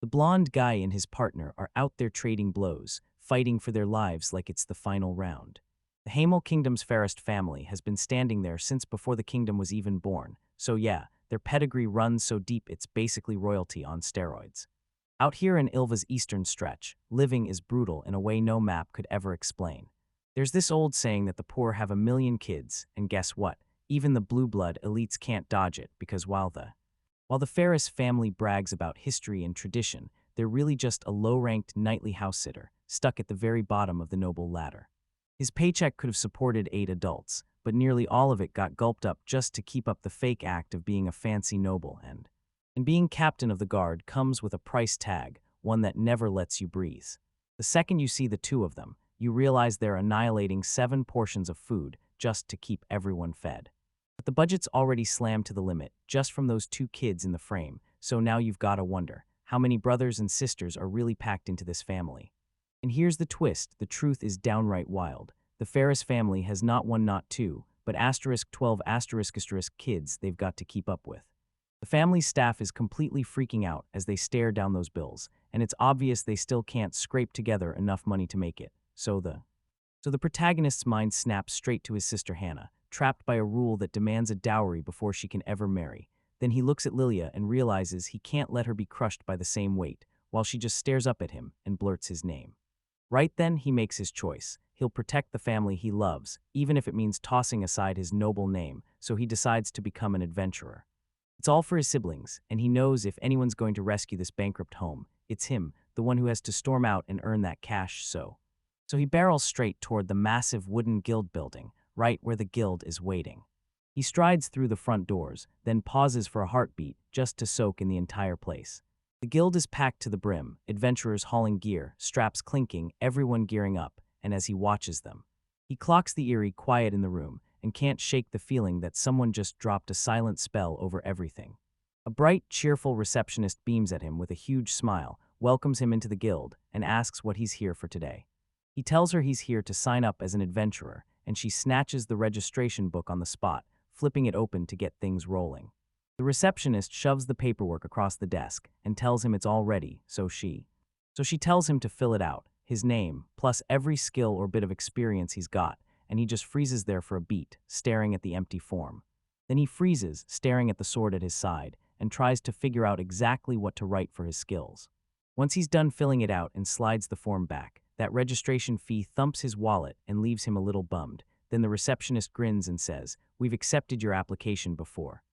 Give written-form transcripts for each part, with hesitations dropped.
blonde guy and his partner are out there trading blows, fighting for their lives like it's the final round. The Hamel Kingdom's fairest family has been standing there since before the kingdom was even born, so yeah, their pedigree runs so deep it's basically royalty on steroids. Out here in Ilva's eastern stretch, living is brutal in a way no map could ever explain. There's this old saying that the poor have a million kids, and guess what? Even the blue blood elites can't dodge it because while the Ferris family brags about history and tradition, they're really just a low-ranked nightly house-sitter, stuck at the very bottom of the noble ladder. His paycheck could have supported 8 adults, but nearly all of it got gulped up just to keep up the fake act of being a fancy noble, and being captain of the guard comes with a price tag, one that never lets you breathe. The second you see the two of them, you realize they're annihilating 7 portions of food just to keep everyone fed. But the budget's already slammed to the limit, just from those 2 kids in the frame, so now you've gotta wonder, how many brothers and sisters are really packed into this family? And here's the twist, the truth is downright wild. The Ferris family has not 1 not 2, but *12 ** kids they've got to keep up with. The family's staff is completely freaking out as they stare down those bills, and it's obvious they still can't scrape together enough money to make it. So the protagonist's mind snaps straight to his sister Hannah, trapped by a rule that demands a dowry before she can ever marry. Then he looks at Lilia and realizes he can't let her be crushed by the same weight, while she just stares up at him and blurts his name. Right then, he makes his choice. He'll protect the family he loves, even if it means tossing aside his noble name, so he decides to become an adventurer. It's all for his siblings, and he knows if anyone's going to rescue this bankrupt home, it's him, the one who has to storm out and earn that cash, So he barrels straight toward the massive wooden guild building, right where the guild is waiting. He strides through the front doors, then pauses for a heartbeat just to soak in the entire place. The guild is packed to the brim, adventurers hauling gear, straps clinking, everyone gearing up, and as he watches them, he clocks the eerie quiet in the room and can't shake the feeling that someone just dropped a silent spell over everything. A bright, cheerful receptionist beams at him with a huge smile, welcomes him into the guild, and asks what he's here for today. He tells her he's here to sign up as an adventurer, and she snatches the registration book on the spot, flipping it open to get things rolling. The receptionist shoves the paperwork across the desk and tells him it's all ready, so she tells him to fill it out, his name, plus every skill or bit of experience he's got, and he just freezes there for a beat, staring at the empty form. Then he freezes, staring at the sword at his side, and tries to figure out exactly what to write for his skills. Once he's done filling it out and slides the form back, that registration fee thumps his wallet and leaves him a little bummed. Then the receptionist grins and says, "We've accepted your application before."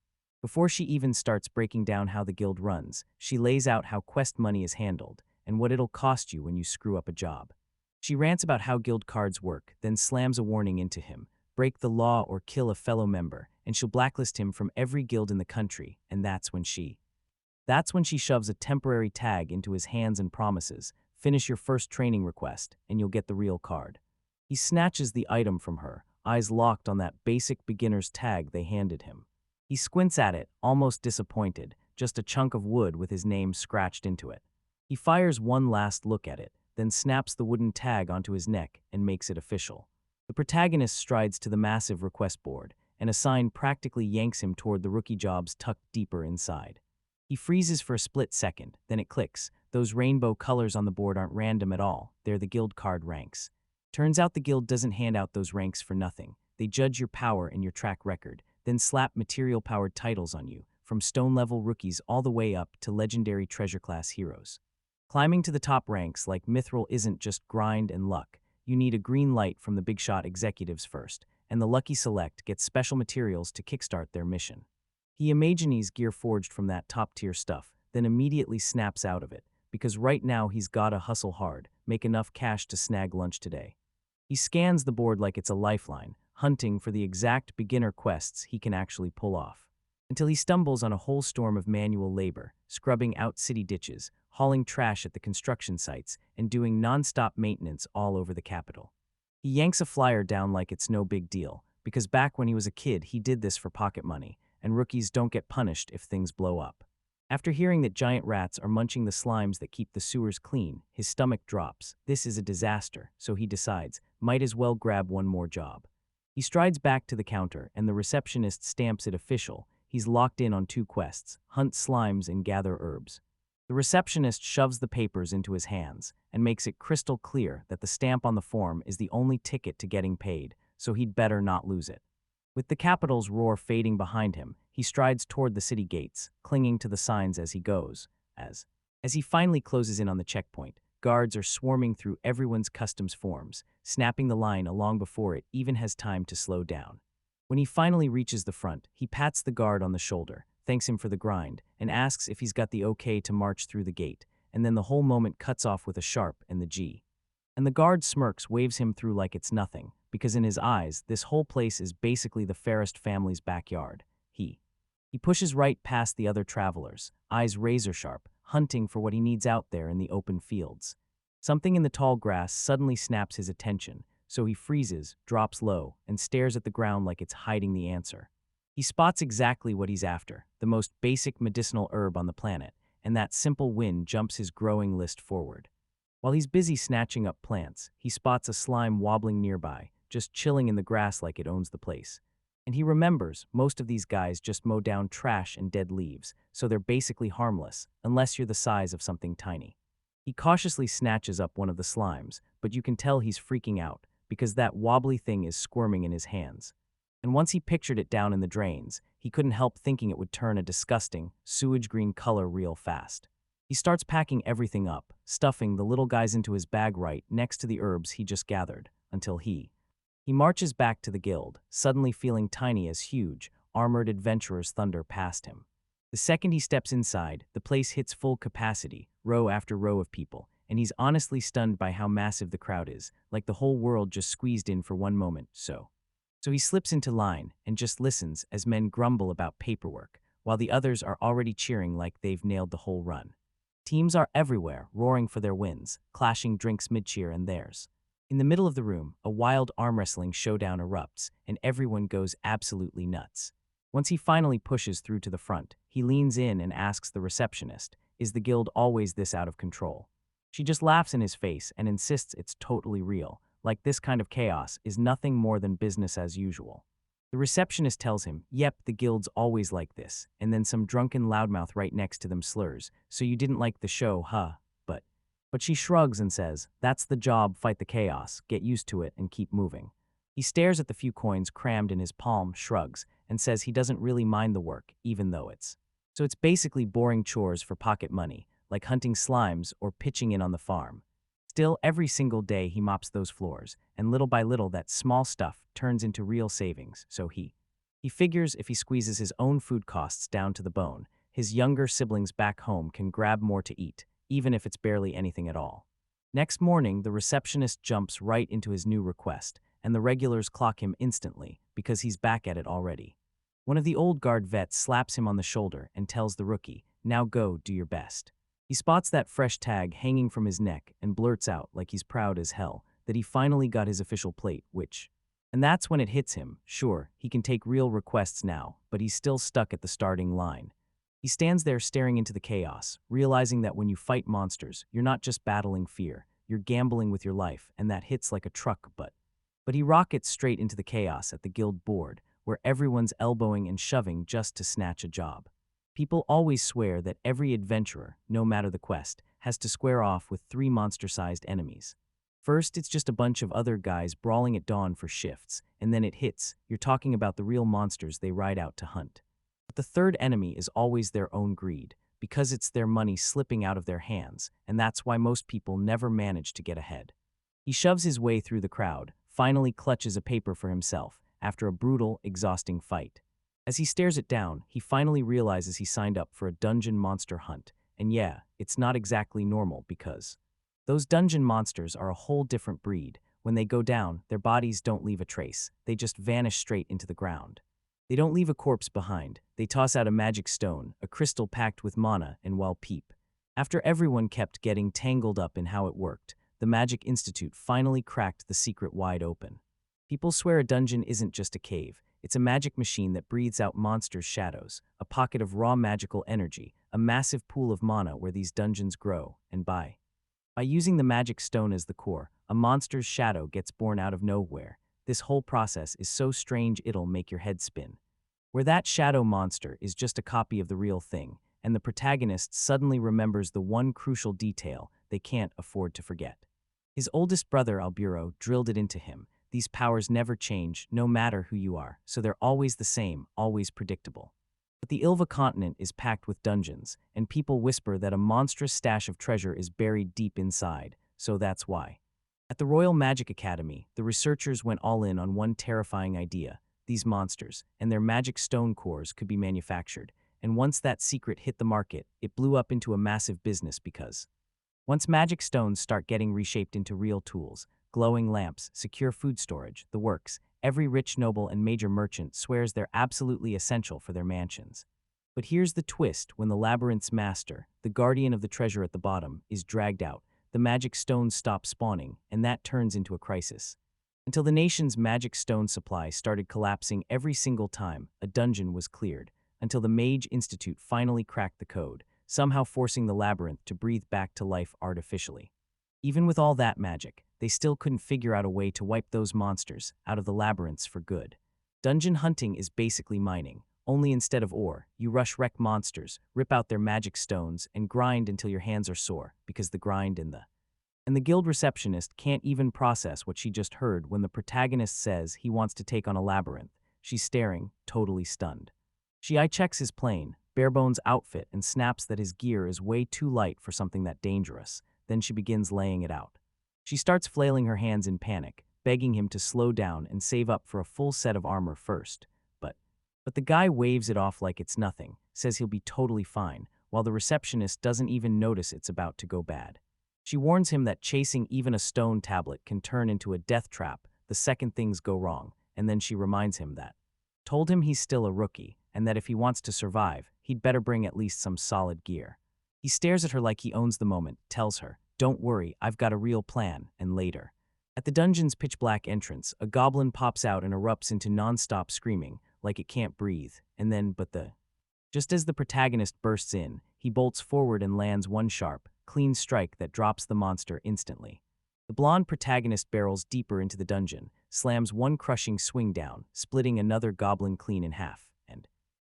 Before she even starts breaking down how the guild runs, she lays out how quest money is handled and what it'll cost you when you screw up a job. She rants about how guild cards work, then slams a warning into him: break the law or kill a fellow member, and she'll blacklist him from every guild in the country, and that's when she shoves a temporary tag into his hands and promises, "Finish your first training request, and you'll get the real card." He snatches the item from her, eyes locked on that basic beginner's tag they handed him. He squints at it, almost disappointed, just a chunk of wood with his name scratched into it. He fires one last look at it, then snaps the wooden tag onto his neck and makes it official. The protagonist strides to the massive request board, and a sign practically yanks him toward the rookie jobs tucked deeper inside. He freezes for a split second, then it clicks. Those rainbow colors on the board aren't random at all, they're the guild card ranks. Turns out the guild doesn't hand out those ranks for nothing. They judge your power and your track record, then slap material-powered titles on you, from stone-level rookies all the way up to legendary treasure-class heroes. Climbing to the top ranks like Mithril isn't just grind and luck. You need a green light from the big-shot executives first, and the lucky select get special materials to kickstart their mission. He imagines gear forged from that top-tier stuff, then immediately snaps out of it, because right now he's gotta hustle hard, make enough cash to snag lunch today. He scans the board like it's a lifeline, hunting for the exact beginner quests he can actually pull off, until he stumbles on a whole storm of manual labor, scrubbing out city ditches, hauling trash at the construction sites, and doing non-stop maintenance all over the capital. He yanks a flyer down like it's no big deal, because back when he was a kid he did this for pocket money, and rookies don't get punished if things blow up. After hearing that giant rats are munching the slimes that keep the sewers clean, his stomach drops. This is a disaster, so he decides, might as well grab one more job. He strides back to the counter, and the receptionist stamps it official. He's locked in on 2 quests: hunt slimes and gather herbs. The receptionist shoves the papers into his hands and makes it crystal clear that the stamp on the form is the only ticket to getting paid, so he'd better not lose it. With the capital's roar fading behind him, he strides toward the city gates, clinging to the signs as he goes. As as he finally closes in on the checkpoint, guards are swarming through everyone's customs forms, snapping the line long before it even has time to slow down. When he finally reaches the front, he pats the guard on the shoulder, thanks him for the grind, and asks if he's got the okay to march through the gate, and then the whole moment cuts off with a sharp and the G. And the guard smirks, waves him through like it's nothing, because in his eyes, this whole place is basically the Fairest family's backyard. He pushes right past the other travelers, eyes razor-sharp, hunting for what he needs out there in the open fields. Something in the tall grass suddenly snaps his attention, so he freezes, drops low, and stares at the ground like it's hiding the answer. He spots exactly what he's after, the most basic medicinal herb on the planet, and that simple wind jumps his growing list forward. While he's busy snatching up plants, he spots a slime wobbling nearby, just chilling in the grass like it owns the place. And he remembers most of these guys just mow down trash and dead leaves, so they're basically harmless, unless you're the size of something tiny. He cautiously snatches up one of the slimes, but you can tell he's freaking out, because that wobbly thing is squirming in his hands. And once he pictured it down in the drains, he couldn't help thinking it would turn a disgusting, sewage-green color real fast. He starts packing everything up, stuffing the little guys into his bag right next to the herbs he just gathered, until he marches back to the guild, suddenly feeling tiny as huge, armored adventurers thunder past him. The second he steps inside, the place hits full capacity, row after row of people, and he's honestly stunned by how massive the crowd is, like the whole world just squeezed in for one moment. So he slips into line and just listens as men grumble about paperwork, while the others are already cheering like they've nailed the whole run. Teams are everywhere, roaring for their wins, clashing drinks mid-cheer and theirs. In the middle of the room, a wild arm wrestling showdown erupts, and everyone goes absolutely nuts. Once he finally pushes through to the front, he leans in and asks the receptionist, "Is the guild always this out of control?" She just laughs in his face and insists it's totally real, like this kind of chaos is nothing more than business as usual. The receptionist tells him, "Yep, the guild's always like this," and then some drunken loudmouth right next to them slurs, "So you didn't like the show, huh?" But she shrugs and says, "That's the job, fight the chaos, get used to it, and keep moving." He stares at the few coins crammed in his palm, shrugs, and says he doesn't really mind the work, even though it's basically boring chores for pocket money, like hunting slimes or pitching in on the farm. Still, every single day he mops those floors, and little by little that small stuff turns into real savings, so he figures if he squeezes his own food costs down to the bone, his younger siblings back home can grab more to eat, even if it's barely anything at all. Next morning, the receptionist jumps right into his new request, and the regulars clock him instantly, because he's back at it already. One of the old guard vets slaps him on the shoulder and tells the rookie, "Now go, do your best." He spots that fresh tag hanging from his neck and blurts out, like he's proud as hell, that he finally got his official plate, and that's when it hits him. Sure, he can take real requests now, but he's still stuck at the starting line. He stands there staring into the chaos, realizing that when you fight monsters, you're not just battling fear, you're gambling with your life, and that hits like a truck, but he rockets straight into the chaos at the guild board, where everyone's elbowing and shoving just to snatch a job. People always swear that every adventurer, no matter the quest, has to square off with 3 monster-sized enemies. First, it's just a bunch of other guys brawling at dawn for shifts, and then it hits, you're talking about the real monsters they ride out to hunt. But the third enemy is always their own greed, because it's their money slipping out of their hands, and that's why most people never manage to get ahead. He shoves his way through the crowd, finally clutches a paper for himself, after a brutal, exhausting fight. As he stares it down, he finally realizes he signed up for a dungeon monster hunt, and yeah, it's not exactly normal because those dungeon monsters are a whole different breed. When they go down, their bodies don't leave a trace, they just vanish straight into the ground. They don't leave a corpse behind, they toss out a magic stone, a crystal packed with mana, and well peep. After everyone kept getting tangled up in how it worked, the Magic Institute finally cracked the secret wide open. People swear a dungeon isn't just a cave, it's a magic machine that breathes out monsters' shadows, a pocket of raw magical energy, a massive pool of mana where these dungeons grow, and by using the magic stone as the core, a monster's shadow gets born out of nowhere. This whole process is so strange it'll make your head spin. Where that shadow monster is just a copy of the real thing, and the protagonist suddenly remembers the one crucial detail they can't afford to forget. His oldest brother, Alburo, drilled it into him. These powers never change, no matter who you are, so they're always the same, always predictable. But the Ilva continent is packed with dungeons, and people whisper that a monstrous stash of treasure is buried deep inside, so that's why. At the Royal Magic Academy, the researchers went all in on one terrifying idea. These monsters and their magic stone cores could be manufactured, and once that secret hit the market, it blew up into a massive business because once magic stones start getting reshaped into real tools, glowing lamps, secure food storage, the works, every rich noble and major merchant swears they're absolutely essential for their mansions. But here's the twist: when the labyrinth's master, the guardian of the treasure at the bottom, is dragged out, the magic stones stop spawning, and that turns into a crisis. Until the nation's magic stone supply started collapsing every single time a dungeon was cleared, until the Mage Institute finally cracked the code, somehow forcing the labyrinth to breathe back to life artificially. Even with all that magic, they still couldn't figure out a way to wipe those monsters out of the labyrinths for good. Dungeon hunting is basically mining, only instead of ore, you wreck monsters, rip out their magic stones, and grind until your hands are sore, because the grind and the guild receptionist can't even process what she just heard when the protagonist says he wants to take on a labyrinth. She's staring, totally stunned. She eye-checks his plain, bare-bones outfit and snaps that his gear is way too light for something that dangerous. Then she begins laying it out. She starts flailing her hands in panic, begging him to slow down and save up for a full set of armor first. But the guy waves it off like it's nothing, says he'll be totally fine, while the receptionist doesn't even notice it's about to go bad. She warns him that chasing even a stone tablet can turn into a death trap the second things go wrong, and then she reminds him that told him he's still a rookie, and that if he wants to survive, he'd better bring at least some solid gear. He stares at her like he owns the moment, tells her, "Don't worry, I've got a real plan," and later. At the dungeon's pitch-black entrance, a goblin pops out and erupts into non-stop screaming, like it can't breathe, and then, just as the protagonist bursts in, he bolts forward and lands one sharp, clean strike that drops the monster instantly. The blonde protagonist barrels deeper into the dungeon, slams one crushing swing down, splitting another goblin clean in half,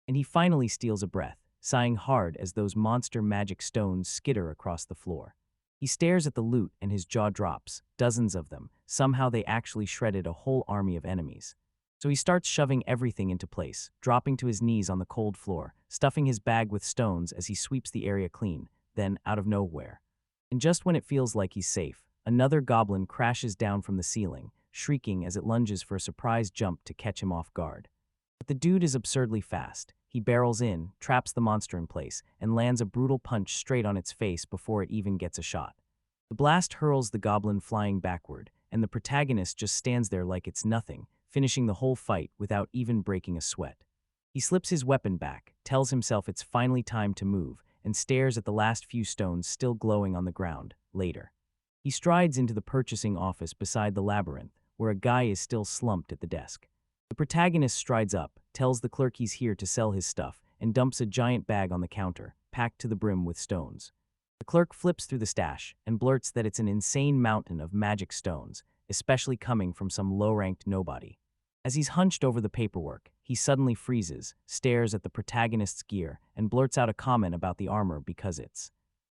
and he finally steals a breath, sighing hard as those monster magic stones skitter across the floor. He stares at the loot and his jaw drops, dozens of them. Somehow they actually shredded a whole army of enemies. So he starts shoving everything into place, dropping to his knees on the cold floor, stuffing his bag with stones as he sweeps the area clean. Then, out of nowhere, and just when it feels like he's safe, another goblin crashes down from the ceiling, shrieking as it lunges for a surprise jump to catch him off guard. But the dude is absurdly fast. He barrels in, traps the monster in place, and lands a brutal punch straight on its face before it even gets a shot. The blast hurls the goblin flying backward, and the protagonist just stands there like it's nothing, finishing the whole fight without even breaking a sweat. He slips his weapon back, tells himself it's finally time to move, and stares at the last few stones still glowing on the ground. Later, he strides into the purchasing office beside the labyrinth, where a guy is still slumped at the desk. The protagonist strides up, tells the clerk he's here to sell his stuff, and dumps a giant bag on the counter, packed to the brim with stones. The clerk flips through the stash and blurts that it's an insane mountain of magic stones, especially coming from some low-ranked nobody. As he's hunched over the paperwork, he suddenly freezes, stares at the protagonist's gear, and blurts out a comment about the armor because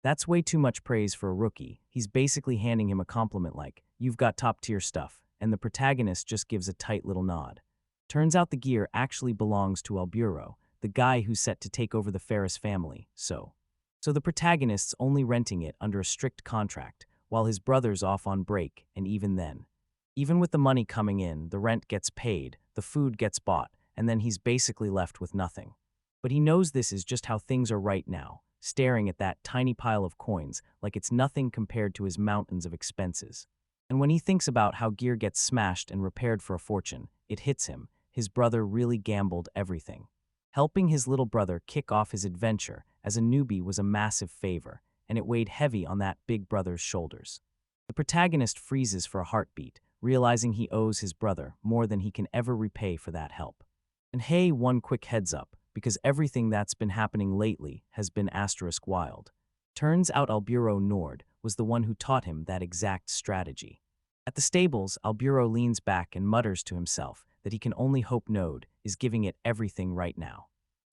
that's way too much praise for a rookie. He's basically handing him a compliment like, "You've got top-tier stuff," and the protagonist just gives a tight little nod. Turns out the gear actually belongs to Alburo, the guy who's set to take over the Ferris family, so the protagonist's only renting it under a strict contract, while his brother's off on break, and even with the money coming in, the rent gets paid, the food gets bought, and then he's basically left with nothing. But he knows this is just how things are right now, staring at that tiny pile of coins like it's nothing compared to his mountains of expenses. And when he thinks about how gear gets smashed and repaired for a fortune, it hits him. His brother really gambled everything. Helping his little brother kick off his adventure as a newbie was a massive favor, and it weighed heavy on that big brother's shoulders. The protagonist freezes for a heartbeat, realizing he owes his brother more than he can ever repay for that help. And hey, one quick heads up, because everything that's been happening lately has been asterisk wild. Turns out Alburo Nord was the one who taught him that exact strategy. At the stables, Alburo leans back and mutters to himself that he can only hope Node is giving it everything right now.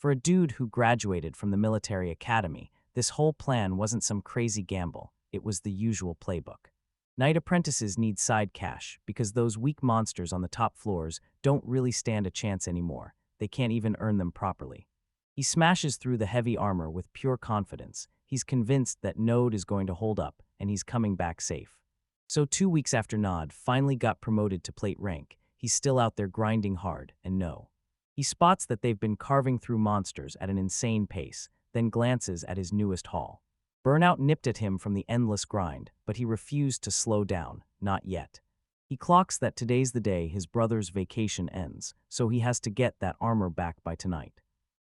For a dude who graduated from the military academy, this whole plan wasn't some crazy gamble, it was the usual playbook. Night apprentices need side cash because those weak monsters on the top floors don't really stand a chance anymore. They can't even earn them properly. He smashes through the heavy armor with pure confidence. He's convinced that Node is going to hold up and he's coming back safe. So 2 weeks after Nod finally got promoted to plate rank, he's still out there grinding hard, and no. He spots that they've been carving through monsters at an insane pace, then glances at his newest haul. Burnout nipped at him from the endless grind, but he refused to slow down, not yet. He clocks that today's the day his brother's vacation ends, so he has to get that armor back by tonight.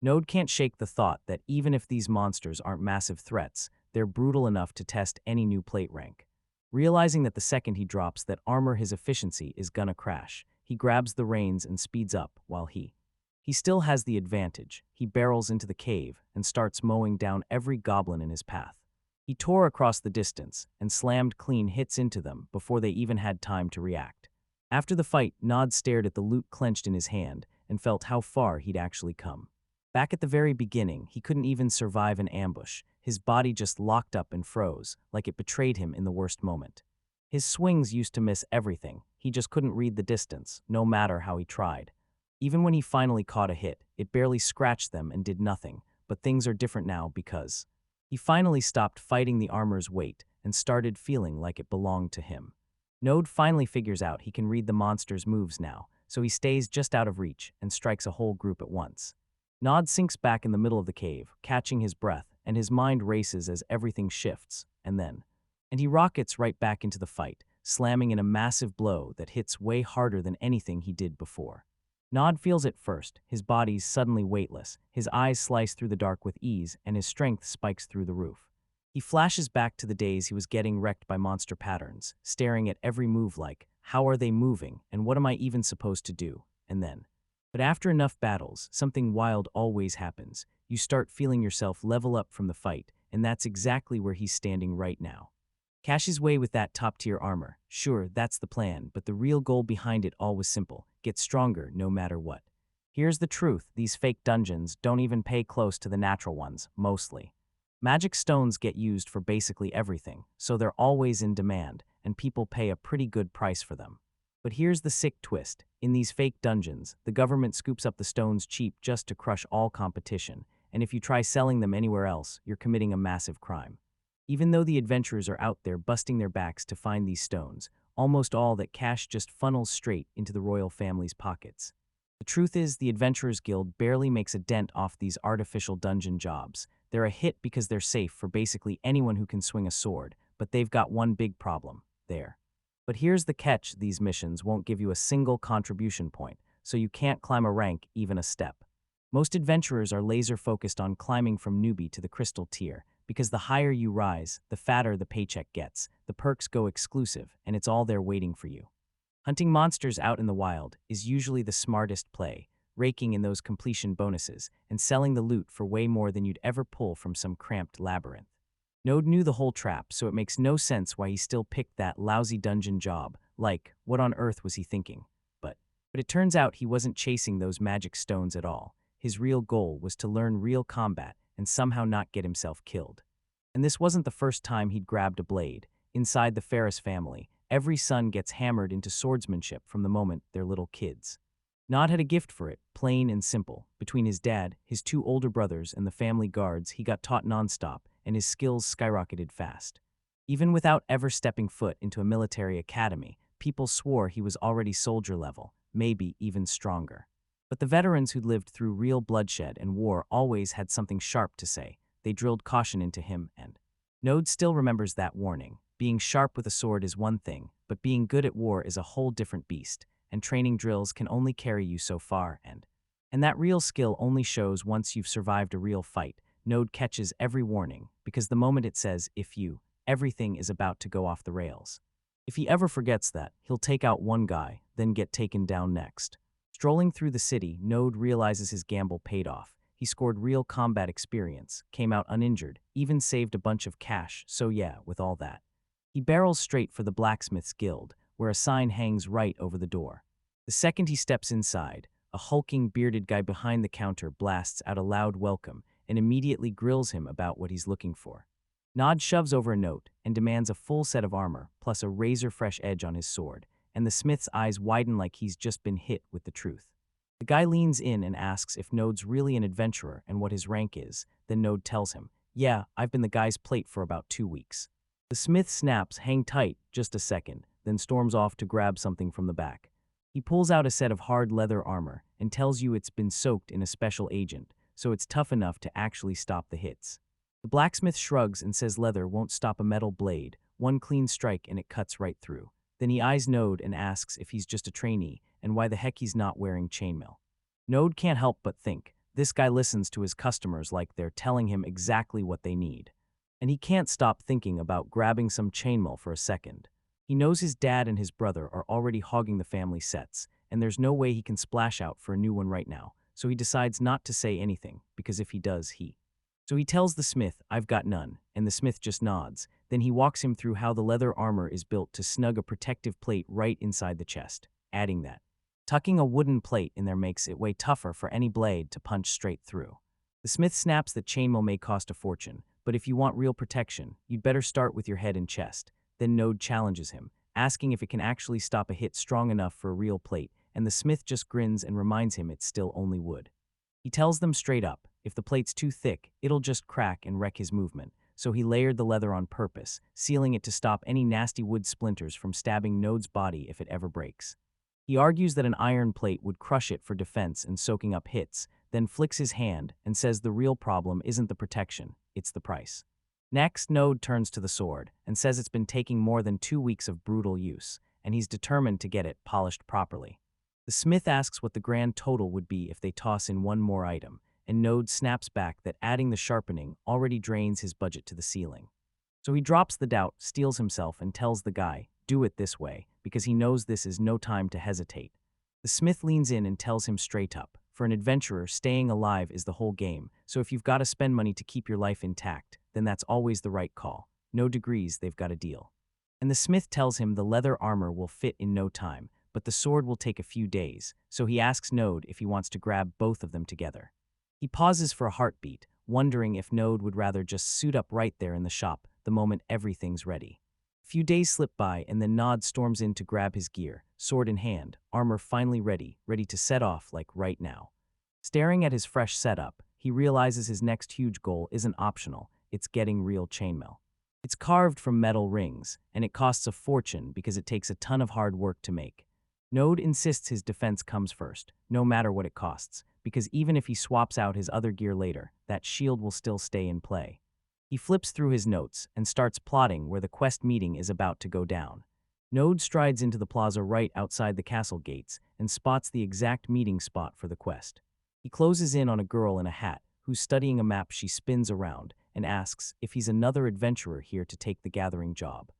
Node can't shake the thought that even if these monsters aren't massive threats, they're brutal enough to test any new plate rank. Realizing that the second he drops that armor his efficiency is gonna crash, he grabs the reins and speeds up while he still has the advantage. He barrels into the cave and starts mowing down every goblin in his path. He tore across the distance and slammed clean hits into them before they even had time to react. After the fight, Nod stared at the loot clenched in his hand and felt how far he'd actually come. Back at the very beginning, he couldn't even survive an ambush. His body just locked up and froze, like it betrayed him in the worst moment. His swings used to miss everything. He just couldn't read the distance, no matter how he tried. Even when he finally caught a hit, it barely scratched them and did nothing, but things are different now because he finally stopped fighting the armor's weight and started feeling like it belonged to him. Node finally figures out he can read the monster's moves now, so he stays just out of reach and strikes a whole group at once. Nod sinks back in the middle of the cave, catching his breath, and his mind races as everything shifts, and he rockets right back into the fight, slamming in a massive blow that hits way harder than anything he did before. Nod feels it first, his body's suddenly weightless, his eyes slice through the dark with ease, and his strength spikes through the roof. He flashes back to the days he was getting wrecked by monster patterns, staring at every move like, how are they moving, and what am I even supposed to do? But after enough battles, something wild always happens. You start feeling yourself level up from the fight, and that's exactly where he's standing right now. Cash his way with that top-tier armor. Sure, that's the plan, but the real goal behind it all was simple. Get stronger no matter what. Here's the truth, these fake dungeons don't even pay close to the natural ones, mostly. Magic stones get used for basically everything, so they're always in demand, and people pay a pretty good price for them. But here's the sick twist. In these fake dungeons, the government scoops up the stones cheap just to crush all competition, and if you try selling them anywhere else, you're committing a massive crime. Even though the adventurers are out there busting their backs to find these stones, almost all that cash just funnels straight into the royal family's pockets. The truth is, the Adventurers Guild barely makes a dent off these artificial dungeon jobs. They're a hit because they're safe for basically anyone who can swing a sword, but they've got one big problem there. But here's the catch, these missions won't give you a single contribution point, so you can't climb a rank even a step. Most adventurers are laser-focused on climbing from newbie to the crystal tier, because the higher you rise, the fatter the paycheck gets, the perks go exclusive, and it's all there waiting for you. Hunting monsters out in the wild is usually the smartest play, raking in those completion bonuses and selling the loot for way more than you'd ever pull from some cramped labyrinth. Node knew the whole trap, so it makes no sense why he still picked that lousy dungeon job. Like, what on earth was he thinking? But it turns out he wasn't chasing those magic stones at all. His real goal was to learn real combat and somehow not get himself killed. And this wasn't the first time he'd grabbed a blade. Inside the Ferris family, every son gets hammered into swordsmanship from the moment they're little kids. Nod had a gift for it, plain and simple. Between his dad, his two older brothers, and the family guards, he got taught nonstop, and his skills skyrocketed fast. Even without ever stepping foot into a military academy, people swore he was already soldier level, maybe even stronger. But the veterans who'd lived through real bloodshed and war always had something sharp to say. They drilled caution into him, and Node still remembers that warning. Being sharp with a sword is one thing, but being good at war is a whole different beast, and training drills can only carry you so far, and that real skill only shows once you've survived a real fight. Node catches every warning, because the moment it says, if you, everything is about to go off the rails. If he ever forgets that, he'll take out one guy, then get taken down next. Strolling through the city, Node realizes his gamble paid off. He scored real combat experience, came out uninjured, even saved a bunch of cash, so yeah, with all that. He barrels straight for the Blacksmith's Guild, where a sign hangs right over the door. The second he steps inside, a hulking, bearded guy behind the counter blasts out a loud welcome and immediately grills him about what he's looking for. Nod shoves over a note and demands a full set of armor, plus a razor-fresh edge on his sword, and the smith's eyes widen like he's just been hit with the truth. The guy leans in and asks if Node's really an adventurer and what his rank is, then Node tells him, "Yeah, I've been the guy's plate for about 2 weeks." The smith snaps, "Hang tight, just a second," then storms off to grab something from the back. He pulls out a set of hard leather armor and tells you it's been soaked in a special agent, so it's tough enough to actually stop the hits. The blacksmith shrugs and says leather won't stop a metal blade, one clean strike and it cuts right through. Then he eyes Node and asks if he's just a trainee and why the heck he's not wearing chainmail. Node can't help but think, this guy listens to his customers like they're telling him exactly what they need. And he can't stop thinking about grabbing some chainmail for a second. He knows his dad and his brother are already hogging the family sets, and there's no way he can splash out for a new one right now, so he decides not to say anything, because if he does, So he tells the smith, "I've got none," and the smith just nods. Then he walks him through how the leather armor is built to snug a protective plate right inside the chest, adding that tucking a wooden plate in there makes it way tougher for any blade to punch straight through. The smith snaps that chainmail may cost a fortune, but if you want real protection, you'd better start with your head and chest. Then Node challenges him, asking if it can actually stop a hit strong enough for a real plate, and the smith just grins and reminds him it's still only wood. He tells them straight up, if the plate's too thick, it'll just crack and wreck his movement, so he layered the leather on purpose, sealing it to stop any nasty wood splinters from stabbing Node's body if it ever breaks. He argues that an iron plate would crush it for defense and soaking up hits, then flicks his hand and says the real problem isn't the protection, it's the price. Next, Node turns to the sword and says it's been taking more than 2 weeks of brutal use, and he's determined to get it polished properly. The smith asks what the grand total would be if they toss in one more item, and Node snaps back that adding the sharpening already drains his budget to the ceiling. So he drops the doubt, steels himself, and tells the guy, "Do it this way," because he knows this is no time to hesitate. The smith leans in and tells him straight up, for an adventurer, staying alive is the whole game, so if you've got to spend money to keep your life intact, then that's always the right call. No degrees, they've got a deal. And the smith tells him the leather armor will fit in no time, but the sword will take a few days, so he asks Node if he wants to grab both of them together. He pauses for a heartbeat, wondering if Node would rather just suit up right there in the shop the moment everything's ready. A few days slip by and then Nod storms in to grab his gear, sword in hand, armor finally ready to set off like right now. Staring at his fresh setup, he realizes his next huge goal isn't optional, it's getting real chainmail. It's carved from metal rings, and it costs a fortune because it takes a ton of hard work to make. Node insists his defense comes first, no matter what it costs, because even if he swaps out his other gear later, that shield will still stay in play. He flips through his notes and starts plotting where the quest meeting is about to go down. Node strides into the plaza right outside the castle gates and spots the exact meeting spot for the quest. He closes in on a girl in a hat who's studying a map she spins around and asks if he's another adventurer here to take the gathering job.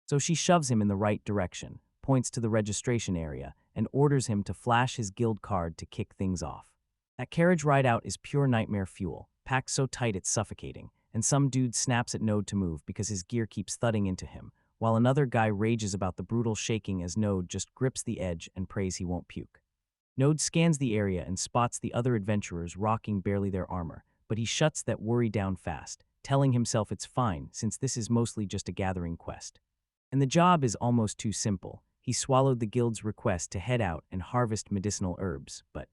So she shoves him in the right direction, points to the registration area, and orders him to flash his guild card to kick things off. That carriage ride out is pure nightmare fuel, packed so tight it's suffocating, and some dude snaps at Node to move because his gear keeps thudding into him, while another guy rages about the brutal shaking as Node just grips the edge and prays he won't puke. Node scans the area and spots the other adventurers rocking barely their armor, but he shuts that worry down fast, telling himself it's fine since this is mostly just a gathering quest. And the job is almost too simple. He swallowed the guild's request to head out and harvest medicinal herbs, but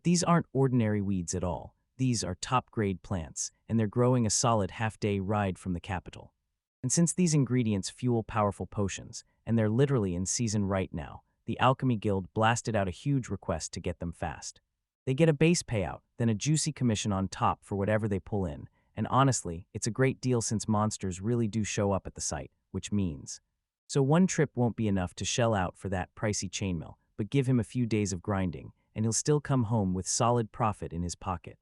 these aren't ordinary weeds at all. These are top-grade plants, and they're growing a solid half-day ride from the capital. And since these ingredients fuel powerful potions, and they're literally in season right now, the Alchemy Guild blasted out a huge request to get them fast. They get a base payout, then a juicy commission on top for whatever they pull in, and honestly, it's a great deal since monsters really do show up at the site, which means. So one trip won't be enough to shell out for that pricey chainmail, but give him a few days of grinding, and he'll still come home with solid profit in his pocket.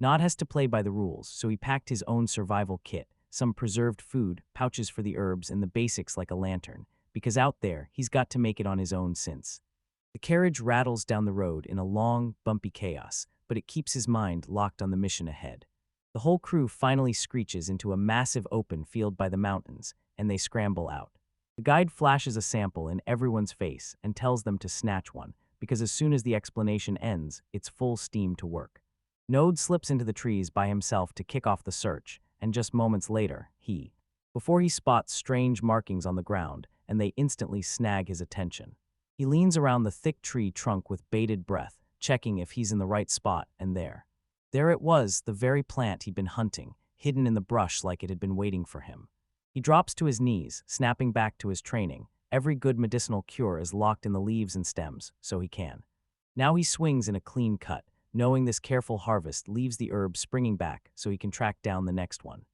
Nod has to play by the rules, so he packed his own survival kit, some preserved food, pouches for the herbs, and the basics like a lantern, because out there, he's got to make it on his own since. The carriage rattles down the road in a long, bumpy chaos, but it keeps his mind locked on the mission ahead. The whole crew finally screeches into a massive open field by the mountains, and they scramble out. The guide flashes a sample in everyone's face and tells them to snatch one, because as soon as the explanation ends, it's full steam to work. Node slips into the trees by himself to kick off the search, and just moments later, before he spots strange markings on the ground, and they instantly snag his attention. He leans around the thick tree trunk with bated breath, checking if he's in the right spot, and there it was, the very plant he'd been hunting, hidden in the brush like it had been waiting for him. He drops to his knees, snapping back to his training. Every good medicinal cure is locked in the leaves and stems, so he can. Now he swings in a clean cut, knowing this careful harvest leaves the herb springing back so he can track down the next one.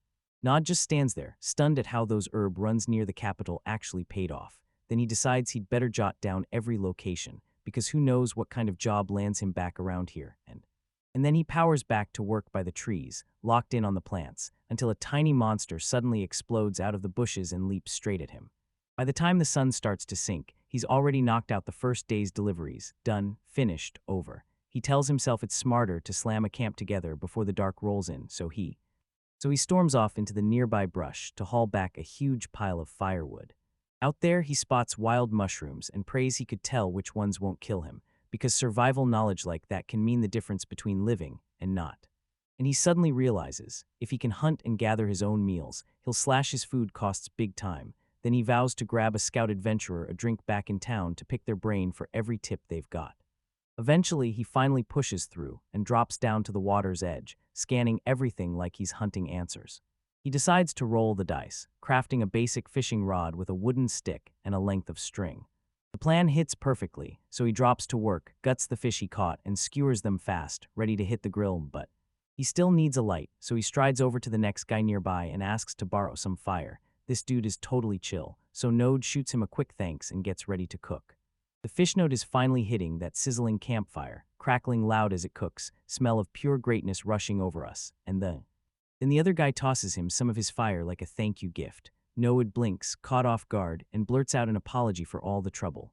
Nod just stands there, stunned at how those herb runs near the capital actually paid off. Then he decides he'd better jot down every location, because who knows what kind of job lands him back around here, and then he powers back to work by the trees, locked in on the plants, until a tiny monster suddenly explodes out of the bushes and leaps straight at him. By the time the sun starts to sink, he's already knocked out the first day's deliveries. Done, finished, over. He tells himself it's smarter to slam a camp together before the dark rolls in, so he storms off into the nearby brush to haul back a huge pile of firewood. Out there, he spots wild mushrooms and prays he could tell which ones won't kill him, because survival knowledge like that can mean the difference between living and not. And he suddenly realizes, if he can hunt and gather his own meals, he'll slash his food costs big time. Then he vows to grab a scout adventurer a drink back in town to pick their brain for every tip they've got. Eventually, he finally pushes through and drops down to the water's edge, scanning everything like he's hunting answers. He decides to roll the dice, crafting a basic fishing rod with a wooden stick and a length of string. The plan hits perfectly, so he drops to work, guts the fish he caught, and skewers them fast, ready to hit the grill, but he still needs a light, so he strides over to the next guy nearby and asks to borrow some fire. This dude is totally chill, so Node shoots him a quick thanks and gets ready to cook. The fish node is finally hitting that sizzling campfire, crackling loud as it cooks, smell of pure greatness rushing over us, and then the other guy tosses him some of his fire like a thank you gift. Node blinks, caught off guard, and blurts out an apology for all the trouble,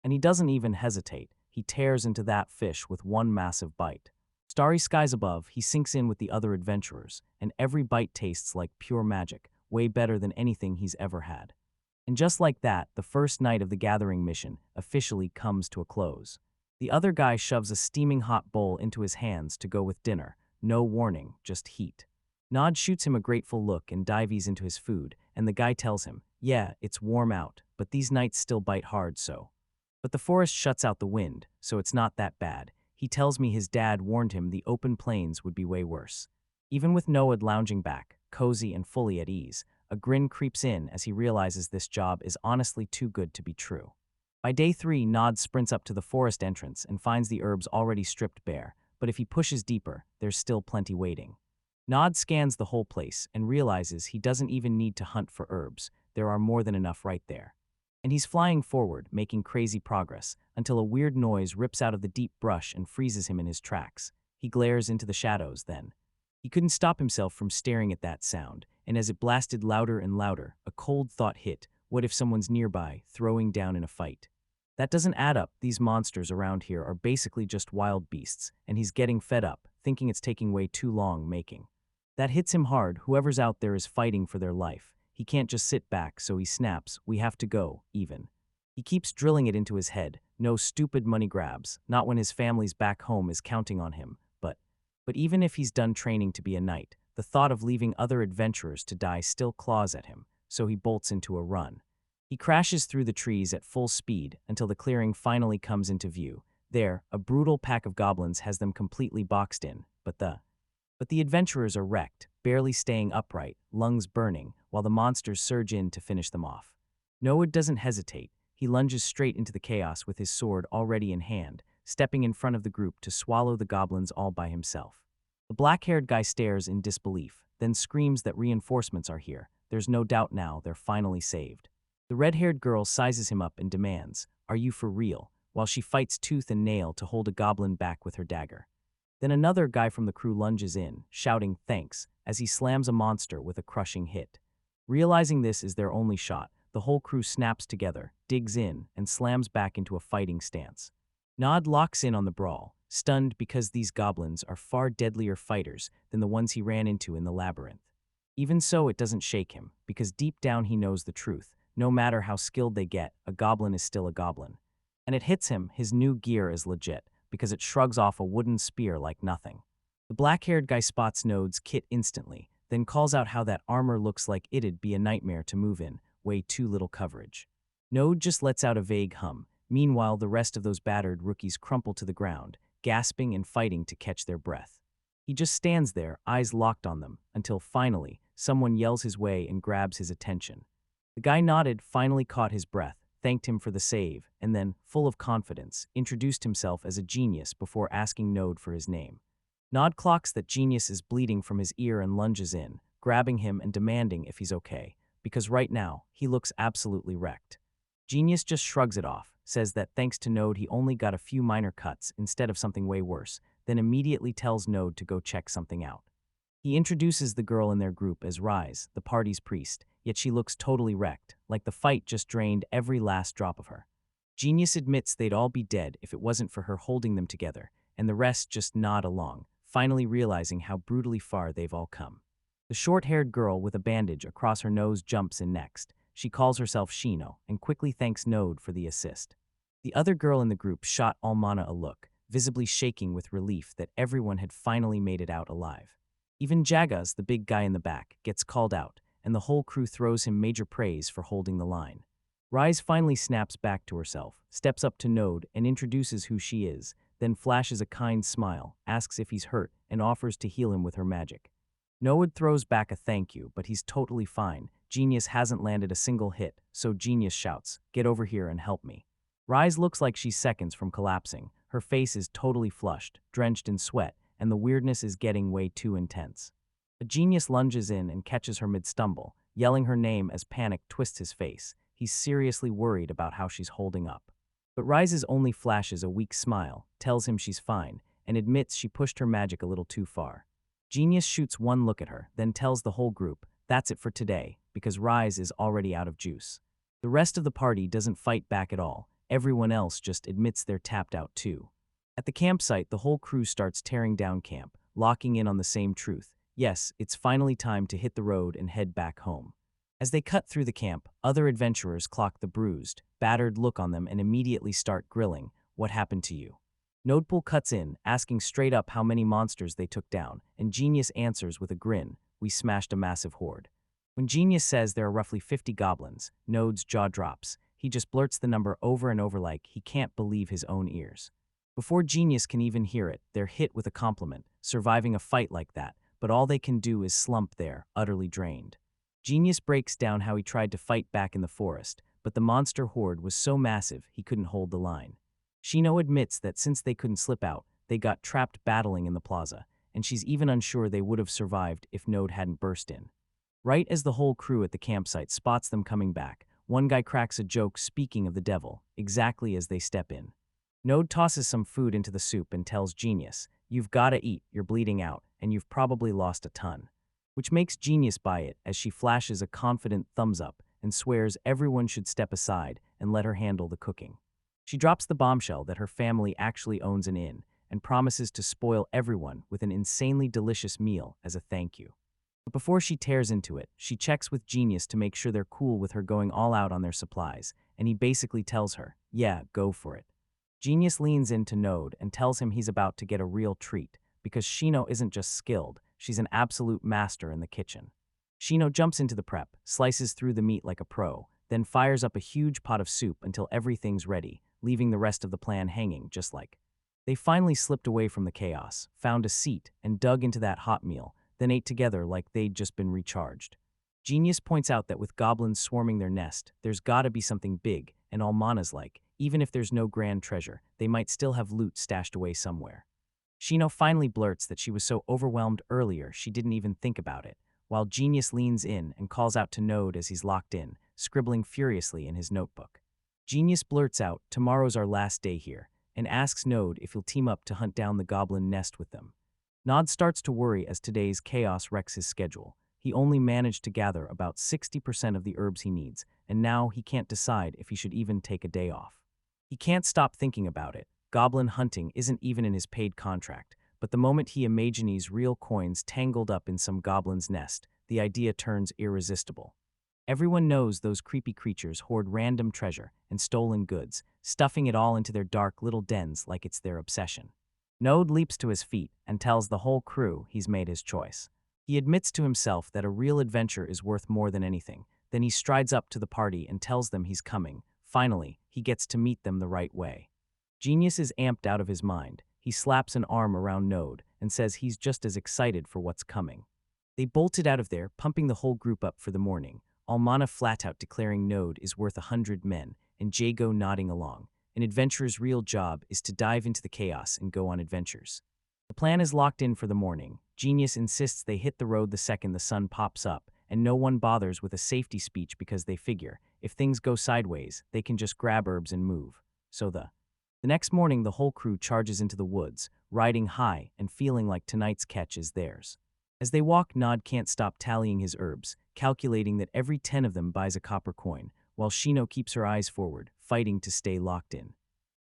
and he doesn't even hesitate. He tears into that fish with one massive bite. Starry skies above, he sinks in with the other adventurers, and every bite tastes like pure magic, way better than anything he's ever had. And just like that, the first night of the gathering mission officially comes to a close. The other guy shoves a steaming hot bowl into his hands to go with dinner. No warning, just heat. Nod shoots him a grateful look and dives into his food, and the guy tells him, yeah, it's warm out, but these nights still bite hard, so. But the forest shuts out the wind, so it's not that bad. He tells me his dad warned him the open plains would be way worse. Even with Noah lounging back, cozy and fully at ease, a grin creeps in as he realizes this job is honestly too good to be true. By day 3, Nod sprints up to the forest entrance and finds the herbs already stripped bare, but if he pushes deeper, there's still plenty waiting. Nod scans the whole place and realizes he doesn't even need to hunt for herbs. There are more than enough right there. And he's flying forward, making crazy progress, until a weird noise rips out of the deep brush and freezes him in his tracks. He glares into the shadows then. He couldn't stop himself from staring at that sound, and as it blasted louder and louder, a cold thought hit. What if someone's nearby, throwing down in a fight? That doesn't add up. These monsters around here are basically just wild beasts, and he's getting fed up, thinking it's taking way too long making. That hits him hard. Whoever's out there is fighting for their life. He can't just sit back, so he snaps, we have to go, even. He keeps drilling it into his head. No stupid money grabs, not when his family's back home is counting on him. But even if he's done training to be a knight, the thought of leaving other adventurers to die still claws at him, so he bolts into a run. He crashes through the trees at full speed until the clearing finally comes into view. There, a brutal pack of goblins has them completely boxed in, but the adventurers are wrecked, barely staying upright, lungs burning, while the monsters surge in to finish them off. Noah doesn't hesitate. He lunges straight into the chaos with his sword already in hand, stepping in front of the group to swallow the goblins all by himself. The black-haired guy stares in disbelief, then screams that reinforcements are here. There's no doubt now they're finally saved. The red-haired girl sizes him up and demands, "Are you for real?" while she fights tooth and nail to hold a goblin back with her dagger. Then another guy from the crew lunges in, shouting thanks, as he slams a monster with a crushing hit. Realizing this is their only shot, the whole crew snaps together, digs in, and slams back into a fighting stance. Nod locks in on the brawl, stunned because these goblins are far deadlier fighters than the ones he ran into in the labyrinth. Even so, it doesn't shake him, because deep down he knows the truth. No matter how skilled they get, a goblin is still a goblin. And it hits him his new gear is legit, because it shrugs off a wooden spear like nothing. The black-haired guy spots Node's kit instantly, then calls out how that armor looks like it'd be a nightmare to move in, way too little coverage. Node just lets out a vague hum. Meanwhile, the rest of those battered rookies crumple to the ground, gasping and fighting to catch their breath. He just stands there, eyes locked on them, until finally, someone yells his way and grabs his attention. The guy nodded, finally caught his breath, thanked him for the save, and then, full of confidence, introduced himself as a genius before asking Node for his name. Nod clocks that Genius is bleeding from his ear and lunges in, grabbing him and demanding if he's okay, because right now, he looks absolutely wrecked. Genius just shrugs it off, says that thanks to Node he only got a few minor cuts instead of something way worse, then immediately tells Node to go check something out. He introduces the girl in their group as Rise, the party's priest, yet she looks totally wrecked, like the fight just drained every last drop of her. Genius admits they'd all be dead if it wasn't for her holding them together, and the rest just nod along, finally realizing how brutally far they've all come. The short-haired girl with a bandage across her nose jumps in next. She calls herself Shino and quickly thanks Node for the assist. The other girl in the group shot Almana a look, visibly shaking with relief that everyone had finally made it out alive. Even Jagaz, the big guy in the back, gets called out, and the whole crew throws him major praise for holding the line. Rise finally snaps back to herself, steps up to Node and introduces who she is, then flashes a kind smile, asks if he's hurt, and offers to heal him with her magic. Node throws back a thank you, but he's totally fine. Genius hasn't landed a single hit, so Genius shouts, "Get over here and help me." Rise looks like she's seconds from collapsing. Her face is totally flushed, drenched in sweat, and the weirdness is getting way too intense. A Genius lunges in and catches her mid-stumble, yelling her name as panic twists his face. He's seriously worried about how she's holding up. But Rises only flashes a weak smile, tells him she's fine, and admits she pushed her magic a little too far. Genius shoots one look at her, then tells the whole group, that's it for today, because Rise is already out of juice. The rest of the party doesn't fight back at all. Everyone else just admits they're tapped out too. At the campsite, the whole crew starts tearing down camp, locking in on the same truth. Yes, it's finally time to hit the road and head back home. As they cut through the camp, other adventurers clock the bruised, battered look on them and immediately start grilling, "What happened to you?" Nodepool cuts in, asking straight up how many monsters they took down, and Genius answers with a grin, "We smashed a massive horde." When Genius says there are roughly 50 goblins, Node's jaw drops. He just blurts the number over and over like he can't believe his own ears. Before Genius can even hear it, they're hit with a compliment, surviving a fight like that, but all they can do is slump there, utterly drained. Genius breaks down how he tried to fight back in the forest, but the monster horde was so massive he couldn't hold the line. Shino admits that since they couldn't slip out, they got trapped battling in the plaza, and she's even unsure they would have survived if Node hadn't burst in. Right as the whole crew at the campsite spots them coming back, one guy cracks a joke speaking of the devil, exactly as they step in. Node tosses some food into the soup and tells Genius, "You've gotta eat, you're bleeding out, and you've probably lost a ton." Which makes Genius buy it as she flashes a confident thumbs up and swears everyone should step aside and let her handle the cooking. She drops the bombshell that her family actually owns an inn and promises to spoil everyone with an insanely delicious meal as a thank you. But before she tears into it, she checks with Genius to make sure they're cool with her going all out on their supplies, and he basically tells her, "Yeah, go for it." Genius leans into Node and tells him he's about to get a real treat, because Shino isn't just skilled, she's an absolute master in the kitchen. Shino jumps into the prep, slices through the meat like a pro, then fires up a huge pot of soup until everything's ready, leaving the rest of the plan hanging just like. They finally slipped away from the chaos, found a seat, and dug into that hot meal, then ate together like they'd just been recharged. Genius points out that with goblins swarming their nest, there's gotta be something big, and Almana's like, even if there's no grand treasure, they might still have loot stashed away somewhere. Shino finally blurts that she was so overwhelmed earlier she didn't even think about it, while Genius leans in and calls out to Node as he's locked in, scribbling furiously in his notebook. Genius blurts out, "Tomorrow's our last day here," and asks Node if he'll team up to hunt down the goblin nest with them. Nod starts to worry as today's chaos wrecks his schedule. He only managed to gather about 60% of the herbs he needs, and now he can't decide if he should even take a day off. He can't stop thinking about it. Goblin hunting isn't even in his paid contract, but the moment he imagines real coins tangled up in some goblin's nest, the idea turns irresistible. Everyone knows those creepy creatures hoard random treasure and stolen goods, stuffing it all into their dark little dens like it's their obsession. Node leaps to his feet and tells the whole crew he's made his choice. He admits to himself that a real adventure is worth more than anything. Then he strides up to the party and tells them he's coming. Finally, he gets to meet them the right way. Genius is amped out of his mind. He slaps an arm around Node and says he's just as excited for what's coming. They bolted out of there, pumping the whole group up for the morning. Almana flat out declaring Node is worth 100 men, and Jago nodding along. An adventurer's real job is to dive into the chaos and go on adventures. The plan is locked in for the morning. Genius insists they hit the road the second the sun pops up, and no one bothers with a safety speech because they figure, if things go sideways, they can just grab herbs and move. So the next morning, the whole crew charges into the woods, riding high and feeling like tonight's catch is theirs. As they walk, Nod can't stop tallying his herbs, calculating that every 10 of them buys a copper coin, while Shino keeps her eyes forward, fighting to stay locked in.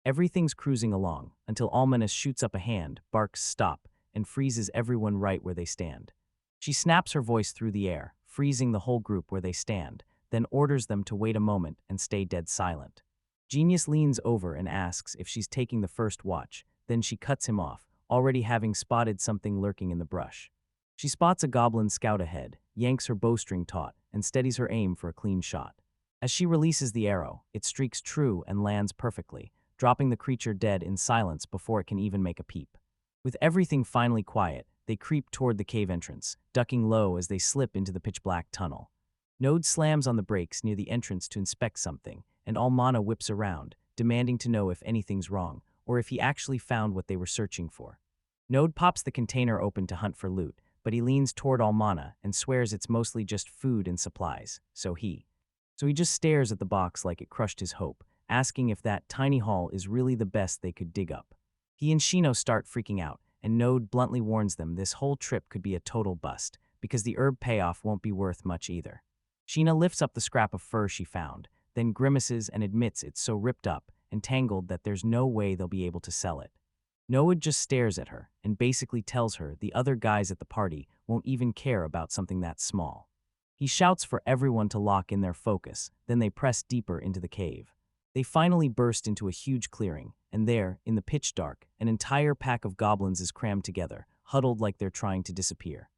Everything's cruising along, until Almanis shoots up a hand, barks stop, and freezes everyone right where they stand. She snaps her voice through the air, freezing the whole group where they stand, then orders them to wait a moment and stay dead silent. Genius leans over and asks if she's taking the first watch, then she cuts him off, already having spotted something lurking in the brush. She spots a goblin scout ahead, yanks her bowstring taut, and steadies her aim for a clean shot. As she releases the arrow, it streaks true and lands perfectly, dropping the creature dead in silence before it can even make a peep. With everything finally quiet, they creep toward the cave entrance, ducking low as they slip into the pitch-black tunnel. Node slams on the brakes near the entrance to inspect something, and Almana whips around, demanding to know if anything's wrong, or if he actually found what they were searching for. Node pops the container open to hunt for loot, but he leans toward Almana and swears it's mostly just food and supplies, so he just stares at the box like it crushed his hope, asking if that tiny haul is really the best they could dig up. He and Shino start freaking out, and Node bluntly warns them this whole trip could be a total bust, because the herb payoff won't be worth much either. Shino lifts up the scrap of fur she found, then grimaces and admits it's so ripped up and tangled that there's no way they'll be able to sell it. Noah just stares at her and basically tells her the other guys at the party won't even care about something that small. He shouts for everyone to lock in their focus, then they press deeper into the cave. They finally burst into a huge clearing, and there, in the pitch dark, an entire pack of goblins is crammed together, huddled like they're trying to disappear.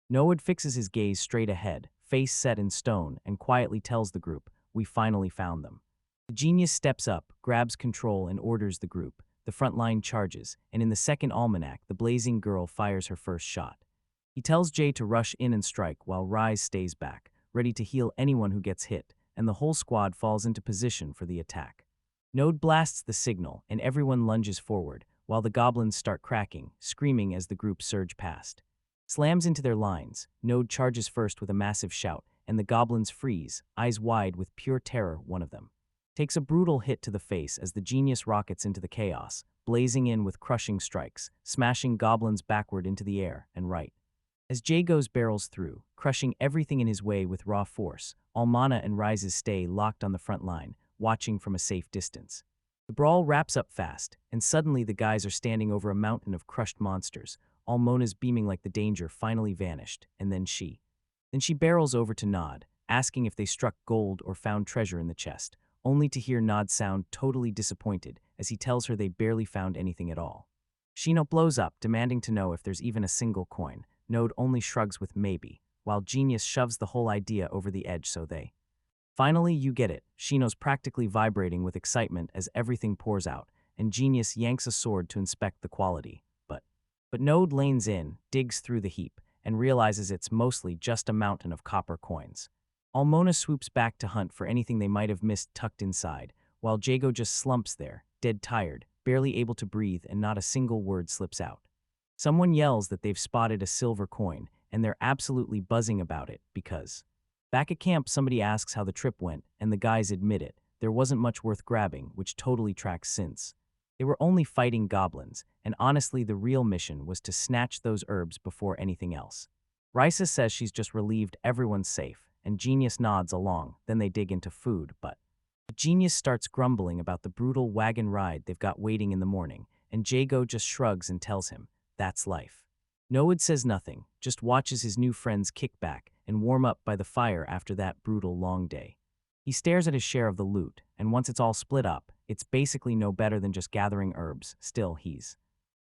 Noah fixes his gaze straight ahead, face set in stone, and quietly tells the group, "We finally found them." The genius steps up, grabs control, and orders the group. The front line charges, and in the second almanac, the blazing girl fires her first shot. He tells Jay to rush in and strike while Rise stays back, ready to heal anyone who gets hit, and the whole squad falls into position for the attack. Node blasts the signal, and everyone lunges forward, while the goblins start cracking, screaming as the group surge past. Slams into their lines, Node charges first with a massive shout, and the goblins freeze, eyes wide with pure terror. One of them takes a brutal hit to the face as the genius rockets into the chaos, blazing in with crushing strikes, smashing goblins backward into the air and right. As Jay barrels through, crushing everything in his way with raw force, Almana and Rises stay locked on the front line, watching from a safe distance. The brawl wraps up fast, and suddenly the guys are standing over a mountain of crushed monsters, Almona's beaming like the danger finally vanished, and then she barrels over to Nod, asking if they struck gold or found treasure in the chest, only to hear Nod sound totally disappointed as he tells her they barely found anything at all. Shino blows up, demanding to know if there's even a single coin. Node only shrugs with maybe, while Genius shoves the whole idea over the edge so they finally, you get it. Shino's practically vibrating with excitement as everything pours out, and Genius yanks a sword to inspect the quality. But Node lanes in, digs through the heap, and realizes it's mostly just a mountain of copper coins. Almona swoops back to hunt for anything they might have missed tucked inside, while Jago just slumps there, dead tired, barely able to breathe, and not a single word slips out. Someone yells that they've spotted a silver coin, and they're absolutely buzzing about it because back at camp, somebody asks how the trip went, and the guys admit it. There wasn't much worth grabbing, which totally tracks since they were only fighting goblins, and honestly the real mission was to snatch those herbs before anything else. Risa says she's just relieved everyone's safe, and Genius nods along, then they dig into food, but Genius starts grumbling about the brutal wagon ride they've got waiting in the morning, and Jago just shrugs and tells him, that's life. Noad says nothing, just watches his new friends kick back and warm up by the fire after that brutal long day. He stares at his share of the loot, and once it's all split up, it's basically no better than just gathering herbs. Still, he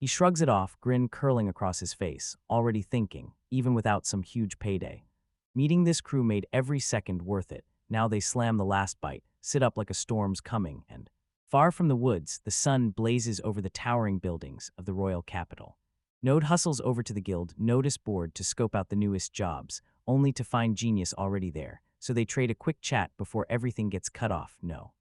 shrugs it off, grin curling across his face, already thinking, even without some huge payday. Meeting this crew made every second worth it. Now they slam the last bite, sit up like a storm's coming, and far from the woods, the sun blazes over the towering buildings of the royal capital. Node hustles over to the guild notice board to scope out the newest jobs, only to find Genius already there, so they trade a quick chat before everything gets cut off. No.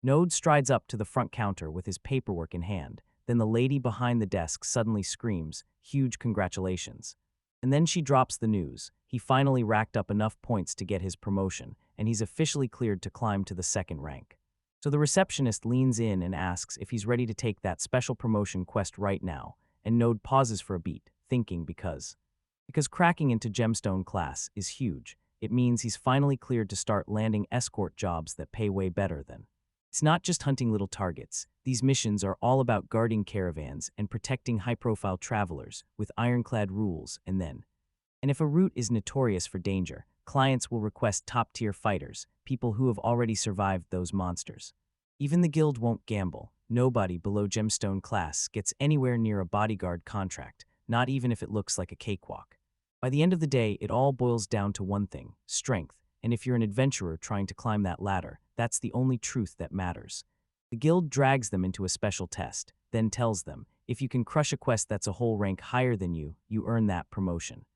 Node strides up to the front counter with his paperwork in hand. Then the lady behind the desk suddenly screams, "Huge congratulations." And then she drops the news. He finally racked up enough points to get his promotion, and he's officially cleared to climb to the second rank. So the receptionist leans in and asks if he's ready to take that special promotion quest right now, and Node pauses for a beat, thinking because cracking into gemstone class is huge. It means he's finally cleared to start landing escort jobs that pay way better than. It's not just hunting little targets. These missions are all about guarding caravans and protecting high-profile travelers with ironclad rules, and if a route is notorious for danger, clients will request top-tier fighters, people who have already survived those monsters. Even the guild won't gamble. Nobody below gemstone class gets anywhere near a bodyguard contract, not even if it looks like a cakewalk. By the end of the day, it all boils down to one thing: strength. And if you're an adventurer trying to climb that ladder, that's the only truth that matters. The guild drags them into a special test, then tells them, if you can crush a quest that's a whole rank higher than you, you earn that promotion.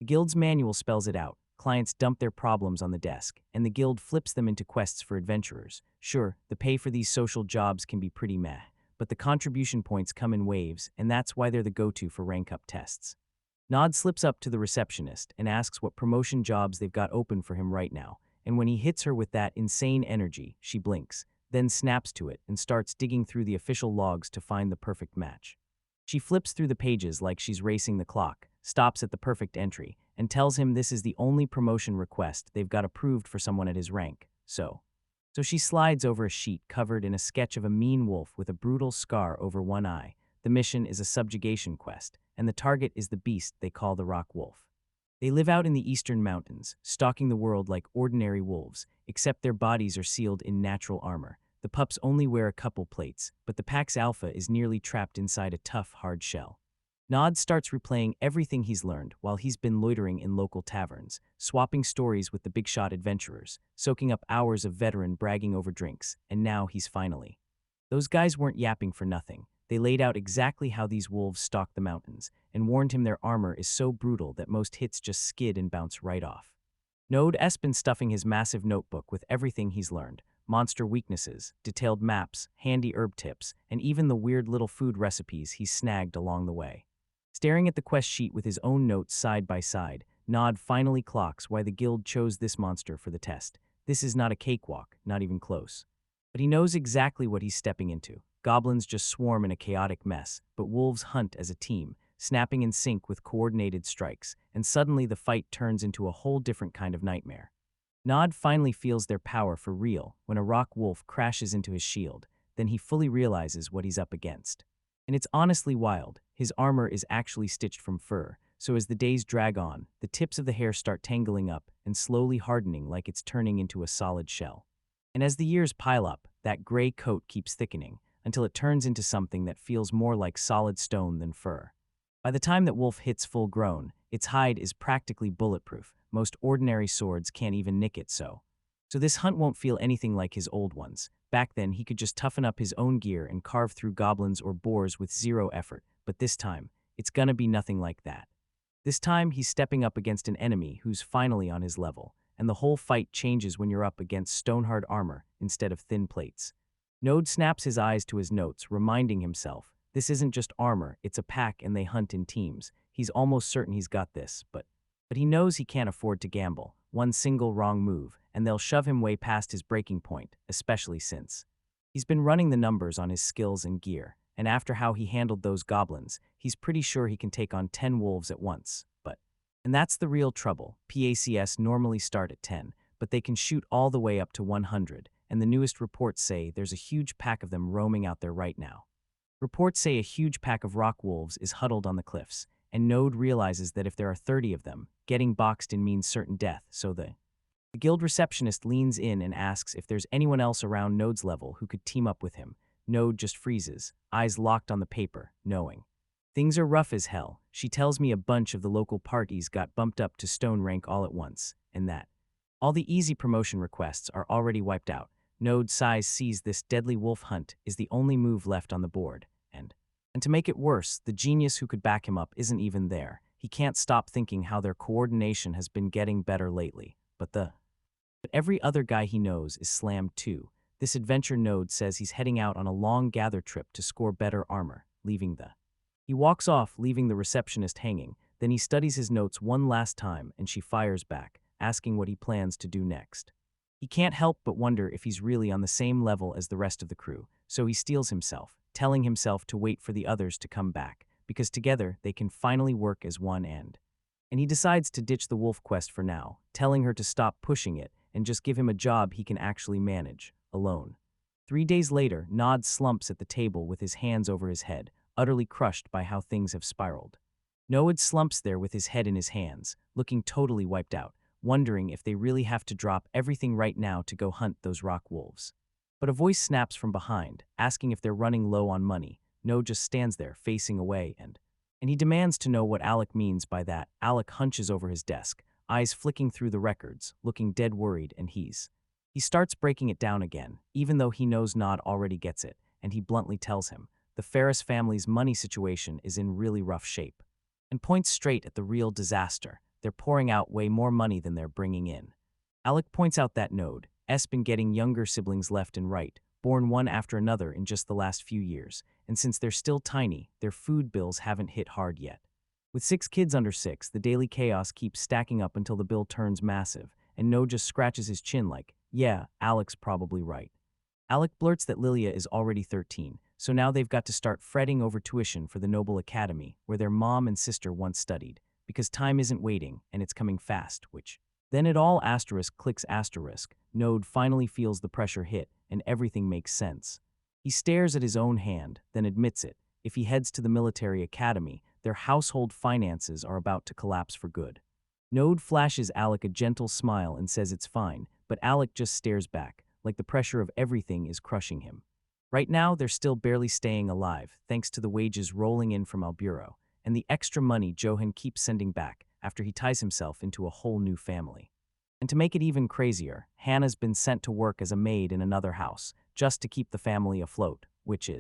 The guild's manual spells it out. Clients dump their problems on the desk, and the guild flips them into quests for adventurers. Sure, the pay for these social jobs can be pretty meh, but the contribution points come in waves, and that's why they're the go-to for rank-up tests. Nod slips up to the receptionist and asks what promotion jobs they've got open for him right now, and when he hits her with that insane energy, she blinks, then snaps to it and starts digging through the official logs to find the perfect match. She flips through the pages like she's racing the clock, stops at the perfect entry, and tells him this is the only promotion request they've got approved for someone at his rank. So she slides over a sheet covered in a sketch of a mean wolf with a brutal scar over one eye. The mission is a subjugation quest, and the target is the beast they call the Rock Wolf. They live out in the eastern mountains, stalking the world like ordinary wolves, except their bodies are sealed in natural armor. The pups only wear a couple plates, but the pack's alpha is nearly trapped inside a tough, hard shell. Nod starts replaying everything he's learned while he's been loitering in local taverns, swapping stories with the big-shot adventurers, soaking up hours of veteran bragging over drinks, and now he's finally. Those guys weren't yapping for nothing. They laid out exactly how these wolves stalk the mountains, and warned him their armor is so brutal that most hits just skid and bounce right off. Node's been stuffing his massive notebook with everything he's learned: monster weaknesses, detailed maps, handy herb tips, and even the weird little food recipes he's snagged along the way. Staring at the quest sheet with his own notes side by side, Nod finally clocks why the guild chose this monster for the test. This is not a cakewalk, not even close. But he knows exactly what he's stepping into. Goblins just swarm in a chaotic mess, but wolves hunt as a team, snapping in sync with coordinated strikes, and suddenly the fight turns into a whole different kind of nightmare. Nod finally feels their power for real when a rock wolf crashes into his shield. Then he fully realizes what he's up against. And it's honestly wild. His armor is actually stitched from fur, so as the days drag on, the tips of the hair start tangling up and slowly hardening like it's turning into a solid shell. And as the years pile up, that gray coat keeps thickening, until it turns into something that feels more like solid stone than fur. By the time that wolf hits full grown, its hide is practically bulletproof. Most ordinary swords can't even nick it so. So this hunt won't feel anything like his old ones. Back then, he could just toughen up his own gear and carve through goblins or boars with zero effort, but this time, it's gonna be nothing like that. This time, he's stepping up against an enemy who's finally on his level, and the whole fight changes when you're up against stone-hard armor instead of thin plates. Node snaps his eyes to his notes, reminding himself, this isn't just armor, it's a pack and they hunt in teams. He's almost certain he's got this, but he knows he can't afford to gamble. One single wrong move, and they'll shove him way past his breaking point, especially since he's been running the numbers on his skills and gear, and after how he handled those goblins, he's pretty sure he can take on 10 wolves at once. And that's the real trouble. PACS normally start at 10, but they can shoot all the way up to 100, and the newest reports say there's a huge pack of them roaming out there right now. Reports say a huge pack of rock wolves is huddled on the cliffs, and Node realizes that if there are 30 of them, getting boxed in means certain death, so the guild receptionist leans in and asks if there's anyone else around Node's level who could team up with him. Node just freezes, eyes locked on the paper, knowing. Things are rough as hell. She tells me a bunch of the local parties got bumped up to stone rank all at once, and that all the easy promotion requests are already wiped out. Node sighs, sees this deadly wolf hunt is the only move left on the board, and to make it worse, the genius who could back him up isn't even there. He can't stop thinking how their coordination has been getting better lately, but every other guy he knows is slammed too. This adventure Node says he's heading out on a long gather trip to score better armor, He walks off, leaving the receptionist hanging. Then he studies his notes one last time and she fires back, asking what he plans to do next. He can't help but wonder if he's really on the same level as the rest of the crew, so he steels himself, telling himself to wait for the others to come back, because together they can finally work as one end. And he decides to ditch the wolf quest for now, telling her to stop pushing it and just give him a job he can actually manage, alone. 3 days later, Nod slumps at the table with his hands over his head, utterly crushed by how things have spiraled. Nod slumps there with his head in his hands, looking totally wiped out, wondering if they really have to drop everything right now to go hunt those rock wolves. But a voice snaps from behind, asking if they're running low on money. Nod just stands there, facing away, and he demands to know what Alec means by that. Alec hunches over his desk, eyes flicking through the records, looking dead worried, and he starts breaking it down again, even though he knows Nod already gets it, and he bluntly tells him the Ferris family's money situation is in really rough shape, and points straight at the real disaster. They're pouring out way more money than they're bringing in. Alec points out that Nod's been getting younger siblings left and right, born one after another in just the last few years, and since they're still tiny, their food bills haven't hit hard yet. With 6 kids under 6, the daily chaos keeps stacking up until the bill turns massive, and Nod just scratches his chin like, yeah, Alec's probably right. Alec blurts that Lilia is already 13, so now they've got to start fretting over tuition for the Noble Academy, where their mom and sister once studied, because time isn't waiting and it's coming fast, which then it all clicks. Nod finally feels the pressure hit and everything makes sense. He stares at his own hand, then admits it. If he heads to the military academy, their household finances are about to collapse for good. Nod flashes Alec a gentle smile and says it's fine, but Alec just stares back, like the pressure of everything is crushing him. Right now, they're still barely staying alive, thanks to the wages rolling in from Alburo, and the extra money Johan keeps sending back after he ties himself into a whole new family. And to make it even crazier, Hannah's been sent to work as a maid in another house, just to keep the family afloat, which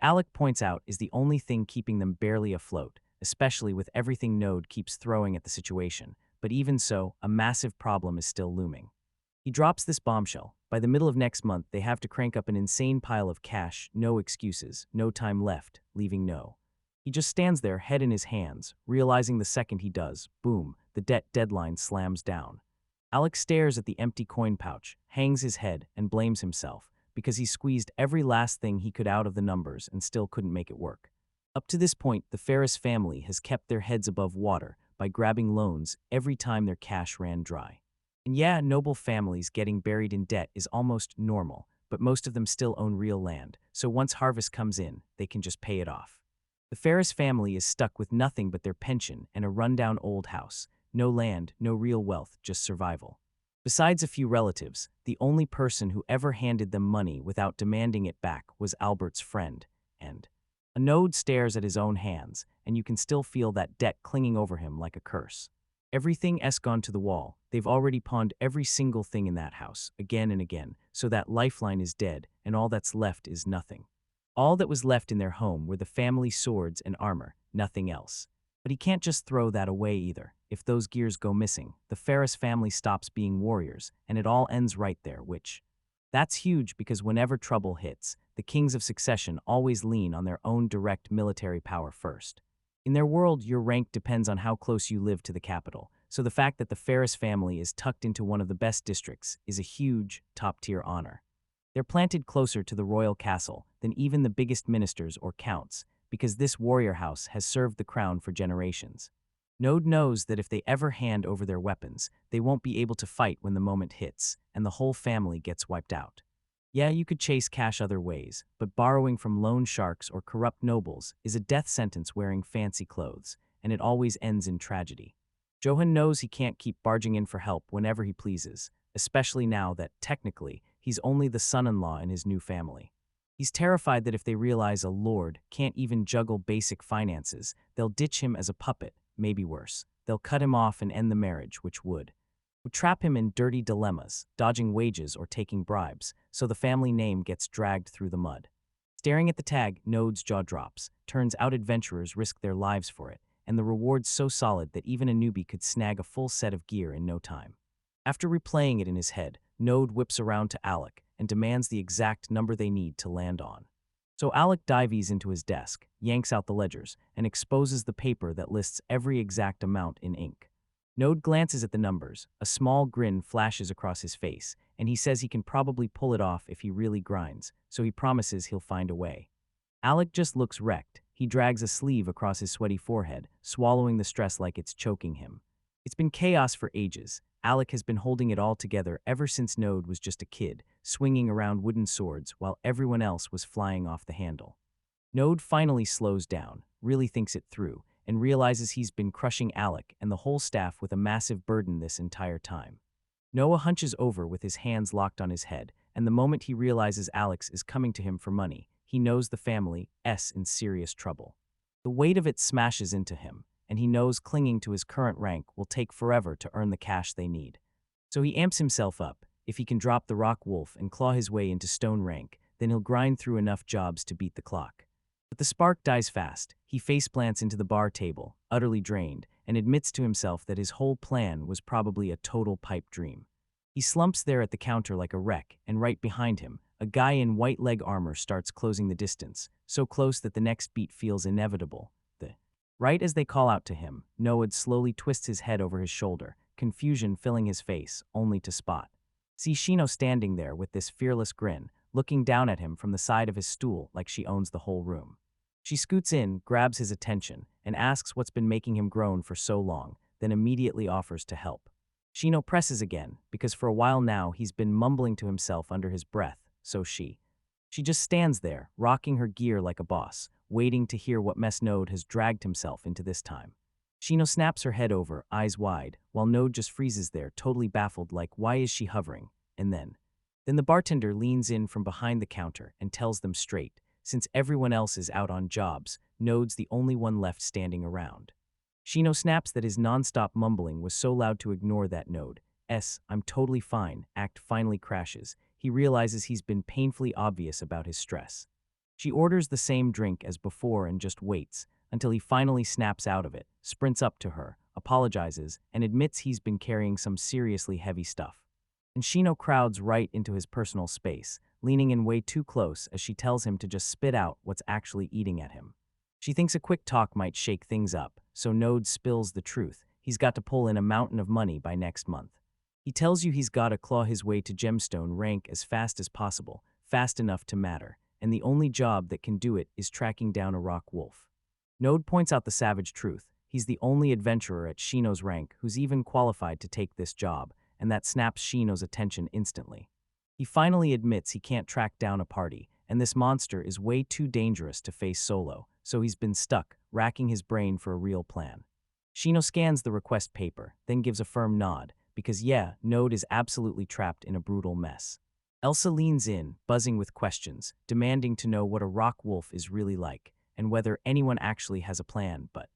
Alec points out is the only thing keeping them barely afloat, especially with everything Nod keeps throwing at the situation. But even so, a massive problem is still looming. He drops this bombshell. By the middle of next month, they have to crank up an insane pile of cash, no excuses, no time left, leaving no. He just stands there, head in his hands, realizing the second he does, boom, the debt deadline slams down. Alec stares at the empty coin pouch, hangs his head, and blames himself, because he squeezed every last thing he could out of the numbers and still couldn't make it work. Up to this point, the Ferris family has kept their heads above water by grabbing loans every time their cash ran dry. And yeah, noble families getting buried in debt is almost normal, but most of them still own real land, so once harvest comes in, they can just pay it off. The Ferris family is stuck with nothing but their pension and a rundown old house. No land, no real wealth, just survival. Besides a few relatives, the only person who ever handed them money without demanding it back was Albert's friend, and Nod stares at his own hands, and you can still feel that debt clinging over him like a curse. Everything's gone to the wall. They've already pawned every single thing in that house, again and again, so that lifeline is dead, and all that's left is nothing. All that was left in their home were the family swords and armor, nothing else. But he can't just throw that away either. If those gears go missing, the Ferris family stops being warriors, and it all ends right there, that's huge because whenever trouble hits, the kings of succession always lean on their own direct military power first. In their world, your rank depends on how close you live to the capital, so the fact that the Ferris family is tucked into one of the best districts is a huge, top-tier honor. They're planted closer to the royal castle than even the biggest ministers or counts, because this warrior house has served the crown for generations. Nod knows that if they ever hand over their weapons, they won't be able to fight when the moment hits, and the whole family gets wiped out. Yeah, you could chase cash other ways, but borrowing from loan sharks or corrupt nobles is a death sentence wearing fancy clothes, and it always ends in tragedy. Johan knows he can't keep barging in for help whenever he pleases, especially now that, technically, he's only the son-in-law in his new family. He's terrified that if they realize a lord can't even juggle basic finances, they'll ditch him as a puppet, maybe worse. They'll cut him off and end the marriage, which would trap him in dirty dilemmas, dodging wages or taking bribes, so the family name gets dragged through the mud. Staring at the tag, Node's jaw drops. Turns out adventurers risk their lives for it, and the reward's so solid that even a newbie could snag a full set of gear in no time. After replaying it in his head, Node whips around to Alec and demands the exact number they need to land on. So Alec dives into his desk, yanks out the ledgers, and exposes the paper that lists every exact amount in ink. Node glances at the numbers, a small grin flashes across his face, and he says he can probably pull it off if he really grinds, so he promises he'll find a way. Alec just looks wrecked. He drags a sleeve across his sweaty forehead, swallowing the stress like it's choking him. It's been chaos for ages. Alec has been holding it all together ever since Node was just a kid, swinging around wooden swords while everyone else was flying off the handle. Node finally slows down, really thinks it through, and realizes he's been crushing Alec and the whole staff with a massive burden this entire time. Noah hunches over with his hands locked on his head, and the moment he realizes Alex is coming to him for money, he knows the family's in serious trouble. The weight of it smashes into him, and he knows clinging to his current rank will take forever to earn the cash they need. So he amps himself up. If he can drop the rock wolf and claw his way into stone rank, then he'll grind through enough jobs to beat the clock. But the spark dies fast. He faceplants into the bar table, utterly drained, and admits to himself that his whole plan was probably a total pipe dream. He slumps there at the counter like a wreck, and right behind him, a guy in white leg armor starts closing the distance, so close that the next beat feels inevitable. Right as they call out to him, Noah slowly twists his head over his shoulder, confusion filling his face, only to spot. See Shino standing there with this fearless grin, looking down at him from the side of his stool like she owns the whole room. She scoots in, grabs his attention, and asks what's been making him groan for so long, then immediately offers to help. Shino presses again, because for a while now he's been mumbling to himself under his breath, so she just stands there, rocking her gear like a boss, waiting to hear what mess Node has dragged himself into this time. Shino snaps her head over, eyes wide, while Node just freezes there, totally baffled like why is she hovering, and then the bartender leans in from behind the counter and tells them straight, since everyone else is out on jobs, Node's the only one left standing around. Shino snaps that his nonstop mumbling was so loud to ignore that Node's "I'm totally fine" act finally crashes. He realizes he's been painfully obvious about his stress. She orders the same drink as before and just waits until he finally snaps out of it, sprints up to her, apologizes, and admits he's been carrying some seriously heavy stuff. And Shino crowds right into his personal space, leaning in way too close as she tells him to just spit out what's actually eating at him. She thinks a quick talk might shake things up, so Node spills the truth. He's got to pull in a mountain of money by next month. He tells you he's got to claw his way to gemstone rank as fast as possible, fast enough to matter, and the only job that can do it is tracking down a rock wolf. Node points out the savage truth. He's the only adventurer at Shino's rank who's even qualified to take this job, and that snaps Shino's attention instantly. He finally admits he can't track down a party, and this monster is way too dangerous to face solo, so he's been stuck, racking his brain for a real plan. Shino scans the request paper, then gives a firm nod, because Node is absolutely trapped in a brutal mess. Elsa leans in, buzzing with questions, demanding to know what a rock wolf is really like, and whether anyone actually has a plan, but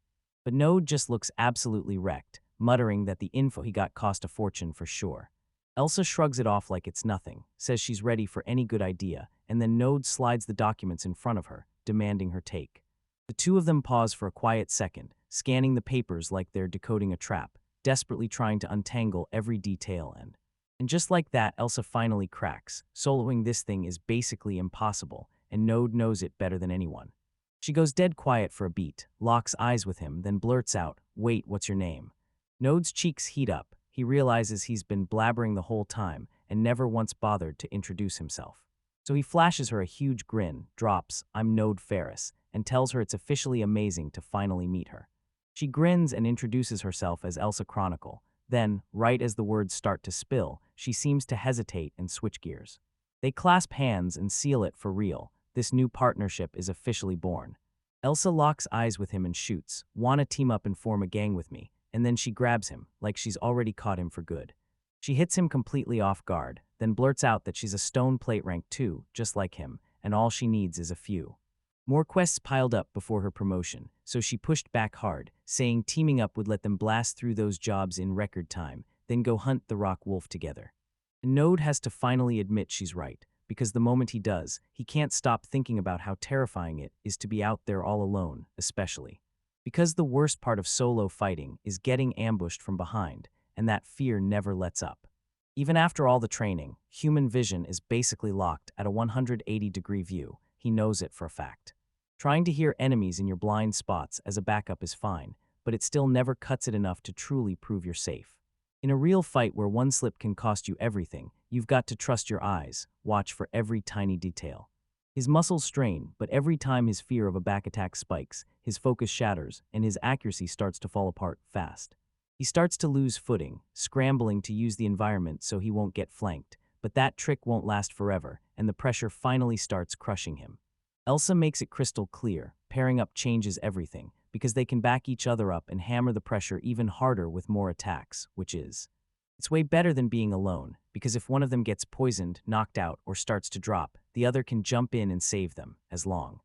Node just looks absolutely wrecked, muttering that the info he got cost a fortune for sure. Elsa shrugs it off like it's nothing, says she's ready for any good idea, and then Node slides the documents in front of her, demanding her take. The two of them pause for a quiet second, scanning the papers like they're decoding a trap, desperately trying to untangle every detail and just like that, Elsa finally cracks. Soloing this thing is basically impossible, and Node knows it better than anyone. She goes dead quiet for a beat, locks eyes with him, then blurts out, "Wait, what's your name?" Node's cheeks heat up. He realizes he's been blabbering the whole time and never once bothered to introduce himself. So he flashes her a huge grin, drops, "I'm Node Ferris," and tells her it's officially amazing to finally meet her. She grins and introduces herself as Elsa Chronicle. Then, right as the words start to spill, she seems to hesitate and switch gears. They clasp hands and seal it for real. This new partnership is officially born. Elsa locks eyes with him and shoots, "Wanna team up and form a gang with me," and then she grabs him, like she's already caught him for good. She hits him completely off guard, then blurts out that she's a stone plate rank 2, just like him, and all she needs is a few more quests piled up before her promotion, so she pushed back hard, saying teaming up would let them blast through those jobs in record time, then go hunt the rock wolf together. And Node has to finally admit she's right, because the moment he does, he can't stop thinking about how terrifying it is to be out there all alone, especially. Because the worst part of solo fighting is getting ambushed from behind, and that fear never lets up. Even after all the training, human vision is basically locked at a 180-degree view. He knows it for a fact. Trying to hear enemies in your blind spots as a backup is fine, but it still never cuts it enough to truly prove you're safe. In a real fight where one slip can cost you everything, you've got to trust your eyes, watch for every tiny detail. His muscles strain, but every time his fear of a back attack spikes, his focus shatters, and his accuracy starts to fall apart fast. He starts to lose footing, scrambling to use the environment so he won't get flanked, but that trick won't last forever, and the pressure finally starts crushing him. Elsa makes it crystal clear, pairing up changes everything, because they can back each other up and hammer the pressure even harder with more attacks, it's way better than being alone, because if one of them gets poisoned, knocked out, or starts to drop, the other can jump in and save them, as long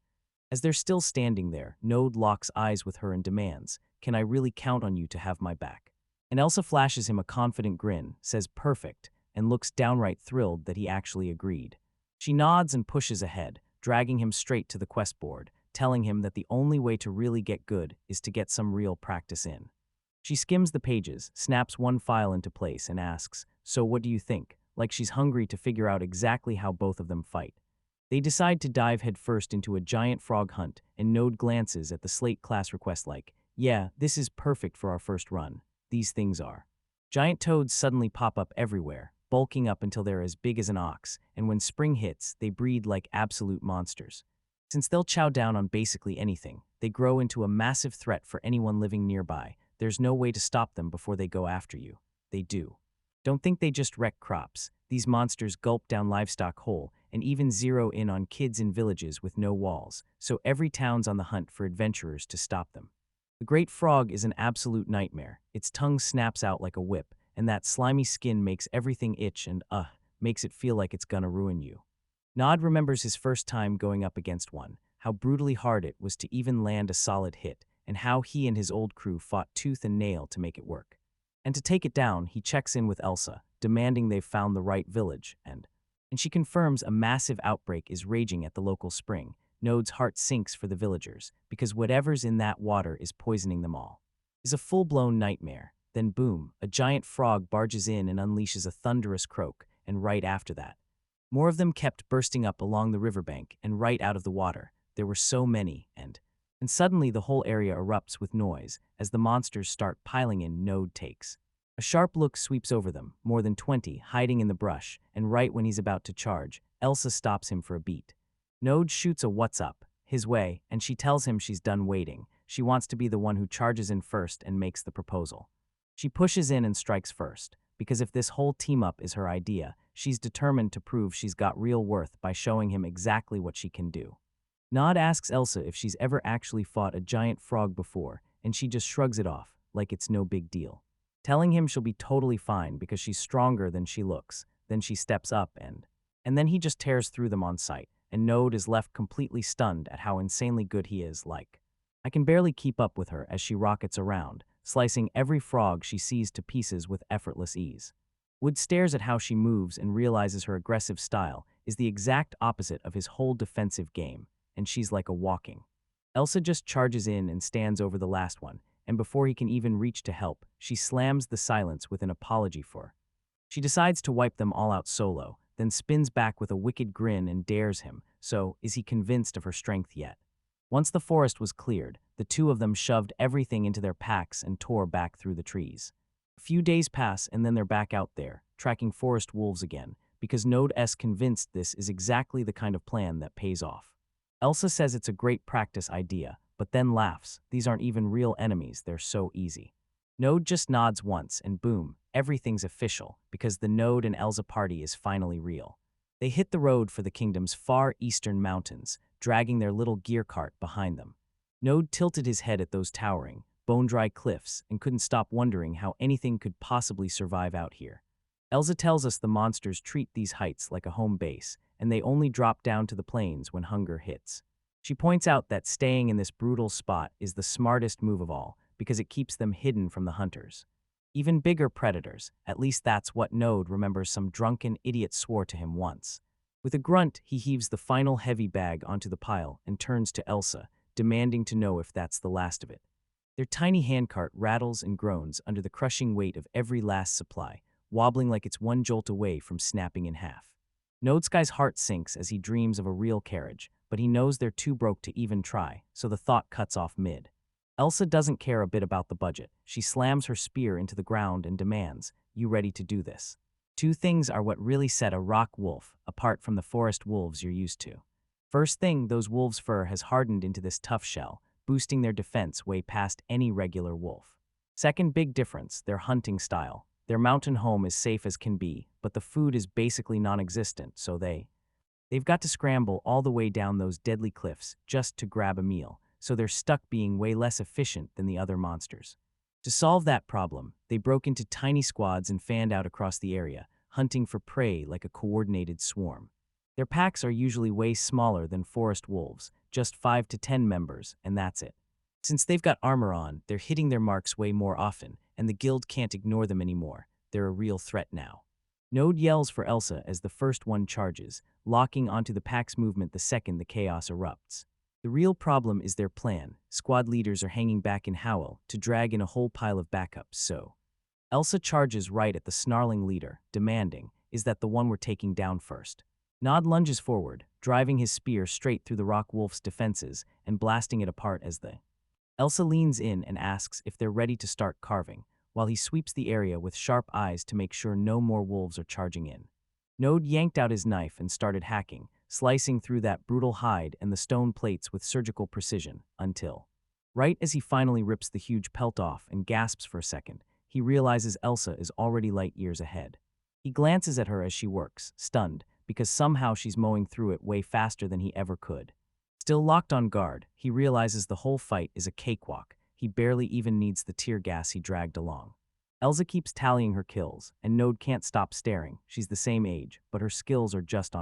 as they're still standing there. Node locks eyes with her and demands, "Can I really count on you to have my back?" And Elsa flashes him a confident grin, says perfect, and looks downright thrilled that he actually agreed. She nods and pushes ahead, dragging him straight to the quest board, telling him that the only way to really get good is to get some real practice in. She skims the pages, snaps one file into place, and asks, "So what do you think?" like she's hungry to figure out exactly how both of them fight. They decide to dive headfirst into a giant frog hunt, and Node glances at the Slate class request like, "Yeah, this is perfect for our first run. These things are." Giant toads suddenly pop up everywhere, bulking up until they're as big as an ox, and when spring hits, they breed like absolute monsters. Since they'll chow down on basically anything, they grow into a massive threat for anyone living nearby. There's no way to stop them before they go after you. They do. Don't think they just wreck crops. These monsters gulp down livestock whole and even zero in on kids in villages with no walls, so every town's on the hunt for adventurers to stop them. The great frog is an absolute nightmare. Its tongue snaps out like a whip, and that slimy skin makes everything itch and makes it feel like it's gonna ruin you. Nod remembers his first time going up against one, how brutally hard it was to even land a solid hit, and how he and his old crew fought tooth and nail to make it work. And to take it down, he checks in with Elsa, demanding they've found the right village, and she confirms a massive outbreak is raging at the local spring. Node's heart sinks for the villagers, because whatever's in that water is poisoning them all. It's a full-blown nightmare. Then boom, a giant frog barges in and unleashes a thunderous croak, and right after that, more of them kept bursting up along the riverbank and right out of the water. There were so many, and suddenly the whole area erupts with noise as the monsters start piling in. Node takes a sharp look, sweeps over them, more than 20 hiding in the brush, and right when he's about to charge, Elsa stops him for a beat. Node shoots a "what's up" his way, and she tells him she's done waiting. She wants to be the one who charges in first and makes the proposal. She pushes in and strikes first, because if this whole team-up is her idea, she's determined to prove she's got real worth by showing him exactly what she can do. Nod asks Elsa if she's ever actually fought a giant frog before, and she just shrugs it off, like it's no big deal, telling him she'll be totally fine because she's stronger than she looks. Then she steps up and then he just tears through them on sight, and Node is left completely stunned at how insanely good he is. Like, I can barely keep up with her as she rockets around, slicing every frog she sees to pieces with effortless ease. Wood stares at how she moves and realizes her aggressive style is the exact opposite of his whole defensive game, and she's like a walking. Elsa just charges in and stands over the last one, and before he can even reach to help, she slams the silence with an apology for. She decides to wipe them all out solo, then spins back with a wicked grin and dares him, so is he convinced of her strength yet? Once the forest was cleared, the two of them shoved everything into their packs and tore back through the trees. A few days pass and then they're back out there, tracking forest wolves again, because Node-S convinced this is exactly the kind of plan that pays off. Elsa says it's a great practice idea, but then laughs. These aren't even real enemies, they're so easy. Node just nods once and boom, everything's official, because the Node and Elsa party is finally real. They hit the road for the kingdom's far eastern mountains, dragging their little gear cart behind them. Node tilted his head at those towering, bone-dry cliffs and couldn't stop wondering how anything could possibly survive out here. Elsa tells us the monsters treat these heights like a home base, and they only drop down to the plains when hunger hits. She points out that staying in this brutal spot is the smartest move of all, because it keeps them hidden from the hunters. Even bigger predators, at least that's what Node remembers some drunken idiot swore to him once. With a grunt, he heaves the final heavy bag onto the pile and turns to Elsa, demanding to know if that's the last of it. Their tiny handcart rattles and groans under the crushing weight of every last supply, wobbling like it's one jolt away from snapping in half. Nodesky's heart sinks as he dreams of a real carriage, but he knows they're too broke to even try, so the thought cuts off mid. Elsa doesn't care a bit about the budget. She slams her spear into the ground and demands, "You ready to do this?" Two things are what really set a rock wolf apart from the forest wolves you're used to. First thing, those wolves' fur has hardened into this tough shell, boosting their defense way past any regular wolf. Second big difference, their hunting style. Their mountain home is safe as can be, but the food is basically non-existent, so they've got to scramble all the way down those deadly cliffs just to grab a meal, so they're stuck being way less efficient than the other monsters. To solve that problem, they broke into tiny squads and fanned out across the area, hunting for prey like a coordinated swarm. Their packs are usually way smaller than forest wolves, just 5 to 10 members, and that's it. Since they've got armor on, they're hitting their marks way more often, and the guild can't ignore them anymore. They're a real threat now. Node yells for Elsa as the first one charges, locking onto the pack's movement the second the chaos erupts. The real problem is their plan. Squad leaders are hanging back in Howl to drag in a whole pile of backups, so Elsa charges right at the snarling leader, demanding, "Is that the one we're taking down first?" Nod lunges forward, driving his spear straight through the rock wolf's defenses and blasting it apart as the Elsa leans in and asks if they're ready to start carving, while he sweeps the area with sharp eyes to make sure no more wolves are charging in. Node yanked out his knife and started hacking, slicing through that brutal hide and the stone plates with surgical precision, until, right as he finally rips the huge pelt off and gasps for a second, he realizes Elsa is already light years ahead. He glances at her as she works, stunned, because somehow she's mowing through it way faster than he ever could. Still locked on guard, he realizes the whole fight is a cakewalk. He barely even needs the tear gas he dragged along. Elsa keeps tallying her kills, and Node can't stop staring. She's the same age, but her skills are just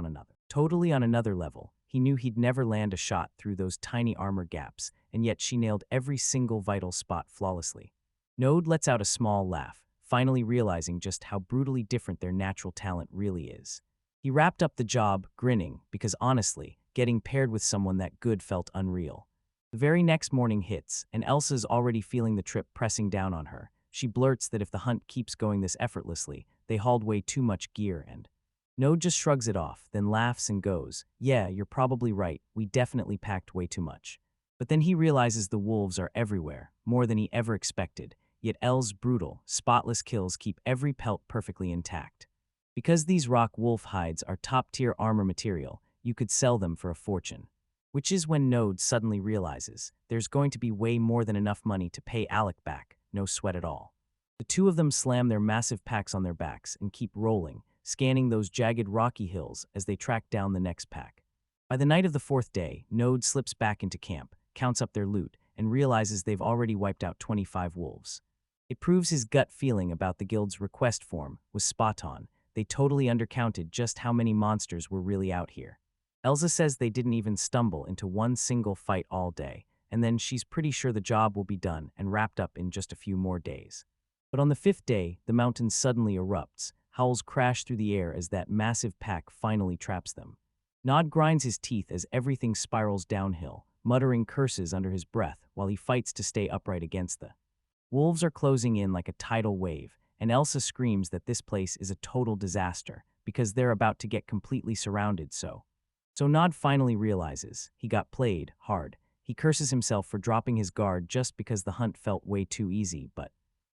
totally on another level. He knew he'd never land a shot through those tiny armor gaps, and yet she nailed every single vital spot flawlessly. Node lets out a small laugh, finally realizing just how brutally different their natural talent really is. He wrapped up the job, grinning, because honestly, getting paired with someone that good felt unreal. The very next morning hits, and Elsa's already feeling the trip pressing down on her. She blurts that if the hunt keeps going this effortlessly, they hauled way too much gear and Node just shrugs it off, then laughs and goes, "Yeah, you're probably right, we definitely packed way too much." But then he realizes the wolves are everywhere, more than he ever expected, yet El's brutal, spotless kills keep every pelt perfectly intact. Because these rock wolf hides are top-tier armor material, you could sell them for a fortune. Which is when Node suddenly realizes there's going to be way more than enough money to pay Alec back, no sweat at all. The two of them slam their massive packs on their backs and keep rolling, scanning those jagged rocky hills as they track down the next pack. By the night of the fourth day, Node slips back into camp, counts up their loot, and realizes they've already wiped out 25 wolves. It proves his gut feeling about the guild's request form was spot on. They totally undercounted just how many monsters were really out here. Elsa says they didn't even stumble into one single fight all day, and then she's pretty sure the job will be done and wrapped up in just a few more days. But on the fifth day, the mountain suddenly erupts. Howls crash through the air as that massive pack finally traps them. Nod grinds his teeth as everything spirals downhill, muttering curses under his breath while he fights to stay upright against the wolves are closing in like a tidal wave, and Elsa screams that this place is a total disaster because they're about to get completely surrounded, so Nod finally realizes he got played hard. He curses himself for dropping his guard just because the hunt felt way too easy, but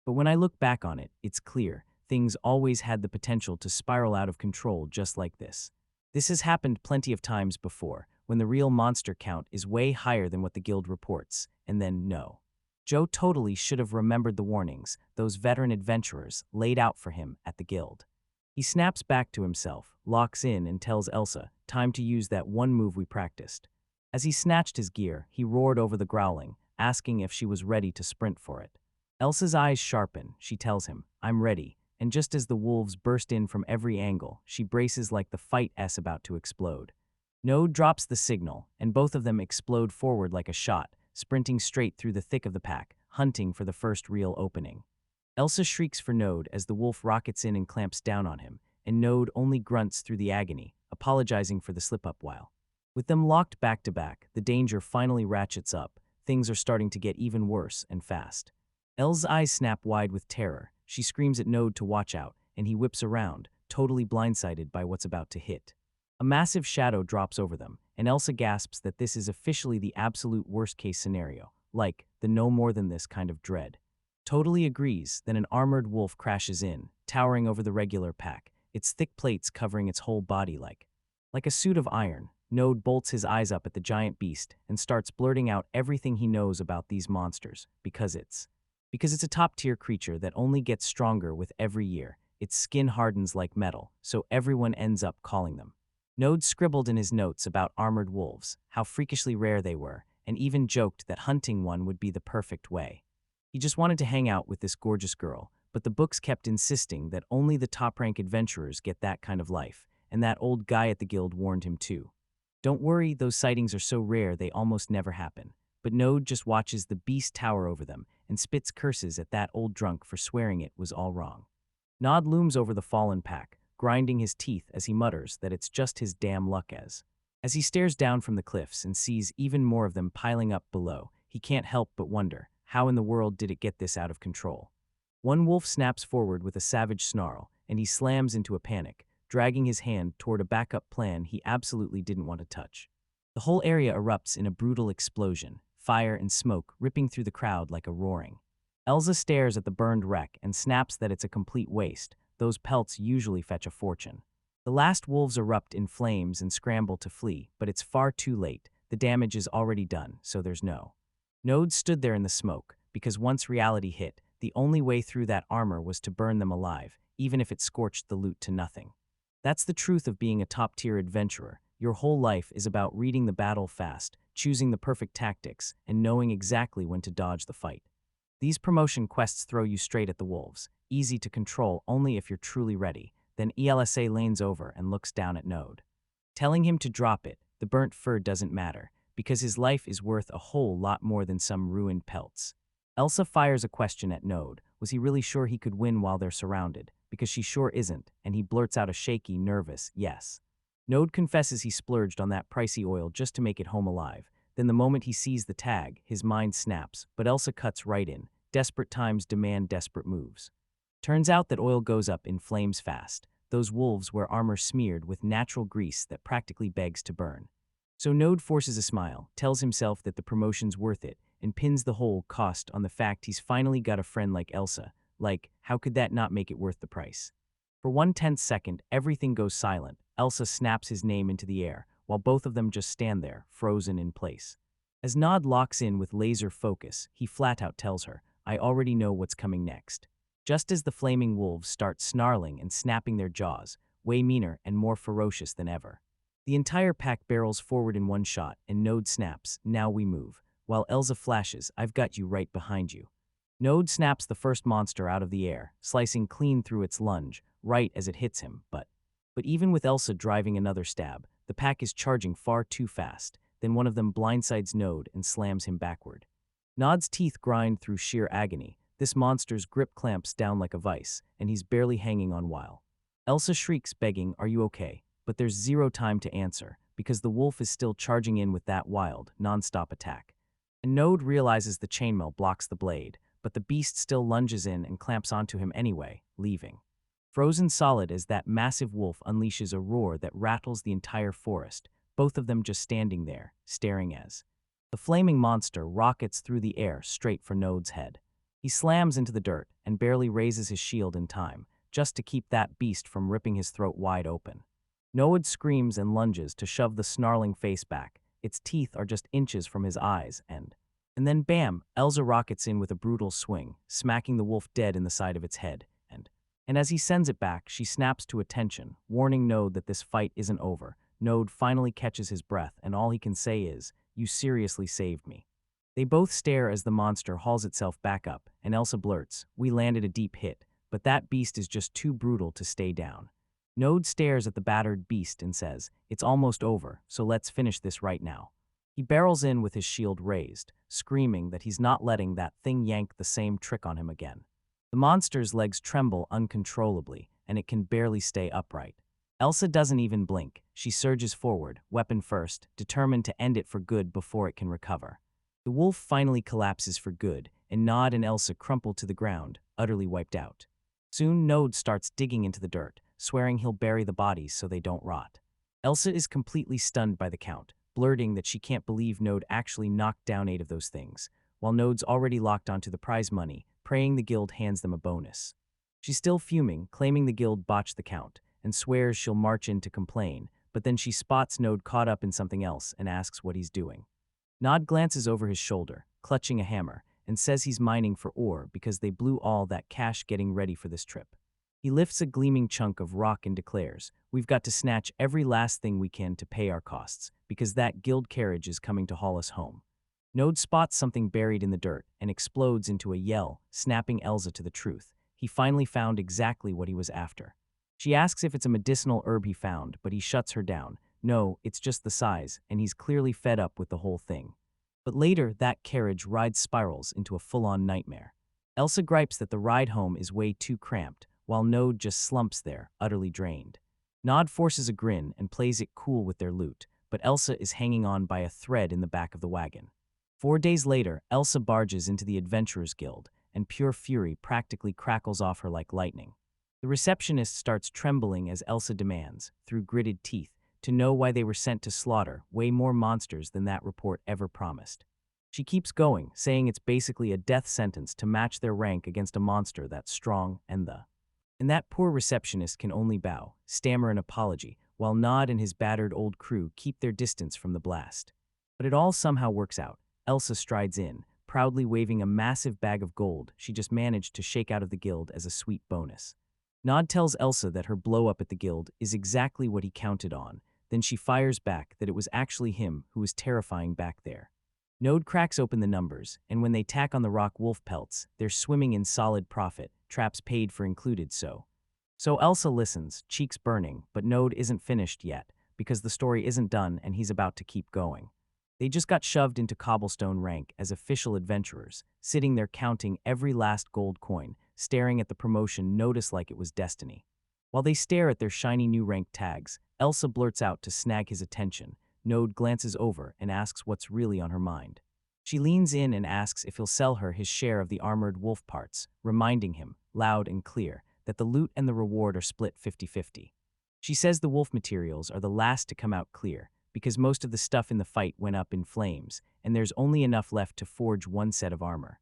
when I look back on it, it's clear things always had the potential to spiral out of control just like this. This has happened plenty of times before, when the real monster count is way higher than what the guild reports, and then no. Joe totally should have remembered the warnings those veteran adventurers laid out for him at the guild. He snaps back to himself, locks in, and tells Elsa, "Time to use that one move we practiced." As he snatched his gear, he roared over the growling, asking if she was ready to sprint for it. Elsa's eyes sharpen. She tells him, "I'm ready," and just as the wolves burst in from every angle, she braces like the fight-s about to explode. Node drops the signal, and both of them explode forward like a shot, sprinting straight through the thick of the pack, hunting for the first real opening. Elsa shrieks for Node as the wolf rockets in and clamps down on him, and Node only grunts through the agony, apologizing for the slip-up while. With them locked back to back, the danger finally ratchets up. Things are starting to get even worse and fast. Elle's eyes snap wide with terror. She screams at Node to watch out, and he whips around, totally blindsided by what's about to hit. A massive shadow drops over them, and Elsa gasps that this is officially the absolute worst-case scenario, like the no more than this kind of dread. Totally agrees, then an armored wolf crashes in, towering over the regular pack, its thick plates covering its whole body like a suit of iron. Node bolts his eyes up at the giant beast and starts blurting out everything he knows about these monsters, because it's a top-tier creature that only gets stronger with every year. Its skin hardens like metal, so everyone ends up calling them. Node scribbled in his notes about armored wolves, how freakishly rare they were, and even joked that hunting one would be the perfect way. He just wanted to hang out with this gorgeous girl, but the books kept insisting that only the top-rank adventurers get that kind of life, and that old guy at the guild warned him too. Don't worry, those sightings are so rare they almost never happen. But Node just watches the beast tower over them and spits curses at that old drunk for swearing it was all wrong. Nod looms over the fallen pack, grinding his teeth as he mutters that it's just his damn luck as he stares down from the cliffs and sees even more of them piling up below, he can't help but wonder, how in the world did it get this out of control? One wolf snaps forward with a savage snarl, and he slams into a panic, dragging his hand toward a backup plan he absolutely didn't want to touch. The whole area erupts in a brutal explosion, fire and smoke ripping through the crowd like a roaring. Elsa stares at the burned wreck and snaps that it's a complete waste. Those pelts usually fetch a fortune. The last wolves erupt in flames and scramble to flee, but it's far too late. The damage is already done, so there's no. Node stood there in the smoke, because once reality hit, the only way through that armor was to burn them alive, even if it scorched the loot to nothing. That's the truth of being a top-tier adventurer. Your whole life is about reading the battle fast, choosing the perfect tactics, and knowing exactly when to dodge the fight. These promotion quests throw you straight at the wolves, easy to control only if you're truly ready. Then Elsa leans over and looks down at Node. Telling him to drop it, the burnt fur doesn't matter, because his life is worth a whole lot more than some ruined pelts. Elsa fires a question at Node. Was he really sure he could win while they're surrounded? Because she sure isn't, and he blurts out a shaky, nervous yes. Node confesses he splurged on that pricey oil just to make it home alive. Then the moment he sees the tag, his mind snaps, but Elsa cuts right in. Desperate times demand desperate moves. Turns out that oil goes up in flames fast. Those wolves wear armor smeared with natural grease that practically begs to burn. So Node forces a smile, tells himself that the promotion's worth it, and pins the whole cost on the fact he's finally got a friend like Elsa. Like, how could that not make it worth the price? For 1/10 second, everything goes silent. Elsa snaps his name into the air, while both of them just stand there, frozen in place. As Nod locks in with laser focus, he flat out tells her, I already know what's coming next. Just as the flaming wolves start snarling and snapping their jaws, way meaner and more ferocious than ever. The entire pack barrels forward in one shot, and Node snaps, now we move, while Elsa flashes, I've got you right behind you. Node snaps the first monster out of the air, slicing clean through its lunge, right as it hits him, but even with Elsa driving another stab, the pack is charging far too fast. Then one of them blindsides Node and slams him backward. Nod's teeth grind through sheer agony. This monster's grip clamps down like a vice, and he's barely hanging on while. Elsa shrieks, begging, are you okay? But there's zero time to answer, because the wolf is still charging in with that wild, non-stop attack. And Node realizes the chainmail blocks the blade, but the beast still lunges in and clamps onto him anyway, leaving. Frozen solid as that massive wolf unleashes a roar that rattles the entire forest, both of them just standing there, staring as the flaming monster rockets through the air straight for Node's head. He slams into the dirt and barely raises his shield in time, just to keep that beast from ripping his throat wide open. Node screams and lunges to shove the snarling face back. Its teeth are just inches from his eyes, and then bam, Elsa rockets in with a brutal swing, smacking the wolf dead in the side of its head, and as he sends it back, she snaps to attention, warning Node that this fight isn't over. Node finally catches his breath, and all he can say is, you seriously saved me. They both stare as the monster hauls itself back up, and Elsa blurts, we landed a deep hit, but that beast is just too brutal to stay down. Node stares at the battered beast and says, it's almost over, so let's finish this right now. He barrels in with his shield raised, screaming that he's not letting that thing yank the same trick on him again. The monster's legs tremble uncontrollably, and it can barely stay upright. Elsa doesn't even blink. She surges forward, weapon first, determined to end it for good before it can recover. The wolf finally collapses for good, and Nod and Elsa crumple to the ground, utterly wiped out. Soon Node starts digging into the dirt, swearing he'll bury the bodies so they don't rot. Elsa is completely stunned by the count, blurting that she can't believe Node actually knocked down 8 of those things, while Node's already locked onto the prize money, praying the guild hands them a bonus. She's still fuming, claiming the guild botched the count, and swears she'll march in to complain, but then she spots Node caught up in something else and asks what he's doing. Nod glances over his shoulder, clutching a hammer, and says he's mining for ore because they blew all that cash getting ready for this trip. He lifts a gleaming chunk of rock and declares, we've got to snatch every last thing we can to pay our costs, because that guild carriage is coming to haul us home. Node spots something buried in the dirt and explodes into a yell, snapping Elsa to the truth. He finally found exactly what he was after. She asks if it's a medicinal herb he found, but he shuts her down. No, it's just the size, and he's clearly fed up with the whole thing. But later, that carriage ride spirals into a full-on nightmare. Elsa gripes that the ride home is way too cramped, while Node just slumps there, utterly drained. Nod forces a grin and plays it cool with their loot, but Elsa is hanging on by a thread in the back of the wagon. 4 days later, Elsa barges into the Adventurers Guild, and pure fury practically crackles off her like lightning. The receptionist starts trembling as Elsa demands, through gritted teeth, to know why they were sent to slaughter way more monsters than that report ever promised. She keeps going, saying it's basically a death sentence to match their rank against a monster that's strong and that poor receptionist can only bow, stammer an apology, while Nod and his battered old crew keep their distance from the blast. But it all somehow works out. Elsa strides in, proudly waving a massive bag of gold she just managed to shake out of the guild as a sweet bonus. Nod tells Elsa that her blow-up at the guild is exactly what he counted on, then she fires back that it was actually him who was terrifying back there. Node cracks open the numbers, and when they tack on the rock wolf pelts, they're swimming in solid profit, traps paid for included so Elsa listens, cheeks burning, but Node isn't finished yet, because the story isn't done and he's about to keep going. They just got shoved into cobblestone rank as official adventurers, sitting there counting every last gold coin, staring at the promotion notice like it was destiny. While they stare at their shiny new rank tags, Elsa blurts out to snag his attention. Node glances over and asks what's really on her mind. She leans in and asks if he'll sell her his share of the armored wolf parts, reminding him, loud and clear, that the loot and the reward are split 50-50. She says the wolf materials are the last to come out clear, because most of the stuff in the fight went up in flames, and there's only enough left to forge 1 set of armor.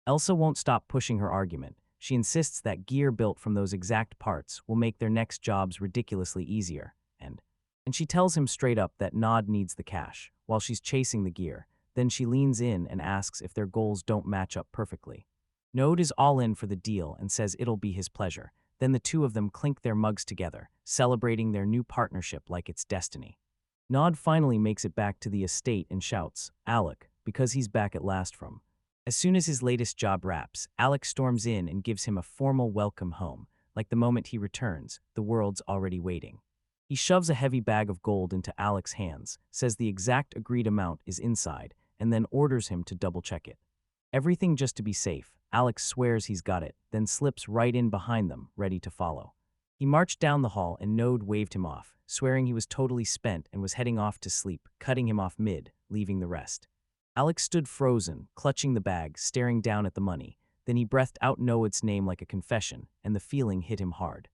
Elsa won't stop pushing her argument. She insists that gear built from those exact parts will make their next jobs ridiculously easier, and she tells him straight up that Nod needs the cash, while she's chasing the gear. Then she leans in and asks if their goals don't match up perfectly. Node is all in for the deal and says it'll be his pleasure. Then the two of them clink their mugs together, celebrating their new partnership like it's destiny. Nod finally makes it back to the estate and shouts, Alec, because he's back at last from. As soon as his latest job wraps, Alec storms in and gives him a formal welcome home. Like the moment he returns, the world's already waiting. He shoves a heavy bag of gold into Alec's hands, says the exact agreed amount is inside, and then orders him to double-check it. Everything just to be safe. Alec swears he's got it, then slips right in behind them, ready to follow. He marched down the hall and Node waved him off, swearing he was totally spent and was heading off to sleep, cutting him off mid, leaving the rest. Alec stood frozen, clutching the bag, staring down at the money. Then he breathed out Node's name like a confession, and the feeling hit him hard.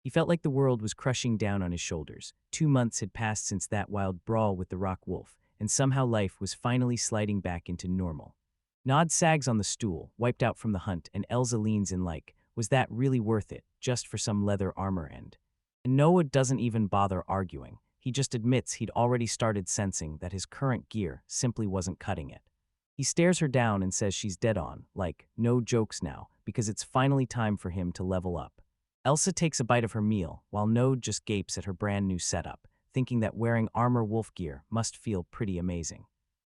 He felt like the world was crushing down on his shoulders. 2 months had passed since that wild brawl with the rock wolf, and somehow life was finally sliding back into normal. Nod sags on the stool, wiped out from the hunt, and Elsa leans in like, was that really worth it, just for some leather armor and Noah doesn't even bother arguing. He just admits he'd already started sensing that his current gear simply wasn't cutting it. He stares her down and says she's dead on, like, no jokes now, because it's finally time for him to level up. Elsa takes a bite of her meal, while Node just gapes at her brand new setup, thinking that wearing armor wolf gear must feel pretty amazing.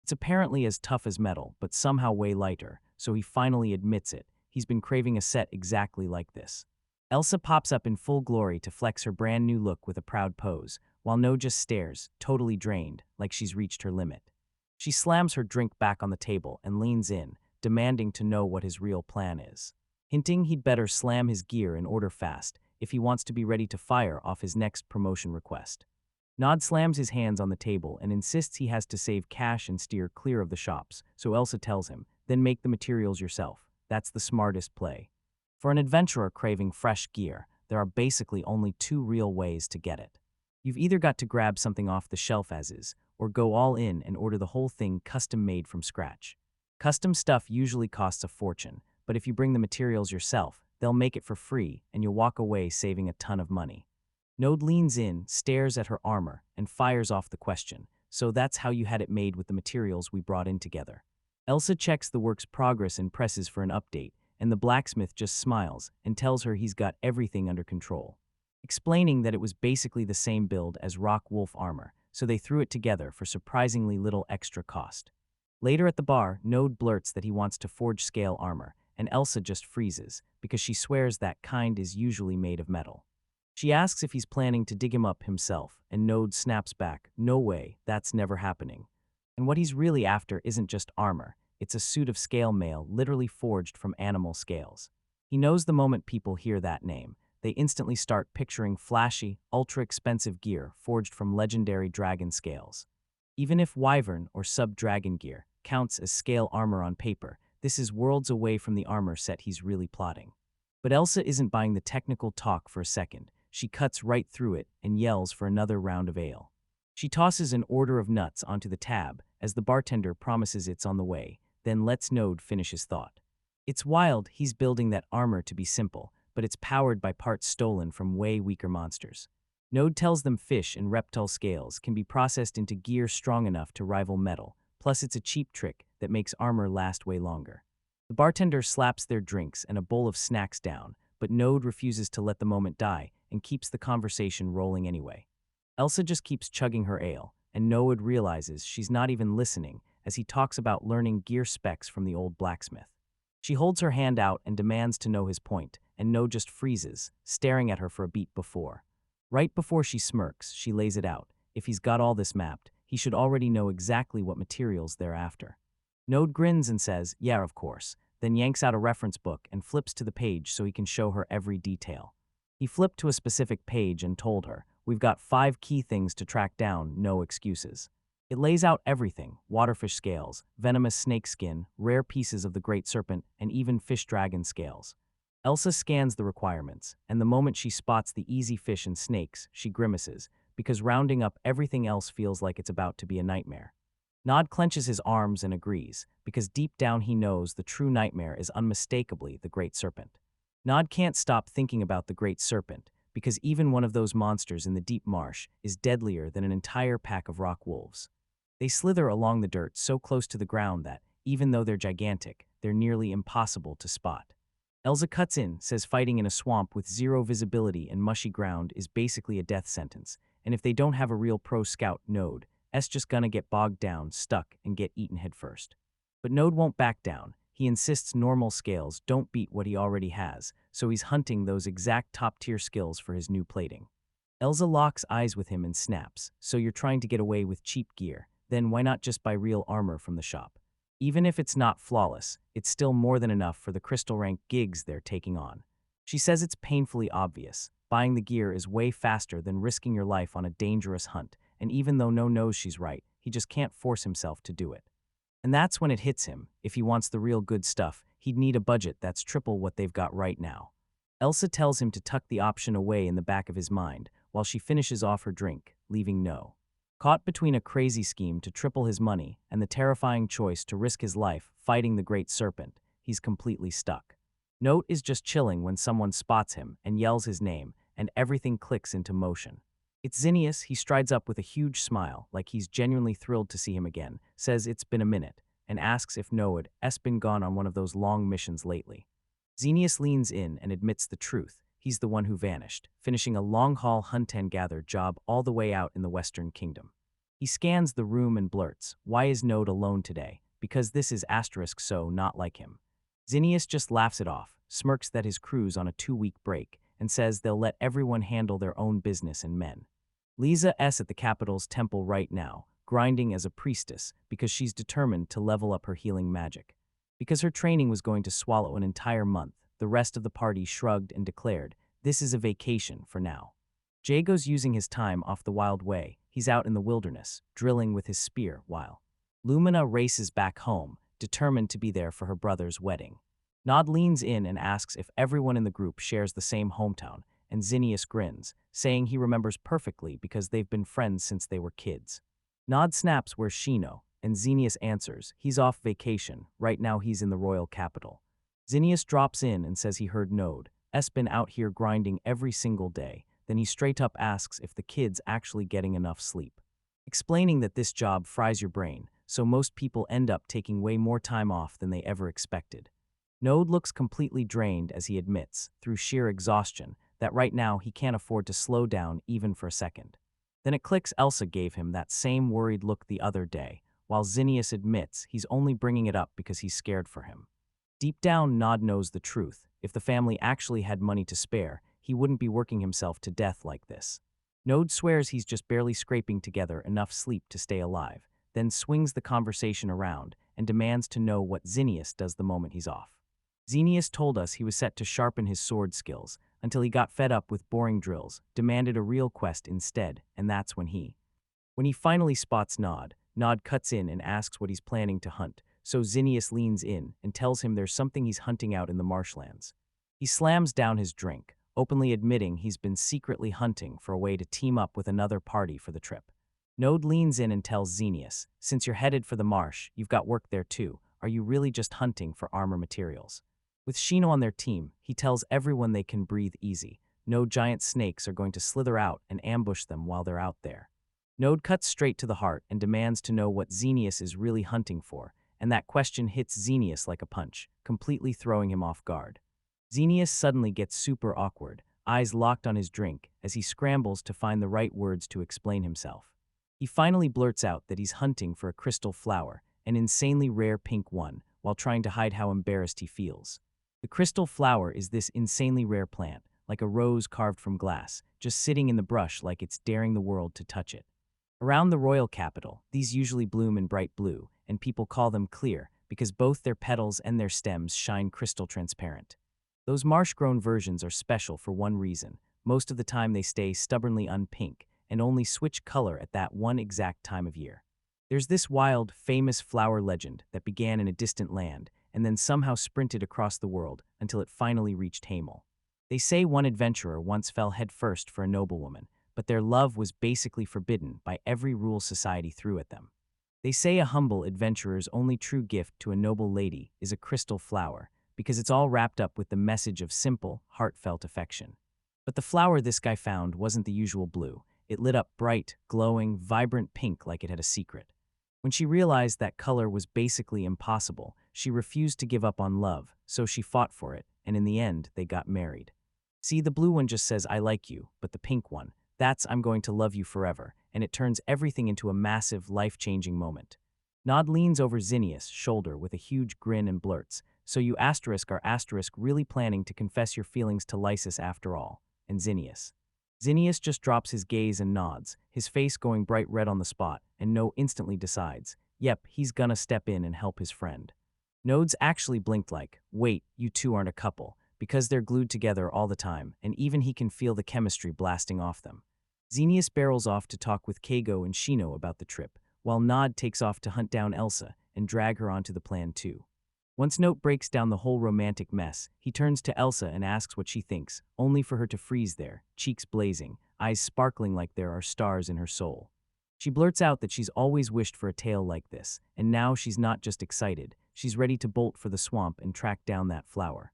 It's apparently as tough as metal, but somehow way lighter, so he finally admits it. He's been craving a set exactly like this. Elsa pops up in full glory to flex her brand new look with a proud pose, while No just stares, totally drained, like she's reached her limit. She slams her drink back on the table and leans in, demanding to know what his real plan is, hinting he'd better slam his gear in order fast if he wants to be ready to fire off his next promotion request. Nod slams his hands on the table and insists he has to save cash and steer clear of the shops, so Elsa tells him, then make the materials yourself. That's the smartest play. For an adventurer craving fresh gear, there are basically only two real ways to get it. You've either got to grab something off the shelf as is, or go all in and order the whole thing custom made from scratch. Custom stuff usually costs a fortune, but if you bring the materials yourself, they'll make it for free and you'll walk away saving a ton of money. Node leans in, stares at her armor, and fires off the question, so that's how you had it made with the materials we brought in together. Elsa checks the work's progress and presses for an update, and the blacksmith just smiles and tells her he's got everything under control, explaining that it was basically the same build as Rock Wolf armor, so they threw it together for surprisingly little extra cost. Later at the bar, Node blurts that he wants to forge scale armor, and Elsa just freezes, because she swears that kind is usually made of metal. She asks if he's planning to dig him up himself, and Node snaps back, no way, that's never happening. And what he's really after isn't just armor, it's a suit of scale mail literally forged from animal scales. He knows the moment people hear that name, they instantly start picturing flashy, ultra-expensive gear forged from legendary dragon scales. Even if wyvern or sub-dragon gear counts as scale armor on paper, this is worlds away from the armor set he's really plotting. But Elsa isn't buying the technical talk for a second. She cuts right through it and yells for another round of ale. She tosses an order of nuts onto the tab as the bartender promises it's on the way, then lets Node finish his thought. It's wild he's building that armor to be simple, but it's powered by parts stolen from way weaker monsters. Node tells them fish and reptile scales can be processed into gear strong enough to rival metal, plus it's a cheap trick that makes armor last way longer. The bartender slaps their drinks and a bowl of snacks down, but Node refuses to let the moment die and keeps the conversation rolling anyway. Elsa just keeps chugging her ale, and Node realizes she's not even listening as he talks about learning gear specs from the old blacksmith. She holds her hand out and demands to know his point, and Node just freezes, staring at her for a beat before. Right before she smirks, she lays it out. If he's got all this mapped, he should already know exactly what materials they're after. Node grins and says, yeah, of course, then yanks out a reference book and flips to the page so he can show her every detail. He flipped to a specific page and told her, we've got 5 key things to track down, no excuses. It lays out everything, waterfish scales, venomous snake skin, rare pieces of the great serpent, and even fish dragon scales. Elsa scans the requirements, and the moment she spots the easy fish and snakes, she grimaces, because rounding up everything else feels like it's about to be a nightmare. Nod clenches his arms and agrees, because deep down he knows the true nightmare is unmistakably the great serpent. Nod can't stop thinking about the great serpent, because even one of those monsters in the deep marsh is deadlier than an entire pack of rock wolves. They slither along the dirt so close to the ground that, even though they're gigantic, they're nearly impossible to spot. Elsa cuts in, says fighting in a swamp with zero visibility and mushy ground is basically a death sentence, and if they don't have a real pro scout, Node, just gonna get bogged down, stuck, and get eaten headfirst. But Node won't back down. He insists normal scales don't beat what he already has, so he's hunting those exact top-tier skills for his new plating. Elsa locks eyes with him and snaps, so you're trying to get away with cheap gear, then why not just buy real armor from the shop? Even if it's not flawless, it's still more than enough for the crystal rank gigs they're taking on. She says it's painfully obvious. Buying the gear is way faster than risking your life on a dangerous hunt, and even though No knows she's right, he just can't force himself to do it. And that's when it hits him. If he wants the real good stuff, he'd need a budget that's triple what they've got right now. Elsa tells him to tuck the option away in the back of his mind, while she finishes off her drink, leaving No. Caught between a crazy scheme to triple his money and the terrifying choice to risk his life fighting the great serpent, he's completely stuck. Note is just chilling when someone spots him and yells his name, and everything clicks into motion. It's Zinnius. He strides up with a huge smile, like he's genuinely thrilled to see him again, says it's been a minute, and asks if Noad has been gone on one of those long missions lately. Zinnius leans in and admits the truth. He's the one who vanished, finishing a long-haul hunt-and-gather job all the way out in the Western Kingdom. He scans the room and blurts, "Why is Node alone today? Because this is asterisk so not like him." Zinnius just laughs it off, smirks that his crew's on a 2-week break, and says they'll let everyone handle their own business and men. Lisa's at the capital's temple right now, grinding as a priestess because she's determined to level up her healing magic. Because her training was going to swallow an entire month, the rest of the party shrugged and declared, this is a vacation for now. Jago's using his time off the wild way. He's out in the wilderness, drilling with his spear while Lumina races back home, determined to be there for her brother's wedding. Nod leans in and asks if everyone in the group shares the same hometown, and Zinnius grins, saying he remembers perfectly because they've been friends since they were kids. Nod snaps where's Shino, and Zinnius answers he's off vacation, right now he's in the royal capital. Zinnius drops in and says he heard Node's been out here grinding every single day, then he straight up asks if the kid's actually getting enough sleep. Explaining that this job fries your brain, so most people end up taking way more time off than they ever expected. Node looks completely drained as he admits, through sheer exhaustion, that right now he can't afford to slow down even for a second. Then it clicks Elsa gave him that same worried look the other day, while Zinnius admits he's only bringing it up because he's scared for him. Deep down, Nod knows the truth. If the family actually had money to spare, he wouldn't be working himself to death like this. Node swears he's just barely scraping together enough sleep to stay alive, then swings the conversation around and demands to know what Zinnius does the moment he's off. Zinnius told us he was set to sharpen his sword skills until he got fed up with boring drills, demanded a real quest instead, and that's when he finally spots Nod, Nod cuts in and asks what he's planning to hunt, so Zinnius leans in and tells him there's something he's hunting out in the marshlands. He slams down his drink, openly admitting he's been secretly hunting for a way to team up with another party for the trip. Node leans in and tells Zinnius, since you're headed for the marsh, you've got work there too. Are you really just hunting for armor materials? With Shino on their team, he tells everyone they can breathe easy. No giant snakes are going to slither out and ambush them while they're out there. Node cuts straight to the heart and demands to know what Zinnius is really hunting for, and that question hits Zinnius like a punch, completely throwing him off guard. Zinnius suddenly gets super awkward, eyes locked on his drink as he scrambles to find the right words to explain himself. He finally blurts out that he's hunting for a crystal flower, an insanely rare pink one, while trying to hide how embarrassed he feels. The crystal flower is this insanely rare plant, like a rose carved from glass, just sitting in the brush like it's daring the world to touch it. Around the royal capital, these usually bloom in bright blue, and people call them clear because both their petals and their stems shine crystal transparent. Those marsh-grown versions are special for one reason. Most of the time they stay stubbornly unpink and only switch color at that one exact time of year. There's this wild, famous flower legend that began in a distant land and then somehow sprinted across the world until it finally reached Hamel. They say one adventurer once fell headfirst for a noblewoman, but their love was basically forbidden by every rule society threw at them. They say a humble adventurer's only true gift to a noble lady is a crystal flower, because it's all wrapped up with the message of simple, heartfelt affection. But the flower this guy found wasn't the usual blue. It lit up bright, glowing, vibrant pink like it had a secret. When she realized that color was basically impossible, she refused to give up on love, so she fought for it, and in the end, they got married. See, the blue one just says, I like you, but the pink one, that's I'm going to love you forever, and it turns everything into a massive, life-changing moment. Nod leans over Zinnius' shoulder with a huge grin and blurts, so you are really planning to confess your feelings to Lysis after all, and Zinnius. Zinnius just drops his gaze and nods, his face going bright red on the spot, and No instantly decides, yep, he's gonna step in and help his friend. Nodes actually blinked like, wait, you two aren't a couple, because they're glued together all the time, and even he can feel the chemistry blasting off them. Zinnius barrels off to talk with Kago and Shino about the trip, while Nod takes off to hunt down Elsa and drag her onto the plan too. Once Note breaks down the whole romantic mess, he turns to Elsa and asks what she thinks, only for her to freeze there, cheeks blazing, eyes sparkling like there are stars in her soul. She blurts out that she's always wished for a tale like this, and now she's not just excited, she's ready to bolt for the swamp and track down that flower.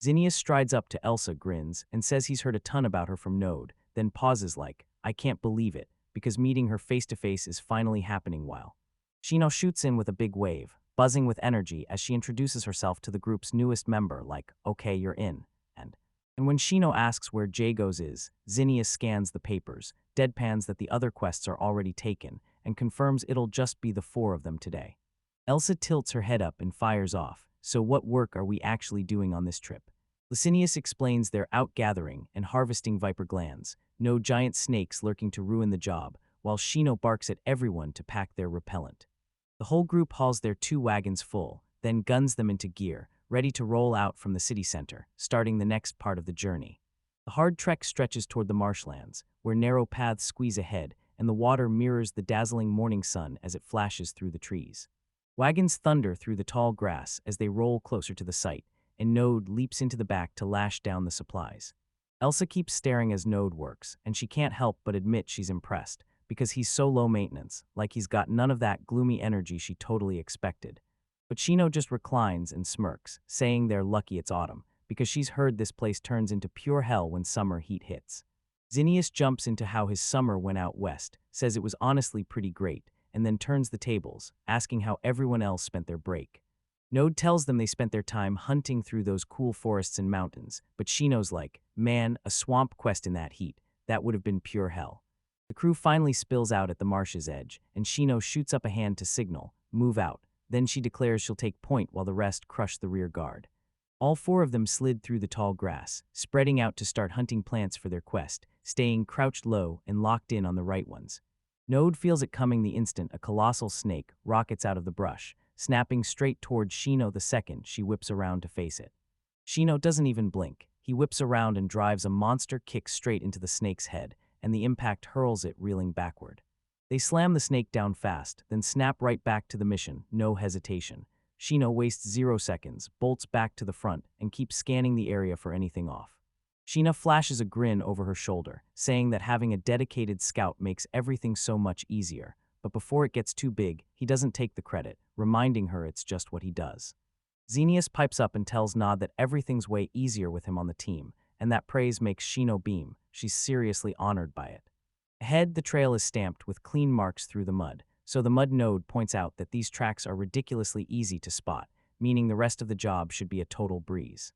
Zinnius strides up to Elsa, grins, and says he's heard a ton about her from Node, then pauses like, I can't believe it, because meeting her face-to-face is finally happening while Shino shoots in with a big wave, buzzing with energy as she introduces herself to the group's newest member like, okay, you're in, and when Shino asks where Jagos is, Zinnius scans the papers, deadpans that the other quests are already taken, and confirms it'll just be the four of them today. Elsa tilts her head up and fires off. So what work are we actually doing on this trip? Licinius explains they're out gathering and harvesting viper glands, no giant snakes lurking to ruin the job, while Shino barks at everyone to pack their repellent. The whole group hauls their 2 wagons full, then guns them into gear, ready to roll out from the city center, starting the next part of the journey. The hard trek stretches toward the marshlands, where narrow paths squeeze ahead, and the water mirrors the dazzling morning sun as it flashes through the trees. Wagons thunder through the tall grass as they roll closer to the site, and Node leaps into the back to lash down the supplies. Elsa keeps staring as Node works, and she can't help but admit she's impressed, because he's so low maintenance, like he's got none of that gloomy energy she totally expected. But Shino just reclines and smirks, saying they're lucky it's autumn, because she's heard this place turns into pure hell when summer heat hits. Zinnius jumps into how his summer went out west, says it was honestly pretty great, and then turns the tables, asking how everyone else spent their break. Node tells them they spent their time hunting through those cool forests and mountains, but Shino's like, man, a swamp quest in that heat, that would have been pure hell. The crew finally spills out at the marsh's edge, and Shino shoots up a hand to signal, move out. Then she declares she'll take point while the rest crush the rear guard. All 4 of them slid through the tall grass, spreading out to start hunting plants for their quest, staying crouched low and locked in on the right ones. Node feels it coming the instant a colossal snake rockets out of the brush, snapping straight towards Shino the second she whips around to face it. Shino doesn't even blink. He whips around and drives a monster kick straight into the snake's head, and the impact hurls it reeling backward. They slam the snake down fast, then snap right back to the mission, no hesitation. Shino wastes 0 seconds, bolts back to the front, and keeps scanning the area for anything off. Sheena flashes a grin over her shoulder, saying that having a dedicated scout makes everything so much easier, but before it gets too big, he doesn't take the credit, reminding her it's just what he does. Xenius pipes up and tells Nod that everything's way easier with him on the team, and that praise makes Shino beam. She's seriously honored by it. Ahead, the trail is stamped with clean marks through the mud, so the mud node points out that these tracks are ridiculously easy to spot, meaning the rest of the job should be a total breeze.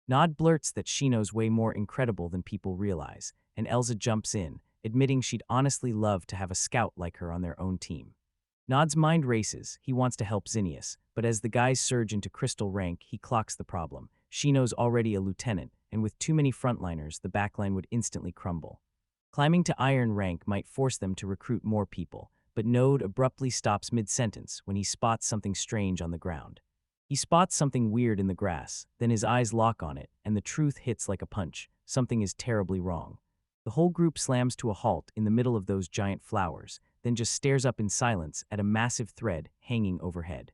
Nod blurts that Shino's way more incredible than people realize, and Elsa jumps in, admitting she'd honestly love to have a scout like her on their own team. Nod's mind races. He wants to help Xenius, but as the guys surge into crystal rank, he clocks the problem. Shino's already a lieutenant, and with too many frontliners, the backline would instantly crumble. Climbing to iron rank might force them to recruit more people, but Node abruptly stops mid-sentence when he spots something strange on the ground. He spots something weird in the grass, then his eyes lock on it, and the truth hits like a punch. Something is terribly wrong. The whole group slams to a halt in the middle of those giant flowers, then just stares up in silence at a massive thread hanging overhead.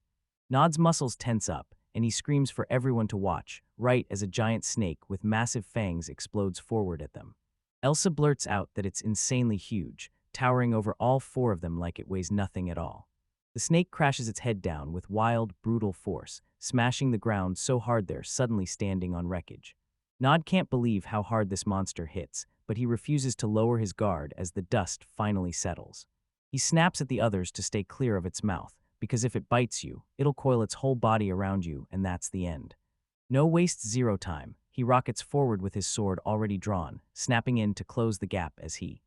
Nod's muscles tense up, and he screams for everyone to watch, right as a giant snake with massive fangs explodes forward at them. Elsa blurts out that it's insanely huge, towering over all 4 of them like it weighs nothing at all. The snake crashes its head down with wild, brutal force, smashing the ground so hard they're suddenly standing on wreckage. Nod can't believe how hard this monster hits, but he refuses to lower his guard as the dust finally settles. He snaps at the others to stay clear of its mouth, because if it bites you, it'll coil its whole body around you, and that's the end. No wastes 0 time. He rockets forward with his sword already drawn, snapping in to close the gap as he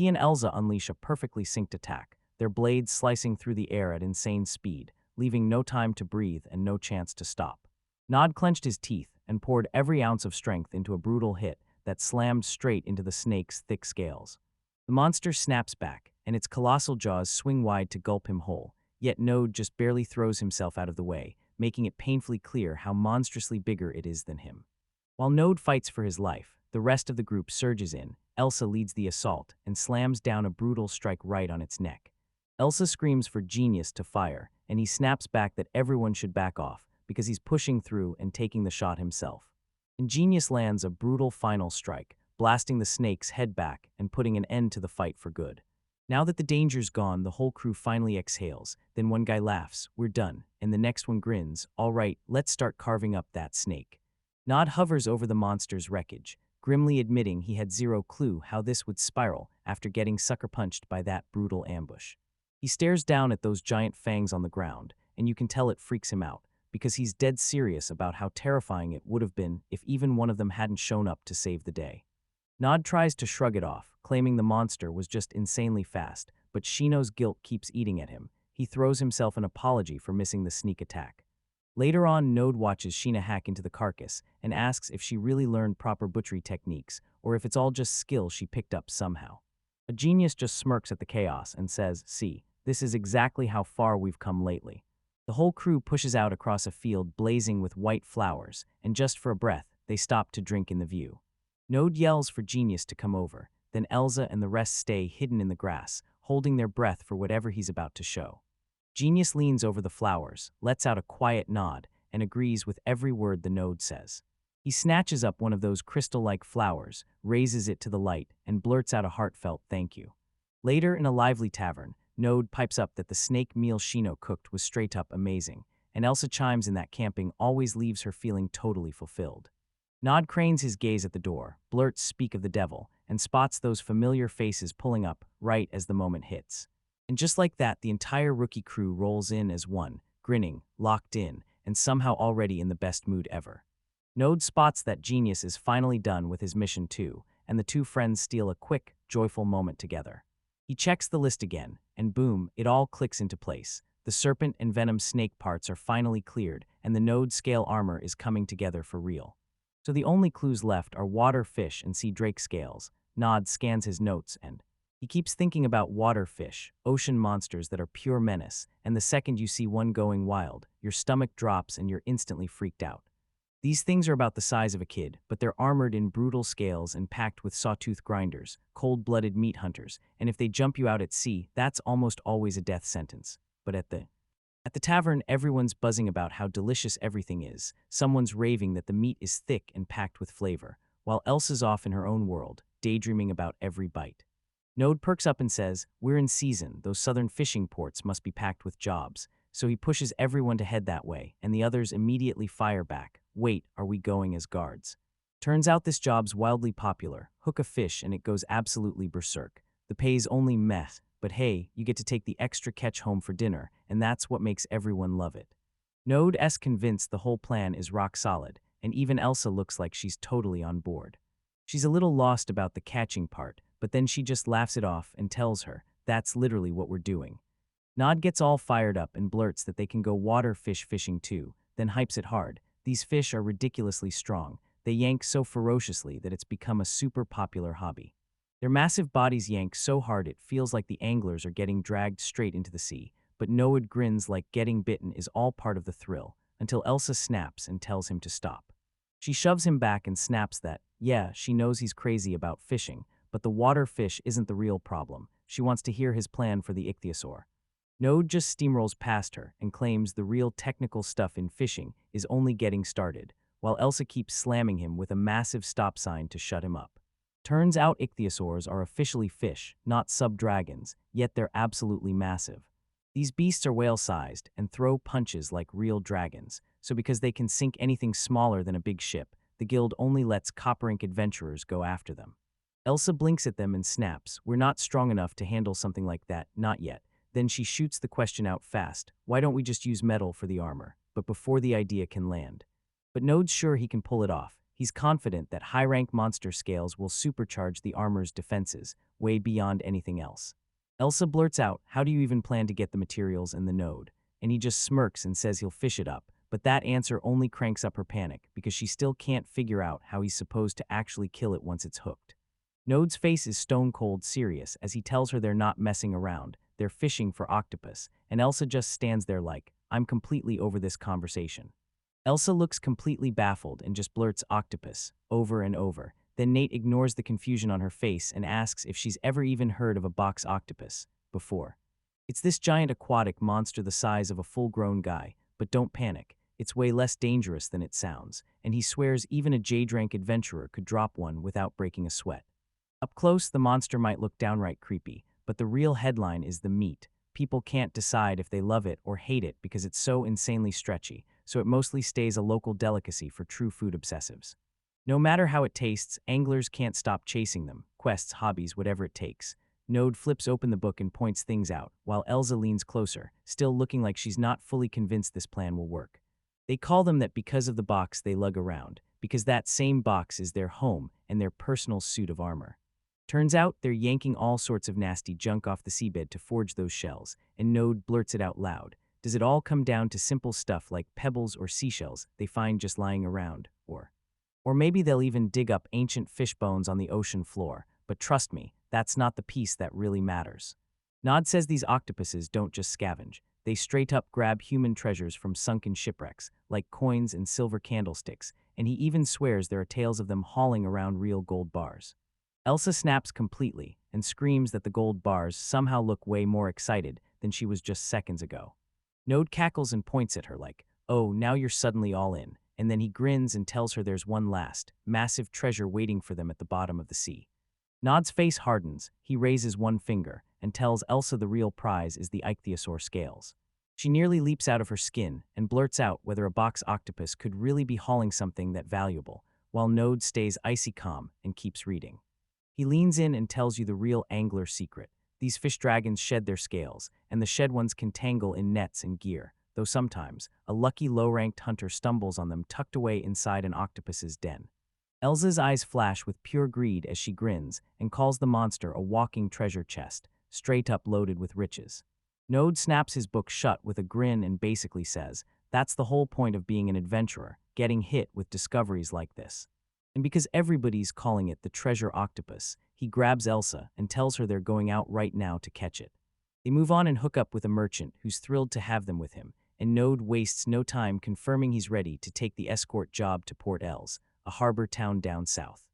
and Elsa unleash a perfectly synced attack, their blades slicing through the air at insane speed, leaving no time to breathe and no chance to stop. Nod clenched his teeth and poured every ounce of strength into a brutal hit that slammed straight into the snake's thick scales. The monster snaps back, and its colossal jaws swing wide to gulp him whole, yet Node just barely throws himself out of the way, making it painfully clear how monstrously bigger it is than him. While Node fights for his life, the rest of the group surges in. Elsa leads the assault and slams down a brutal strike right on its neck. Elsa screams for Genius to fire, and he snaps back that everyone should back off because he's pushing through and taking the shot himself. And Genius lands a brutal final strike, blasting the snake's head back and putting an end to the fight for good. Now that the danger's gone, the whole crew finally exhales. Then one guy laughs, "We're done," and the next one grins, "All right, let's start carving up that snake." Nod hovers over the monster's wreckage, grimly admitting he had 0 clue how this would spiral after getting sucker-punched by that brutal ambush. He stares down at those giant fangs on the ground, and you can tell it freaks him out, because he's dead serious about how terrifying it would have been if even one of them hadn't shown up to save the day. Nod tries to shrug it off, claiming the monster was just insanely fast, but Shino's guilt keeps eating at him. He throws himself an apology for missing the sneak attack. Later on, Node watches Sheena hack into the carcass and asks if she really learned proper butchery techniques or if it's all just skill she picked up somehow. A genius just smirks at the chaos and says, "See, this is exactly how far we've come lately." The whole crew pushes out across a field blazing with white flowers, and just for a breath, they stop to drink in the view. Node yells for Genius to come over, then Elsa and the rest stay hidden in the grass, holding their breath for whatever he's about to show. Genius leans over the flowers, lets out a quiet nod, and agrees with every word the Node says. He snatches up one of those crystal-like flowers, raises it to the light, and blurts out a heartfelt thank you. Later, in a lively tavern, Node pipes up that the snake meal Shino cooked was straight-up amazing, and Elsa chimes in that camping always leaves her feeling totally fulfilled. Nod cranes his gaze at the door, blurts "Speak of the devil," and spots those familiar faces pulling up right as the moment hits. And just like that, the entire rookie crew rolls in as one, grinning, locked in, and somehow already in the best mood ever. Node spots that Genius is finally done with his mission too, and the two friends steal a quick, joyful moment together. He checks the list again, and boom, it all clicks into place. The serpent and venom snake parts are finally cleared, and the Node scale armor is coming together for real. So the only clues left are water, fish, and sea drake scales. Nod scans his notes, and he keeps thinking about water fish, ocean monsters that are pure menace, and the second you see one going wild, your stomach drops and you're instantly freaked out. These things are about the size of a kid, but they're armored in brutal scales and packed with sawtooth grinders, cold-blooded meat hunters, and if they jump you out at sea, that's almost always a death sentence. But at the tavern, everyone's buzzing about how delicious everything is. Someone's raving that the meat is thick and packed with flavor, while Elsa's off in her own world, daydreaming about every bite. Node perks up and says, "We're in season, those southern fishing ports must be packed with jobs," so he pushes everyone to head that way, and the others immediately fire back. "Wait, are we going as guards?" Turns out this job's wildly popular. Hook a fish and it goes absolutely berserk. The pay's only meh, but hey, you get to take the extra catch home for dinner, and that's what makes everyone love it. Node's convinced the whole plan is rock solid, and even Elsa looks like she's totally on board. She's a little lost about the catching part, but then she just laughs it off and tells her, "That's literally what we're doing." Nod gets all fired up and blurts that they can go water fish fishing too, then hypes it hard. These fish are ridiculously strong. They yank so ferociously that it's become a super popular hobby. Their massive bodies yank so hard it feels like the anglers are getting dragged straight into the sea, but Noad grins like getting bitten is all part of the thrill, until Elsa snaps and tells him to stop. She shoves him back and snaps that, yeah, she knows he's crazy about fishing, but the water fish isn't the real problem. She wants to hear his plan for the ichthyosaur. Node just steamrolls past her and claims the real technical stuff in fishing is only getting started, while Elsa keeps slamming him with a massive stop sign to shut him up. Turns out ichthyosaurs are officially fish, not sub-dragons, yet they're absolutely massive. These beasts are whale-sized and throw punches like real dragons, so because they can sink anything smaller than a big ship, the guild only lets copper ink adventurers go after them. Elsa blinks at them and snaps, "We're not strong enough to handle something like that, not yet." Then she shoots the question out fast, "Why don't we just use metal for the armor?" But before the idea can land. But Node's sure he can pull it off. He's confident that high-rank monster scales will supercharge the armor's defenses, way beyond anything else. Elsa blurts out, "How do you even plan to get the materials and the Node?" And he just smirks and says he'll fish it up, but that answer only cranks up her panic because she still can't figure out how he's supposed to actually kill it once it's hooked. Node's face is stone-cold serious as he tells her they're not messing around, they're fishing for octopus, and Elsa just stands there like, "I'm completely over this conversation." Elsa looks completely baffled and just blurts "octopus" over and over. Then Nate ignores the confusion on her face and asks if she's ever even heard of a box octopus before. It's this giant aquatic monster the size of a full-grown guy, but don't panic, it's way less dangerous than it sounds, and he swears even a J-Drank adventurer could drop one without breaking a sweat. Up close, the monster might look downright creepy, but the real headline is the meat. People can't decide if they love it or hate it because it's so insanely stretchy, so it mostly stays a local delicacy for true food obsessives. No matter how it tastes, anglers can't stop chasing them, quests, hobbies, whatever it takes. Node flips open the book and points things out, while Elsa leans closer, still looking like she's not fully convinced this plan will work. They call them that because of the box they lug around, because that same box is their home and their personal suit of armor. Turns out they're yanking all sorts of nasty junk off the seabed to forge those shells, and Node blurts it out loud. Does it all come down to simple stuff like pebbles or seashells they find just lying around? Or maybe they'll even dig up ancient fish bones on the ocean floor, but trust me, that's not the piece that really matters. Nod says these octopuses don't just scavenge, they straight up grab human treasures from sunken shipwrecks, like coins and silver candlesticks, and he even swears there are tales of them hauling around real gold bars. Elsa snaps completely and screams that the gold bars somehow look way more excited than she was just seconds ago. Node cackles and points at her like, "Oh, now you're suddenly all in," and then he grins and tells her there's one last, massive treasure waiting for them at the bottom of the sea. Nod's face hardens, he raises one finger, and tells Elsa the real prize is the ichthyosaur scales. She nearly leaps out of her skin and blurts out whether a box octopus could really be hauling something that valuable, while Node stays icy calm and keeps reading. He leans in and tells you the real angler secret. These fish dragons shed their scales, and the shed ones can tangle in nets and gear, though sometimes a lucky low-ranked hunter stumbles on them tucked away inside an octopus's den. Elsa's eyes flash with pure greed as she grins and calls the monster a walking treasure chest, straight up loaded with riches. Node snaps his book shut with a grin and basically says, that's the whole point of being an adventurer, getting hit with discoveries like this. And because everybody's calling it the treasure octopus, he grabs Elsa and tells her they're going out right now to catch it. They move on and hook up with a merchant who's thrilled to have them with him, and Node wastes no time confirming he's ready to take the escort job to Port Els, a harbor town down south.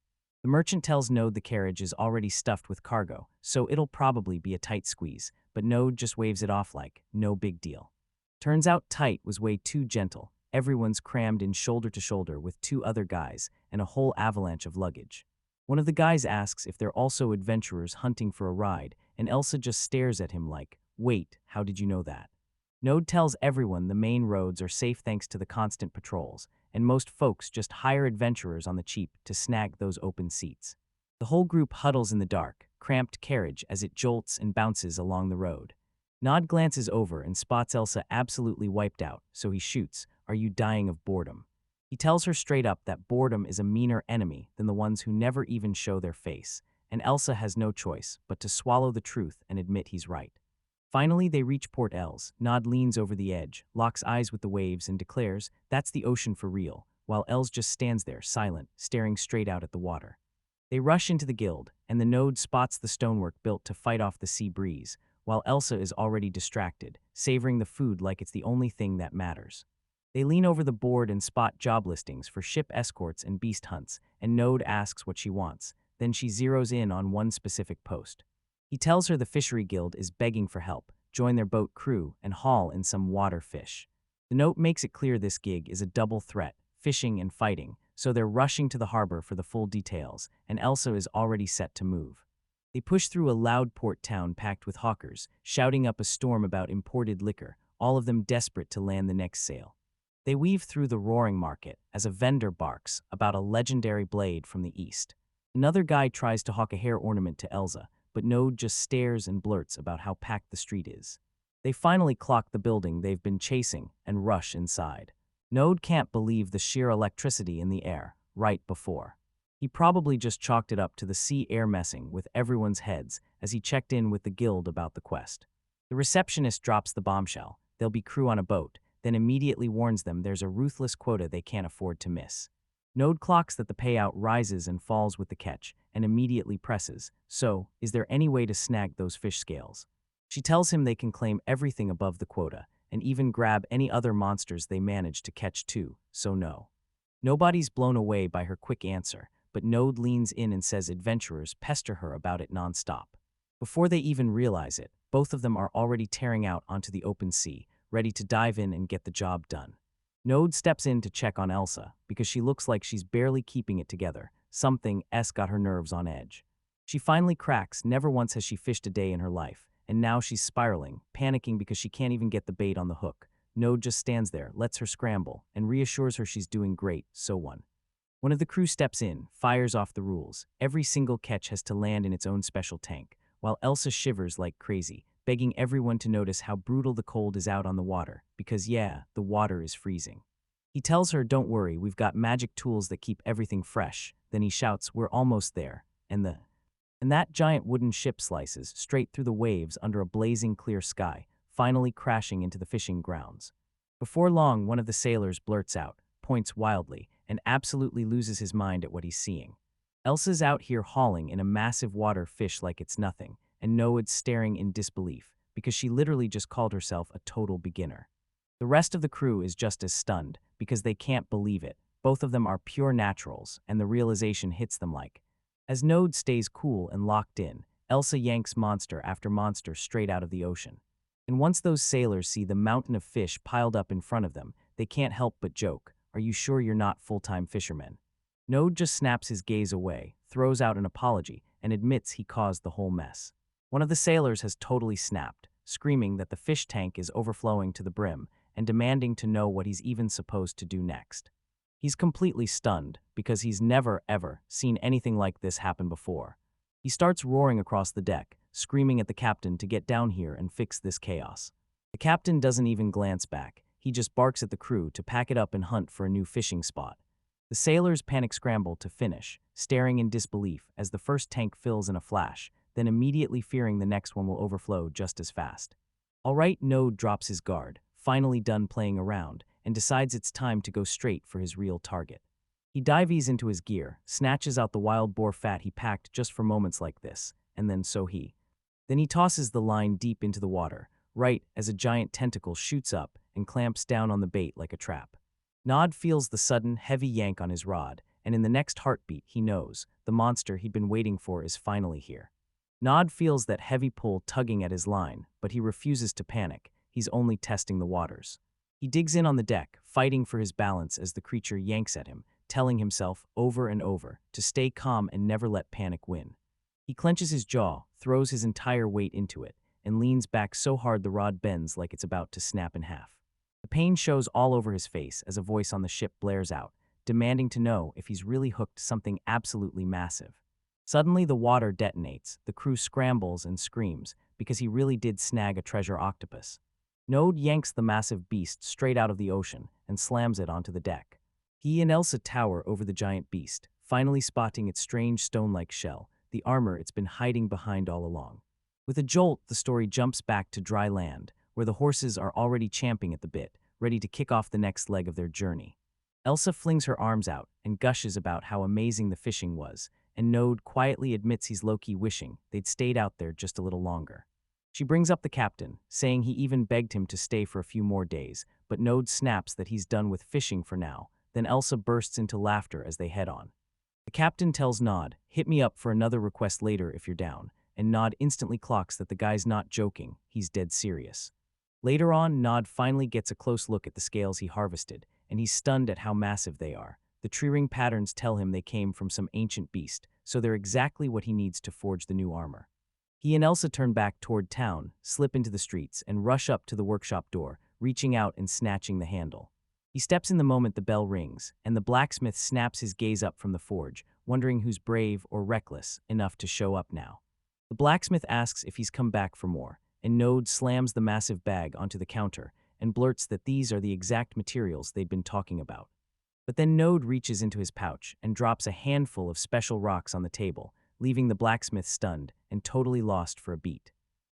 The merchant tells Node the carriage is already stuffed with cargo, so it'll probably be a tight squeeze, but Node just waves it off like, no big deal. Turns out tight was way too gentle. Everyone's crammed in shoulder to shoulder with two other guys and a whole avalanche of luggage. One of the guys asks if they're also adventurers hunting for a ride, and Elsa just stares at him like, wait, how did you know that? Node tells everyone the main roads are safe thanks to the constant patrols, and most folks just hire adventurers on the cheap to snag those open seats. The whole group huddles in the dark, cramped carriage as it jolts and bounces along the road. Nod glances over and spots Elsa absolutely wiped out, so he shoots, "Are you dying of boredom?" He tells her straight up that boredom is a meaner enemy than the ones who never even show their face, and Elsa has no choice but to swallow the truth and admit he's right. Finally, they reach Port Els. Nod leans over the edge, locks eyes with the waves, and declares, that's the ocean for real, while Els just stands there, silent, staring straight out at the water. They rush into the guild, and the Node spots the stonework built to fight off the sea breeze, while Elsa is already distracted, savoring the food like it's the only thing that matters. They lean over the board and spot job listings for ship escorts and beast hunts, and Node asks what she wants. Then she zeroes in on one specific post. He tells her the fishery guild is begging for help, join their boat crew, and haul in some water fish. The note makes it clear this gig is a double threat, fishing and fighting, so they're rushing to the harbor for the full details, and Elsa is already set to move. They push through a loud port town packed with hawkers, shouting up a storm about imported liquor, all of them desperate to land the next sale. They weave through the roaring market as a vendor barks about a legendary blade from the east. Another guy tries to hawk a hair ornament to Elsa, but Node just stares and blurts about how packed the street is. They finally clock the building they've been chasing and rush inside. Node can't believe the sheer electricity in the air right before. He probably just chalked it up to the sea air messing with everyone's heads as he checked in with the guild about the quest. The receptionist drops the bombshell, there'll be crew on a boat, then immediately warns them there's a ruthless quota they can't afford to miss. Node clocks that the payout rises and falls with the catch, and immediately presses, so, is there any way to snag those fish scales? She tells him they can claim everything above the quota, and even grab any other monsters they manage to catch too, so no. Nobody's blown away by her quick answer, but Node leans in and says adventurers pester her about it nonstop. Before they even realize it, both of them are already tearing out onto the open sea, ready to dive in and get the job done. Node steps in to check on Elsa, because she looks like she's barely keeping it together. Something got her nerves on edge. She finally cracks, never once has she fished a day in her life, and now she's spiraling, panicking because she can't even get the bait on the hook. Node just stands there, lets her scramble, and reassures her she's doing great, so one. One of the crew steps in, fires off the rules. Every single catch has to land in its own special tank, while Elsa shivers like crazy, begging everyone to notice how brutal the cold is out on the water, because yeah, the water is freezing. He tells her, don't worry, we've got magic tools that keep everything fresh. Then he shouts, we're almost there, and And that giant wooden ship slices straight through the waves under a blazing clear sky, finally crashing into the fishing grounds. Before long, one of the sailors blurts out, points wildly, and absolutely loses his mind at what he's seeing. Elsa's out here hauling in a massive water fish like it's nothing, and Noah's staring in disbelief, because she literally just called herself a total beginner. The rest of the crew is just as stunned, because they can't believe it. Both of them are pure naturals, and the realization hits them like. As Node stays cool and locked in, Elsa yanks monster after monster straight out of the ocean. And once those sailors see the mountain of fish piled up in front of them, they can't help but joke, "Are you sure you're not full-time fishermen?" Node just snaps his gaze away, throws out an apology, and admits he caused the whole mess. One of the sailors has totally snapped, screaming that the fish tank is overflowing to the brim and demanding to know what he's even supposed to do next. He's completely stunned because he's never, ever seen anything like this happen before. He starts roaring across the deck, screaming at the captain to get down here and fix this chaos. The captain doesn't even glance back. He just barks at the crew to pack it up and hunt for a new fishing spot. The sailors panic scramble to finish, staring in disbelief as the first tank fills in a flash, then immediately fearing the next one will overflow just as fast. All right, Node drops his guard, finally done playing around, and decides it's time to go straight for his real target. He dives into his gear, snatches out the wild boar fat he packed just for moments like this, and then Then he tosses the line deep into the water, right as a giant tentacle shoots up and clamps down on the bait like a trap. Nod feels the sudden, heavy yank on his rod, and in the next heartbeat he knows the monster he'd been waiting for is finally here. Nod feels that heavy pull tugging at his line, but he refuses to panic. He's only testing the waters. He digs in on the deck, fighting for his balance as the creature yanks at him, telling himself over and over to stay calm and never let panic win. He clenches his jaw, throws his entire weight into it, and leans back so hard the rod bends like it's about to snap in half. The pain shows all over his face as a voice on the ship blares out, demanding to know if he's really hooked something absolutely massive. Suddenly the water detonates, the crew scrambles and screams, because he really did snag a treasure octopus. Node yanks the massive beast straight out of the ocean and slams it onto the deck. He and Elsa tower over the giant beast, finally spotting its strange stone-like shell, the armor it's been hiding behind all along. With a jolt, the story jumps back to dry land, where the horses are already champing at the bit, ready to kick off the next leg of their journey. Elsa flings her arms out and gushes about how amazing the fishing was, and Node quietly admits he's low-key wishing they'd stayed out there just a little longer. She brings up the captain, saying he even begged him to stay for a few more days, but Node snaps that he's done with fishing for now. Then Elsa bursts into laughter as they head on. The captain tells Nod, "Hit me up for another request later if you're down," and Nod instantly clocks that the guy's not joking, he's dead serious. Later on, Nod finally gets a close look at the scales he harvested, and he's stunned at how massive they are. The tree ring patterns tell him they came from some ancient beast, so they're exactly what he needs to forge the new armor. He and Elsa turn back toward town, slip into the streets, and rush up to the workshop door, reaching out and snatching the handle. He steps in the moment the bell rings, and the blacksmith snaps his gaze up from the forge, wondering who's brave or reckless enough to show up now. The blacksmith asks if he's come back for more, and Node slams the massive bag onto the counter and blurts that these are the exact materials they'd been talking about. But then Node reaches into his pouch and drops a handful of special rocks on the table, leaving the blacksmith stunned and totally lost for a beat.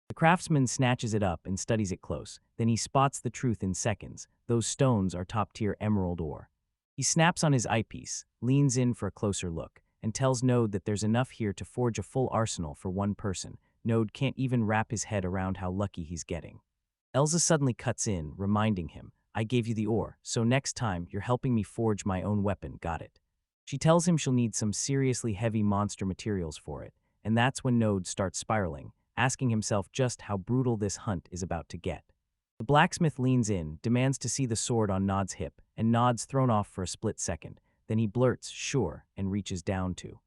The craftsman snatches it up and studies it close, then he spots the truth in seconds. Those stones are top-tier emerald ore. He snaps on his eyepiece, leans in for a closer look, and tells Node that there's enough here to forge a full arsenal for one person. Node can't even wrap his head around how lucky he's getting. Elsa suddenly cuts in, reminding him, "I gave you the ore, so next time you're helping me forge my own weapon, got it?" She tells him she'll need some seriously heavy monster materials for it, and that's when Node starts spiraling, asking himself just how brutal this hunt is about to get. The blacksmith leans in, demands to see the sword on Nod's hip, and Nod's thrown off for a split second. Then he blurts, "Sure," and reaches down to.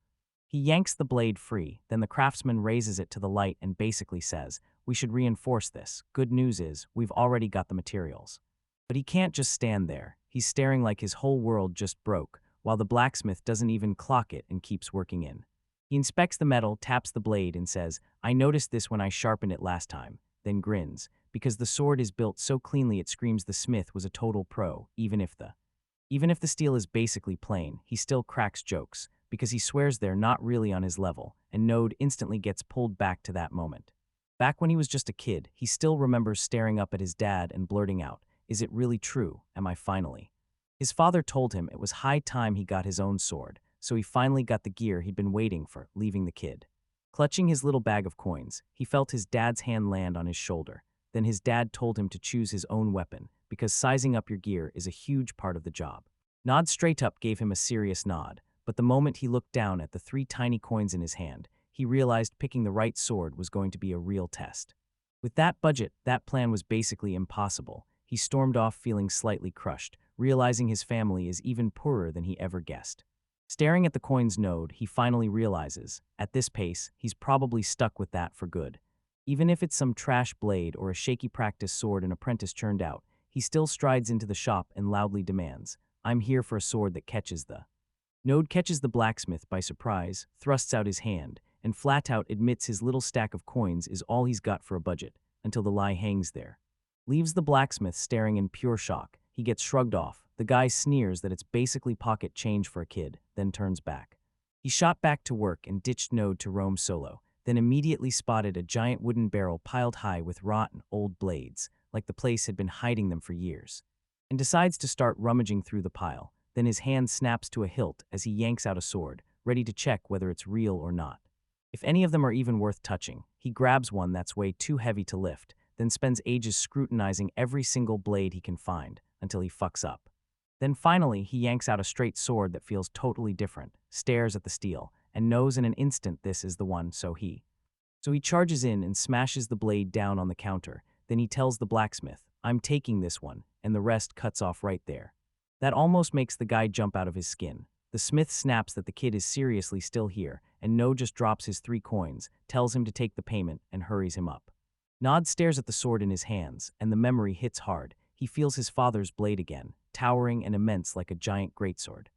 He yanks the blade free, then the craftsman raises it to the light and basically says, "We should reinforce this. Good news is, we've already got the materials." But he can't just stand there. He's staring like his whole world just broke, while the blacksmith doesn't even clock it and keeps working in. He inspects the metal, taps the blade, and says, "I noticed this when I sharpened it last time," then grins, because the sword is built so cleanly it screams the smith was a total pro, even if the steel is basically plain. He still cracks jokes, because he swears they're not really on his level, and Node instantly gets pulled back to that moment. Back when he was just a kid, he still remembers staring up at his dad and blurting out, "Is it really true? Am I finally?" His father told him it was high time he got his own sword, so he finally got the gear he'd been waiting for, leaving the kid. Clutching his little bag of coins, he felt his dad's hand land on his shoulder. Then his dad told him to choose his own weapon, because sizing up your gear is a huge part of the job. Nod straight up gave him a serious nod, but the moment he looked down at the 3 tiny coins in his hand, he realized picking the right sword was going to be a real test. With that budget, that plan was basically impossible. He stormed off feeling slightly crushed, realizing his family is even poorer than he ever guessed. Staring at the coin's node, he finally realizes, at this pace, he's probably stuck with that for good. Even if it's some trash blade or a shaky practice sword an apprentice churned out, he still strides into the shop and loudly demands, "I'm here for a sword that catches the..." Node catches the blacksmith by surprise, thrusts out his hand, and flat out admits his little stack of coins is all he's got for a budget, until the lie hangs there. Leaves the blacksmith staring in pure shock. He gets shrugged off. The guy sneers that it's basically pocket change for a kid, then turns back. He shot back to work and ditched Node to roam solo, then immediately spotted a giant wooden barrel piled high with rotten, old blades, like the place had been hiding them for years, and decides to start rummaging through the pile. Then his hand snaps to a hilt as he yanks out a sword, ready to check whether it's real or not. If any of them are even worth touching, he grabs one that's way too heavy to lift, then spends ages scrutinizing every single blade he can find, until he fucks up. Then finally, he yanks out a straight sword that feels totally different, stares at the steel, and knows in an instant this is the one, so he charges in and smashes the blade down on the counter. Then he tells the blacksmith, "I'm taking this one," and the rest cuts off right there. That almost makes the guy jump out of his skin. The smith snaps that the kid is seriously still here, and No just drops his 3 coins, tells him to take the payment, and hurries him up. Nod stares at the sword in his hands, and the memory hits hard. He feels his father's blade again, towering and immense like a giant greatsword.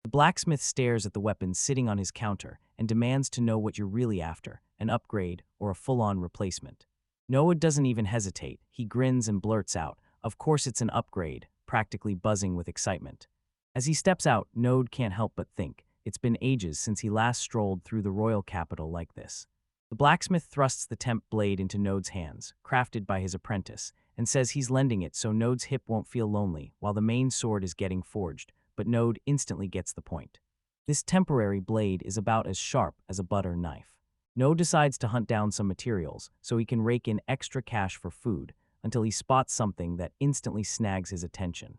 The blacksmith stares at the weapon sitting on his counter and demands to know what you're really after, an upgrade or a full-on replacement. Noah doesn't even hesitate. He grins and blurts out, "Of course it's an upgrade," practically buzzing with excitement. As he steps out, Node can't help but think, it's been ages since he last strolled through the royal capital like this. The blacksmith thrusts the temp blade into Node's hands, crafted by his apprentice, and says he's lending it so Node's hip won't feel lonely while the main sword is getting forged, but Node instantly gets the point. This temporary blade is about as sharp as a butter knife. Node decides to hunt down some materials so he can rake in extra cash for food until he spots something that instantly snags his attention.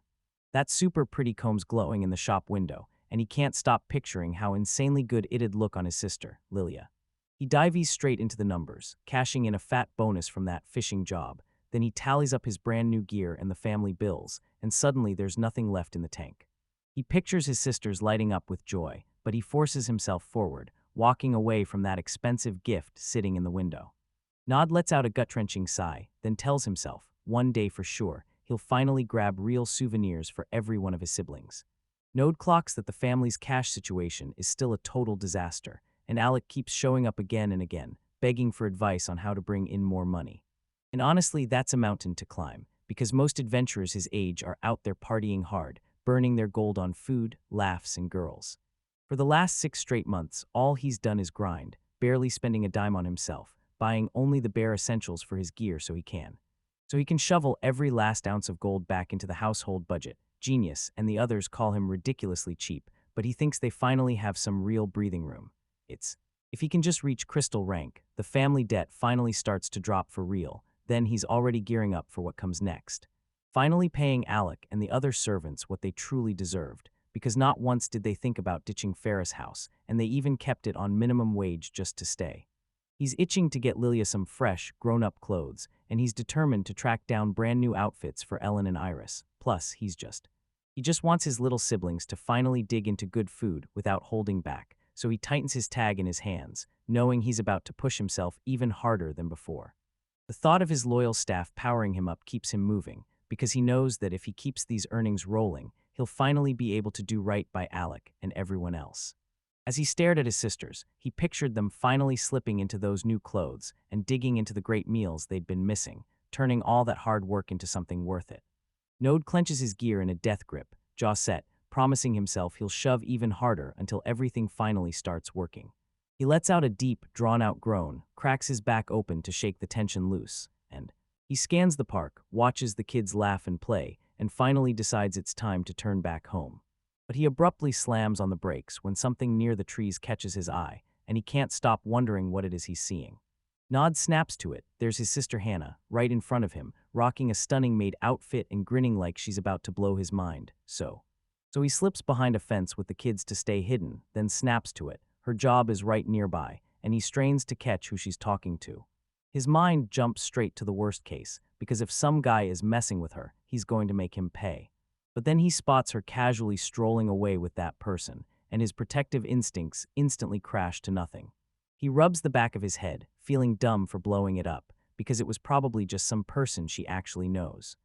That super pretty comb's glowing in the shop window, and he can't stop picturing how insanely good it'd look on his sister, Lilia. He dives straight into the numbers, cashing in a fat bonus from that fishing job. Then he tallies up his brand new gear and the family bills, and suddenly there's nothing left in the tank. He pictures his sisters lighting up with joy, but he forces himself forward, walking away from that expensive gift sitting in the window. Nod lets out a gut-wrenching sigh, then tells himself, one day for sure, he'll finally grab real souvenirs for every one of his siblings. Node clocks that the family's cash situation is still a total disaster, and Alec keeps showing up again and again, begging for advice on how to bring in more money. And honestly, that's a mountain to climb, because most adventurers his age are out there partying hard, burning their gold on food, laughs, and girls. For the last 6 straight months, all he's done is grind, barely spending a dime on himself, buying only the bare essentials for his gear so he can shovel every last ounce of gold back into the household budget. Genius, and the others call him ridiculously cheap, but he thinks they finally have some real breathing room. If he can just reach crystal rank, the family debt finally starts to drop for real. Then he's already gearing up for what comes next. Finally paying Alec and the other servants what they truly deserved, because not once did they think about ditching Ferris' house, and they even kept it on minimum wage just to stay. He's itching to get Lilia some fresh, grown-up clothes, and he's determined to track down brand new outfits for Ellen and Iris. Plus, he just wants his little siblings to finally dig into good food without holding back, so he tightens his tag in his hands, knowing he's about to push himself even harder than before. The thought of his loyal staff powering him up keeps him moving, because he knows that if he keeps these earnings rolling, he'll finally be able to do right by Alec and everyone else. As he stared at his sisters, he pictured them finally slipping into those new clothes and digging into the great meals they'd been missing, turning all that hard work into something worth it. Node clenches his gear in a death grip, jaw set, promising himself he'll shove even harder until everything finally starts working. He lets out a deep, drawn-out groan, cracks his back open to shake the tension loose, and he scans the park, watches the kids laugh and play, and finally decides it's time to turn back home. But he abruptly slams on the brakes when something near the trees catches his eye, and he can't stop wondering what it is he's seeing. Nod snaps to it. There's his sister Hannah, right in front of him, rocking a stunning maid outfit and grinning like she's about to blow his mind. So he slips behind a fence with the kids to stay hidden, then snaps to it. Her job is right nearby, and he strains to catch who she's talking to. His mind jumps straight to the worst case, because if some guy is messing with her, he's going to make him pay. But then he spots her casually strolling away with that person, and his protective instincts instantly crash to nothing. He rubs the back of his head, feeling dumb for blowing it up, because it was probably just some person she actually knows.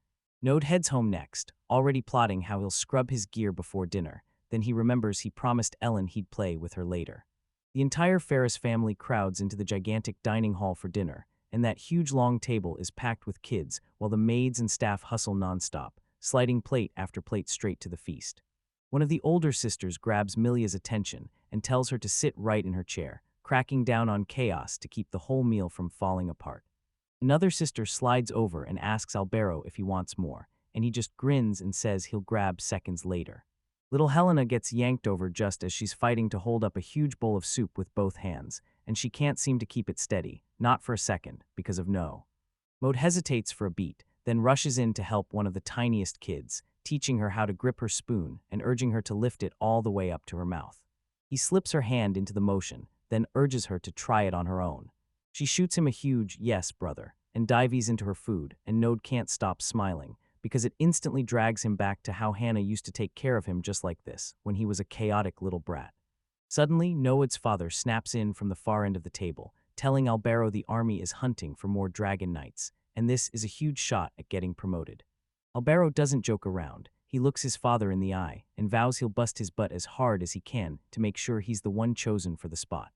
Node heads home next, already plotting how he'll scrub his gear before dinner. Then he remembers he promised Ellen he'd play with her later. The entire Ferris family crowds into the gigantic dining hall for dinner, and that huge long table is packed with kids while the maids and staff hustle nonstop, sliding plate after plate straight to the feast. One of the older sisters grabs Milia's attention and tells her to sit right in her chair, cracking down on chaos to keep the whole meal from falling apart. Another sister slides over and asks Albero if he wants more, and he just grins and says he'll grab seconds later. Little Helena gets yanked over just as she's fighting to hold up a huge bowl of soup with both hands, and she can't seem to keep it steady, not for a second, because of no. Mode hesitates for a beat, then rushes in to help one of the tiniest kids, teaching her how to grip her spoon and urging her to lift it all the way up to her mouth. He slips her hand into the motion, then urges her to try it on her own. She shoots him a huge "yes, brother," and dives into her food, and Node can't stop smiling, because it instantly drags him back to how Hannah used to take care of him just like this, when he was a chaotic little brat. Suddenly, Noed's father snaps in from the far end of the table, telling Albero the army is hunting for more dragon knights, and this is a huge shot at getting promoted. Albero doesn't joke around. He looks his father in the eye and vows he'll bust his butt as hard as he can to make sure he's the one chosen for the spot.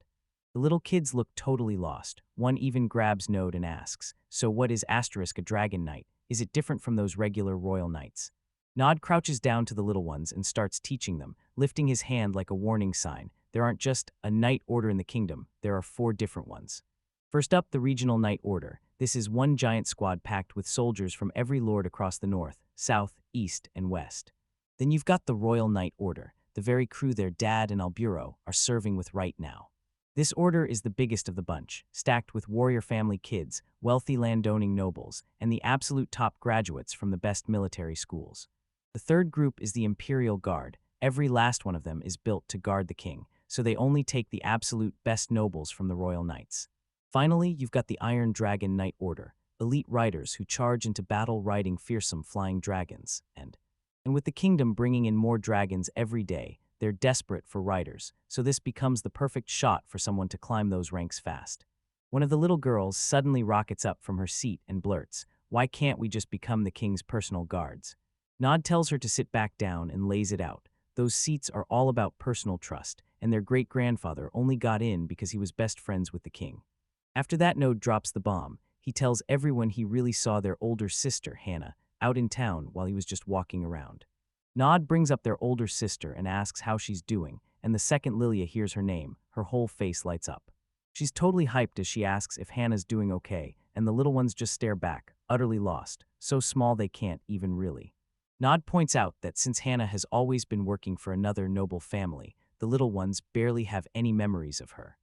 The little kids look totally lost. One even grabs Node and asks, "So what is * a dragon knight? Is it different from those regular royal knights?" Nod crouches down to the little ones and starts teaching them, lifting his hand like a warning sign. There aren't just a knight order in the kingdom, there are 4 different ones. First up, the regional knight order. This is one giant squad packed with soldiers from every lord across the north, south, east, and west. Then you've got the royal knight order, the very crew their dad and Alburo are serving with right now. This order is the biggest of the bunch, stacked with warrior family kids, wealthy landowning nobles, and the absolute top graduates from the best military schools. The third group is the Imperial Guard. Every last one of them is built to guard the king, so they only take the absolute best nobles from the royal knights. Finally, you've got the Iron Dragon Knight Order, elite riders who charge into battle riding fearsome flying dragons, and with the kingdom bringing in more dragons every day, they're desperate for riders, so this becomes the perfect shot for someone to climb those ranks fast. One of the little girls suddenly rockets up from her seat and blurts, "Why can't we just become the king's personal guards?" Nod tells her to sit back down and lays it out. Those seats are all about personal trust, and their great-grandfather only got in because he was best friends with the king. After that, Node drops the bomb. He tells everyone he really saw their older sister, Hannah, out in town while he was just walking around. Nod brings up their older sister and asks how she's doing, and the second Lilia hears her name, her whole face lights up. She's totally hyped as she asks if Hannah's doing okay, and the little ones just stare back, utterly lost, so small they can't even really. Nod points out that since Hannah has always been working for another noble family, the little ones barely have any memories of her.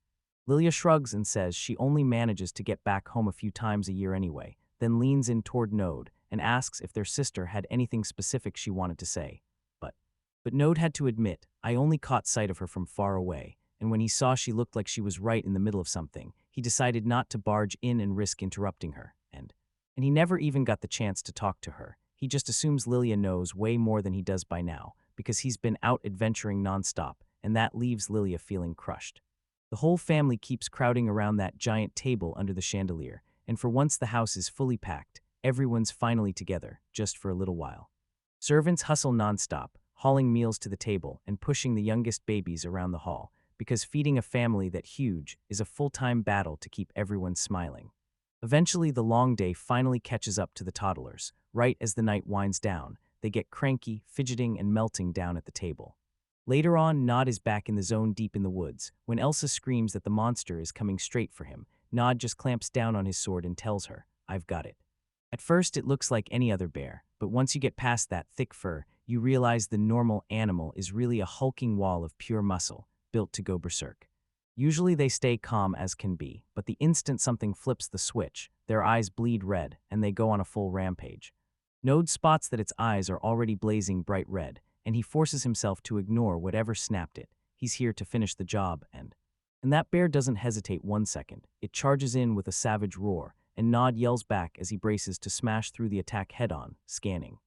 Lilia shrugs and says she only manages to get back home a few times a year anyway, then leans in toward Node and asks if their sister had anything specific she wanted to say. But Node had to admit, "I only caught sight of her from far away," and when he saw she looked like she was right in the middle of something, he decided not to barge in and risk interrupting her, and he never even got the chance to talk to her. He just assumes Lilia knows way more than he does by now, because he's been out adventuring nonstop, and that leaves Lilia feeling crushed. The whole family keeps crowding around that giant table under the chandelier, and for once the house is fully packed, everyone's finally together, just for a little while. Servants hustle nonstop, hauling meals to the table and pushing the youngest babies around the hall, because feeding a family that huge is a full-time battle to keep everyone smiling. Eventually, the long day finally catches up to the toddlers. Right as the night winds down, they get cranky, fidgeting, and melting down at the table. Later on, Nod is back in the zone deep in the woods. When Elsa screams that the monster is coming straight for him, Nod just clamps down on his sword and tells her, "I've got it." At first, it looks like any other bear, but once you get past that thick fur, you realize the normal animal is really a hulking wall of pure muscle, built to go berserk. Usually they stay calm as can be, but the instant something flips the switch, their eyes bleed red and they go on a full rampage. Node spots that its eyes are already blazing bright red, and he forces himself to ignore whatever snapped it. He's here to finish the job, and that bear doesn't hesitate 1 second. It charges in with a savage roar, and Nod yells back as he braces to smash through the attack head-on, scanning.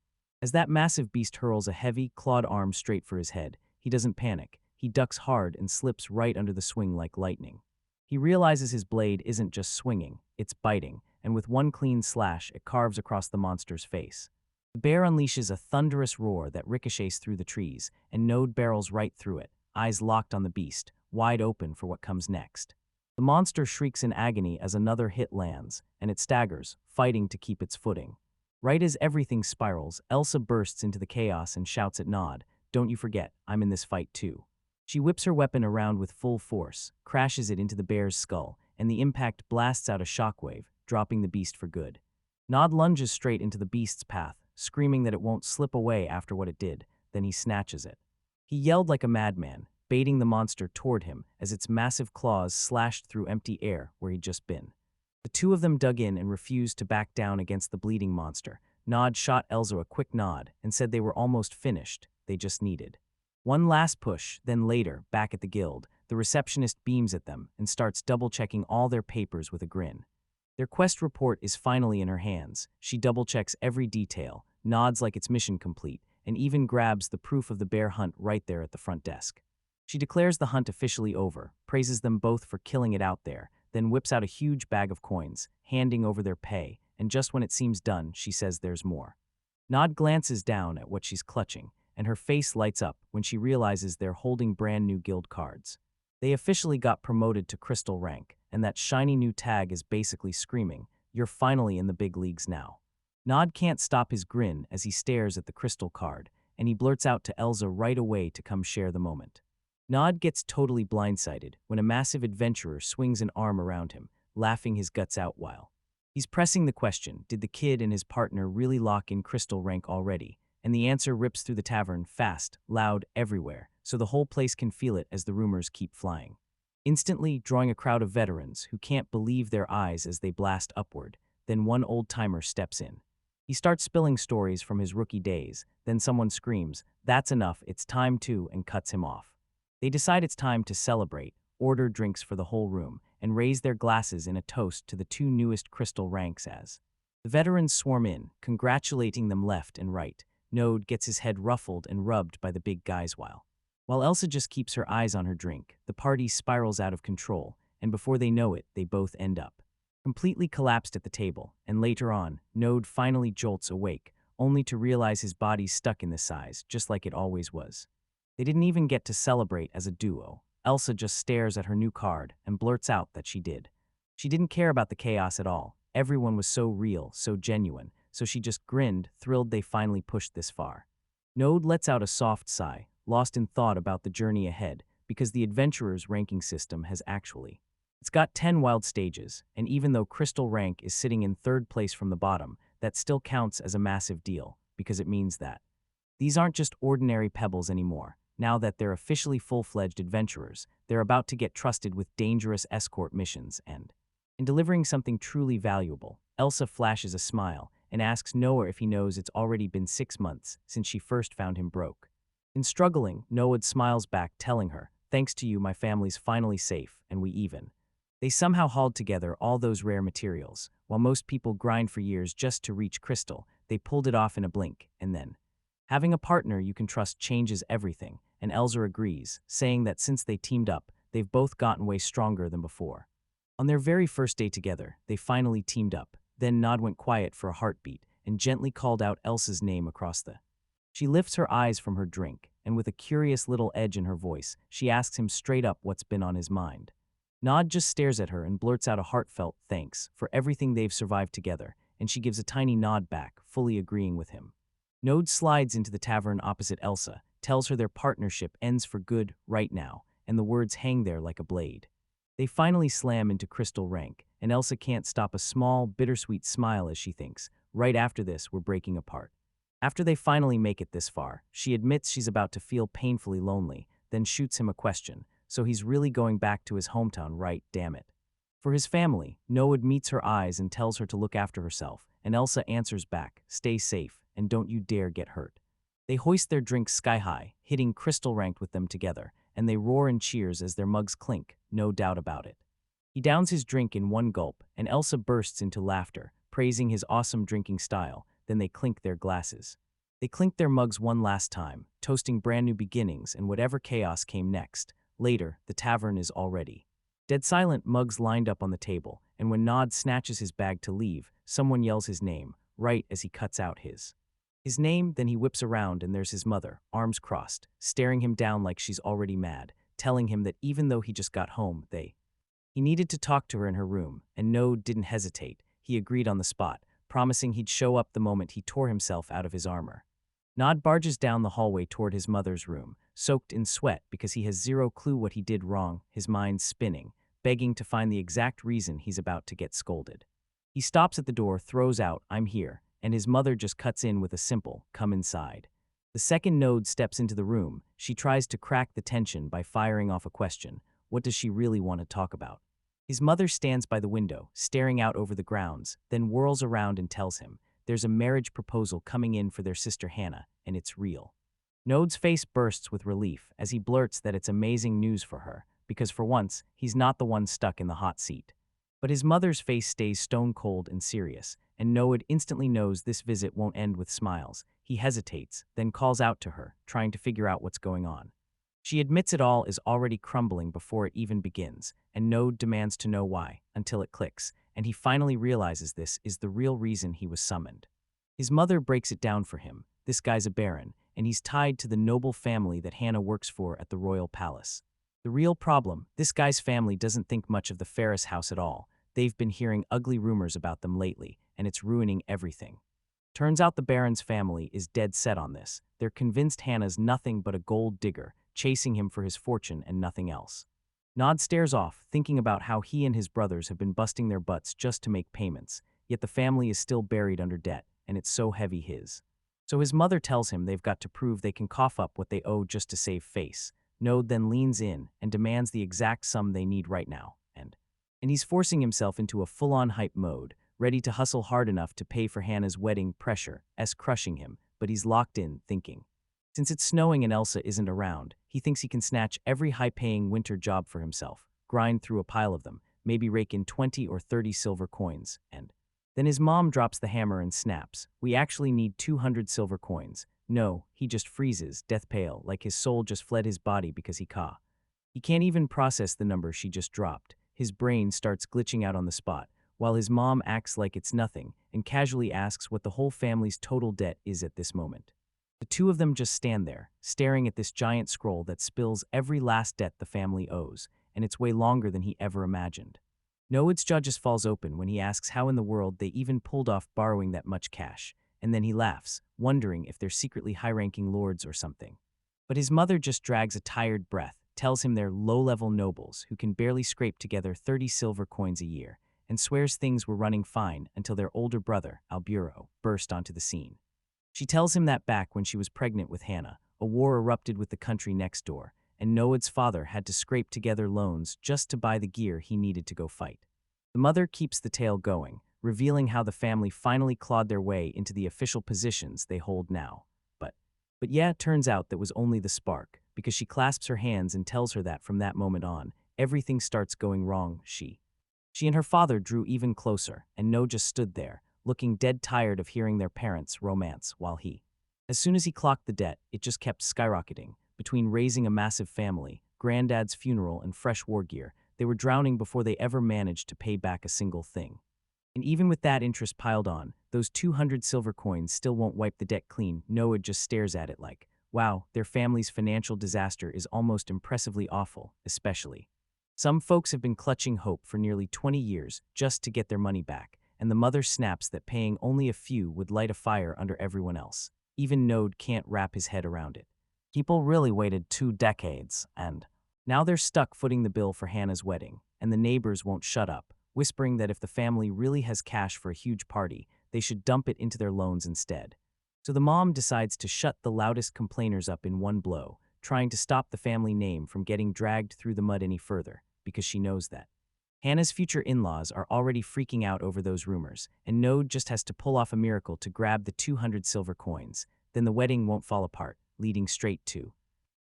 As that massive beast hurls a heavy, clawed arm straight for his head, he doesn't panic. He ducks hard and slips right under the swing like lightning. He realizes his blade isn't just swinging, it's biting, and with one clean slash, it carves across the monster's face. The bear unleashes a thunderous roar that ricochets through the trees, and Node barrels right through it, eyes locked on the beast, wide open for what comes next. The monster shrieks in agony as another hit lands, and it staggers, fighting to keep its footing. Right as everything spirals, Elsa bursts into the chaos and shouts at Nod, "Don't you forget, I'm in this fight too." She whips her weapon around with full force, crashes it into the bear's skull, and the impact blasts out a shockwave, dropping the beast for good. Nod lunges straight into the beast's path, screaming that it won't slip away after what it did, then he snatches it. He yelled like a madman, baiting the monster toward him as its massive claws slashed through empty air where he'd just been. The two of them dug in and refused to back down against the bleeding monster. Nod shot Elsa a quick nod and said they were almost finished, they just needed one last push. Then later, back at the guild, the receptionist beams at them and starts double-checking all their papers with a grin. Their quest report is finally in her hands. She double-checks every detail, nods like it's mission complete, and even grabs the proof of the bear hunt right there at the front desk. She declares the hunt officially over, praises them both for killing it out there, then whips out a huge bag of coins, handing over their pay, and just when it seems done, she says there's more. Nod glances down at what she's clutching, and her face lights up when she realizes they're holding brand new guild cards. They officially got promoted to crystal rank, and that shiny new tag is basically screaming, "You're finally in the big leagues now." Nod can't stop his grin as he stares at the crystal card, and he blurts out to Elsa right away to come share the moment. Nod gets totally blindsided when a massive adventurer swings an arm around him, laughing his guts out while he's pressing the question, did the kid and his partner really lock in crystal rank already? And the answer rips through the tavern fast, loud, everywhere, so the whole place can feel it as the rumors keep flying. Instantly drawing a crowd of veterans who can't believe their eyes as they blast upward. Then one old-timer steps in. He starts spilling stories from his rookie days, then someone screams, "That's enough, it's time to," and cuts him off. They decide it's time to celebrate, order drinks for the whole room, and raise their glasses in a toast to the two newest crystal ranks as the veterans swarm in, congratulating them left and right. Node gets his head ruffled and rubbed by the big guys while Elsa just keeps her eyes on her drink, the party spirals out of control, and before they know it, they both end up completely collapsed at the table, and later on, Node finally jolts awake, only to realize his body's stuck in the size, just like it always was. They didn't even get to celebrate as a duo. Elsa just stares at her new card and blurts out that she did. She didn't care about the chaos at all. Everyone was so real, so genuine, so she just grinned, thrilled they finally pushed this far. Node lets out a soft sigh, lost in thought about the journey ahead, because the adventurer's ranking system has actually. It's got 10 wild stages, and even though Crystal Rank is sitting in third place from the bottom, that still counts as a massive deal, because it means that these aren't just ordinary pebbles anymore. Now that they're officially full-fledged adventurers, they're about to get trusted with dangerous escort missions and in delivering something truly valuable. Elsa flashes a smile and asks Noah if he knows it's already been 6 months since she first found him broke. In struggling, Noah smiles back, telling her, "Thanks to you, my family's finally safe, and we even." They somehow hauled together all those rare materials. While most people grind for years just to reach crystal, they pulled it off in a blink, and then having a partner you can trust changes everything, and Elsa agrees, saying that since they teamed up, they've both gotten way stronger than before. On their very first day together, they finally teamed up. Then Nod went quiet for a heartbeat and gently called out Elsa's name across the. She lifts her eyes from her drink, and with a curious little edge in her voice, she asks him straight up what's been on his mind. Nod just stares at her and blurts out a heartfelt thanks for everything they've survived together, and she gives a tiny nod back, fully agreeing with him. Node slides into the tavern opposite Elsa, tells her their partnership ends for good right now, and the words hang there like a blade. They finally slam into crystal rank, and Elsa can't stop a small, bittersweet smile as she thinks, right after this, we're breaking apart. After they finally make it this far, she admits she's about to feel painfully lonely, then shoots him a question, so he's really going back to his hometown, right? Damn it. For his family, Noad meets her eyes and tells her to look after herself, and Elsa answers back, stay safe, and don't you dare get hurt. They hoist their drinks sky high, hitting crystal ranked with them together, and they roar and cheers as their mugs clink, no doubt about it. He downs his drink in one gulp, and Elsa bursts into laughter, praising his awesome drinking style, then they clink their glasses. They clink their mugs one last time, toasting brand new beginnings and whatever chaos came next. Later, the tavern is all ready. Dead silent, mugs lined up on the table, and when Nod snatches his bag to leave, someone yells his name, right as he cuts out his name, then he whips around and there's his mother, arms crossed, staring him down like she's already mad, telling him that even though he just got home, he needed to talk to her in her room, and Node didn't hesitate. He agreed on the spot, promising he'd show up the moment he tore himself out of his armor. Nod barges down the hallway toward his mother's room, soaked in sweat because he has zero clue what he did wrong, his mind spinning, begging to find the exact reason he's about to get scolded. He stops at the door, throws out, I'm here, and his mother just cuts in with a simple, come inside. The second Node steps into the room, she tries to crack the tension by firing off a question. What does she really want to talk about? His mother stands by the window, staring out over the grounds, then whirls around and tells him, there's a marriage proposal coming in for their sister Hannah, and it's real. Node's face bursts with relief as he blurts that it's amazing news for her, because for once, he's not the one stuck in the hot seat. But his mother's face stays stone cold and serious, and Node instantly knows this visit won't end with smiles. He hesitates, then calls out to her, trying to figure out what's going on. She admits it all is already crumbling before it even begins, and Node demands to know why, until it clicks, and he finally realizes this is the real reason he was summoned. His mother breaks it down for him. This guy's a baron, and he's tied to the noble family that Hannah works for at the royal palace. The real problem, this guy's family doesn't think much of the Ferris house at all. They've been hearing ugly rumors about them lately, and it's ruining everything. Turns out the baron's family is dead set on this. They're convinced Hannah's nothing but a gold digger, chasing him for his fortune and nothing else. Nod stares off, thinking about how he and his brothers have been busting their butts just to make payments, yet the family is still buried under debt, and it's so heavy his. So his mother tells him they've got to prove they can cough up what they owe just to save face. Node then leans in and demands the exact sum they need right now, and he's forcing himself into a full-on hype mode, ready to hustle hard enough to pay for Hannah's wedding. Pressure crushing him, but he's locked in, thinking. Since it's snowing and Elsa isn't around, he thinks he can snatch every high-paying winter job for himself, grind through a pile of them, maybe rake in 20 or 30 silver coins, and then his mom drops the hammer and snaps. We actually need 200 silver coins. No, he just freezes, death pale, like his soul just fled his body because he can't even process the number she just dropped. His brain starts glitching out on the spot, while his mom acts like it's nothing and casually asks what the whole family's total debt is at this moment. The two of them just stand there, staring at this giant scroll that spills every last debt the family owes, and it's way longer than he ever imagined. Noad's jaw just falls open when he asks how in the world they even pulled off borrowing that much cash, and then he laughs, wondering if they're secretly high-ranking lords or something. But his mother just drags a tired breath, tells him they're low-level nobles who can barely scrape together 30 silver coins a year, and swears things were running fine until their older brother, Alburo, burst onto the scene. She tells him that back when she was pregnant with Hannah, a war erupted with the country next door, and Noad's father had to scrape together loans just to buy the gear he needed to go fight. The mother keeps the tale going, revealing how the family finally clawed their way into the official positions they hold now. But yeah, it turns out that was only the spark, because she clasps her hands and tells her that from that moment on, everything starts going wrong. She and her father drew even closer, and No just stood there, looking dead tired of hearing their parents romance while as soon as he clocked the debt, it just kept skyrocketing. Between raising a massive family, granddad's funeral, and fresh war gear, they were drowning before they ever managed to pay back a single thing. And even with that interest piled on, those 200 silver coins still won't wipe the debt clean. Noah just stares at it like, wow, their family's financial disaster is almost impressively awful, especially. Some folks have been clutching hope for nearly 20 years just to get their money back, and the mother snaps that paying only a few would light a fire under everyone else. Even Node can't wrap his head around it. People really waited 2 decades, and now they're stuck footing the bill for Hannah's wedding, and the neighbors won't shut up, whispering that if the family really has cash for a huge party, they should dump it into their loans instead. So the mom decides to shut the loudest complainers up in one blow, trying to stop the family name from getting dragged through the mud any further, because she knows that Hannah's future in-laws are already freaking out over those rumors, and Node just has to pull off a miracle to grab the 200 silver coins. Then the wedding won't fall apart, leading straight to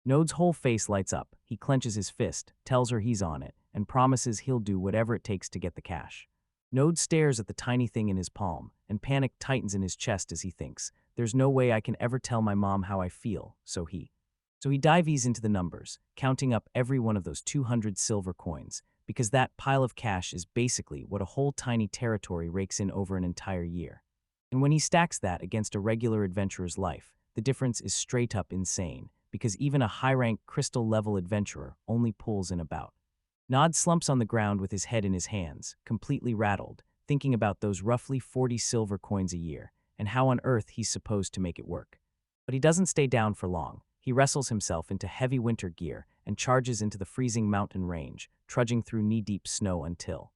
Node's whole face lights up. He clenches his fist, tells her he's on it, and promises he'll do whatever it takes to get the cash. Node stares at the tiny thing in his palm, and panic tightens in his chest as he thinks, there's no way I can ever tell my mom how I feel, so he dives into the numbers, counting up every one of those 200 silver coins, because that pile of cash is basically what a whole tiny territory rakes in over an entire year. And when he stacks that against a regular adventurer's life, the difference is straight up insane, because even a high-ranked crystal-level adventurer only pulls in about. Nod slumps on the ground with his head in his hands, completely rattled, thinking about those roughly 40 silver coins a year, and how on earth he's supposed to make it work. But he doesn't stay down for long. He wrestles himself into heavy winter gear and charges into the freezing mountain range, trudging through knee-deep snow until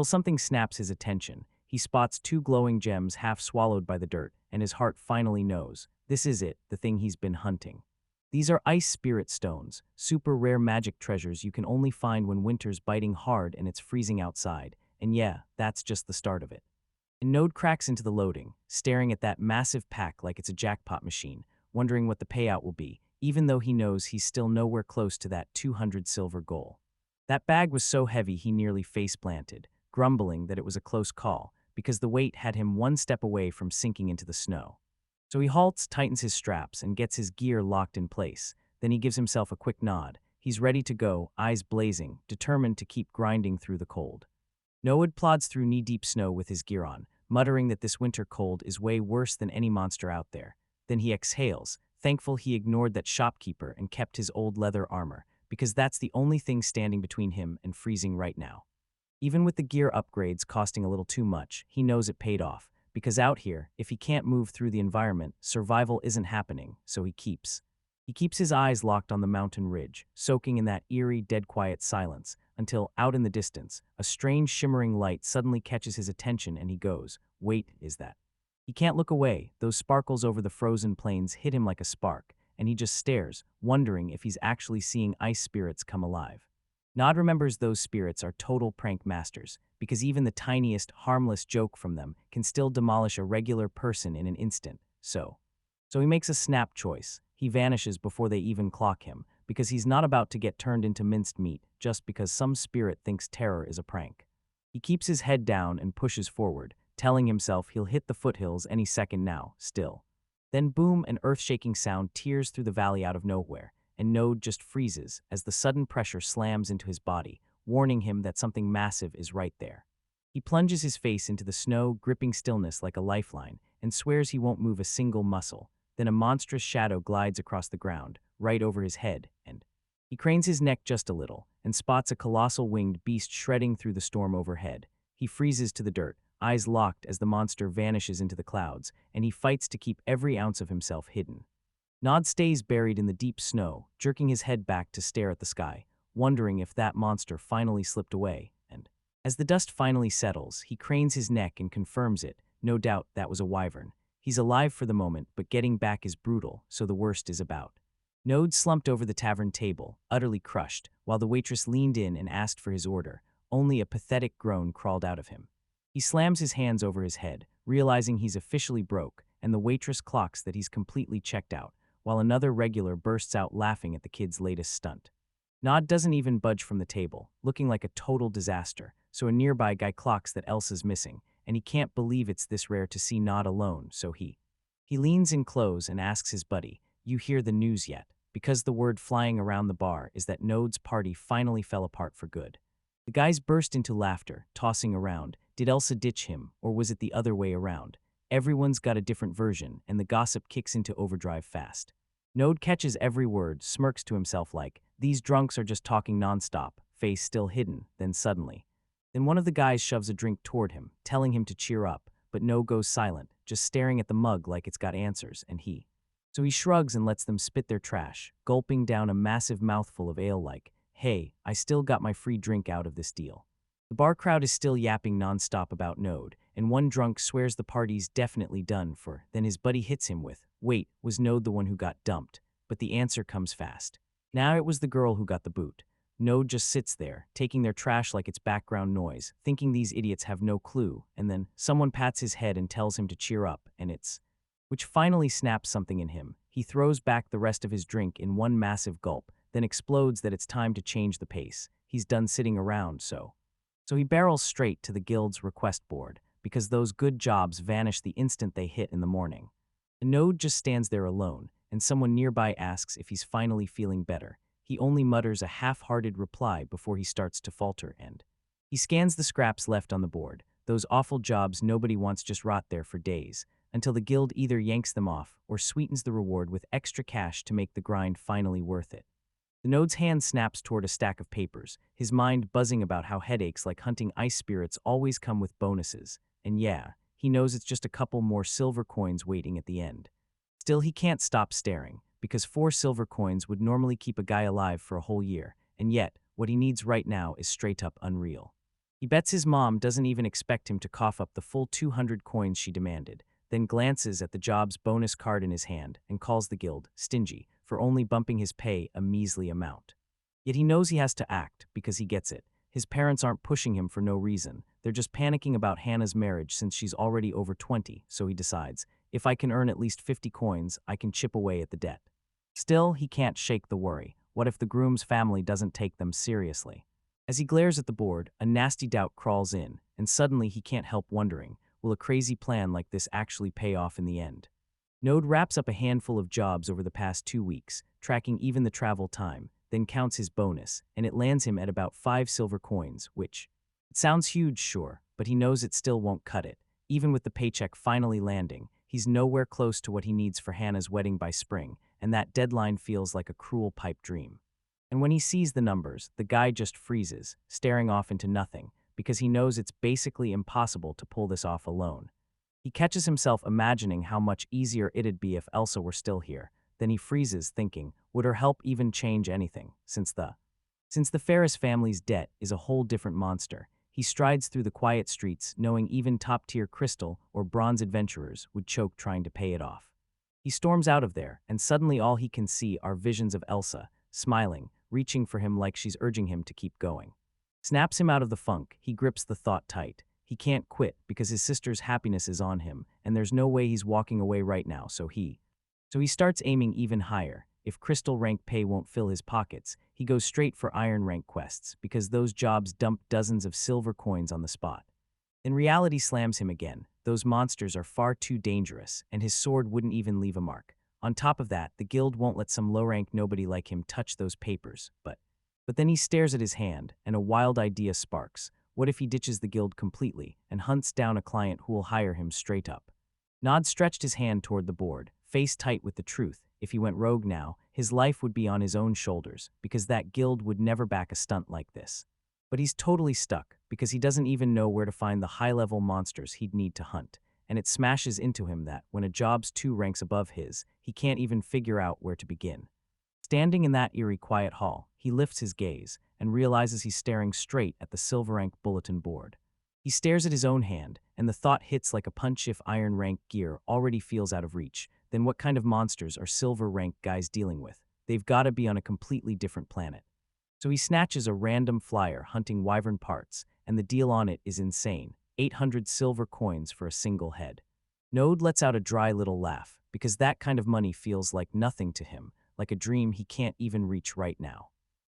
something snaps his attention. He spots 2 glowing gems half swallowed by the dirt, and his heart finally knows, this is it, the thing he's been hunting. These are ice spirit stones, super rare magic treasures you can only find when winter's biting hard and it's freezing outside, and yeah, that's just the start of it. And Node cracks into the loading, staring at that massive pack like it's a jackpot machine, wondering what the payout will be, even though he knows he's still nowhere close to that 200 silver goal. That bag was so heavy he nearly face-planted, grumbling that it was a close call, because the weight had him one step away from sinking into the snow. So he halts, tightens his straps, and gets his gear locked in place. Then he gives himself a quick nod. He's ready to go, eyes blazing, determined to keep grinding through the cold. Node plods through knee-deep snow with his gear on, muttering that this winter cold is way worse than any monster out there. Then he exhales, thankful he ignored that shopkeeper and kept his old leather armor, because that's the only thing standing between him and freezing right now. Even with the gear upgrades costing a little too much, he knows it paid off, because out here, if he can't move through the environment, survival isn't happening, so he keeps his eyes locked on the mountain ridge, soaking in that eerie, dead-quiet silence, until, out in the distance, a strange shimmering light suddenly catches his attention and he goes, wait, is that? He can't look away. Those sparkles over the frozen plains hit him like a spark, and he just stares, wondering if he's actually seeing ice spirits come alive. Nod remembers those spirits are total prank masters, because even the tiniest, harmless joke from them can still demolish a regular person in an instant, so he makes a snap choice. He vanishes before they even clock him, because he's not about to get turned into minced meat just because some spirit thinks terror is a prank. He keeps his head down and pushes forward, telling himself he'll hit the foothills any second now, still. Then boom, an earth-shaking sound tears through the valley out of nowhere, and Node just freezes as the sudden pressure slams into his body, warning him that something massive is right there. He plunges his face into the snow, gripping stillness like a lifeline, and swears he won't move a single muscle. Then a monstrous shadow glides across the ground, right over his head, and he cranes his neck just a little, and spots a colossal winged beast shredding through the storm overhead. He freezes to the dirt, eyes locked as the monster vanishes into the clouds, and he fights to keep every ounce of himself hidden. Nod stays buried in the deep snow, jerking his head back to stare at the sky, wondering if that monster finally slipped away, and as the dust finally settles, he cranes his neck and confirms it. No doubt that was a wyvern. He's alive for the moment, but getting back is brutal, so the worst is about. Node slumped over the tavern table, utterly crushed, while the waitress leaned in and asked for his order. Only a pathetic groan crawled out of him. He slams his hands over his head, realizing he's officially broke, and the waitress clocks that he's completely checked out, while another regular bursts out laughing at the kid's latest stunt. Nod doesn't even budge from the table, looking like a total disaster, so a nearby guy clocks that Elsa's missing, and he can't believe it's this rare to see Nod alone, so he leans in close and asks his buddy, "You hear the news yet?" Because the word flying around the bar is that Node's party finally fell apart for good. The guys burst into laughter, tossing around. Did Elsa ditch him, or was it the other way around? Everyone's got a different version, and the gossip kicks into overdrive fast. Node catches every word, smirks to himself like, these drunks are just talking nonstop, face still hidden, then one of the guys shoves a drink toward him, telling him to cheer up, but Node goes silent, just staring at the mug like it's got answers, and So he shrugs and lets them spit their trash, gulping down a massive mouthful of ale like, hey, I still got my free drink out of this deal. The bar crowd is still yapping nonstop about Node, and one drunk swears the party's definitely done for, then his buddy hits him with, wait, was Node the one who got dumped? But the answer comes fast. Now it was the girl who got the boot. Node just sits there, taking their trash like it's background noise, thinking these idiots have no clue, and then someone pats his head and tells him to cheer up, and it's which finally snaps something in him. He throws back the rest of his drink in one massive gulp, then explodes that it's time to change the pace. He's done sitting around, so he barrels straight to the guild's request board, because those good jobs vanish the instant they hit in the morning. A Node just stands there alone, and someone nearby asks if he's finally feeling better. He only mutters a half-hearted reply before he starts to falter, and he scans the scraps left on the board, those awful jobs nobody wants just rot there for days, until the guild either yanks them off or sweetens the reward with extra cash to make the grind finally worth it. The Node's hand snaps toward a stack of papers, his mind buzzing about how headaches like hunting ice spirits always come with bonuses, and yeah, he knows it's just a couple more silver coins waiting at the end. Still, he can't stop staring, because 4 silver coins would normally keep a guy alive for a whole year, and yet, what he needs right now is straight up unreal. He bets his mom doesn't even expect him to cough up the full 200 coins she demanded, then glances at the job's bonus card in his hand and calls the guild stingy for only bumping his pay a measly amount. Yet he knows he has to act because he gets it. His parents aren't pushing him for no reason. They're just panicking about Hannah's marriage since she's already over 20, so he decides, if I can earn at least 50 coins, I can chip away at the debt. Still, he can't shake the worry. What if the groom's family doesn't take them seriously? As he glares at the board, a nasty doubt crawls in, and suddenly he can't help wondering, will a crazy plan like this actually pay off in the end? Node wraps up a handful of jobs over the past 2 weeks, tracking even the travel time, then counts his bonus, and it lands him at about 5 silver coins, which it sounds huge, sure, but he knows it still won't cut it. Even with the paycheck finally landing, he's nowhere close to what he needs for Hannah's wedding by spring, and that deadline feels like a cruel pipe dream. And when he sees the numbers, the guy just freezes, staring off into nothing, because he knows it's basically impossible to pull this off alone. He catches himself imagining how much easier it'd be if Elsa were still here. Then he freezes, thinking, would her help even change anything, since the Ferris family's debt is a whole different monster. He strides through the quiet streets, knowing even top-tier crystal or bronze adventurers would choke trying to pay it off. He storms out of there, and suddenly all he can see are visions of Elsa, smiling, reaching for him like she's urging him to keep going. Snaps him out of the funk, he grips the thought tight. He can't quit because his sister's happiness is on him, and there's no way he's walking away right now, so he starts aiming even higher. If crystal rank pay won't fill his pockets, he goes straight for iron rank quests, because those jobs dump dozens of silver coins on the spot. Then reality slams him again. Those monsters are far too dangerous, and his sword wouldn't even leave a mark. On top of that, the guild won't let some low-rank nobody like him touch those papers, but then he stares at his hand, and a wild idea sparks. What if he ditches the guild completely and hunts down a client who will hire him straight up? Nod stretched his hand toward the board, face tight with the truth. If he went rogue now, his life would be on his own shoulders, because that guild would never back a stunt like this. But he's totally stuck, because he doesn't even know where to find the high-level monsters he'd need to hunt, and it smashes into him that, when a job's 2 ranks above his, he can't even figure out where to begin. Standing in that eerie quiet hall, he lifts his gaze and realizes he's staring straight at the silver rank bulletin board. He stares at his own hand, and the thought hits like a punch. If iron rank gear already feels out of reach, then what kind of monsters are silver rank guys dealing with? They've got to be on a completely different planet. So he snatches a random flyer hunting wyvern parts, and the deal on it is insane. 800 silver coins for a single head. Node lets out a dry little laugh, because that kind of money feels like nothing to him, like a dream he can't even reach right now.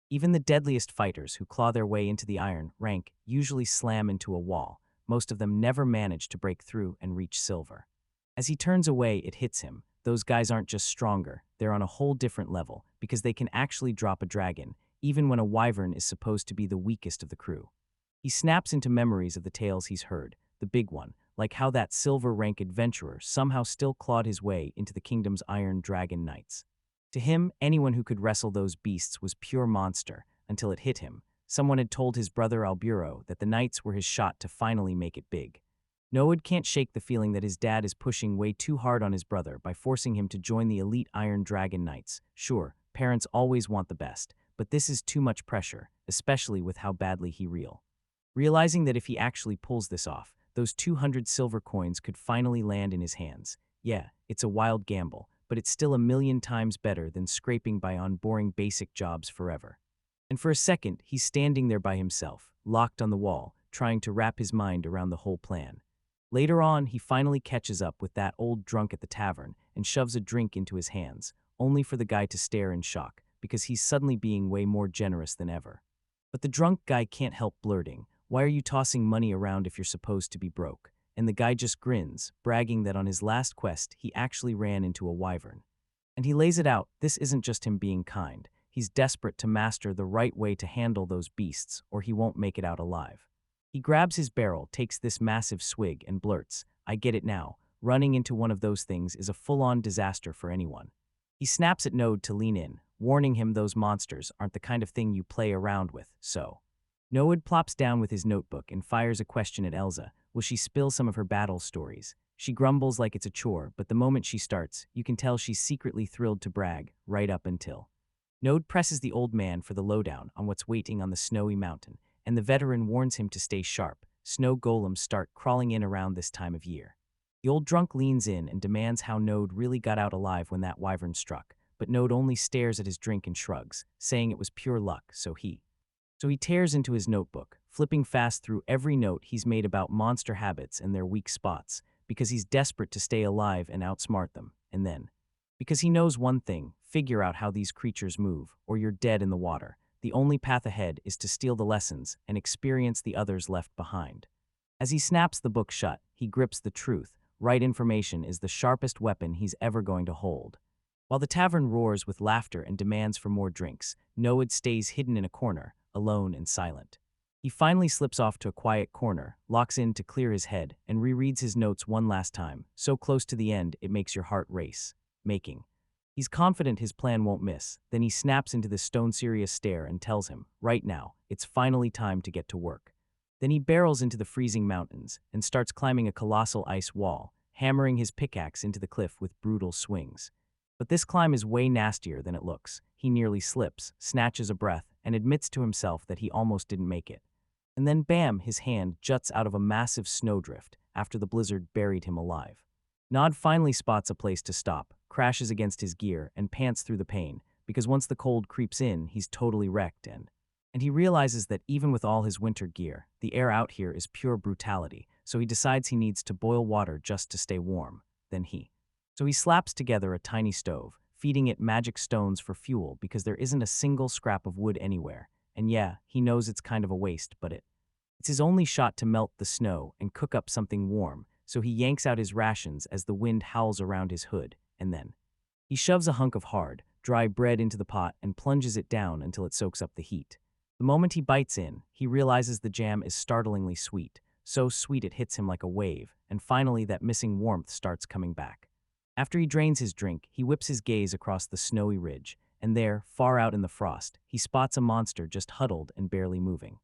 Even the deadliest fighters who claw their way into the iron rank usually slam into a wall. Most of them never manage to break through and reach silver. As he turns away, it hits him. Those guys aren't just stronger, they're on a whole different level, because they can actually drop a dragon, even when a wyvern is supposed to be the weakest of the crew. He snaps into memories of the tales he's heard, the big one, like how that silver rank adventurer somehow still clawed his way into the kingdom's Iron Dragon Knights. To him, anyone who could wrestle those beasts was pure monster, until it hit him. Someone had told his brother Alburo that the knights were his shot to finally make it big. Noad can't shake the feeling that his dad is pushing way too hard on his brother by forcing him to join the elite Iron Dragon Knights. Sure, parents always want the best, but this is too much pressure, especially with how badly he realizing that if he actually pulls this off, those 200 silver coins could finally land in his hands. Yeah, it's a wild gamble, but it's still a million times better than scraping by on boring basic jobs forever. And for a second, he's standing there by himself, locked on the wall, trying to wrap his mind around the whole plan. Later on, he finally catches up with that old drunk at the tavern and shoves a drink into his hands, only for the guy to stare in shock, because he's suddenly being way more generous than ever. But the drunk guy can't help blurting, "Why are you tossing money around if you're supposed to be broke?" And the guy just grins, bragging that on his last quest, he actually ran into a wyvern. And he lays it out, this isn't just him being kind. He's desperate to master the right way to handle those beasts, or he won't make it out alive. He grabs his barrel, takes this massive swig, and blurts, "I get it now. Running into one of those things is a full-on disaster for anyone." He snaps at Node to lean in, warning him those monsters aren't the kind of thing you play around with, so. Node plops down with his notebook and fires a question at Elsa. Will she spill some of her battle stories? She grumbles like it's a chore, but the moment she starts, you can tell she's secretly thrilled to brag, right up until. Node presses the old man for the lowdown on what's waiting on the snowy mountain, and the veteran warns him to stay sharp. Snow golems start crawling in around this time of year. The old drunk leans in and demands how Node really got out alive when that wyvern struck, but Node only stares at his drink and shrugs, saying it was pure luck, so he tears into his notebook, flipping fast through every note he's made about monster habits and their weak spots, because he's desperate to stay alive and outsmart them, and then, because he knows one thing, figure out how these creatures move, or you're dead in the water. The only path ahead is to steal the lessons and experience the others left behind. As he snaps the book shut, he grips the truth. Right information is the sharpest weapon he's ever going to hold. While the tavern roars with laughter and demands for more drinks, Noad stays hidden in a corner, alone and silent. He finally slips off to a quiet corner, locks in to clear his head, and rereads his notes one last time, so close to the end it makes your heart race. He's confident his plan won't miss, then he snaps into the stone-serious stare and tells him, right now, it's finally time to get to work. Then he barrels into the freezing mountains and starts climbing a colossal ice wall, hammering his pickaxe into the cliff with brutal swings. But this climb is way nastier than it looks. He nearly slips, snatches a breath, and admits to himself that he almost didn't make it. And then bam, his hand juts out of a massive snowdrift after the blizzard buried him alive. Nod finally spots a place to stop, crashes against his gear, and pants through the pain, because once the cold creeps in, he's totally wrecked and he realizes that even with all his winter gear, the air out here is pure brutality, so he decides he needs to boil water just to stay warm. So he slaps together a tiny stove, feeding it magic stones for fuel because there isn't a single scrap of wood anywhere. And yeah, he knows it's kind of a waste, but it's his only shot to melt the snow and cook up something warm, so he yanks out his rations as the wind howls around his hood, and then he shoves a hunk of hard, dry bread into the pot and plunges it down until it soaks up the heat. The moment he bites in, he realizes the jam is startlingly sweet, so sweet it hits him like a wave, and finally that missing warmth starts coming back. After he drains his drink, he whips his gaze across the snowy ridge, and there, far out in the frost, he spots a monster just huddled and barely moving.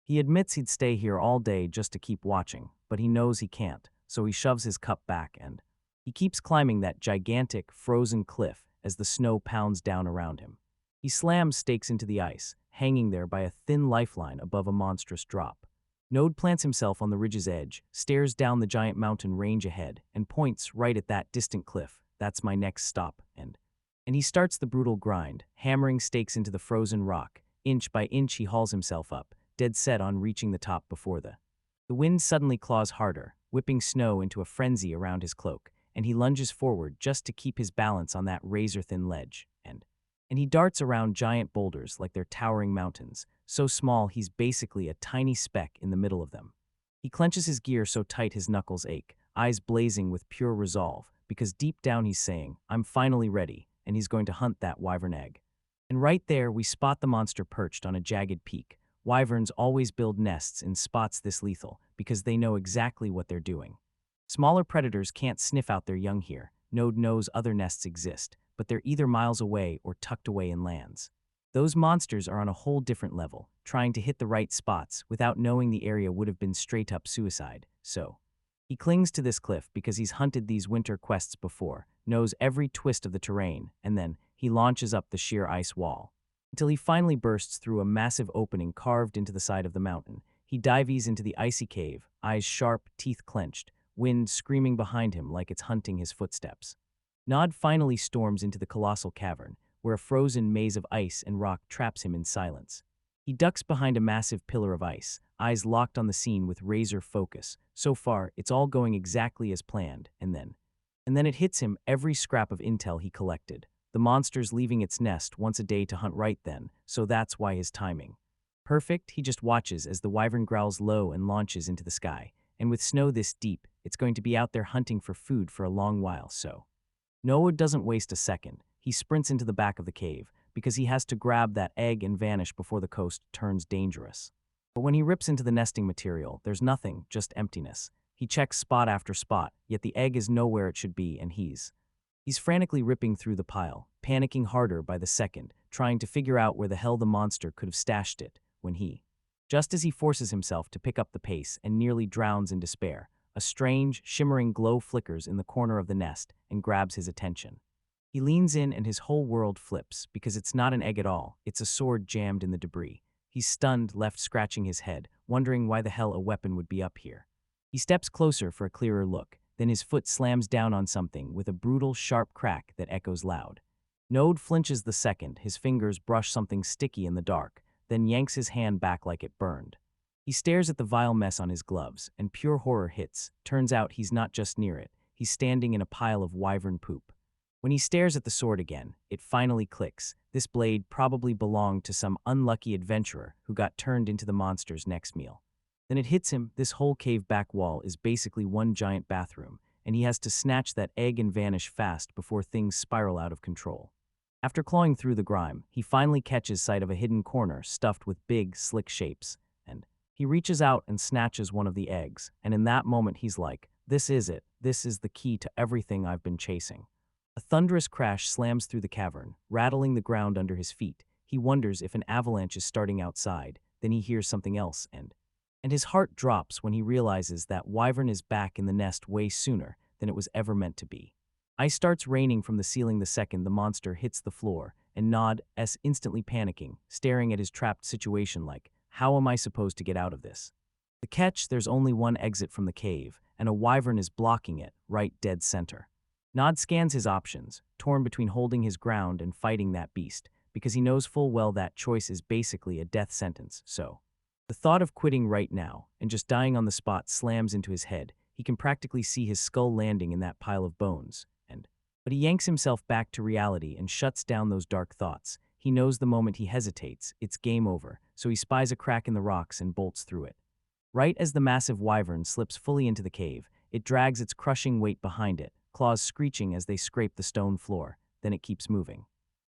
He admits he'd stay here all day just to keep watching, but he knows he can't, so he shoves his cup back and he keeps climbing that gigantic, frozen cliff as the snow pounds down around him. He slams stakes into the ice, hanging there by a thin lifeline above a monstrous drop. Node plants himself on the ridge's edge, stares down the giant mountain range ahead, and points right at that distant cliff. That's my next stop, and he starts the brutal grind, hammering stakes into the frozen rock. Inch by inch he hauls himself up, dead set on reaching the top before the wind suddenly claws harder, whipping snow into a frenzy around his cloak, and he lunges forward just to keep his balance on that razor-thin ledge, and he darts around giant boulders like they're towering mountains, so small he's basically a tiny speck in the middle of them. He clenches his gear so tight his knuckles ache, eyes blazing with pure resolve, because deep down he's saying, I'm finally ready, and he's going to hunt that wyvern egg. And right there we spot the monster perched on a jagged peak. Wyverns always build nests in spots this lethal, because they know exactly what they're doing. Smaller predators can't sniff out their young here. Node knows other nests exist, but they're either miles away or tucked away in lands. Those monsters are on a whole different level, trying to hit the right spots without knowing the area would have been straight-up suicide, so He clings to this cliff because he's hunted these winter quests before, knows every twist of the terrain, and then he launches up the sheer ice wall. Until he finally bursts through a massive opening carved into the side of the mountain. He dives into the icy cave, eyes sharp, teeth clenched, wind screaming behind him like it's hunting his footsteps. Nod finally storms into the colossal cavern, where a frozen maze of ice and rock traps him in silence. He ducks behind a massive pillar of ice, eyes locked on the scene with razor focus. So far, it's all going exactly as planned, and then it hits him, every scrap of intel he collected. The monster's leaving its nest once a day to hunt right then, so that's why his timing. Perfect, he just watches as the wyvern growls low and launches into the sky. And with snow this deep, it's going to be out there hunting for food for a long while, so. Noah doesn't waste a second. He sprints into the back of the cave, because he has to grab that egg and vanish before the coast turns dangerous. But when he rips into the nesting material, there's nothing, just emptiness. He checks spot after spot, yet the egg is nowhere it should be, and he's frantically ripping through the pile, panicking harder by the second, trying to figure out where the hell the monster could have stashed it, just as he forces himself to pick up the pace and nearly drowns in despair, a strange, shimmering glow flickers in the corner of the nest and grabs his attention. He leans in and his whole world flips, because it's not an egg at all, it's a sword jammed in the debris. He's stunned, left scratching his head, wondering why the hell a weapon would be up here. He steps closer for a clearer look, then his foot slams down on something with a brutal, sharp crack that echoes loud. Node flinches the second, his fingers brush something sticky in the dark, then yanks his hand back like it burned. He stares at the vile mess on his gloves, and pure horror hits. Turns out he's not just near it, he's standing in a pile of wyvern poop. When he stares at the sword again, it finally clicks. This blade probably belonged to some unlucky adventurer who got turned into the monster's next meal. Then it hits him, this whole cave back wall is basically one giant bathroom, and he has to snatch that egg and vanish fast before things spiral out of control. After clawing through the grime, he finally catches sight of a hidden corner stuffed with big, slick shapes, and he reaches out and snatches one of the eggs, and in that moment he's like, this is it, this is the key to everything I've been chasing. A thunderous crash slams through the cavern, rattling the ground under his feet. He wonders if an avalanche is starting outside, then he hears something else, and his heart drops when he realizes that wyvern is back in the nest way sooner than it was ever meant to be. Ice starts raining from the ceiling the second the monster hits the floor, and Nod is instantly panicking, staring at his trapped situation like, how am I supposed to get out of this? The catch, there's only one exit from the cave, and a wyvern is blocking it, right dead center. Nod scans his options, torn between holding his ground and fighting that beast, because he knows full well that choice is basically a death sentence, so. The thought of quitting right now, and just dying on the spot slams into his head. He can practically see his skull landing in that pile of bones, but he yanks himself back to reality and shuts down those dark thoughts. He knows the moment he hesitates, it's game over, so he spies a crack in the rocks and bolts through it. Right as the massive wyvern slips fully into the cave, it drags its crushing weight behind it, claws screeching as they scrape the stone floor, then it keeps moving.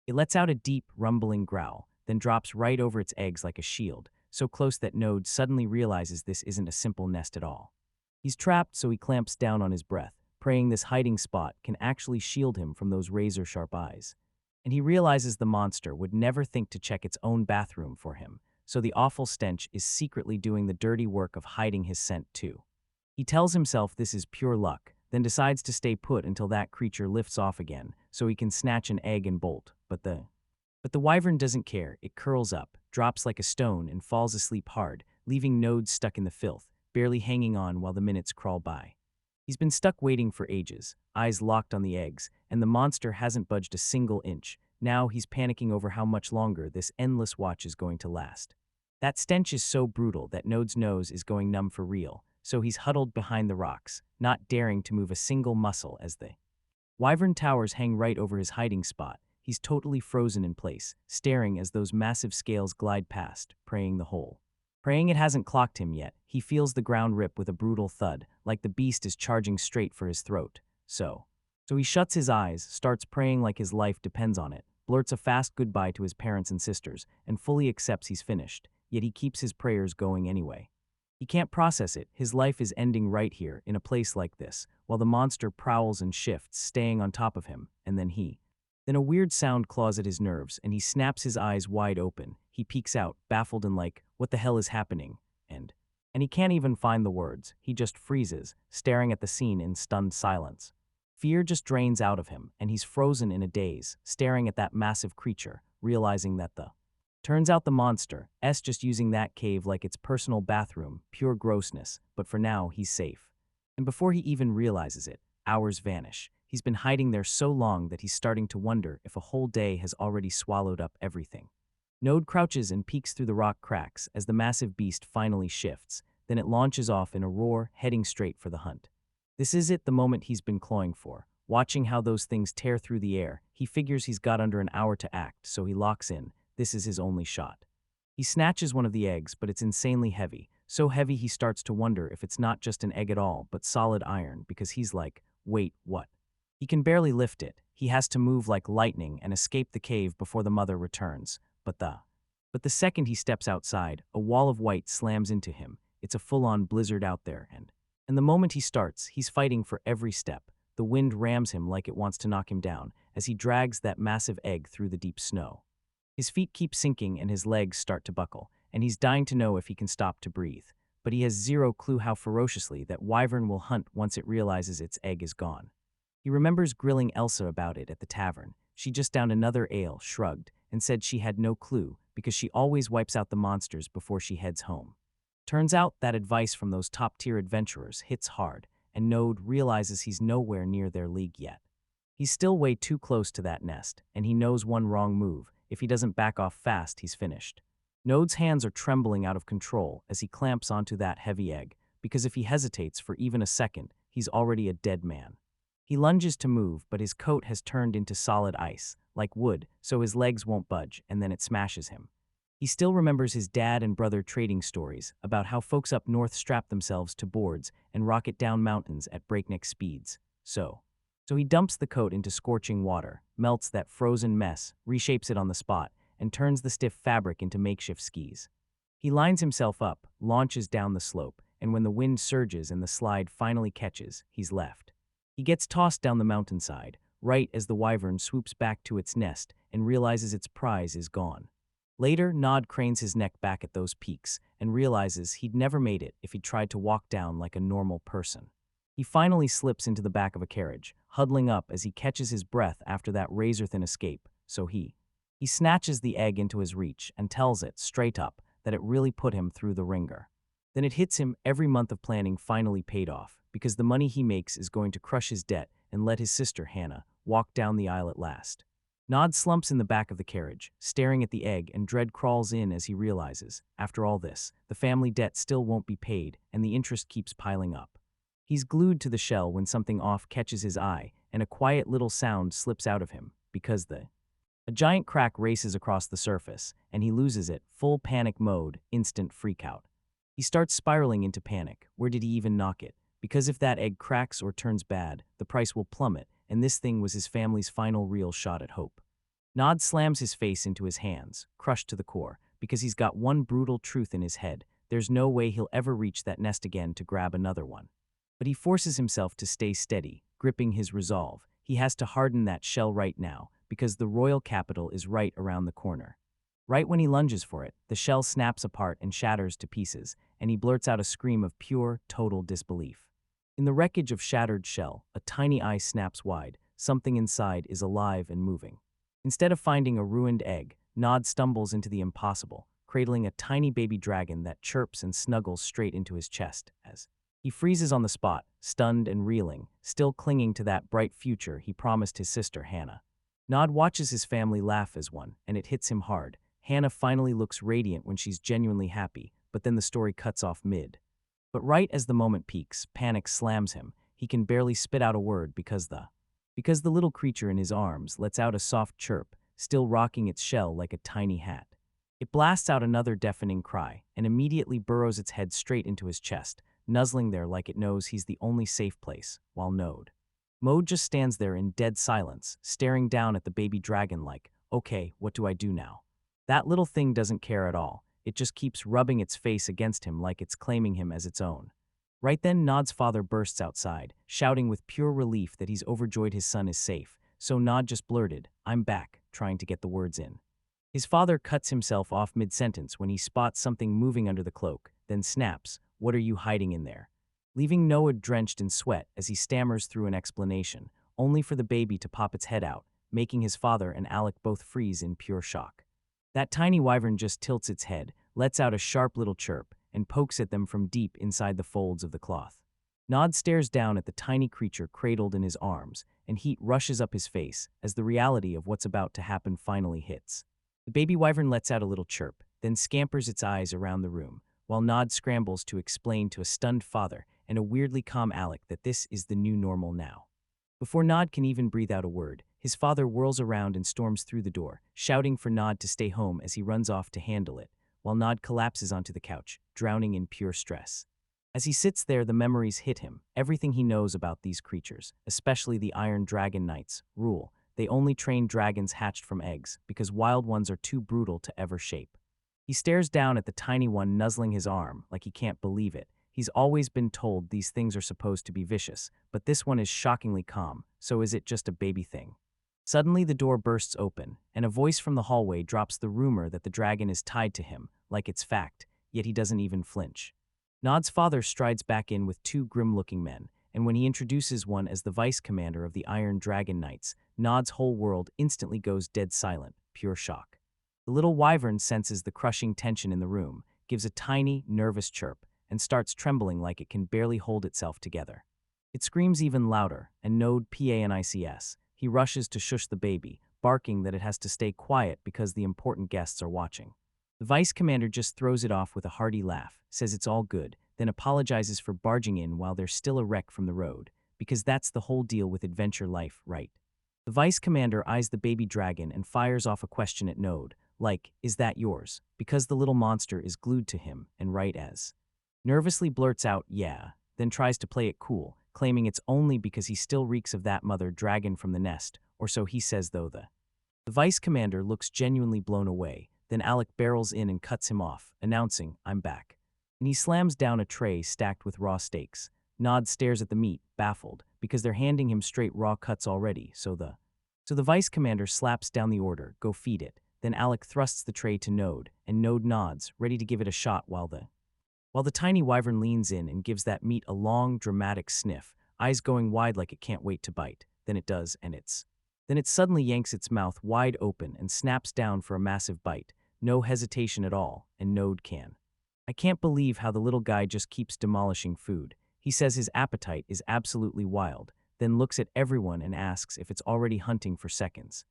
It lets out a deep, rumbling growl, then drops right over its eggs like a shield, so close that Node suddenly realizes this isn't a simple nest at all. He's trapped, so he clamps down on his breath, praying this hiding spot can actually shield him from those razor-sharp eyes. And he realizes the monster would never think to check its own bathroom for him, so the awful stench is secretly doing the dirty work of hiding his scent too. He tells himself this is pure luck, then decides to stay put until that creature lifts off again, so he can snatch an egg and bolt, but the wyvern doesn't care. It curls up, drops like a stone, and falls asleep hard, leaving Node stuck in the filth, barely hanging on while the minutes crawl by. He's been stuck waiting for ages, eyes locked on the eggs, and the monster hasn't budged a single inch. Now he's panicking over how much longer this endless watch is going to last. That stench is so brutal that Node's nose is going numb for real, so he's huddled behind the rocks, not daring to move a single muscle as the wyvern towers hang right over his hiding spot. He's totally frozen in place, staring as those massive scales glide past, praying it hasn't clocked him yet. He feels the ground rip with a brutal thud, like the beast is charging straight for his throat. So he shuts his eyes, starts praying like his life depends on it, blurts a fast goodbye to his parents and sisters, and fully accepts he's finished, yet he keeps his prayers going anyway. He can't process it. His life is ending right here, in a place like this, while the monster prowls and shifts, staying on top of him, and then a weird sound claws at his nerves, and he snaps his eyes wide open. He peeks out, baffled and like, what the hell is happening? And And he can't even find the words, he just freezes, staring at the scene in stunned silence. Fear just drains out of him, and he's frozen in a daze, staring at that massive creature, realizing that turns out the monster, just using that cave like its personal bathroom, pure grossness, but for now, he's safe. And before he even realizes it, hours vanish. He's been hiding there so long that he's starting to wonder if a whole day has already swallowed up everything. Node crouches and peeks through the rock cracks as the massive beast finally shifts, then it launches off in a roar, heading straight for the hunt. This is it, the moment he's been clawing for. Watching how those things tear through the air, he figures he's got under an hour to act, so he locks in. This is his only shot. He snatches one of the eggs, but it's insanely heavy. So heavy he starts to wonder if it's not just an egg at all, but solid iron, because he's like, wait, what? He can barely lift it. He has to move like lightning and escape the cave before the mother returns. But the second he steps outside, a wall of white slams into him. It's a full-on blizzard out there, and the moment he starts, he's fighting for every step. The wind rams him like it wants to knock him down as he drags that massive egg through the deep snow. His feet keep sinking and his legs start to buckle, and he's dying to know if he can stop to breathe. But he has zero clue how ferociously that wyvern will hunt once it realizes its egg is gone. He remembers grilling Elsa about it at the tavern. She just downed another ale, shrugged, and said she had no clue because she always wipes out the monsters before she heads home. Turns out that advice from those top-tier adventurers hits hard, and Node realizes he's nowhere near their league yet. He's still way too close to that nest, and he knows one wrong move. If he doesn't back off fast, he's finished. Node's hands are trembling out of control as he clamps onto that heavy egg, because if he hesitates for even a second, he's already a dead man. He lunges to move, but his coat has turned into solid ice, like wood, so his legs won't budge, and then it smashes him. He still remembers his dad and brother trading stories about how folks up north strap themselves to boards and rocket down mountains at breakneck speeds. So he dumps the coat into scorching water, melts that frozen mess, reshapes it on the spot, and turns the stiff fabric into makeshift skis. He lines himself up, launches down the slope, and when the wind surges and the slide finally catches, he's left. He gets tossed down the mountainside, right as the wyvern swoops back to its nest and realizes its prize is gone. Later, Nod cranes his neck back at those peaks and realizes he'd never made it if he'd tried to walk down like a normal person. He finally slips into the back of a carriage, huddling up as he catches his breath after that razor-thin escape, so he snatches the egg into his reach and tells it, straight up, that it really put him through the ringer. Then it hits him every month of planning finally paid off, because the money he makes is going to crush his debt and let his sister, Hannah, walk down the aisle at last. Nod slumps in the back of the carriage, staring at the egg, and dread crawls in as he realizes, after all this, the family debt still won't be paid and the interest keeps piling up. He's glued to the shell when something off catches his eye and a quiet little sound slips out of him, because a giant crack races across the surface, and he loses it, full panic mode, instant freakout. He starts spiraling into panic. Where did he even knock it? Because if that egg cracks or turns bad, the price will plummet, and this thing was his family's final real shot at hope. Nod slams his face into his hands, crushed to the core, because he's got one brutal truth in his head: there's no way he'll ever reach that nest again to grab another one. But he forces himself to stay steady, gripping his resolve. He has to harden that shell right now, because the royal capital is right around the corner. Right when he lunges for it, the shell snaps apart and shatters to pieces, and he blurts out a scream of pure, total disbelief. In the wreckage of shattered shell, a tiny eye snaps wide. Something inside is alive and moving. Instead of finding a ruined egg, Nod stumbles into the impossible, cradling a tiny baby dragon that chirps and snuggles straight into his chest as he freezes on the spot, stunned and reeling, still clinging to that bright future he promised his sister Hannah. Nod watches his family laugh as one, and it hits him hard. Hannah finally looks radiant when she's genuinely happy, but then the story cuts off mid. But right as the moment peaks, panic slams him. He can barely spit out a word because the little creature in his arms lets out a soft chirp, still rocking its shell like a tiny hat. It blasts out another deafening cry and immediately burrows its head straight into his chest, nuzzling there like it knows he's the only safe place, while Mode just stands there in dead silence, staring down at the baby dragon like, okay, what do I do now? That little thing doesn't care at all. It just keeps rubbing its face against him like it's claiming him as its own. Right then, Nod's father bursts outside, shouting with pure relief that he's overjoyed his son is safe, so Nod just blurted, "I'm back," trying to get the words in. His father cuts himself off mid-sentence when he spots something moving under the cloak, then snaps, "What are you hiding in there?" Leaving Noah drenched in sweat as he stammers through an explanation, only for the baby to pop its head out, making his father and Alec both freeze in pure shock. That tiny wyvern just tilts its head, lets out a sharp little chirp, and pokes at them from deep inside the folds of the cloth. Nod stares down at the tiny creature cradled in his arms, and heat rushes up his face as the reality of what's about to happen finally hits. The baby wyvern lets out a little chirp, then scampers its eyes around the room, while Nod scrambles to explain to a stunned father and a weirdly calm Alec that this is the new normal now. Before Nod can even breathe out a word, his father whirls around and storms through the door, shouting for Nod to stay home as he runs off to handle it, while Nod collapses onto the couch, drowning in pure stress. As he sits there, the memories hit him, everything he knows about these creatures, especially the Iron Dragon Knights, rule. They only train dragons hatched from eggs, because wild ones are too brutal to ever shape. He stares down at the tiny one nuzzling his arm, like he can't believe it. He's always been told these things are supposed to be vicious, but this one is shockingly calm, so is it just a baby thing? Suddenly the door bursts open, and a voice from the hallway drops the rumor that the dragon is tied to him, like it's fact, yet he doesn't even flinch. Nod's father strides back in with two grim-looking men, and when he introduces one as the vice commander of the Iron Dragon Knights, Nod's whole world instantly goes dead silent, pure shock. The little wyvern senses the crushing tension in the room, gives a tiny, nervous chirp, and starts trembling like it can barely hold itself together. It screams even louder, and Nod panics. He rushes to shush the baby, barking that it has to stay quiet because the important guests are watching. The vice commander just throws it off with a hearty laugh, says it's all good, then apologizes for barging in while they're still a wreck from the road, because that's the whole deal with adventure life, right? The vice commander eyes the baby dragon and fires off a question at Nod, like, "Is that yours?" Because the little monster is glued to him, and right as nervously blurts out, "Yeah," then tries to play it cool, claiming it's only because he still reeks of that mother dragon from the nest, or so he says though the vice commander looks genuinely blown away, then Alec barrels in and cuts him off, announcing, "I'm back." And he slams down a tray stacked with raw steaks. Nod stares at the meat, baffled, because they're handing him straight raw cuts already, so the vice commander slaps down the order, "Go feed it." Then Alec thrusts the tray to Nod, and Nod nods, ready to give it a shot while the tiny wyvern leans in and gives that meat a long, dramatic sniff, eyes going wide like it can't wait to bite. Then it does, and then it suddenly yanks its mouth wide open and snaps down for a massive bite. No hesitation at all, and Nod can. I can't believe how the little guy just keeps demolishing food. He says his appetite is absolutely wild, then looks at everyone and asks if it's already hunting for seconds.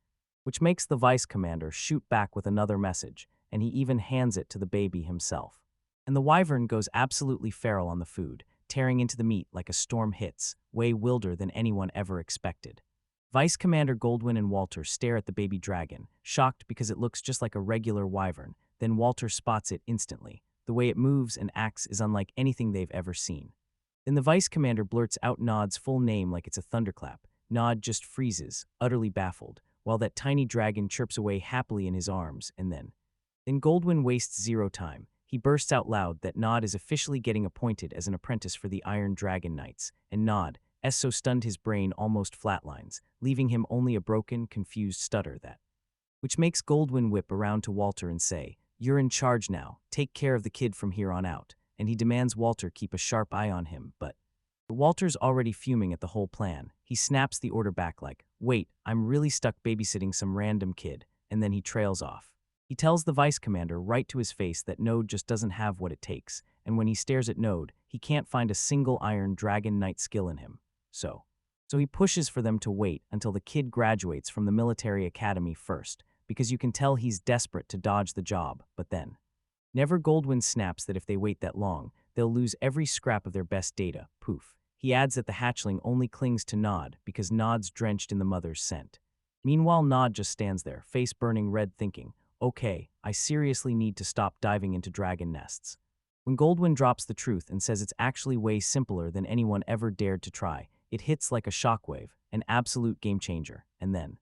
Which makes the vice commander shoot back with another message, and he even hands it to the baby himself. And the wyvern goes absolutely feral on the food, tearing into the meat like a storm hits, way wilder than anyone ever expected. Vice Commander Goldwyn and Walter stare at the baby dragon, shocked because it looks just like a regular wyvern. Then Walter spots it instantly. The way it moves and acts is unlike anything they've ever seen. Then the Vice Commander blurts out Nod's full name like it's a thunderclap. Nod just freezes, utterly baffled, while that tiny dragon chirps away happily in his arms, and then Goldwyn wastes zero time. He bursts out loud that Nod is officially getting appointed as an apprentice for the Iron Dragon Knights, and Nod, so stunned his brain almost flatlines, leaving him only a broken, confused stutter which makes Goldwyn whip around to Walter and say, "You're in charge now, take care of the kid from here on out," and he demands Walter keep a sharp eye on him, but Walter's already fuming at the whole plan. He snaps the order back like, "Wait, I'm really stuck babysitting some random kid," and then he trails off. He tells the vice commander right to his face that Nod just doesn't have what it takes, and when he stares at Nod, he can't find a single Iron Dragon Knight skill in him. So he pushes for them to wait until the kid graduates from the military academy first, because you can tell he's desperate to dodge the job, but then Never Goldwyn snaps that if they wait that long, they'll lose every scrap of their best data. Poof. He adds that the hatchling only clings to Nod because Nod's drenched in the mother's scent. Meanwhile, Nod just stands there, face burning red, thinking, "Okay, I seriously need to stop diving into dragon nests." When Goldwyn drops the truth and says it's actually way simpler than anyone ever dared to try, it hits like a shockwave, an absolute game changer, and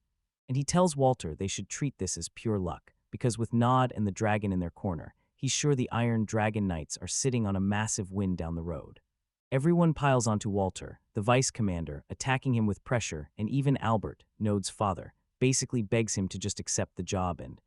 he tells Walter they should treat this as pure luck, because with Nod and the dragon in their corner, he's sure the Iron Dragon Knights are sitting on a massive win down the road. Everyone piles onto Walter, the vice commander, attacking him with pressure, and even Albert, Nod's father, basically begs him to just accept the job and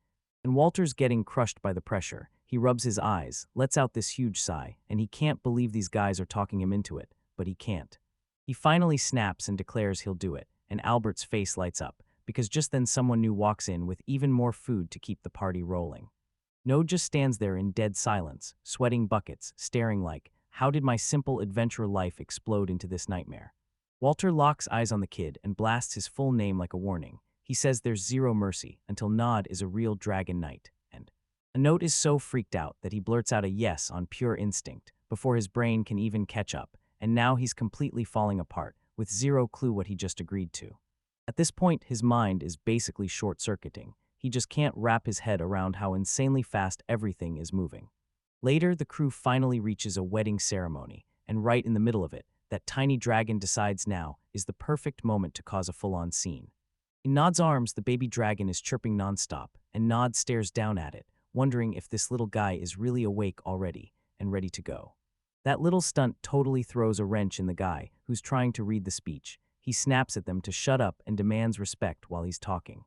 Walter's getting crushed by the pressure. he rubs his eyes, lets out this huge sigh, and he can't believe these guys are talking him into it, but he can't. He finally snaps and declares he'll do it, and Albert's face lights up, because just then someone new walks in with even more food to keep the party rolling. Node just stands there in dead silence, sweating buckets, staring like, how did my simple adventurer life explode into this nightmare? Walter locks eyes on the kid and blasts his full name like a warning. He says there's zero mercy until Nod is a real dragon knight, and Node is so freaked out that he blurts out a yes on pure instinct, before his brain can even catch up, and now he's completely falling apart, with zero clue what he just agreed to. At this point, his mind is basically short-circuiting. He just can't wrap his head around how insanely fast everything is moving. Later, the crew finally reaches a wedding ceremony, and right in the middle of it, that tiny dragon decides now is the perfect moment to cause a full-on scene. In Nod's arms, the baby dragon is chirping nonstop, and Nod stares down at it, wondering if this little guy is really awake already and ready to go. That little stunt totally throws a wrench in the guy who's trying to read the speech. He snaps at them to shut up and demands respect while he's talking.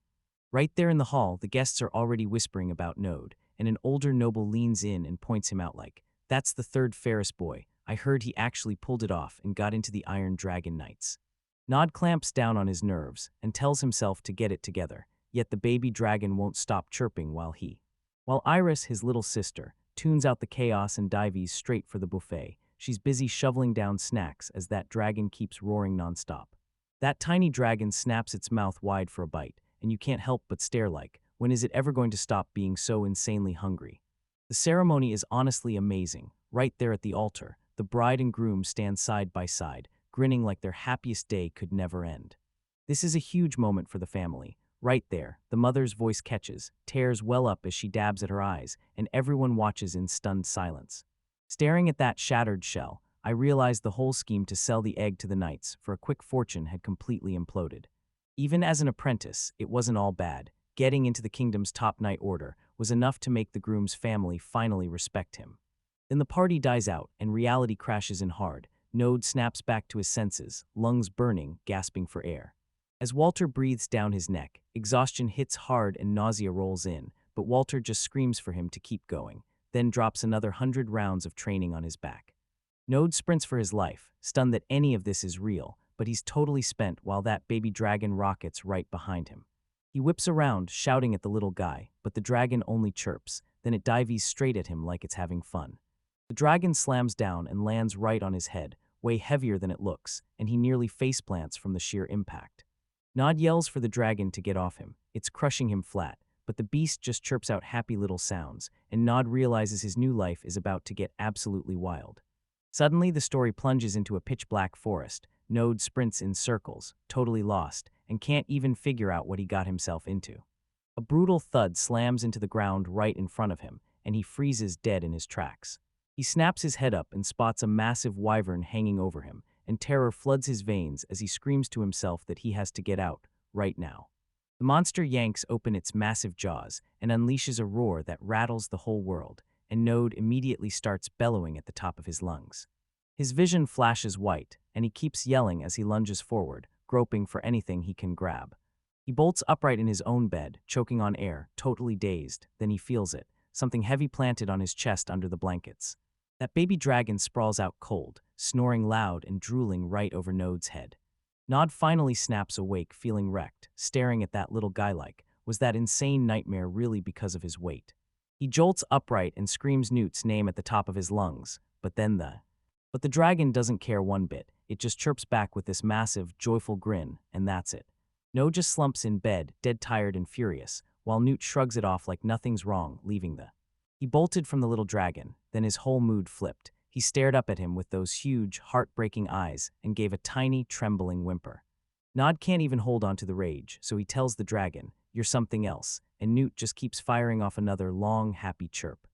Right there in the hall, the guests are already whispering about Node, and an older noble leans in and points him out like, "That's the third Ferris boy. I heard he actually pulled it off and got into the Iron Dragon Knights." Nod clamps down on his nerves and tells himself to get it together, yet the baby dragon won't stop chirping while Iris, his little sister, tunes out the chaos and dives straight for the buffet. She's busy shoveling down snacks as that dragon keeps roaring nonstop. That tiny dragon snaps its mouth wide for a bite, and you can't help but stare like, when is it ever going to stop being so insanely hungry? The ceremony is honestly amazing. Right there at the altar, the bride and groom stand side by side, grinning like their happiest day could never end. This is a huge moment for the family. Right there, the mother's voice catches, tears well up as she dabs at her eyes, and everyone watches in stunned silence. Staring at that shattered shell, I realized the whole scheme to sell the egg to the knights for a quick fortune had completely imploded. Even as an apprentice, it wasn't all bad. Getting into the kingdom's top knight order was enough to make the groom's family finally respect him. Then the party dies out, and reality crashes in hard. Node snaps back to his senses, lungs burning, gasping for air. As Walter breathes down his neck, exhaustion hits hard and nausea rolls in, but Walter just screams for him to keep going, then drops another 100 rounds of training on his back. Node sprints for his life, stunned that any of this is real, but he's totally spent while that baby dragon rockets right behind him. He whips around, shouting at the little guy, but the dragon only chirps, then it dives straight at him like it's having fun. The dragon slams down and lands right on his head, way heavier than it looks, and he nearly faceplants from the sheer impact. Nod yells for the dragon to get off him. It's crushing him flat, but the beast just chirps out happy little sounds, and Nod realizes his new life is about to get absolutely wild. Suddenly, the story plunges into a pitch-black forest. Node sprints in circles, totally lost, and can't even figure out what he got himself into. A brutal thud slams into the ground right in front of him, and he freezes dead in his tracks. He snaps his head up and spots a massive wyvern hanging over him, and terror floods his veins as he screams to himself that he has to get out, right now. The monster yanks open its massive jaws and unleashes a roar that rattles the whole world, and Node immediately starts bellowing at the top of his lungs. His vision flashes white, and he keeps yelling as he lunges forward, groping for anything he can grab. He bolts upright in his own bed, choking on air, totally dazed. Then he feels it, something heavy planted on his chest under the blankets. That baby dragon sprawls out cold, snoring loud and drooling right over Node's head. Nod finally snaps awake, feeling wrecked, staring at that little guy like, was that insane nightmare really because of his weight? He jolts upright and screams Newt's name at the top of his lungs, but the dragon doesn't care one bit. It just chirps back with this massive, joyful grin, and that's it. Node just slumps in bed, dead tired and furious, while Newt shrugs it off like nothing's wrong, leaving the He bolted from the little dragon, then his whole mood flipped. He stared up at him with those huge, heartbreaking eyes and gave a tiny, trembling whimper. Nod can't even hold on to the rage, so he tells the dragon, "You're something else," and Newt just keeps firing off another long, happy chirp.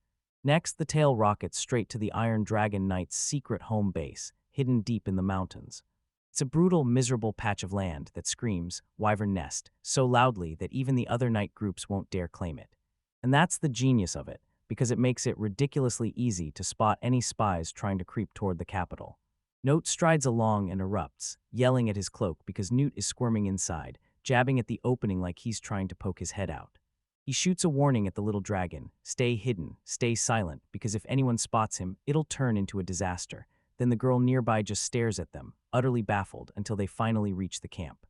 Next, the tail rockets straight to the Iron Dragon Knight's secret home base, hidden deep in the mountains. It's a brutal, miserable patch of land that screams, "Wyvern Nest," so loudly that even the other knight groups won't dare claim it. And that's the genius of it, because it makes it ridiculously easy to spot any spies trying to creep toward the capital. Newt strides along and erupts, yelling at his cloak because Newt is squirming inside, jabbing at the opening like he's trying to poke his head out. He shoots a warning at the little dragon: stay hidden, stay silent, because if anyone spots him, it'll turn into a disaster. Then the girl nearby just stares at them, utterly baffled, until they finally reach the camp.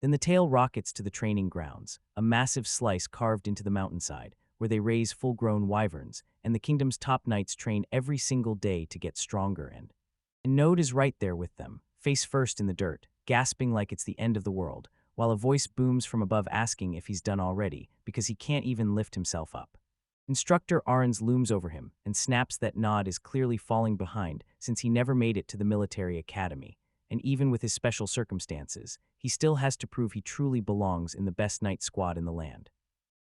Then the tale rockets to the training grounds, a massive slice carved into the mountainside, where they raise full-grown wyverns, and the kingdom's top knights train every single day to get stronger and Node is right there with them, face first in the dirt, gasping like it's the end of the world, while a voice booms from above asking if he's done already, because he can't even lift himself up. Instructor Arens looms over him and snaps that Nod is clearly falling behind since he never made it to the military academy, and even with his special circumstances, he still has to prove he truly belongs in the best knight squad in the land.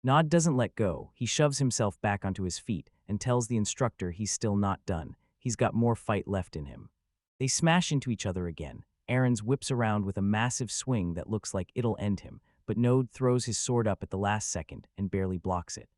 Nod doesn't let go. He shoves himself back onto his feet and tells the instructor he's still not done. He's got more fight left in him. They smash into each other again. Arens whips around with a massive swing that looks like it'll end him, but Node throws his sword up at the last second and barely blocks it.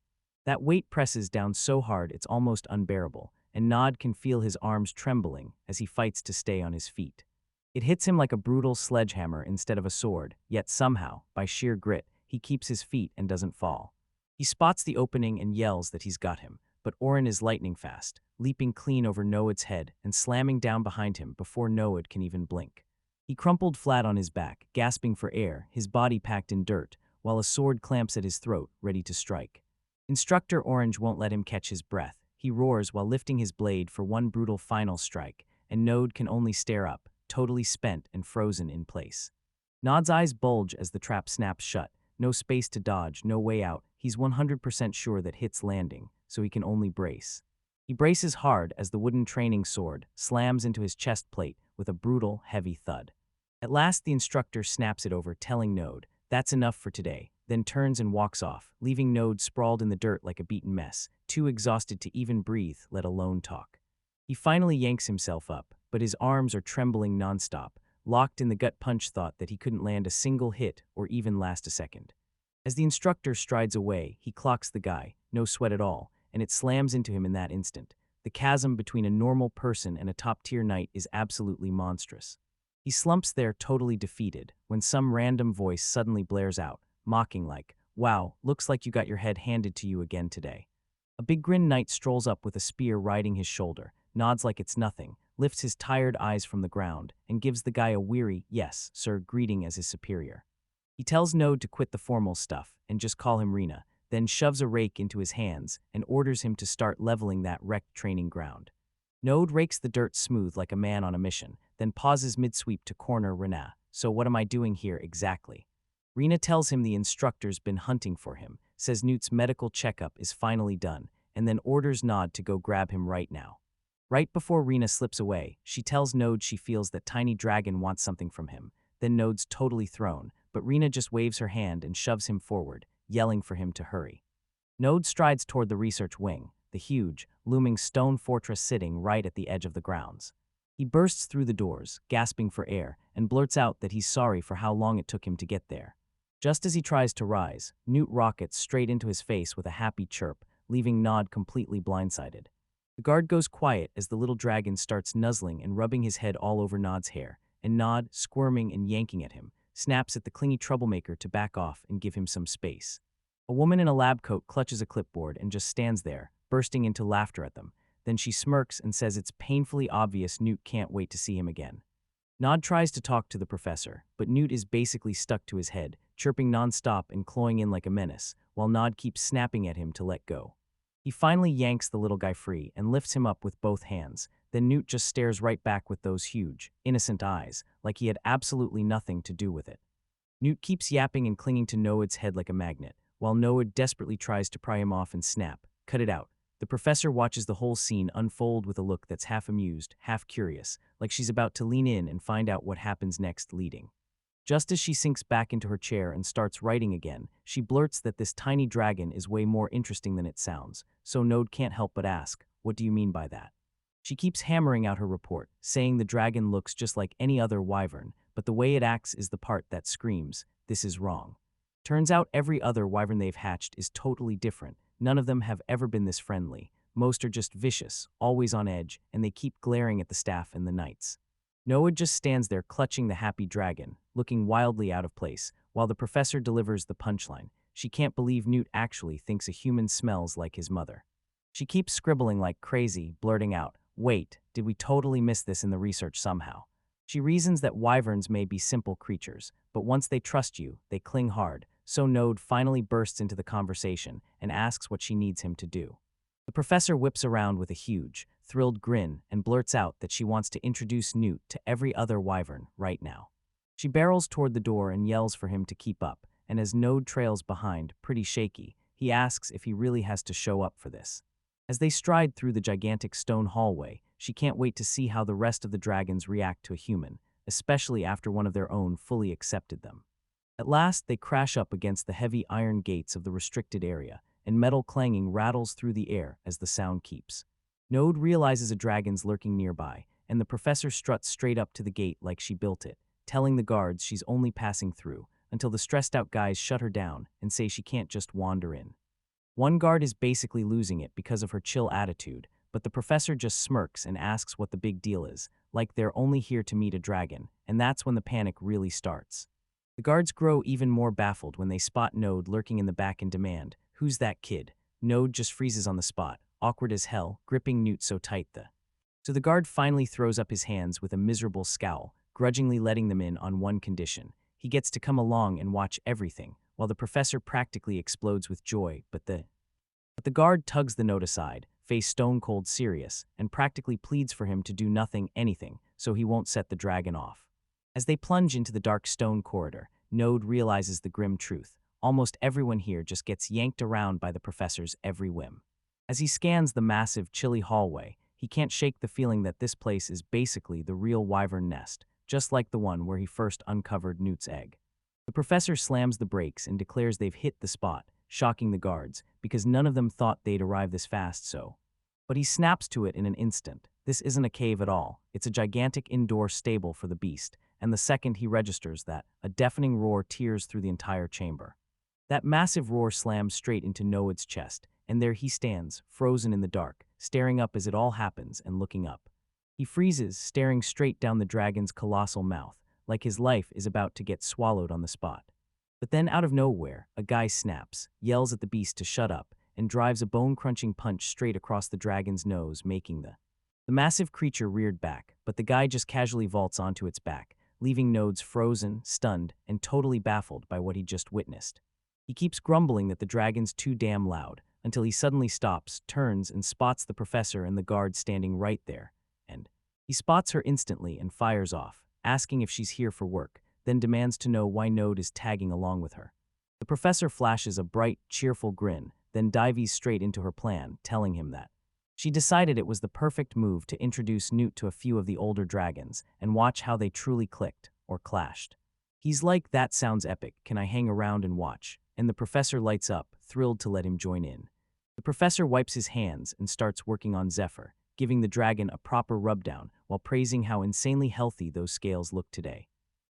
That weight presses down so hard it's almost unbearable, and Nod can feel his arms trembling as he fights to stay on his feet. It hits him like a brutal sledgehammer instead of a sword, yet somehow, by sheer grit, he keeps his feet and doesn't fall. He spots the opening and yells that he's got him, but Oren is lightning fast, leaping clean over Noed's head and slamming down behind him before Noed can even blink. He crumpled flat on his back, gasping for air, his body packed in dirt, while a sword clamps at his throat, ready to strike. Instructor Orange won't let him catch his breath. He roars while lifting his blade for one brutal final strike, and Node can only stare up, totally spent and frozen in place. Nod's eyes bulge as the trap snaps shut. No space to dodge, no way out. He's 100% sure that hit's landing, so he can only brace. He braces hard as the wooden training sword slams into his chest plate with a brutal, heavy thud. At last, the instructor snaps it over, telling Node, "That's enough for today," then turns and walks off, leaving Node sprawled in the dirt like a beaten mess, too exhausted to even breathe, let alone talk. He finally yanks himself up, but his arms are trembling nonstop, locked in the gut-punch thought that he couldn't land a single hit or even last a second. As the instructor strides away, he clocks the guy, no sweat at all, and it slams into him in that instant. The chasm between a normal person and a top-tier knight is absolutely monstrous. He slumps there totally defeated when some random voice suddenly blares out, mocking like, "Wow, looks like you got your head handed to you again today." A big grin knight strolls up with a spear riding his shoulder, nods like it's nothing, lifts his tired eyes from the ground, and gives the guy a weary, "Yes, sir," greeting as his superior. He tells Node to quit the formal stuff and just call him Rena, then shoves a rake into his hands and orders him to start leveling that wrecked training ground. Node rakes the dirt smooth like a man on a mission, then pauses mid-sweep to corner Rena. "So what am I doing here exactly?" Rena tells him the instructor's been hunting for him, says Newt's medical checkup is finally done, and then orders Nod to go grab him right now. Right before Rena slips away, she tells Node she feels that Tiny Dragon wants something from him. Then Node's totally thrown, but Rena just waves her hand and shoves him forward, yelling for him to hurry. Node strides toward the research wing, the huge, looming stone fortress sitting right at the edge of the grounds. He bursts through the doors, gasping for air, and blurts out that he's sorry for how long it took him to get there. Just as he tries to rise, Newt rockets straight into his face with a happy chirp, leaving Nod completely blindsided. The guard goes quiet as the little dragon starts nuzzling and rubbing his head all over Nod's hair, and Nod, squirming and yanking at him, snaps at the clingy troublemaker to back off and give him some space. A woman in a lab coat clutches a clipboard and just stands there, bursting into laughter at them. Then she smirks and says it's painfully obvious Newt can't wait to see him again. Nod tries to talk to the professor, but Newt is basically stuck to his head, chirping nonstop and clawing in like a menace, while Nod keeps snapping at him to let go. He finally yanks the little guy free and lifts him up with both hands. Then Newt just stares right back with those huge, innocent eyes, like he had absolutely nothing to do with it. Newt keeps yapping and clinging to Noed's head like a magnet, while Noed desperately tries to pry him off and snap, "Cut it out." The professor watches the whole scene unfold with a look that's half amused, half curious, like she's about to lean in and find out what happens next leading. Just as she sinks back into her chair and starts writing again, she blurts that this tiny dragon is way more interesting than it sounds, so Node can't help but ask, "What do you mean by that?" She keeps hammering out her report, saying the dragon looks just like any other wyvern, but the way it acts is the part that screams, "This is wrong." Turns out every other wyvern they've hatched is totally different. None of them have ever been this friendly. Most are just vicious, always on edge, and they keep glaring at the staff and the knights. Noah just stands there clutching the happy dragon, looking wildly out of place, while the professor delivers the punchline. She can't believe Newt actually thinks a human smells like his mother. She keeps scribbling like crazy, blurting out, "Wait, did we totally miss this in the research somehow?" She reasons that wyverns may be simple creatures, but once they trust you, they cling hard, so Node finally bursts into the conversation and asks what she needs him to do. The professor whips around with a huge, thrilled grin and blurts out that she wants to introduce Newt to every other wyvern right now. She barrels toward the door and yells for him to keep up, and as Node trails behind, pretty shaky, he asks if he really has to show up for this. As they stride through the gigantic stone hallway, she can't wait to see how the rest of the dragons react to a human, especially after one of their own fully accepted them. At last, they crash up against the heavy iron gates of the restricted area, and metal clanging rattles through the air as the sound keeps. Node realizes a dragon's lurking nearby, and the professor struts straight up to the gate like she built it, telling the guards she's only passing through, until the stressed-out guys shut her down and say she can't just wander in. One guard is basically losing it because of her chill attitude, but the professor just smirks and asks what the big deal is, like they're only here to meet a dragon, and that's when the panic really starts. The guards grow even more baffled when they spot Node lurking in the back and demand, "Who's that kid?" Node just freezes on the spot, awkward as hell, gripping Newt so tight So the guard finally throws up his hands with a miserable scowl, grudgingly letting them in on one condition. He gets to come along and watch everything, while the professor practically explodes with joy, but the guard tugs the Node aside, face stone-cold serious, and practically pleads for him to do nothing, anything, so he won't set the dragon off. As they plunge into the dark stone corridor, Node realizes the grim truth. Almost everyone here just gets yanked around by the professor's every whim. As he scans the massive, chilly hallway, he can't shake the feeling that this place is basically the real wyvern nest, just like the one where he first uncovered Newt's egg. The professor slams the brakes and declares they've hit the spot, shocking the guards, because none of them thought they'd arrive this fast But he snaps to it in an instant. This isn't a cave at all. It's a gigantic indoor stable for the beast, and the second he registers that, a deafening roar tears through the entire chamber. That massive roar slams straight into Noed's chest, and there he stands, frozen in the dark, staring up as it all happens and looking up. He freezes, staring straight down the dragon's colossal mouth, like his life is about to get swallowed on the spot. But then out of nowhere, a guy snaps, yells at the beast to shut up, and drives a bone-crunching punch straight across the dragon's nose, making the massive creature reared back, but the guy just casually vaults onto its back, leaving Nodes frozen, stunned, and totally baffled by what he just witnessed. He keeps grumbling that the dragon's too damn loud, until he suddenly stops, turns, and spots the professor and the guard standing right there. And he spots her instantly and fires off, asking if she's here for work, then demands to know why Node is tagging along with her. The professor flashes a bright, cheerful grin, then dives straight into her plan, telling him that she decided it was the perfect move to introduce Newt to a few of the older dragons and watch how they truly clicked, or clashed. He's like, "That sounds epic, can I hang around and watch?" And the professor lights up, thrilled to let him join in. The professor wipes his hands and starts working on Zephyr, giving the dragon a proper rubdown while praising how insanely healthy those scales look today.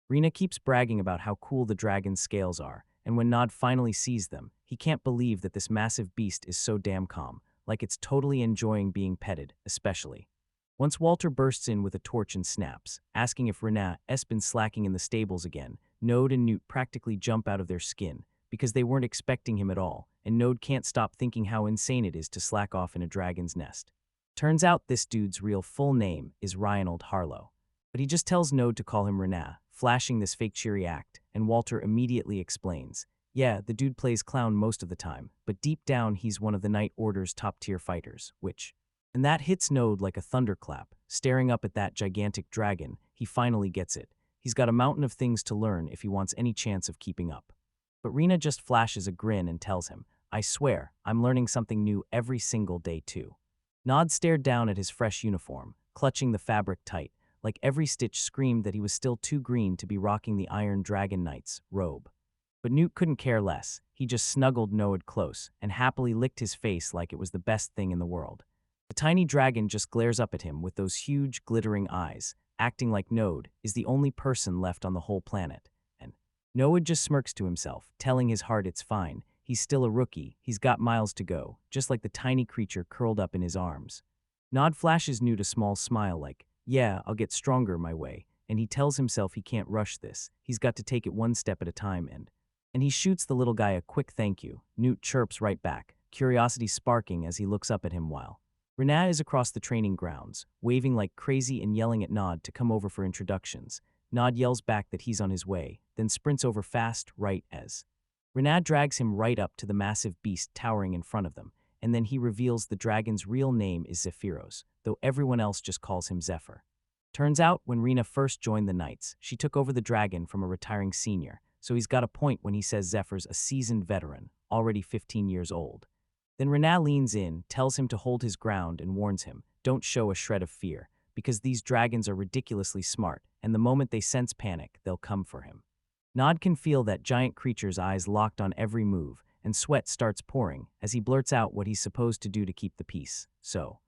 Rena keeps bragging about how cool the dragon's scales are, and when Nod finally sees them, he can't believe that this massive beast is so damn calm, like it's totally enjoying being petted, especially. Once Walter bursts in with a torch and snaps, asking if Rena's been slacking in the stables again, Node and Newt practically jump out of their skin, because they weren't expecting him at all, and Node can't stop thinking how insane it is to slack off in a dragon's nest. Turns out this dude's real full name is Reinald Harlow. But he just tells Node to call him Rena, flashing this fake cheery act, and Walter immediately explains, "Yeah, the dude plays clown most of the time, but deep down he's one of the Night Order's top-tier fighters, And that hits Node like a thunderclap. Staring up at that gigantic dragon, he finally gets it. He's got a mountain of things to learn if he wants any chance of keeping up. But Rena just flashes a grin and tells him, "I swear, I'm learning something new every single day too." Nod stared down at his fresh uniform, clutching the fabric tight, like every stitch screamed that he was still too green to be rocking the Iron Dragon Knight's robe. But Newt couldn't care less. He just snuggled Node close and happily licked his face like it was the best thing in the world. The tiny dragon just glares up at him with those huge, glittering eyes, acting like Node is the only person left on the whole planet. And Node just smirks to himself, telling his heart it's fine. He's still a rookie, he's got miles to go, just like the tiny creature curled up in his arms. Nod flashes Newt a small smile like, "Yeah, I'll get stronger my way," and he tells himself he can't rush this. He's got to take it one step at a time and And he shoots the little guy a quick thank you. Newt chirps right back, curiosity sparking as he looks up at him while Renat is across the training grounds, waving like crazy and yelling at Nod to come over for introductions. Nod yells back that he's on his way, then sprints over fast, right as Renat drags him right up to the massive beast towering in front of them, and then he reveals the dragon's real name is Zephyros, though everyone else just calls him Zephyr. Turns out, when Rena first joined the Knights, she took over the dragon from a retiring senior, so he's got a point when he says Zephyr's a seasoned veteran, already 15 years old. Then Renat leans in, tells him to hold his ground, and warns him, don't show a shred of fear, because these dragons are ridiculously smart, and the moment they sense panic, they'll come for him. Nod can feel that giant creature's eyes locked on every move, and sweat starts pouring as he blurts out what he's supposed to do to keep the peace. So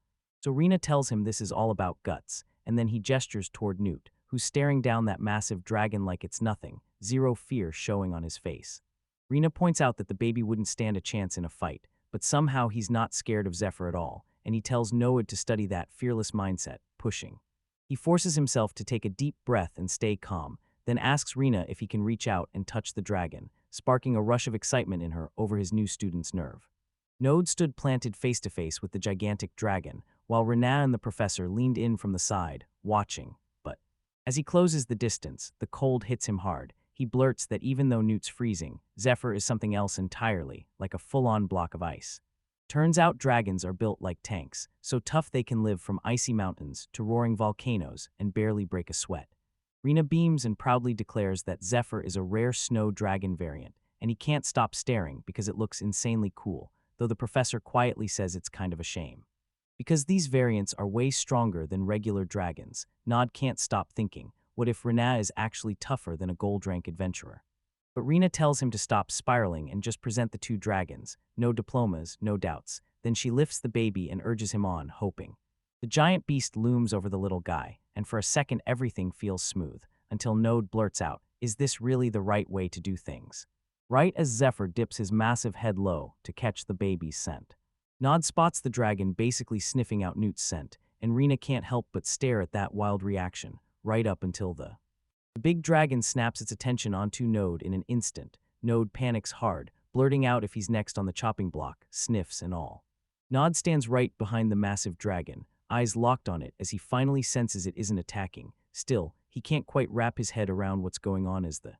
Rena tells him this is all about guts, and then he gestures toward Newt, who's staring down that massive dragon like it's nothing, zero fear showing on his face. Rena points out that the baby wouldn't stand a chance in a fight, but somehow he's not scared of Zephyr at all, and he tells Noad to study that fearless mindset, pushing. He forces himself to take a deep breath and stay calm, then asks Rena if he can reach out and touch the dragon, sparking a rush of excitement in her over his new student's nerve. Node stood planted face to face with the gigantic dragon, while Renat and the professor leaned in from the side, watching. But as he closes the distance, the cold hits him hard. He blurts that even though Newt's freezing, Zephyr is something else entirely, like a full-on block of ice. Turns out dragons are built like tanks, so tough they can live from icy mountains to roaring volcanoes and barely break a sweat. Rena beams and proudly declares that Zephyr is a rare snow dragon variant, and he can't stop staring because it looks insanely cool, though the professor quietly says it's kind of a shame. Because these variants are way stronger than regular dragons, Nod can't stop thinking, what if Renat is actually tougher than a gold rank adventurer? But Rena tells him to stop spiraling and just present the two dragons, no diplomas, no doubts. Then she lifts the baby and urges him on, hoping. The giant beast looms over the little guy, and for a second everything feels smooth, until Node blurts out, is this really the right way to do things? Right as Zephyr dips his massive head low to catch the baby's scent. Nod spots the dragon basically sniffing out Newt's scent, and Rena can't help but stare at that wild reaction, right up until the big dragon snaps its attention onto Node in an instant. Node panics hard, blurting out if he's next on the chopping block, sniffs and all. Nod stands right behind the massive dragon, eyes locked on it as he finally senses it isn't attacking. Still, he can't quite wrap his head around what's going on as the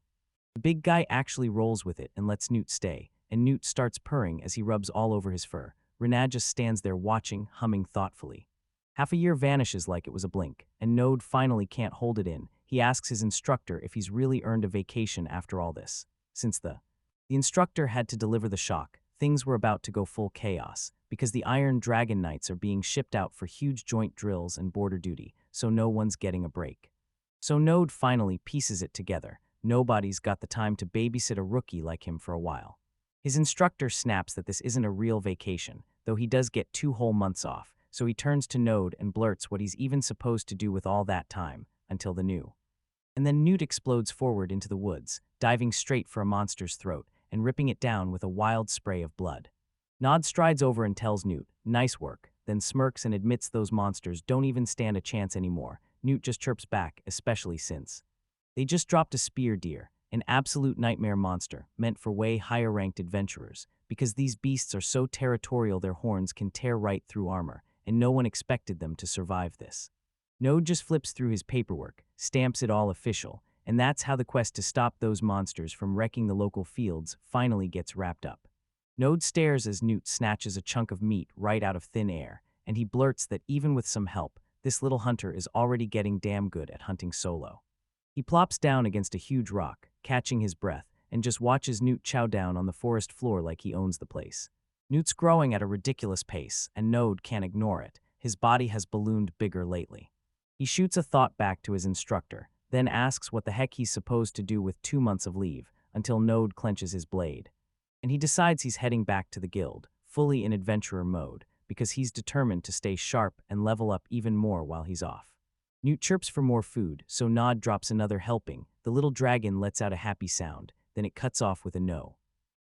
big guy actually rolls with it and lets Newt stay, and Newt starts purring as he rubs all over his fur. Renat just stands there watching, humming thoughtfully. Half a year vanishes like it was a blink, and Node finally can't hold it in. He asks his instructor if he's really earned a vacation after all this. Since the instructor had to deliver the shock, things were about to go full chaos, because the Iron Dragon Knights are being shipped out for huge joint drills and border duty, so no one's getting a break. So Node finally pieces it together. Nobody's got the time to babysit a rookie like him for a while. His instructor snaps that this isn't a real vacation, though he does get 2 whole months off, so he turns to Node and blurts what he's even supposed to do with all that time, until the new. And then Newt explodes forward into the woods, diving straight for a monster's throat and ripping it down with a wild spray of blood. Nod strides over and tells Newt, nice work, then smirks and admits those monsters don't even stand a chance anymore. Newt just chirps back, especially since they just dropped a spear deer, an absolute nightmare monster meant for way higher-ranked adventurers, because these beasts are so territorial their horns can tear right through armor, and no one expected them to survive this. Node just flips through his paperwork, stamps it all official, and that's how the quest to stop those monsters from wrecking the local fields finally gets wrapped up. Node stares as Newt snatches a chunk of meat right out of thin air, and he blurts that even with some help, this little hunter is already getting damn good at hunting solo. He plops down against a huge rock, catching his breath, and just watches Newt chow down on the forest floor like he owns the place. Newt's growing at a ridiculous pace, and Node can't ignore it. His body has ballooned bigger lately. He shoots a thought back to his instructor, then asks what the heck he's supposed to do with 2 months of leave, until Node clenches his blade. And he decides he's heading back to the guild, fully in adventurer mode, because he's determined to stay sharp and level up even more while he's off. Newt chirps for more food, so Nod drops another helping. The little dragon lets out a happy sound, then it cuts off with a no.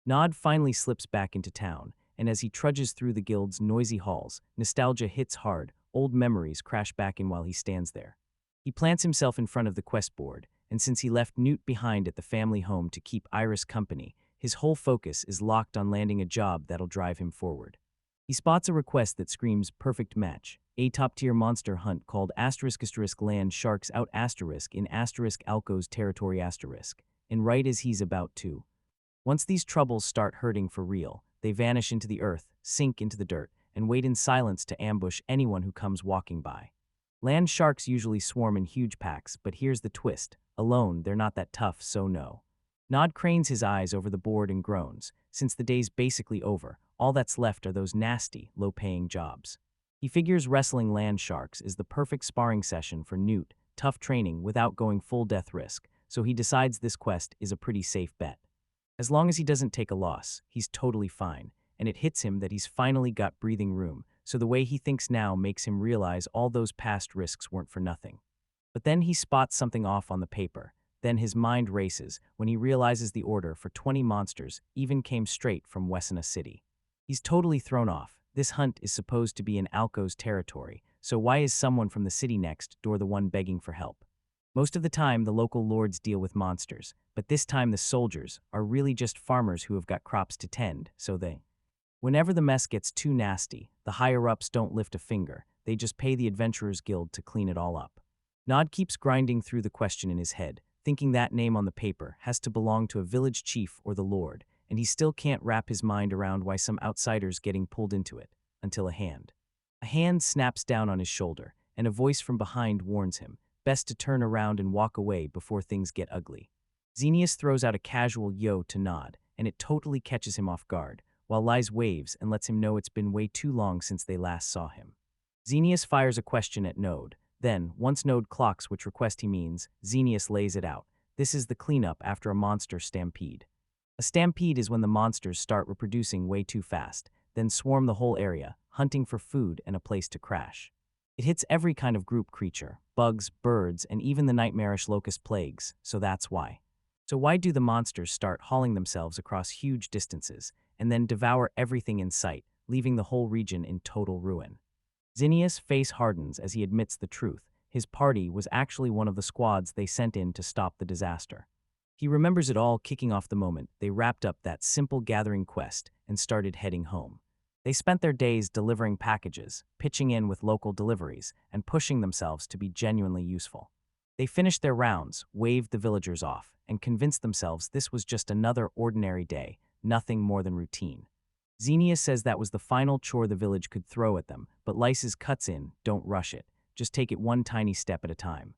Nod finally slips back into town, and as he trudges through the guild's noisy halls, nostalgia hits hard, old memories crash back in while he stands there. He plants himself in front of the quest board, and since he left Newt behind at the family home to keep Iris company, his whole focus is locked on landing a job that'll drive him forward. He spots a request that screams perfect match. A top-tier monster hunt called *** land sharks out * in **Alco's territory **. And right as he's about to. Once these troubles start hurting for real, they vanish into the earth, sink into the dirt, and wait in silence to ambush anyone who comes walking by. Land sharks usually swarm in huge packs, but here's the twist. Alone, they're not that tough, so no. Nod cranes his eyes over the board and groans. Since the day's basically over, all that's left are those nasty, low-paying jobs. He figures wrestling land sharks is the perfect sparring session for Newt, tough training without going full death risk, so he decides this quest is a pretty safe bet. As long as he doesn't take a loss, he's totally fine, and it hits him that he's finally got breathing room, so the way he thinks now makes him realize all those past risks weren't for nothing. But then he spots something off on the paper. Then his mind races when he realizes the order for 20 monsters even came straight from Wesena City. He's totally thrown off. This hunt is supposed to be in Alco's territory, so why is someone from the city next door the one begging for help? Most of the time, the local lords deal with monsters, but this time the soldiers are really just farmers who have got crops to tend, so whenever the mess gets too nasty, the higher-ups don't lift a finger, they just pay the Adventurers Guild to clean it all up. Nod keeps grinding through the question in his head, thinking that name on the paper has to belong to a village chief or the lord, and he still can't wrap his mind around why some outsider's getting pulled into it, until a hand snaps down on his shoulder, and a voice from behind warns him, best to turn around and walk away before things get ugly. Xenius throws out a casual yo to Nod, and it totally catches him off guard, while Lies waves and lets him know it's been way too long since they last saw him. Xenius fires a question at Node. Then, once Node clocks which request he means, Xenius lays it out. This is the cleanup after a monster stampede. A stampede is when the monsters start reproducing way too fast, then swarm the whole area, hunting for food and a place to crash. It hits every kind of group creature, bugs, birds, and even the nightmarish locust plagues, so that's why. So why do the monsters start hauling themselves across huge distances, and then devour everything in sight, leaving the whole region in total ruin? Xenius' face hardens as he admits the truth. His party was actually one of the squads they sent in to stop the disaster. He remembers it all kicking off the moment they wrapped up that simple gathering quest and started heading home. They spent their days delivering packages, pitching in with local deliveries, and pushing themselves to be genuinely useful. They finished their rounds, waved the villagers off, and convinced themselves this was just another ordinary day, nothing more than routine. Xenia says that was the final chore the village could throw at them, but Lysis cuts in, don't rush it, just take it one tiny step at a time.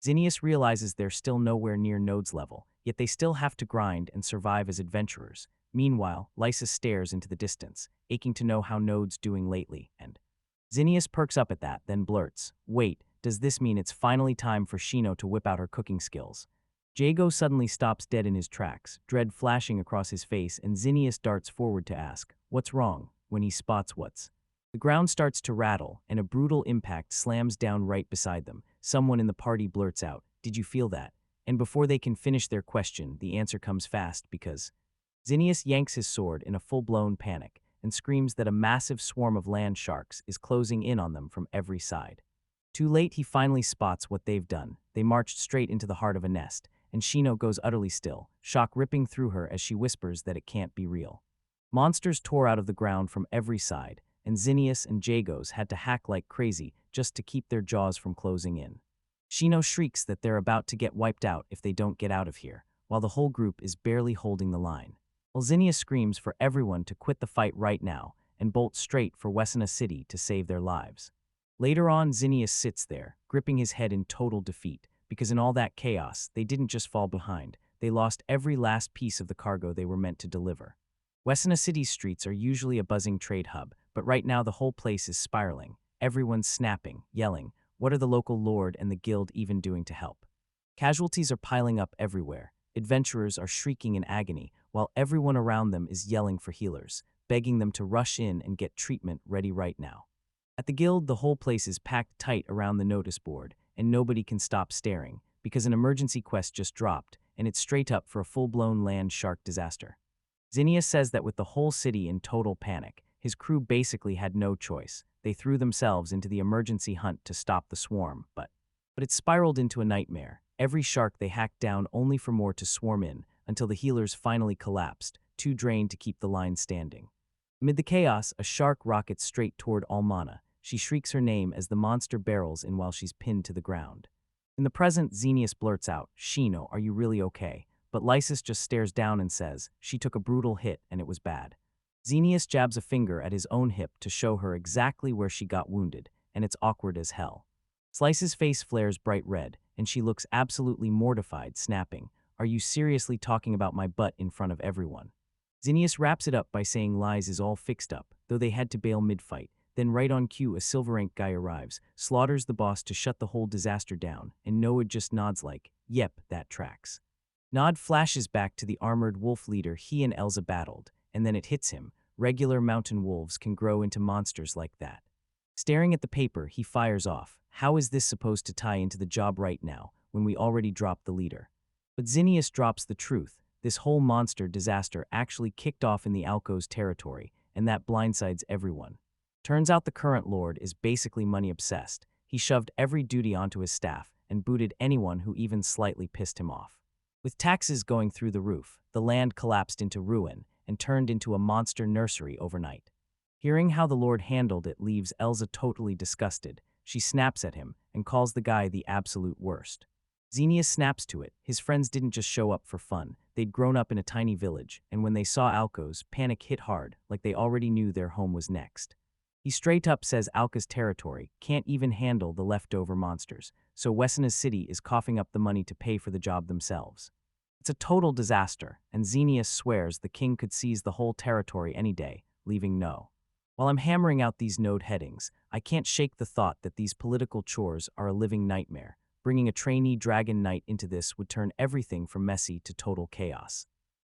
Xenius realizes they're still nowhere near Node's level, yet they still have to grind and survive as adventurers. Meanwhile, Lysis stares into the distance, aching to know how Node's doing lately, and Xenius perks up at that, then blurts, wait, does this mean it's finally time for Shino to whip out her cooking skills? Jago suddenly stops dead in his tracks, dread flashing across his face, and Xenius darts forward to ask, what's wrong, when he spots what's. The ground starts to rattle, and a brutal impact slams down right beside them. Someone in the party blurts out, did you feel that? And before they can finish their question, the answer comes fast because Xenius yanks his sword in a full-blown panic and screams that a massive swarm of land sharks is closing in on them from every side. Too late, he finally spots what they've done. They marched straight into the heart of a nest, and Shino goes utterly still, shock ripping through her as she whispers that it can't be real. Monsters tore out of the ground from every side, and Xenius and Jagos had to hack like crazy just to keep their jaws from closing in. Shino shrieks that they're about to get wiped out if they don't get out of here, while the whole group is barely holding the line. While Xenius screams for everyone to quit the fight right now and bolt straight for Wesena City to save their lives. Later on, Xenius sits there, gripping his head in total defeat, because in all that chaos, they didn't just fall behind, they lost every last piece of the cargo they were meant to deliver. Wesena City's streets are usually a buzzing trade hub, but right now the whole place is spiraling. Everyone's snapping, yelling, what are the local lord and the guild even doing to help? Casualties are piling up everywhere. Adventurers are shrieking in agony, while everyone around them is yelling for healers, begging them to rush in and get treatment ready right now. At the guild, the whole place is packed tight around the notice board, and nobody can stop staring, because an emergency quest just dropped, and it's straight up for a full-blown land shark disaster. Xenius says that with the whole city in total panic, his crew basically had no choice. They threw themselves into the emergency hunt to stop the swarm, but it spiraled into a nightmare. Every shark they hacked down only for more to swarm in, until the healers finally collapsed, too drained to keep the line standing. Amid the chaos, a shark rockets straight toward Almana. She shrieks her name as the monster barrels in while she's pinned to the ground. In the present, Xenius blurts out, "Shino, are you really okay?" But Lysis just stares down and says, "She took a brutal hit and it was bad." Xenius jabs a finger at his own hip to show her exactly where she got wounded, and it's awkward as hell. Slice's face flares bright red, and she looks absolutely mortified, snapping, "Are you seriously talking about my butt in front of everyone?" Xenius wraps it up by saying Lies is all fixed up, though they had to bail mid-fight. Then right on cue, a silver rank guy arrives, slaughters the boss to shut the whole disaster down, and Noah just nods like, "Yep, that tracks." Nod flashes back to the armored wolf leader he and Elza battled, and then it hits him. Regular mountain wolves can grow into monsters like that. Staring at the paper, he fires off. How is this supposed to tie into the job right now, when we already dropped the leader? But Xenius drops the truth. This whole monster disaster actually kicked off in the Alco's territory, and that blindsides everyone. Turns out the current lord is basically money-obsessed. He shoved every duty onto his staff and booted anyone who even slightly pissed him off. With taxes going through the roof, the land collapsed into ruin and turned into a monster nursery overnight. Hearing how the lord handled it leaves Elza totally disgusted. She snaps at him and calls the guy the absolute worst. Xenius snaps to it. His friends didn't just show up for fun. They'd grown up in a tiny village, and when they saw Alcos, panic hit hard, like they already knew their home was next. He straight up says Alca's territory can't even handle the leftover monsters, so Wessena's city is coughing up the money to pay for the job themselves. It's a total disaster, and Xenius swears the king could seize the whole territory any day, leaving no. While I'm hammering out these node headings, I can't shake the thought that these political chores are a living nightmare. Bringing a trainee dragon knight into this would turn everything from messy to total chaos.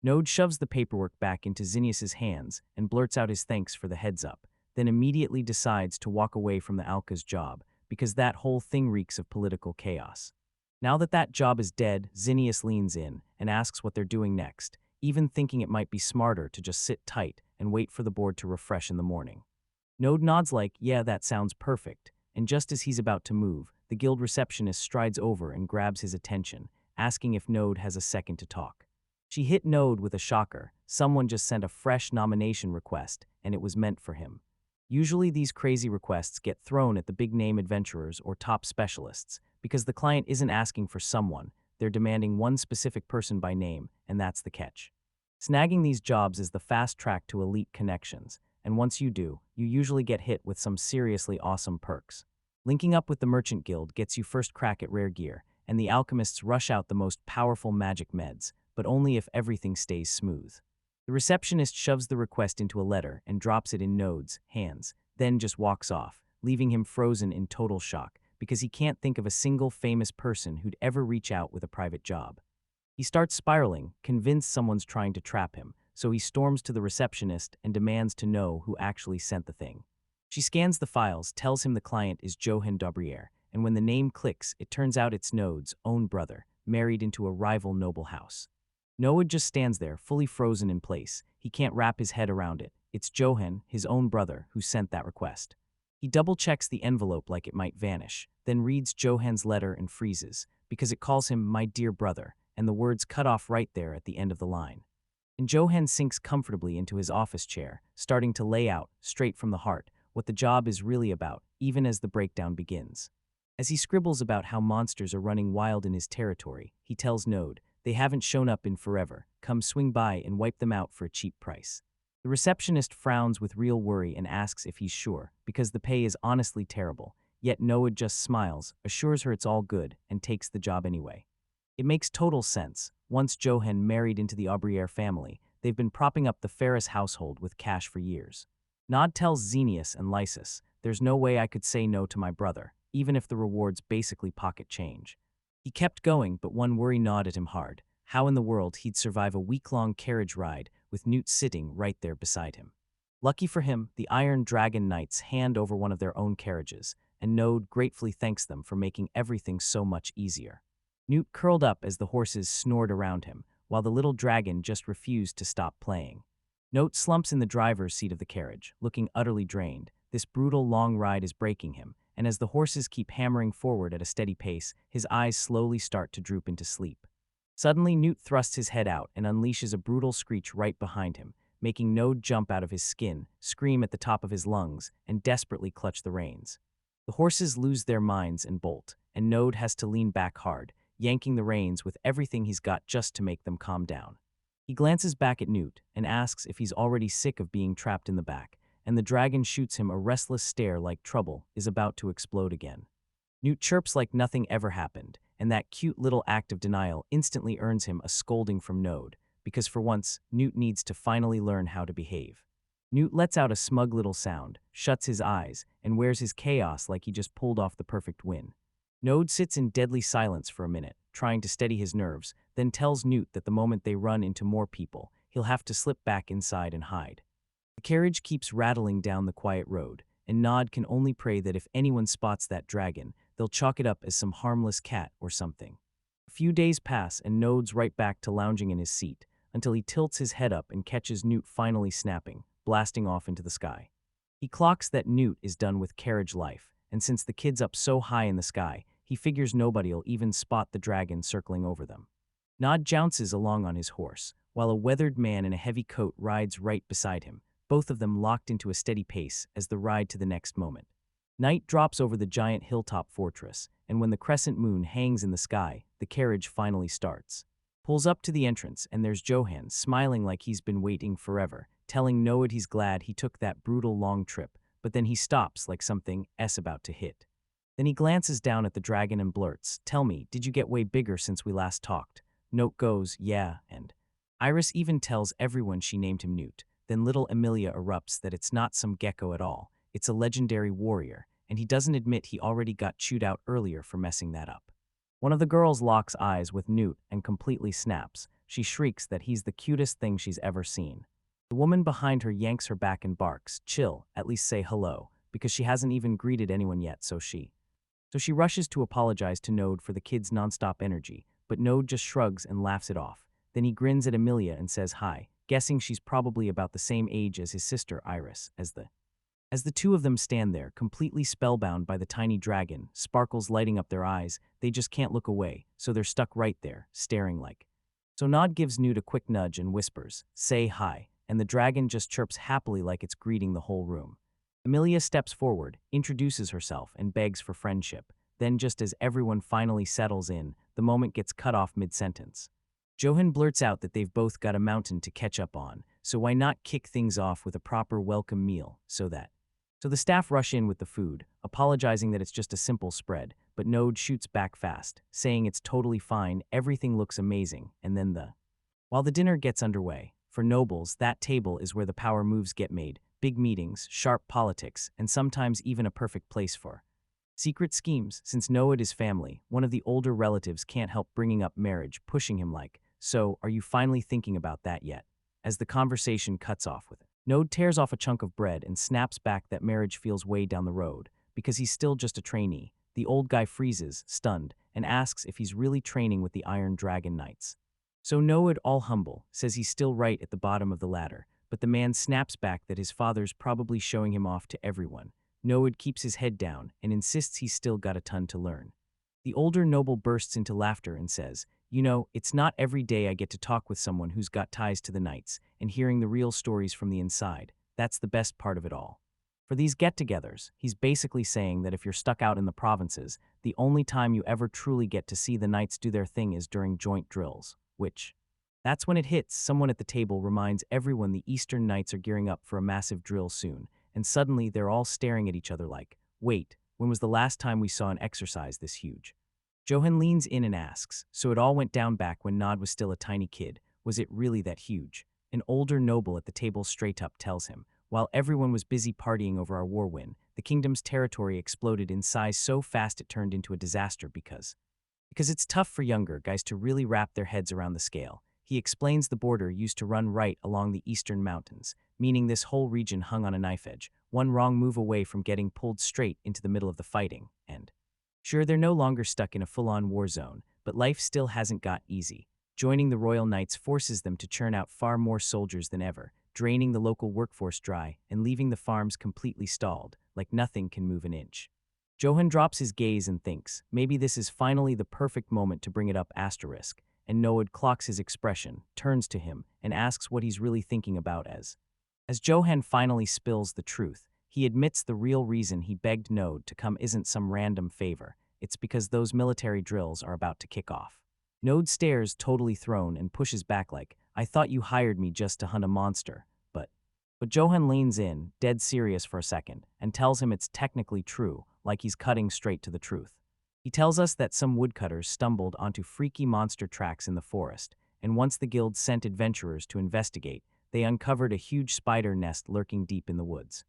Node shoves the paperwork back into Xenius's hands and blurts out his thanks for the heads up, then immediately decides to walk away from the Alca's job, because that whole thing reeks of political chaos. Now that that job is dead, Xenius leans in and asks what they're doing next, even thinking it might be smarter to just sit tight and wait for the board to refresh in the morning. Node nods like, "Yeah, that sounds perfect," and just as he's about to move, the guild receptionist strides over and grabs his attention, asking if Node has a second to talk. She hit Node with a shocker. Someone just sent a fresh nomination request, and it was meant for him. Usually these crazy requests get thrown at the big-name adventurers or top specialists, because the client isn't asking for someone, they're demanding one specific person by name, and that's the catch. Snagging these jobs is the fast track to elite connections, and once you do, you usually get hit with some seriously awesome perks. Linking up with the Merchant Guild gets you first crack at rare gear, and the alchemists rush out the most powerful magic meds, but only if everything stays smooth. The receptionist shoves the request into a letter and drops it in Node's hands, then just walks off, leaving him frozen in total shock, because he can't think of a single famous person who'd ever reach out with a private job. He starts spiraling, convinced someone's trying to trap him, so he storms to the receptionist and demands to know who actually sent the thing. She scans the files, tells him the client is Johann Daubrière, and when the name clicks, it turns out it's Node's own brother, married into a rival noble house. Noah just stands there, fully frozen in place. He can't wrap his head around it. It's Johann, his own brother, who sent that request. He double-checks the envelope like it might vanish, then reads Johann's letter and freezes, because it calls him "my dear brother," and the words cut off right there at the end of the line. And Johann sinks comfortably into his office chair, starting to lay out, straight from the heart, what the job is really about, even as the breakdown begins. As he scribbles about how monsters are running wild in his territory, he tells Node, they haven't shown up in forever, come swing by and wipe them out for a cheap price. The receptionist frowns with real worry and asks if he's sure, because the pay is honestly terrible, yet Noah just smiles, assures her it's all good, and takes the job anyway. It makes total sense. Once Johann married into the Aubrière family, they've been propping up the Ferris household with cash for years. Nod tells Xenius and Lysis, there's no way I could say no to my brother, even if the reward's basically pocket change. He kept going, but one worry gnawed at him hard. How in the world he'd survive a week-long carriage ride with Newt sitting right there beside him. Lucky for him, the Iron Dragon Knights hand over one of their own carriages, and Node gratefully thanks them for making everything so much easier. Newt curled up as the horses snored around him, while the little dragon just refused to stop playing. Newt slumps in the driver's seat of the carriage, looking utterly drained. This brutal long ride is breaking him, and as the horses keep hammering forward at a steady pace, his eyes slowly start to droop into sleep. Suddenly, Newt thrusts his head out and unleashes a brutal screech right behind him, making Node jump out of his skin, scream at the top of his lungs, and desperately clutch the reins. The horses lose their minds and bolt, and Node has to lean back hard, yanking the reins with everything he's got just to make them calm down. He glances back at Newt and asks if he's already sick of being trapped in the back, and the dragon shoots him a restless stare like trouble is about to explode again. Newt chirps like nothing ever happened, and that cute little act of denial instantly earns him a scolding from Node, because for once, Newt needs to finally learn how to behave. Newt lets out a smug little sound, shuts his eyes, and wears his chaos like he just pulled off the perfect win. Node sits in deadly silence for a minute, trying to steady his nerves, then tells Newt that the moment they run into more people, he'll have to slip back inside and hide. The carriage keeps rattling down the quiet road, and Nod can only pray that if anyone spots that dragon, they'll chalk it up as some harmless cat or something. A few days pass and Node's right back to lounging in his seat, until he tilts his head up and catches Newt finally snapping, blasting off into the sky. He clocks that Newt is done with carriage life, and since the kid's up so high in the sky, he figures nobody'll even spot the dragon circling over them. Nod jounces along on his horse, while a weathered man in a heavy coat rides right beside him, both of them locked into a steady pace as the ride to the next moment. Night drops over the giant hilltop fortress, and when the crescent moon hangs in the sky, the carriage finally starts. Pulls up to the entrance, and there's Johan, smiling like he's been waiting forever, telling Noad he's glad he took that brutal long trip, but then he stops like something S about to hit. Then he glances down at the dragon and blurts, "Tell me, did you get way bigger since we last talked?" Note goes, "Yeah," and Iris even tells everyone she named him Newt. Then little Amelia erupts that it's not some gecko at all, it's a legendary warrior, and he doesn't admit he already got chewed out earlier for messing that up. One of the girls locks eyes with Newt and completely snaps. She shrieks that he's the cutest thing she's ever seen. The woman behind her yanks her back and barks, "Chill, at least say hello," because she hasn't even greeted anyone yet, so she rushes to apologize to Node for the kid's nonstop energy, but Node just shrugs and laughs it off. Then he grins at Amelia and says hi, guessing she's probably about the same age as his sister Iris. As the two of them stand there, completely spellbound by the tiny dragon, sparkles lighting up their eyes, they just can't look away, so they're stuck right there, staring like. So Nod gives Newt a quick nudge and whispers, "Say hi," and the dragon just chirps happily like it's greeting the whole room. Amelia steps forward, introduces herself, and begs for friendship. Then just as everyone finally settles in, the moment gets cut off mid-sentence. Johan blurts out that they've both got a mountain to catch up on, so why not kick things off with a proper welcome meal, So the staff rush in with the food, apologizing that it's just a simple spread, but Node shoots back fast, saying it's totally fine, everything looks amazing, and then While the dinner gets underway, for nobles, that table is where the power moves get made, big meetings, sharp politics, and sometimes even a perfect place for secret schemes. Since Noad is family, one of the older relatives can't help bringing up marriage, pushing him like, "So, are you finally thinking about that yet?" As the conversation cuts off with it. Node tears off a chunk of bread and snaps back that marriage feels way down the road, because he's still just a trainee. The old guy freezes, stunned, and asks if he's really training with the Iron Dragon Knights. So Noad, all humble, says he's still right at the bottom of the ladder, but the man snaps back that his father's probably showing him off to everyone. Noad keeps his head down and insists he's still got a ton to learn. The older noble bursts into laughter and says, "You know, it's not every day I get to talk with someone who's got ties to the knights, and hearing the real stories from the inside. That's the best part of it all." For these get-togethers, he's basically saying that if you're stuck out in the provinces, the only time you ever truly get to see the knights do their thing is during joint drills, that's when it hits. Someone at the table reminds everyone the Eastern Knights are gearing up for a massive drill soon, and suddenly they're all staring at each other like, "Wait, when was the last time we saw an exercise this huge?" Johan leans in and asks, "So it all went down back when Nod was still a tiny kid. Was it really that huge?" An older noble at the table straight up tells him, "While everyone was busy partying over our war win, the kingdom's territory exploded in size so fast it turned into a disaster because it's tough for younger guys to really wrap their heads around the scale." He explains the border used to run right along the eastern mountains, meaning this whole region hung on a knife edge, one wrong move away from getting pulled straight into the middle of the fighting, and sure, they're no longer stuck in a full-on war zone, but life still hasn't got easy. Joining the Royal Knights forces them to churn out far more soldiers than ever, draining the local workforce dry and leaving the farms completely stalled, like nothing can move an inch. Johan drops his gaze and thinks, maybe this is finally the perfect moment to bring it up *, and Noad clocks his expression, turns to him, and asks what he's really thinking about as Johan finally spills the truth, he admits the real reason he begged Node to come isn't some random favor. It's because those military drills are about to kick off. Node stares, totally thrown, and pushes back like, I thought you hired me just to hunt a monster. But Johan leans in, dead serious for a second, and tells him it's technically true, like he's cutting straight to the truth. He tells us that some woodcutters stumbled onto freaky monster tracks in the forest, and once the guild sent adventurers to investigate, they uncovered a huge spider nest lurking deep in the woods.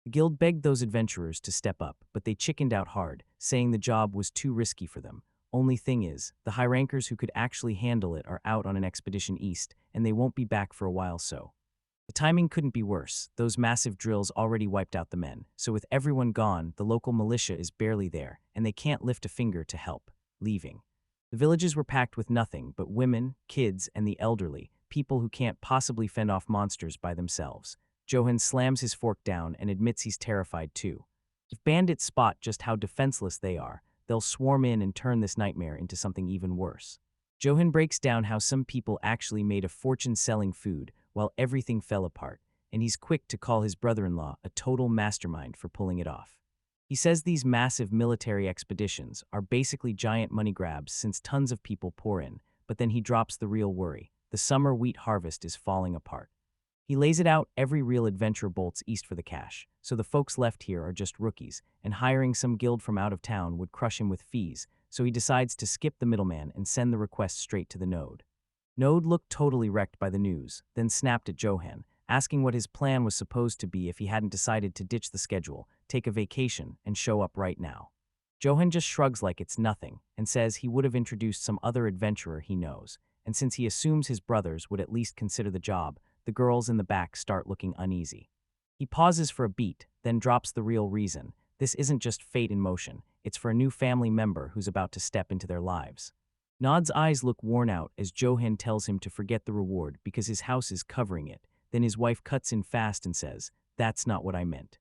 The guild begged those adventurers to step up, but they chickened out hard, saying the job was too risky for them. Only thing is, the high rankers who could actually handle it are out on an expedition east, and they won't be back for a while so. The timing couldn't be worse. Those massive drills already wiped out the men, so with everyone gone, the local militia is barely there, and they can't lift a finger to help, leaving. The villages were packed with nothing but women, kids, and the elderly, people who can't possibly fend off monsters by themselves. Johan slams his fork down and admits he's terrified too. If bandits spot just how defenseless they are, they'll swarm in and turn this nightmare into something even worse. Johan breaks down how some people actually made a fortune selling food, while everything fell apart, and he's quick to call his brother-in-law a total mastermind for pulling it off. He says these massive military expeditions are basically giant money grabs since tons of people pour in, but then he drops the real worry. The summer wheat harvest is falling apart. He lays it out every real adventurer bolts east for the cash, so the folks left here are just rookies, and hiring some guild from out of town would crush him with fees, so he decides to skip the middleman and send the request straight to the Node. Node looked totally wrecked by the news, then snapped at Johan, asking what his plan was supposed to be if he hadn't decided to ditch the schedule, take a vacation, and show up right now. Johan just shrugs like it's nothing, and says he would have introduced some other adventurer he knows, and since he assumes his brothers would at least consider the job, the girls in the back start looking uneasy. He pauses for a beat, then drops the real reason. This isn't just fate in motion, it's for a new family member who's about to step into their lives. Nod's eyes look worn out as Johan tells him to forget the reward because his house is covering it. Then his wife cuts in fast and says, "That's not what I meant."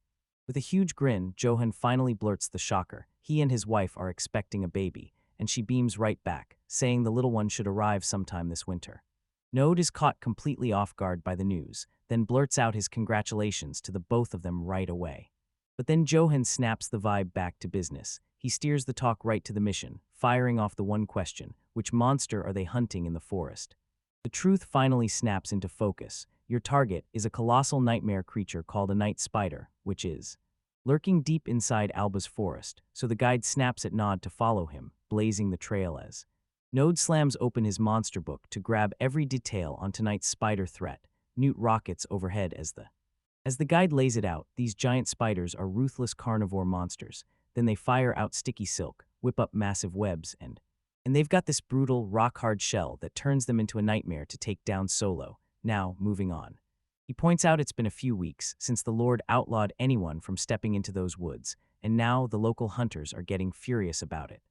With a huge grin, Johan finally blurts the shocker. He and his wife are expecting a baby, and she beams right back, saying the little one should arrive sometime this winter. Node is caught completely off guard by the news, then blurts out his congratulations to the both of them right away. But then Johan snaps the vibe back to business. He steers the talk right to the mission, firing off the one question, which monster are they hunting in the forest? The truth finally snaps into focus. Your target is a colossal nightmare creature called a night spider, which is lurking deep inside Alba's forest, so the guide snaps at Nod to follow him, blazing the trail as Node slams open his monster book to grab every detail on tonight's spider threat. Newt rockets overhead as the guide lays it out. These giant spiders are ruthless carnivore monsters. Then they fire out sticky silk, whip up massive webs, and they've got this brutal, rock-hard shell that turns them into a nightmare to take down solo. Now, moving on. He points out it's been a few weeks since the Lord outlawed anyone from stepping into those woods, and now the local hunters are getting furious about it.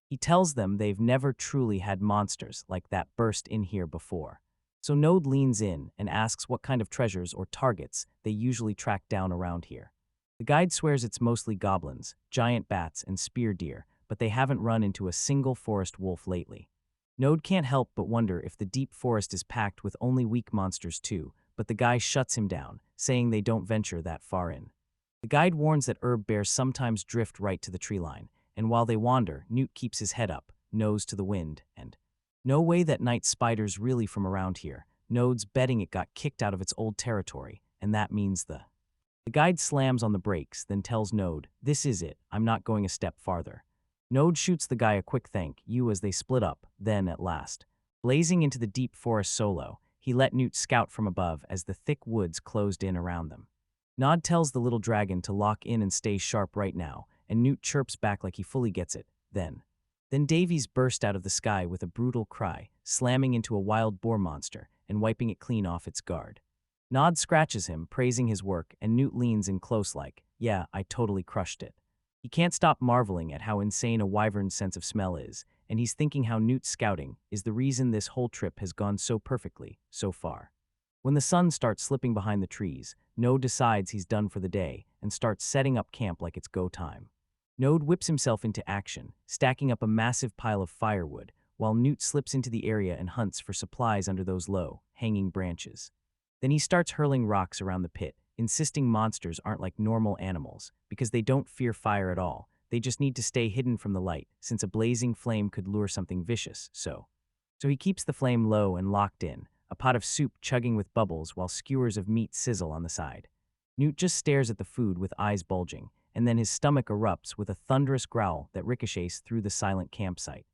He tells them they've never truly had monsters like that burst in here before. So Node leans in and asks what kind of treasures or targets they usually track down around here. The guide swears it's mostly goblins, giant bats, and spear deer, but they haven't run into a single forest wolf lately. Node can't help but wonder if the deep forest is packed with only weak monsters too, but the guy shuts him down, saying they don't venture that far in. The guide warns that herb bears sometimes drift right to the tree line, and while they wander, Newt keeps his head up, nose to the wind, and no way that night spider's really from around here. Node's betting it got kicked out of its old territory, and that means the guide slams on the brakes, then tells Node, "This is it, I'm not going a step farther." Node shoots the guy a quick thank you as they split up, then, at last, blazing into the deep forest solo, he let Newt scout from above as the thick woods closed in around them. Nod tells the little dragon to lock in and stay sharp right now, and Newt chirps back like he fully gets it. Then Davies burst out of the sky with a brutal cry, slamming into a wild boar monster and wiping it clean off its guard. Nod scratches him, praising his work, and Newt leans in close like, "Yeah, I totally crushed it." He can't stop marveling at how insane a wyvern's sense of smell is, and he's thinking how Newt's scouting is the reason this whole trip has gone so perfectly, so far. When the sun starts slipping behind the trees, Node decides he's done for the day and starts setting up camp like it's go time. Node whips himself into action, stacking up a massive pile of firewood, while Newt slips into the area and hunts for supplies under those low, hanging branches. Then he starts hurling rocks around the pit, insisting monsters aren't like normal animals, because they don't fear fire at all. They just need to stay hidden from the light, since a blazing flame could lure something vicious, So he keeps the flame low and locked in, a pot of soup chugging with bubbles while skewers of meat sizzle on the side. Newt just stares at the food with eyes bulging, and then his stomach erupts with a thunderous growl that ricochets through the silent campsite.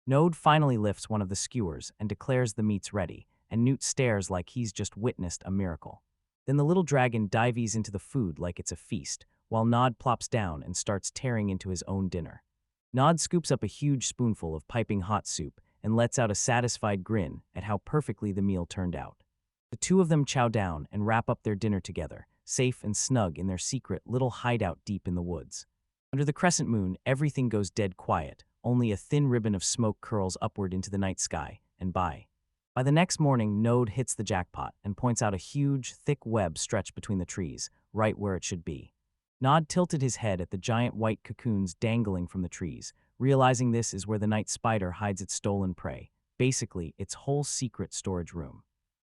Node finally lifts one of the skewers and declares the meat's ready, and Newt stares like he's just witnessed a miracle. Then the little dragon dives into the food like it's a feast, while Nod plops down and starts tearing into his own dinner. Nod scoops up a huge spoonful of piping hot soup and lets out a satisfied grin at how perfectly the meal turned out. The two of them chow down and wrap up their dinner together, safe and snug in their secret little hideout deep in the woods. Under the crescent moon, everything goes dead quiet, only a thin ribbon of smoke curls upward into the night sky, and by the next morning, Node hits the jackpot and points out a huge, thick web stretched between the trees, right where it should be. Nod tilted his head at the giant white cocoons dangling from the trees, realizing this is where the night spider hides its stolen prey, basically its whole secret storage room.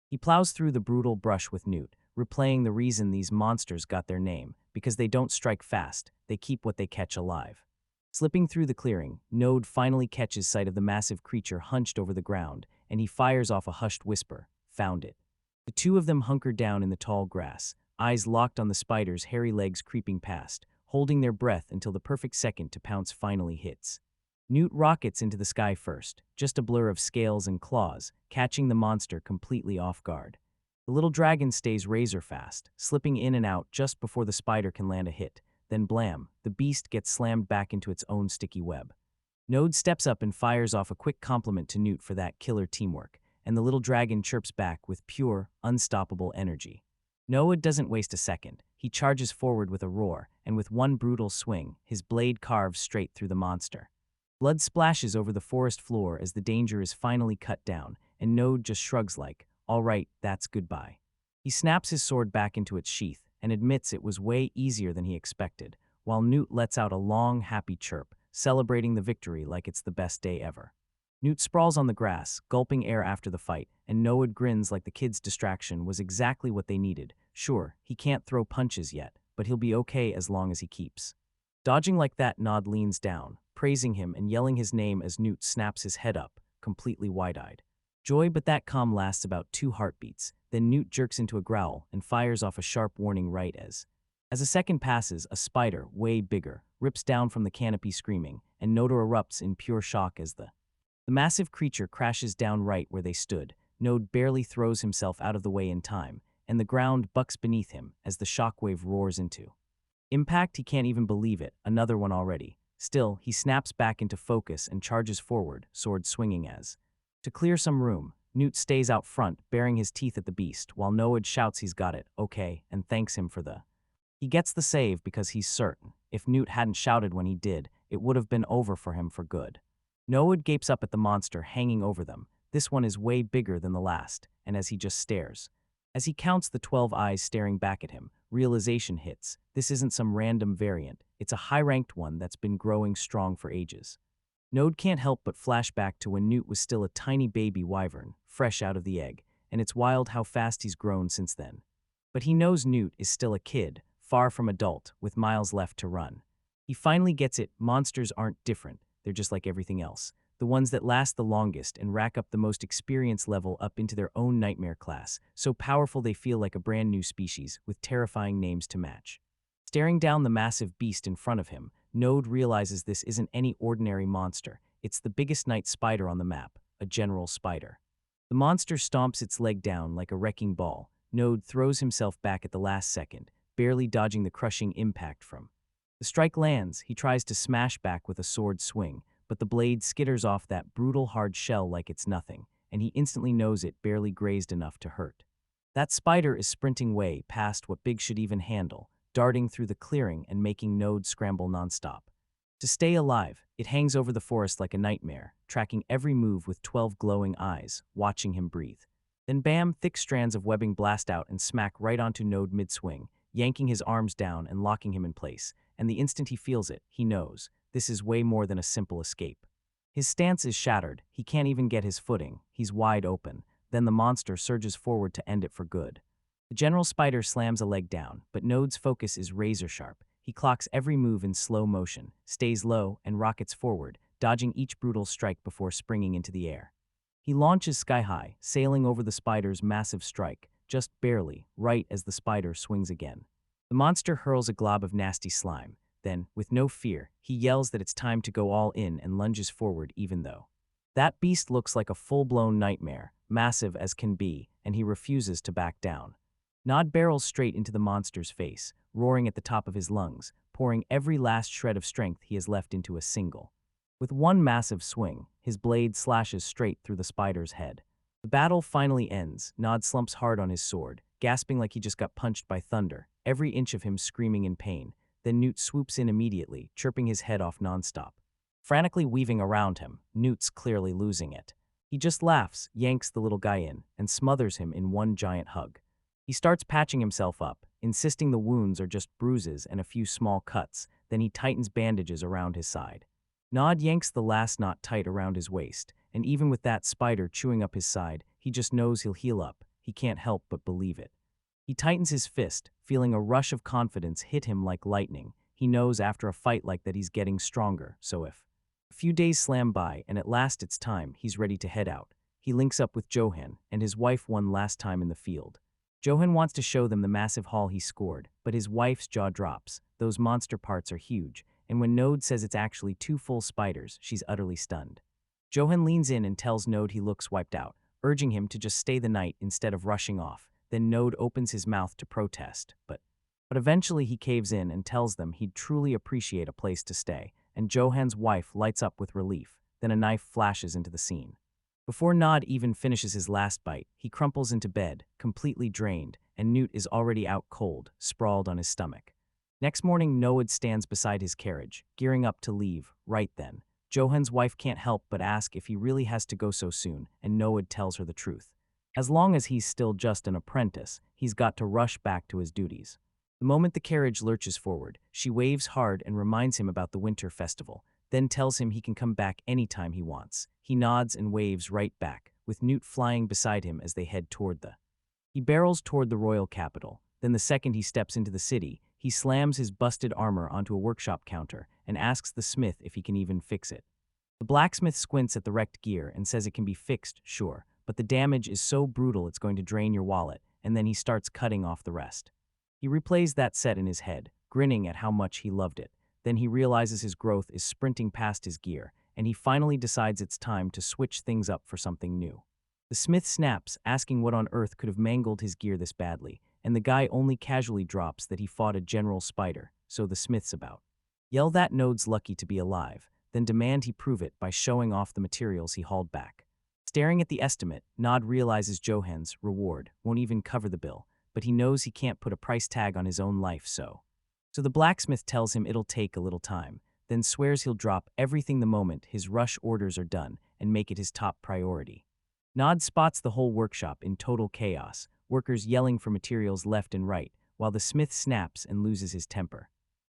He plows through the brutal brush with Newt, replaying the reason these monsters got their name, because they don't strike fast, they keep what they catch alive. Slipping through the clearing, Node finally catches sight of the massive creature hunched over the ground, and he fires off a hushed whisper, "Found it." The two of them hunker down in the tall grass, eyes locked on the spider's hairy legs creeping past, holding their breath until the perfect second to pounce finally hits. Newt rockets into the sky first, just a blur of scales and claws, catching the monster completely off guard. The little dragon stays razor fast, slipping in and out just before the spider can land a hit. Then blam, the beast gets slammed back into its own sticky web. Node steps up and fires off a quick compliment to Newt for that killer teamwork, and the little dragon chirps back with pure, unstoppable energy. Noah doesn't waste a second. He charges forward with a roar, and with one brutal swing, his blade carves straight through the monster. Blood splashes over the forest floor as the danger is finally cut down, and Node just shrugs like, "All right, that's goodbye." He snaps his sword back into its sheath and admits it was way easier than he expected, while Newt lets out a long, happy chirp, celebrating the victory like it's the best day ever. Newt sprawls on the grass, gulping air after the fight, and Noah grins like the kid's distraction was exactly what they needed. Sure, he can't throw punches yet, but he'll be okay as long as he keeps. Dodging like that, Nod leans down, praising him and yelling his name as Newt snaps his head up, completely wide-eyed. Joy, but that calm lasts about 2 heartbeats. Then Newt jerks into a growl and fires off a sharp warning right as a second passes, a spider, way bigger, rips down from the canopy screaming, and Noda erupts in pure shock as the massive creature crashes down right where they stood. Node barely throws himself out of the way in time, and the ground bucks beneath him as the shockwave roars into impact. He can't even believe it, another one already. Still, he snaps back into focus and charges forward, sword swinging as to clear some room. Newt stays out front, baring his teeth at the beast, while Noad shouts he's got it, okay, and thanks him for He gets the save because he's certain. If Newt hadn't shouted when he did, it would have been over for him for good. Noad gapes up at the monster hanging over them. This one is way bigger than the last, and as he just stares. As he counts the 12 eyes staring back at him, realization hits. This isn't some random variant, it's a high-ranked one that's been growing strong for ages. Node can't help but flash back to when Newt was still a tiny baby wyvern, fresh out of the egg, and it's wild how fast he's grown since then. But he knows Newt is still a kid, far from adult, with miles left to run. He finally gets it. Monsters aren't different, they're just like everything else. The ones that last the longest and rack up the most experience level up into their own nightmare class, so powerful they feel like a brand new species, with terrifying names to match. Staring down the massive beast in front of him, Node realizes this isn't any ordinary monster. It's the biggest night spider on the map, a general spider. The monster stomps its leg down like a wrecking ball. Node throws himself back at the last second, barely dodging the crushing impact from. The strike lands. He tries to smash back with a sword swing, but the blade skitters off that brutal hard shell like it's nothing, and he instantly knows it barely grazed enough to hurt. That spider is sprinting way past what Big should even handle, darting through the clearing and making Node scramble nonstop. To stay alive, it hangs over the forest like a nightmare, tracking every move with 12 glowing eyes, watching him breathe. Then bam, thick strands of webbing blast out and smack right onto Node mid-swing, yanking his arms down and locking him in place, and the instant he feels it, he knows, this is way more than a simple escape. His stance is shattered, he can't even get his footing, he's wide open. Then the monster surges forward to end it for good. The General Spider slams a leg down, but Node's focus is razor sharp. He clocks every move in slow motion, stays low, and rockets forward, dodging each brutal strike before springing into the air. He launches sky-high, sailing over the spider's massive strike, just barely, right as the spider swings again. The monster hurls a glob of nasty slime. Then, with no fear, he yells that it's time to go all in and lunges forward even though. That beast looks like a full-blown nightmare, massive as can be, and he refuses to back down. Nod barrels straight into the monster's face, roaring at the top of his lungs, pouring every last shred of strength he has left into a single. With one massive swing, his blade slashes straight through the spider's head. The battle finally ends. Nod slumps hard on his sword, gasping like he just got punched by thunder, every inch of him screaming in pain. Then Newt swoops in immediately, chirping his head off nonstop. Frantically weaving around him, Newt's clearly losing it. He just laughs, yanks the little guy in, and smothers him in one giant hug. He starts patching himself up, insisting the wounds are just bruises and a few small cuts, then he tightens bandages around his side. Nod yanks the last knot tight around his waist, and even with that spider chewing up his side, he just knows he'll heal up. He can't help but believe it. He tightens his fist, feeling a rush of confidence hit him like lightning. He knows after a fight like that he's getting stronger, so if a few days slam by and at last it's time, he's ready to head out. He links up with Johan and his wife one last time in the field. Johan wants to show them the massive haul he scored, but his wife's jaw drops. Those monster parts are huge, and when Node says it's actually 2 full spiders, she's utterly stunned. Johan leans in and tells Node he looks wiped out, urging him to just stay the night instead of rushing off. Then Node opens his mouth to protest, but eventually he caves in and tells them he'd truly appreciate a place to stay, and Johan's wife lights up with relief. Then a knife flashes into the scene. Before Nod even finishes his last bite, he crumples into bed, completely drained, and Newt is already out cold, sprawled on his stomach. Next morning, Nod stands beside his carriage, gearing up to leave. Right then, Johan's wife can't help but ask if he really has to go so soon, and Nod tells her the truth. As long as he's still just an apprentice, he's got to rush back to his duties. The moment the carriage lurches forward, she waves hard and reminds him about the winter festival, then tells him he can come back anytime he wants. He nods and waves right back, with Newt flying beside him as they head toward the. He barrels toward the royal capital. Then the second he steps into the city, he slams his busted armor onto a workshop counter and asks the smith if he can even fix it. The blacksmith squints at the wrecked gear and says it can be fixed, sure, but the damage is so brutal it's going to drain your wallet, and then he starts cutting off the rest. He replays that set in his head, grinning at how much he loved it. Then he realizes his growth is sprinting past his gear, and he finally decides it's time to switch things up for something new. The smith snaps, asking what on earth could have mangled his gear this badly, and the guy only casually drops that he fought a general spider, so the smith's about. Yell that Node's lucky to be alive, then demand he prove it by showing off the materials he hauled back. Staring at the estimate, Nod realizes Johan's reward won't even cover the bill, but he knows he can't put a price tag on his own life, so the blacksmith tells him it'll take a little time, then swears he'll drop everything the moment his rush orders are done and make it his top priority. Nod spots the whole workshop in total chaos, workers yelling for materials left and right, while the smith snaps and loses his temper.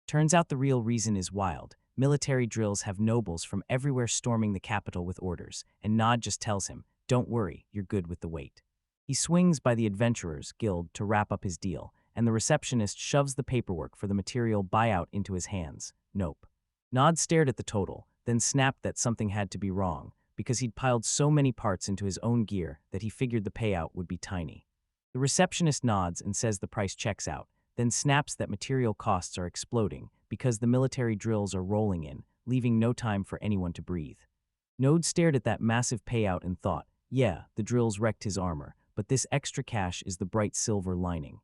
Turns out the real reason is wild. Military drills have nobles from everywhere storming the capital with orders, and Nod just tells him, "Don't worry, you're good with the weight." He swings by the Adventurers Guild to wrap up his deal, and the receptionist shoves the paperwork for the material buyout into his hands. Nope. Nod stared at the total, then snapped that something had to be wrong, because he'd piled so many parts into his own gear that he figured the payout would be tiny. The receptionist nods and says the price checks out, then snaps that material costs are exploding because the military drills are rolling in, leaving no time for anyone to breathe. Node stared at that massive payout and thought, yeah, the drills wrecked his armor, but this extra cash is the bright silver lining.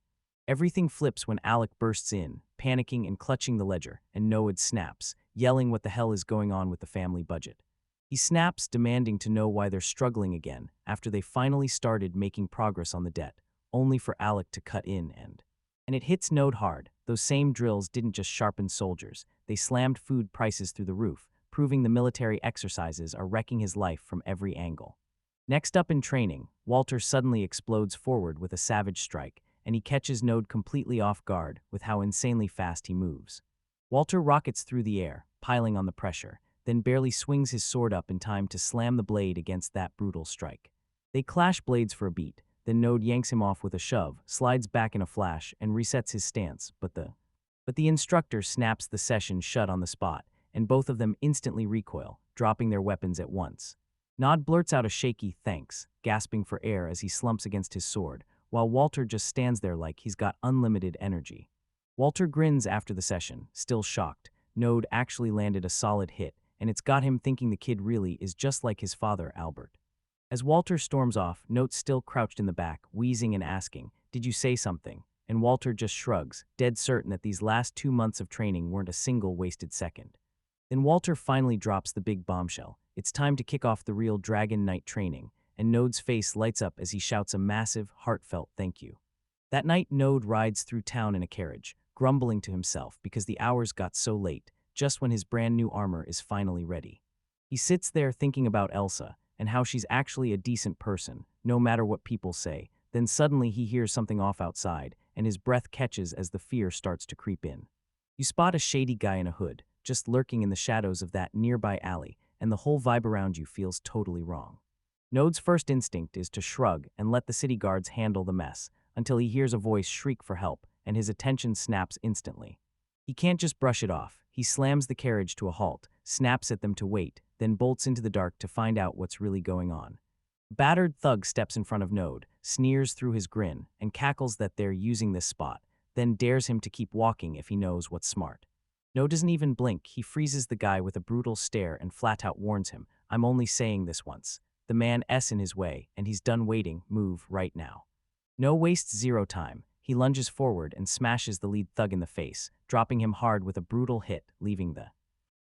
Everything flips when Alec bursts in, panicking and clutching the ledger, and Node snaps, yelling what the hell is going on with the family budget. He snaps, demanding to know why they're struggling again after they finally started making progress on the debt, only for Alec to cut in and it hits Node hard. Those same drills didn't just sharpen soldiers, they slammed food prices through the roof, proving the military exercises are wrecking his life from every angle. Next up in training, Walter suddenly explodes forward with a savage strike, and he catches Node completely off guard with how insanely fast he moves. Walter rockets through the air, piling on the pressure, then barely swings his sword up in time to slam the blade against that brutal strike. They clash blades for a beat, then Node yanks him off with a shove, slides back in a flash, and resets his stance, but the instructor snaps the session shut on the spot, and both of them instantly recoil, dropping their weapons at once. Nod blurts out a shaky thanks, gasping for air as he slumps against his sword, while Walter just stands there like he's got unlimited energy. Walter grins after the session, still shocked. Node actually landed a solid hit, and it's got him thinking the kid really is just like his father, Albert. As Walter storms off, Note's still crouched in the back, wheezing and asking, "Did you say something?" And Walter just shrugs, dead certain that these last 2 months of training weren't a single wasted second. Then Walter finally drops the big bombshell. It's time to kick off the real Dragon Knight training, and Node's face lights up as he shouts a massive, heartfelt thank you. That night, Node rides through town in a carriage, grumbling to himself because the hours got so late, just when his brand new armor is finally ready. He sits there thinking about Elsa, and how she's actually a decent person, no matter what people say. Then suddenly he hears something off outside, and his breath catches as the fear starts to creep in. You spot a shady guy in a hood, just lurking in the shadows of that nearby alley, and the whole vibe around you feels totally wrong. Node's first instinct is to shrug and let the city guards handle the mess, until he hears a voice shriek for help, and his attention snaps instantly. He can't just brush it off. He slams the carriage to a halt, snaps at them to wait, then bolts into the dark to find out what's really going on. A battered thug steps in front of Node, sneers through his grin, and cackles that they're using this spot, then dares him to keep walking if he knows what's smart. Node doesn't even blink. He freezes the guy with a brutal stare and flat out warns him, "I'm only saying this once." The man is in his way, and he's done waiting. Move right now. No wastes zero time. He lunges forward and smashes the lead thug in the face, dropping him hard with a brutal hit, leaving the...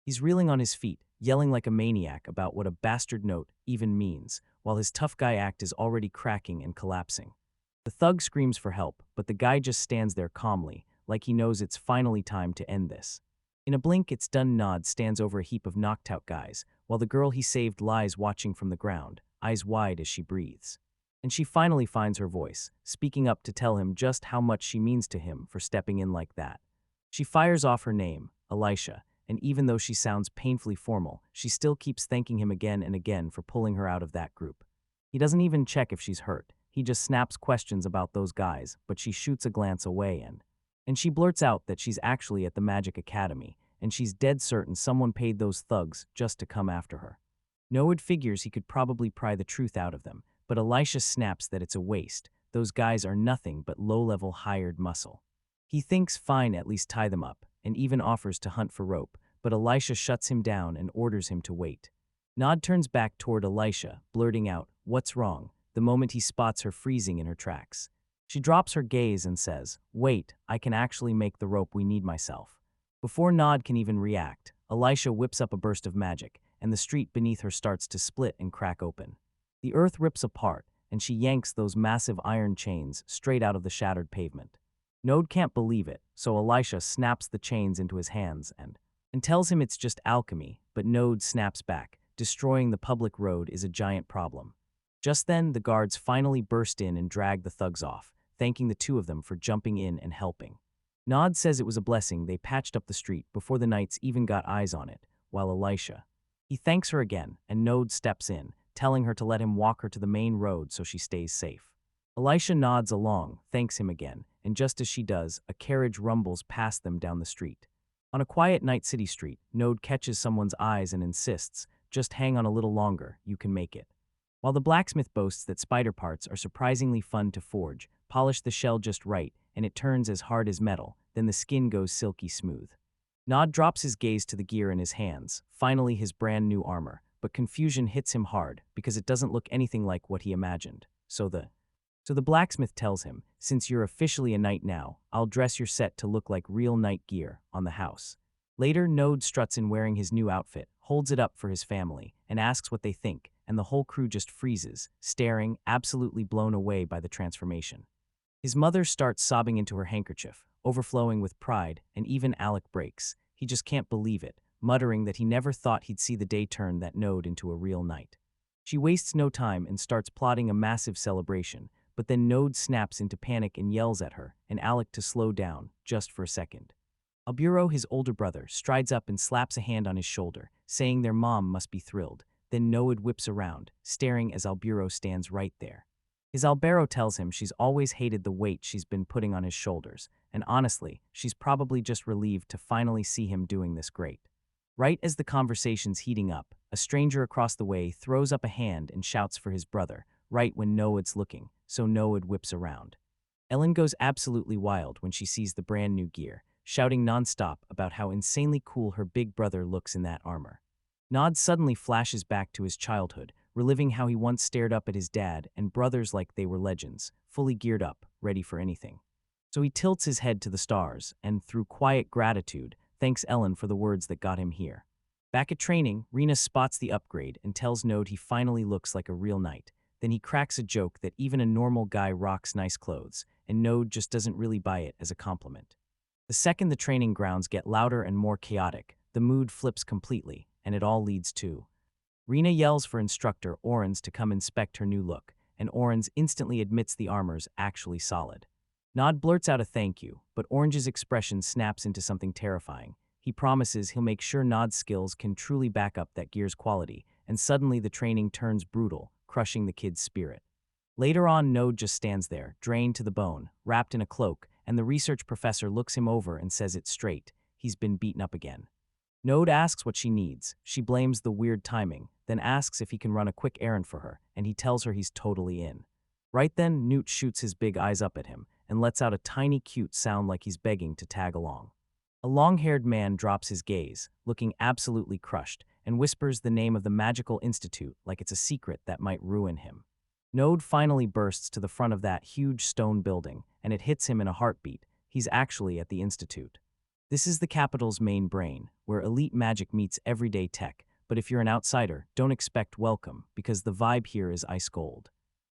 He's reeling on his feet, yelling like a maniac about what a bastard note even means, while his tough guy act is already cracking and collapsing. The thug screams for help, but the guy just stands there calmly, like he knows it's finally time to end this. In a blink, it's done. Nod stands over a heap of knocked out guys, while the girl he saved lies watching from the ground, eyes wide as she breathes. And she finally finds her voice, speaking up to tell him just how much she means to him for stepping in like that. She fires off her name, Elisha, and even though she sounds painfully formal, she still keeps thanking him again and again for pulling her out of that group. He doesn't even check if she's hurt. He just snaps questions about those guys, but she shoots a glance away and she blurts out that she's actually at the Magic Academy, and she's dead certain someone paid those thugs just to come after her. Noad figures he could probably pry the truth out of them, but Elisha snaps that it's a waste. Those guys are nothing but low-level hired muscle. He thinks fine, at least tie them up, and even offers to hunt for rope, but Elisha shuts him down and orders him to wait. Nod turns back toward Elisha, blurting out, "What's wrong?" the moment he spots her freezing in her tracks. She drops her gaze and says, "Wait, I can actually make the rope we need myself." Before Nod can even react, Elisha whips up a burst of magic, and the street beneath her starts to split and crack open. The earth rips apart, and she yanks those massive iron chains straight out of the shattered pavement. Node can't believe it, so Elisha snaps the chains into his hands and tells him it's just alchemy, but Node snaps back. Destroying the public road is a giant problem. Just then, the guards finally burst in and drag the thugs off, thanking the two of them for jumping in and helping. Nod says it was a blessing they patched up the street before the knights even got eyes on it, while Elisha... He thanks her again, and Node steps in, telling her to let him walk her to the main road so she stays safe. Elisha nods along, thanks him again, and just as she does, a carriage rumbles past them down the street. On a quiet night city street, Node catches someone's eyes and insists, "Just hang on a little longer, you can make it." While the blacksmith boasts that spider parts are surprisingly fun to forge, polish the shell just right, and it turns as hard as metal, then the skin goes silky smooth. Nod drops his gaze to the gear in his hands, finally his brand new armor, but confusion hits him hard because it doesn't look anything like what he imagined. So the blacksmith tells him, "Since you're officially a knight now, I'll dress your set to look like real knight gear on the house." Later, Node struts in wearing his new outfit, holds it up for his family, and asks what they think, and the whole crew just freezes, staring, absolutely blown away by the transformation. His mother starts sobbing into her handkerchief, overflowing with pride, and even Alec breaks. He just can't believe it, muttering that he never thought he'd see the day turn that Node into a real knight. She wastes no time and starts plotting a massive celebration, but then Node snaps into panic and yells at her and Alec to slow down, just for a second. Alburo, his older brother, strides up and slaps a hand on his shoulder, saying their mom must be thrilled. Then Noed whips around, staring as Albero stands right there. His Albero tells him she's always hated the weight she's been putting on his shoulders, and honestly, she's probably just relieved to finally see him doing this great. Right as the conversation's heating up, a stranger across the way throws up a hand and shouts for his brother, right when Noed's looking, so Noed whips around. Ellen goes absolutely wild when she sees the brand new gear, shouting nonstop about how insanely cool her big brother looks in that armor. Nod suddenly flashes back to his childhood, reliving how he once stared up at his dad and brothers like they were legends, fully geared up, ready for anything. So he tilts his head to the stars and, through quiet gratitude, thanks Ellen for the words that got him here. Back at training, Rena spots the upgrade and tells Node he finally looks like a real knight. Then he cracks a joke that even a normal guy rocks nice clothes, and Node just doesn't really buy it as a compliment. The second the training grounds get louder and more chaotic, the mood flips completely, and it all leads to Rena yells for instructor Orange to come inspect her new look, and Orange instantly admits the armor's actually solid. Nod blurts out a thank you, but Orange's expression snaps into something terrifying. He promises he'll make sure Nod's skills can truly back up that gear's quality, and suddenly the training turns brutal, crushing the kid's spirit. Later on, Node just stands there, drained to the bone, wrapped in a cloak, and the research professor looks him over and says it straight. He's been beaten up again. Node asks what she needs. She blames the weird timing, then asks if he can run a quick errand for her, and he tells her he's totally in. Right then, Newt shoots his big eyes up at him and lets out a tiny cute sound like he's begging to tag along. A long-haired man drops his gaze, looking absolutely crushed, and whispers the name of the magical institute like it's a secret that might ruin him. Node finally bursts to the front of that huge stone building, and it hits him in a heartbeat. He's actually at the institute. This is the capital's main brain, where elite magic meets everyday tech, but if you're an outsider, don't expect welcome, because the vibe here is ice cold.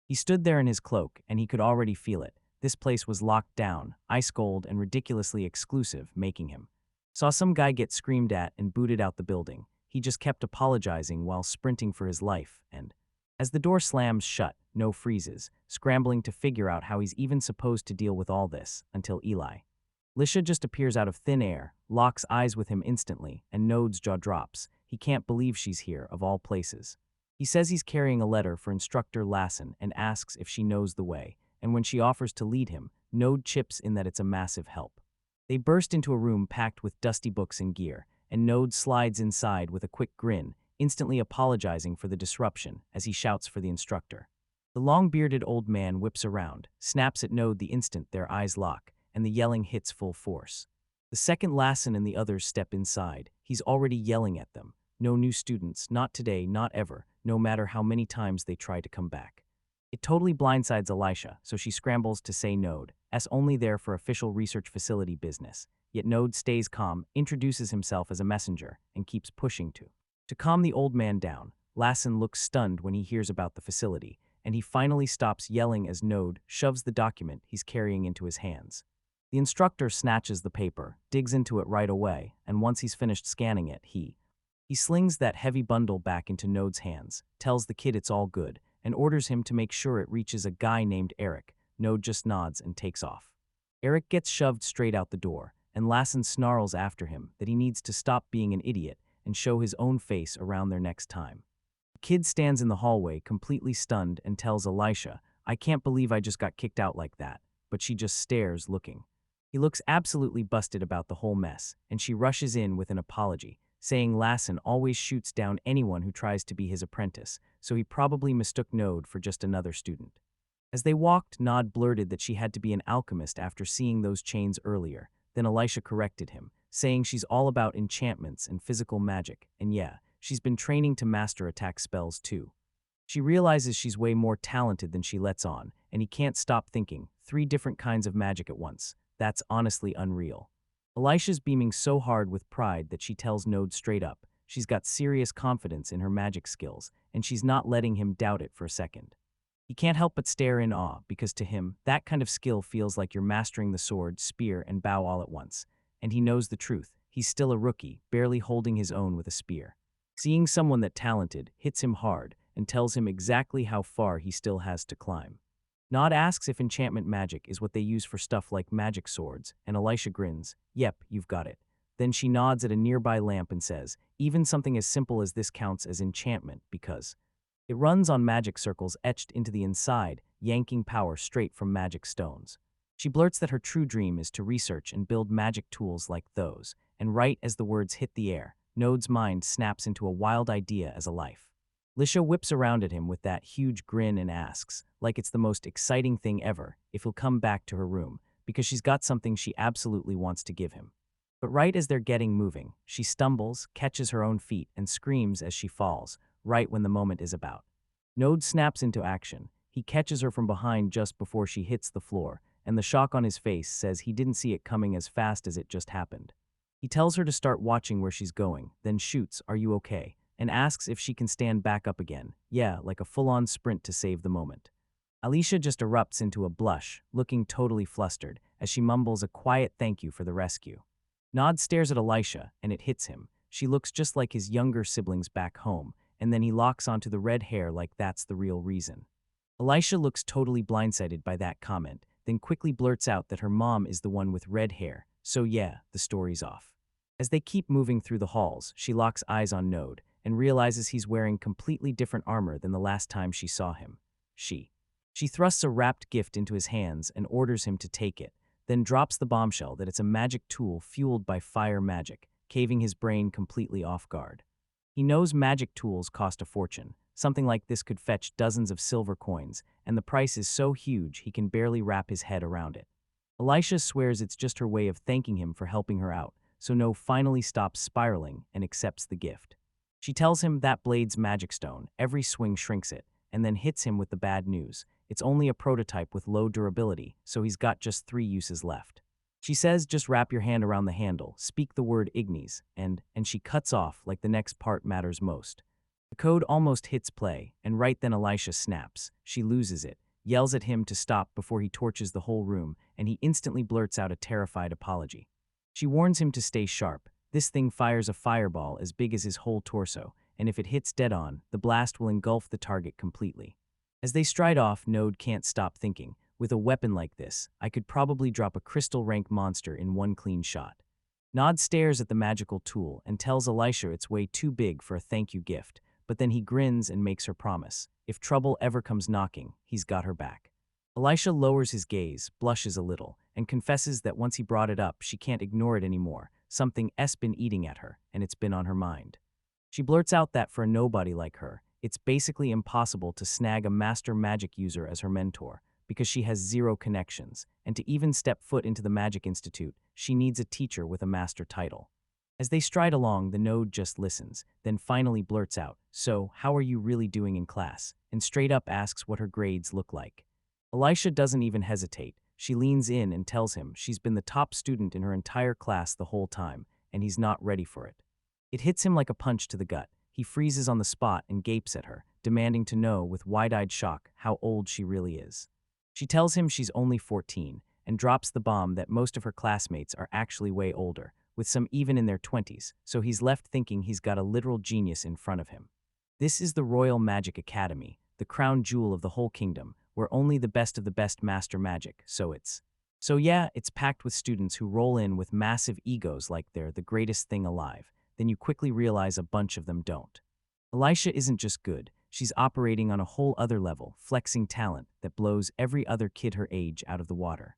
He stood there in his cloak, and he could already feel it. This place was locked down, ice cold, and ridiculously exclusive, making him. Saw some guy get screamed at and booted out the building. He just kept apologizing while sprinting for his life, and as the door slams shut, No freezes, scrambling to figure out how he's even supposed to deal with all this, until Eli. Lisha just appears out of thin air, locks eyes with him instantly, and Node's jaw drops. He can't believe she's here, of all places. He says he's carrying a letter for Instructor Lassen and asks if she knows the way, and when she offers to lead him, Node chips in that it's a massive help. They burst into a room packed with dusty books and gear, and Node slides inside with a quick grin, instantly apologizing for the disruption as he shouts for the instructor. The long-bearded old man whips around, snaps at Node the instant their eyes lock, and the yelling hits full force. The second Lassen and the others step inside, he's already yelling at them. No new students, not today, not ever, no matter how many times they try to come back. It totally blindsides Elisha, so she scrambles to say Node, only there for official research facility business. Yet Node stays calm, introduces himself as a messenger, and keeps pushing to. To calm the old man down, Lassen looks stunned when he hears about the facility, and he finally stops yelling as Node shoves the document he's carrying into his hands. The instructor snatches the paper, digs into it right away, and once he's finished scanning it, he slings that heavy bundle back into Node's hands, tells the kid it's all good, and orders him to make sure it reaches a guy named Eric. Node just nods and takes off. Eric gets shoved straight out the door, and Lassen snarls after him that he needs to stop being an idiot and show his own face around their next time. The kid stands in the hallway completely stunned and tells Elisha, "I can't believe I just got kicked out like that," but she just stares, looking. He looks absolutely busted about the whole mess, and she rushes in with an apology, saying Lassen always shoots down anyone who tries to be his apprentice, so he probably mistook Node for just another student. As they walked, Nod blurted that she had to be an alchemist after seeing those chains earlier. Then Elisha corrected him, saying she's all about enchantments and physical magic, and yeah, she's been training to master attack spells too. She realizes she's way more talented than she lets on, and he can't stop thinking, 3 different kinds of magic at once. That's honestly unreal. Elisha's beaming so hard with pride that she tells Node straight up, she's got serious confidence in her magic skills, and she's not letting him doubt it for a second. He can't help but stare in awe, because to him, that kind of skill feels like you're mastering the sword, spear, and bow all at once. And he knows the truth. He's still a rookie, barely holding his own with a spear. Seeing someone that talented hits him hard and tells him exactly how far he still has to climb. Nod asks if enchantment magic is what they use for stuff like magic swords, and Elisha grins, "Yep, you've got it." Then she nods at a nearby lamp and says, even something as simple as this counts as enchantment because it runs on magic circles etched into the inside, yanking power straight from magic stones. She blurts that her true dream is to research and build magic tools like those, and right as the words hit the air, Node's mind snaps into a wild idea as a life. Lisha whips around at him with that huge grin and asks, like it's the most exciting thing ever, if he'll come back to her room, because she's got something she absolutely wants to give him. But right as they're getting moving, she stumbles, catches her own feet, and screams as she falls, right when the moment is about. Node snaps into action. He catches her from behind just before she hits the floor, and the shock on his face says he didn't see it coming as fast as it just happened. He tells her to start watching where she's going, then shoots, "Are you okay?" and asks if she can stand back up again. Yeah, like a full-on sprint to save the moment. Alicia just erupts into a blush, looking totally flustered, as she mumbles a quiet thank you for the rescue. Nod stares at Elisha, and it hits him. She looks just like his younger siblings back home, and then he locks onto the red hair like that's the real reason. Elisha looks totally blindsided by that comment, then quickly blurts out that her mom is the one with red hair, so yeah, the story's off. As they keep moving through the halls, she locks eyes on Node, and realizes he's wearing completely different armor than the last time she saw him. She thrusts a wrapped gift into his hands and orders him to take it, then drops the bombshell that it's a magic tool fueled by fire magic, caving his brain completely off guard. He knows magic tools cost a fortune. Something like this could fetch dozens of silver coins, and the price is so huge he can barely wrap his head around it. Elisha swears it's just her way of thanking him for helping her out, so No finally stops spiraling and accepts the gift. She tells him that blade's magic stone, every swing shrinks it, and then hits him with the bad news. It's only a prototype with low durability, so he's got just 3 uses left. She says just wrap your hand around the handle, speak the word Ignis, and she cuts off like the next part matters most. The code almost hits play, and right then Elisha snaps. She loses it, yells at him to stop before he torches the whole room, and he instantly blurts out a terrified apology. She warns him to stay sharp. This thing fires a fireball as big as his whole torso, and if it hits dead on, the blast will engulf the target completely. As they stride off, Node can't stop thinking, with a weapon like this, I could probably drop a crystal rank monster in one clean shot. Nod stares at the magical tool and tells Elisha it's way too big for a thank you gift, but then he grins and makes her promise. If trouble ever comes knocking, he's got her back. Elisha lowers his gaze, blushes a little, and confesses that once he brought it up, she can't ignore it anymore. Something's been eating at her, and it's been on her mind. She blurts out that for a nobody like her, it's basically impossible to snag a master magic user as her mentor, because she has 0 connections, and to even step foot into the Magic Institute, she needs a teacher with a master title. As they stride along, the Node just listens, then finally blurts out, "So, how are you really doing in class?" and straight up asks what her grades look like. Elisha doesn't even hesitate. She leans in and tells him she's been the top student in her entire class the whole time, and he's not ready for it. It hits him like a punch to the gut. He freezes on the spot and gapes at her, demanding to know with wide-eyed shock how old she really is. She tells him she's only 14, and drops the bomb that most of her classmates are actually way older, with some even in their 20s, so he's left thinking he's got a literal genius in front of him. This is the Royal Magic Academy, the crown jewel of the whole kingdom, where only the best of the best master magic, So yeah, it's packed with students who roll in with massive egos like they're the greatest thing alive. Then you quickly realize a bunch of them don't. Elisha isn't just good, she's operating on a whole other level, flexing talent that blows every other kid her age out of the water.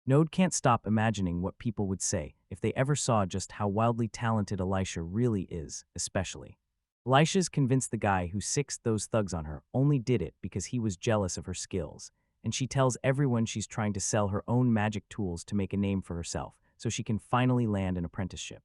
Node can't stop imagining what people would say if they ever saw just how wildly talented Elisha really is, especially. Elisha's convinced the guy who sixed those thugs on her only did it because he was jealous of her skills, and she tells everyone she's trying to sell her own magic tools to make a name for herself so she can finally land an apprenticeship.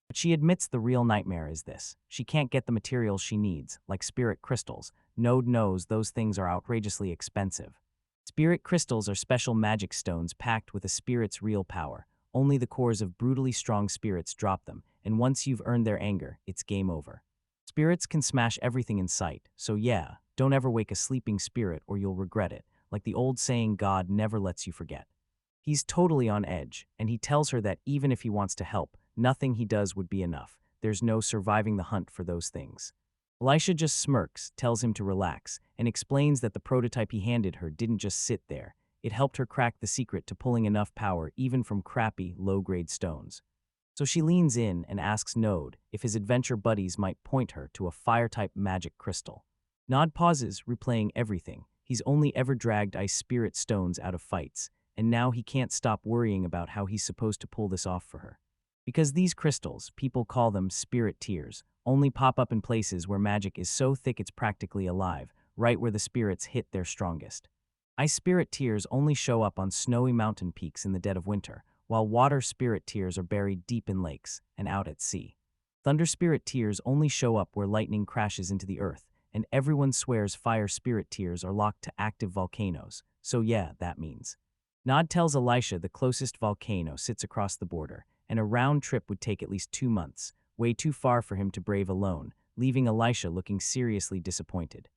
But she admits the real nightmare is this. She can't get the materials she needs, like spirit crystals. Node knows those things are outrageously expensive. Spirit crystals are special magic stones packed with a spirit's real power. Only the cores of brutally strong spirits drop them, and once you've earned their anger, it's game over. Spirits can smash everything in sight, so yeah, don't ever wake a sleeping spirit or you'll regret it, like the old saying God never lets you forget. He's totally on edge, and he tells her that even if he wants to help, nothing he does would be enough. There's no surviving the hunt for those things. Elisha just smirks, tells him to relax, and explains that the prototype he handed her didn't just sit there. It helped her crack the secret to pulling enough power even from crappy, low-grade stones. So she leans in and asks Node if his adventure buddies might point her to a fire-type magic crystal. Nod pauses, replaying everything. He's only ever dragged ice spirit stones out of fights, and now he can't stop worrying about how he's supposed to pull this off for her. Because these crystals, people call them spirit tears, only pop up in places where magic is so thick it's practically alive, right where the spirits hit their strongest. Ice spirit tears only show up on snowy mountain peaks in the dead of winter, while water spirit tears are buried deep in lakes and out at sea. Thunder spirit tears only show up where lightning crashes into the earth, and everyone swears fire spirit tears are locked to active volcanoes, so yeah, that means. Nod tells Elisha the closest volcano sits across the border, and a round trip would take at least 2 months, way too far for him to brave alone, leaving Elisha looking seriously disappointed.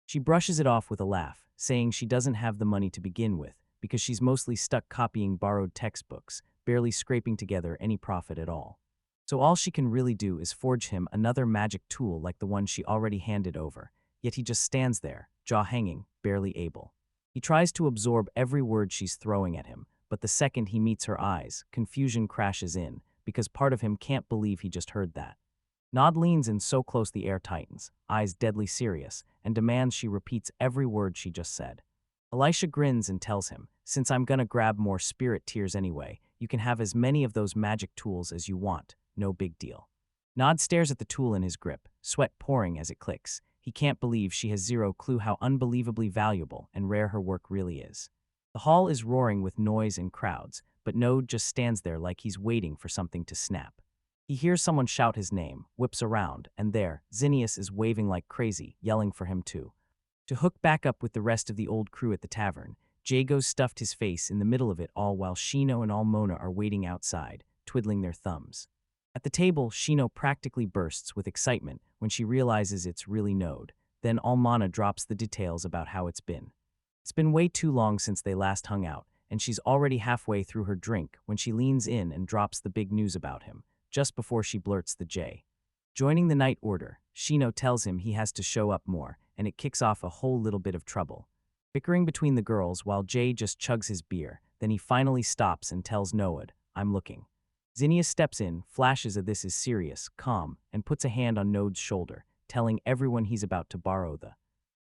She brushes it off with a laugh, saying she doesn't have the money to begin with, because she's mostly stuck copying borrowed textbooks, barely scraping together any profit at all. So all she can really do is forge him another magic tool like the one she already handed over, yet he just stands there, jaw hanging, barely able. He tries to absorb every word she's throwing at him, but the second he meets her eyes, confusion crashes in, because part of him can't believe he just heard that. Nod leans in so close the air tightens, eyes deadly serious, and demands she repeats every word she just said. Elisha grins and tells him, "Since I'm gonna grab more spirit tears anyway, you can have as many of those magic tools as you want, no big deal." Nod stares at the tool in his grip, sweat pouring as it clicks. He can't believe she has zero clue how unbelievably valuable and rare her work really is. The hall is roaring with noise and crowds, but Node just stands there like he's waiting for something to snap. He hears someone shout his name, whips around, and there, Zinnius is waving like crazy, yelling for him too. To hook back up with the rest of the old crew at the tavern, Jago's stuffed his face in the middle of it all while Shino and Almona are waiting outside, twiddling their thumbs. At the table, Shino practically bursts with excitement when she realizes it's really Node. Then Almana drops the details about how it's been. It's been way too long since they last hung out, and she's already halfway through her drink when she leans in and drops the big news about him, just before she blurts the J. Joining the night order, Shino tells him he has to show up more, and it kicks off a whole little bit of trouble. Bickering between the girls while Jay just chugs his beer, then he finally stops and tells Noad, "I'm looking." Zinnius steps in, flashes a "this is serious," calm, and puts a hand on Node's shoulder, telling everyone he's about to borrow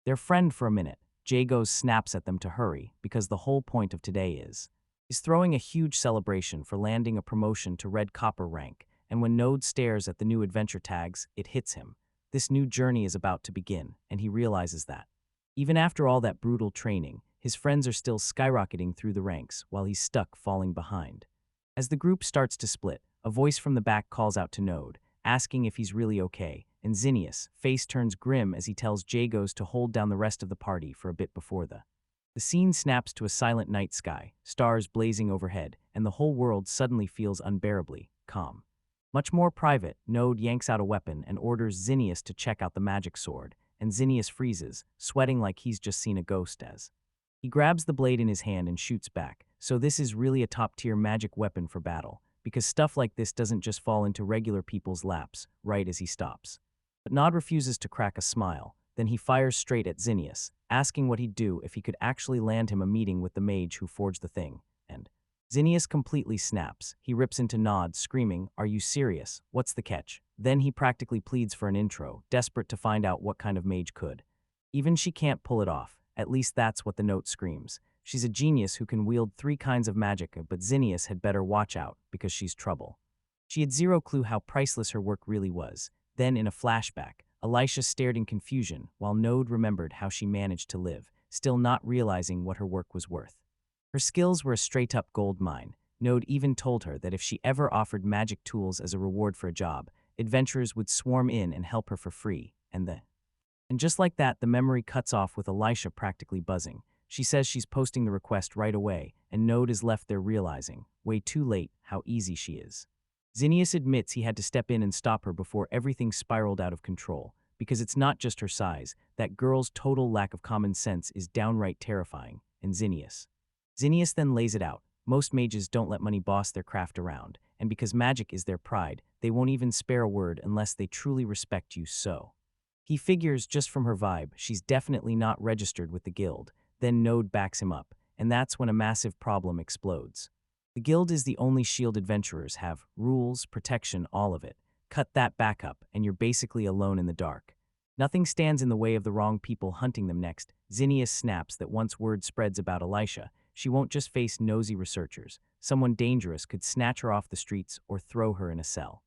their friend for a minute. Jago snaps at them to hurry, because the whole point of today is throwing a huge celebration for landing a promotion to Red Copper rank, and when Node stares at the new adventure tags, it hits him. This new journey is about to begin, and he realizes that. Even after all that brutal training, his friends are still skyrocketing through the ranks while he's stuck falling behind. As the group starts to split, a voice from the back calls out to Node, asking if he's really okay, and Zinnius' face turns grim as he tells Jagos to hold down the rest of the party for a bit before the scene snaps to a silent night sky, stars blazing overhead, and the whole world suddenly feels unbearably calm. Much more private, Node yanks out a weapon and orders Zinnius to check out the magic sword, and Zinnius freezes, sweating like he's just seen a ghost as. He grabs the blade in his hand and shoots back, so this is really a top-tier magic weapon for battle, because stuff like this doesn't just fall into regular people's laps, right as he stops. But Nod refuses to crack a smile, then he fires straight at Zinnius, asking what he'd do if he could actually land him a meeting with the mage who forged the thing, and Zinnius completely snaps. He rips into Nod, screaming, "Are you serious? What's the catch?" Then he practically pleads for an intro, desperate to find out what kind of mage could. Even she can't pull it off, at least that's what the note screams. She's a genius who can wield 3 kinds of magic, but Zinnius had better watch out, because she's trouble. She had zero clue how priceless her work really was. Then, in a flashback, Elisha stared in confusion, while Node remembered how she managed to live, still not realizing what her work was worth. Her skills were a straight-up gold mine. Node even told her that if she ever offered magic tools as a reward for a job, adventurers would swarm in and help her for free, and just like that, the memory cuts off with Elisha practically buzzing. She says she's posting the request right away, and Node is left there realizing, way too late, how easy she is. Zinnius admits he had to step in and stop her before everything spiraled out of control, because it's not just her size, that girl's total lack of common sense is downright terrifying, and Zinnius then lays it out. Most mages don't let money boss their craft around, and because magic is their pride, they won't even spare a word unless they truly respect you so. He figures, just from her vibe, she's definitely not registered with the guild. Then Node backs him up, and that's when a massive problem explodes. The guild is the only shield adventurers have. Rules, protection, all of it. Cut that back up, and you're basically alone in the dark. Nothing stands in the way of the wrong people hunting them next. Zinnias snaps that once word spreads about Elisha, she won't just face nosy researchers. Someone dangerous could snatch her off the streets or throw her in a cell.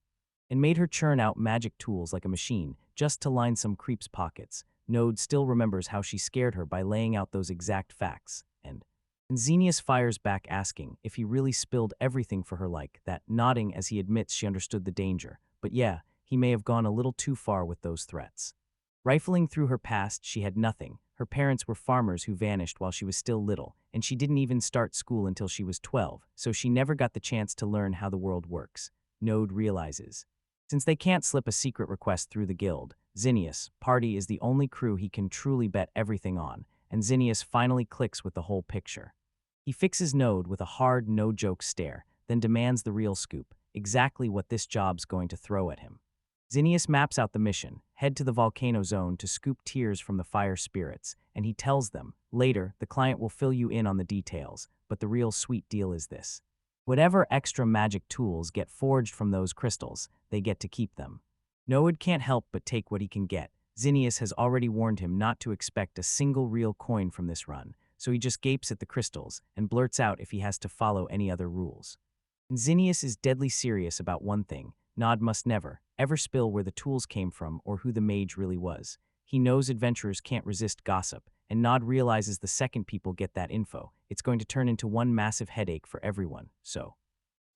And made her churn out magic tools like a machine just to line some creep's pockets. Node still remembers how she scared her by laying out those exact facts. And Xenius fires back asking if he really spilled everything for her like that, nodding as he admits she understood the danger. But yeah, he may have gone a little too far with those threats. Rifling through her past, she had nothing. Her parents were farmers who vanished while she was still little, and she didn't even start school until she was 12, so she never got the chance to learn how the world works. Node realizes. Since they can't slip a secret request through the guild, Zinnius, Party is the only crew he can truly bet everything on, and Zinnius finally clicks with the whole picture. He fixes Node with a hard, no-joke stare, then demands the real scoop, exactly what this job's going to throw at him. Zinnius maps out the mission, head to the volcano zone to scoop tears from the fire spirits, and he tells them, later, the client will fill you in on the details, but the real sweet deal is this. Whatever extra magic tools get forged from those crystals, they get to keep them. Node can't help but take what he can get. Zinnius has already warned him not to expect a single real coin from this run, so he just gapes at the crystals and blurts out if he has to follow any other rules. And Zinnius is deadly serious about one thing. Nod must never, ever spill where the tools came from or who the mage really was. He knows adventurers can't resist gossip, and Nod realizes the second people get that info, it's going to turn into one massive headache for everyone, so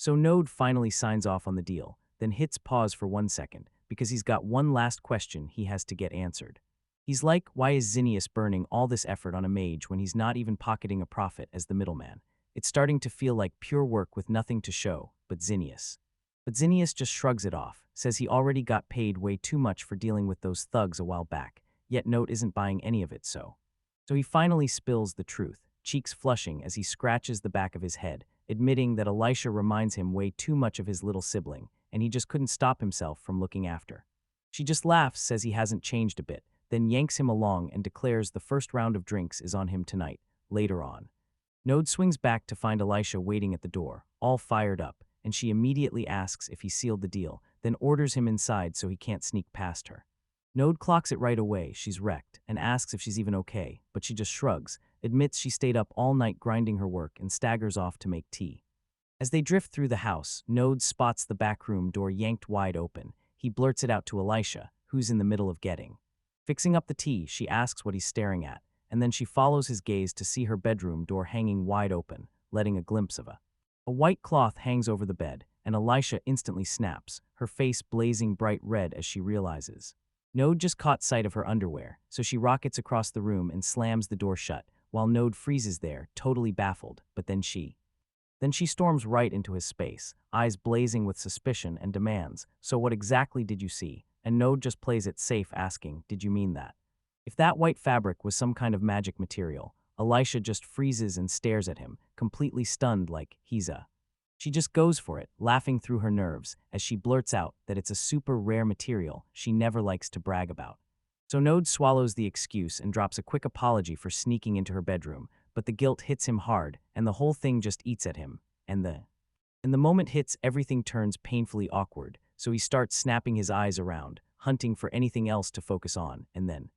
Node finally signs off on the deal, then hits pause for 1 second, because he's got one last question he has to get answered. He's like, why is Zinnius burning all this effort on a mage when he's not even pocketing a profit as the middleman? It's starting to feel like pure work with nothing to show, but Zinnius just shrugs it off, says he already got paid way too much for dealing with those thugs a while back, yet Note isn't buying any of it so he finally spills the truth, cheeks flushing as he scratches the back of his head, admitting that Elisha reminds him way too much of his little sibling, and he just couldn't stop himself from looking after. She just laughs, says he hasn't changed a bit, then yanks him along and declares the first round of drinks is on him tonight, later on. Node swings back to find Elisha waiting at the door, all fired up, and she immediately asks if he sealed the deal, then orders him inside so he can't sneak past her. Node clocks it right away, she's wrecked, and asks if she's even okay, but she just shrugs, admits she stayed up all night grinding her work, and staggers off to make tea. As they drift through the house, Node spots the back room door yanked wide open. He blurts it out to Elisha, who's in the middle of getting. Fixing up the tea, she asks what he's staring at, and then she follows his gaze to see her bedroom door hanging wide open, letting a glimpse of a white cloth hangs over the bed, and Elisha instantly snaps, her face blazing bright red as she realizes. Node just caught sight of her underwear, so she rockets across the room and slams the door shut, while Node freezes there, totally baffled, but then she storms right into his space, eyes blazing with suspicion, and demands, so what exactly did you see? And Node just plays it safe asking, did you mean that? If that white fabric was some kind of magic material, Elisha just freezes and stares at him, completely stunned like he's a. She just goes for it, laughing through her nerves, as she blurts out that it's a super rare material she never likes to brag about. So Node swallows the excuse and drops a quick apology for sneaking into her bedroom, but the guilt hits him hard, and the whole thing just eats at him, and the moment hits, everything turns painfully awkward, so he starts snapping his eyes around, hunting for anything else to focus on, and then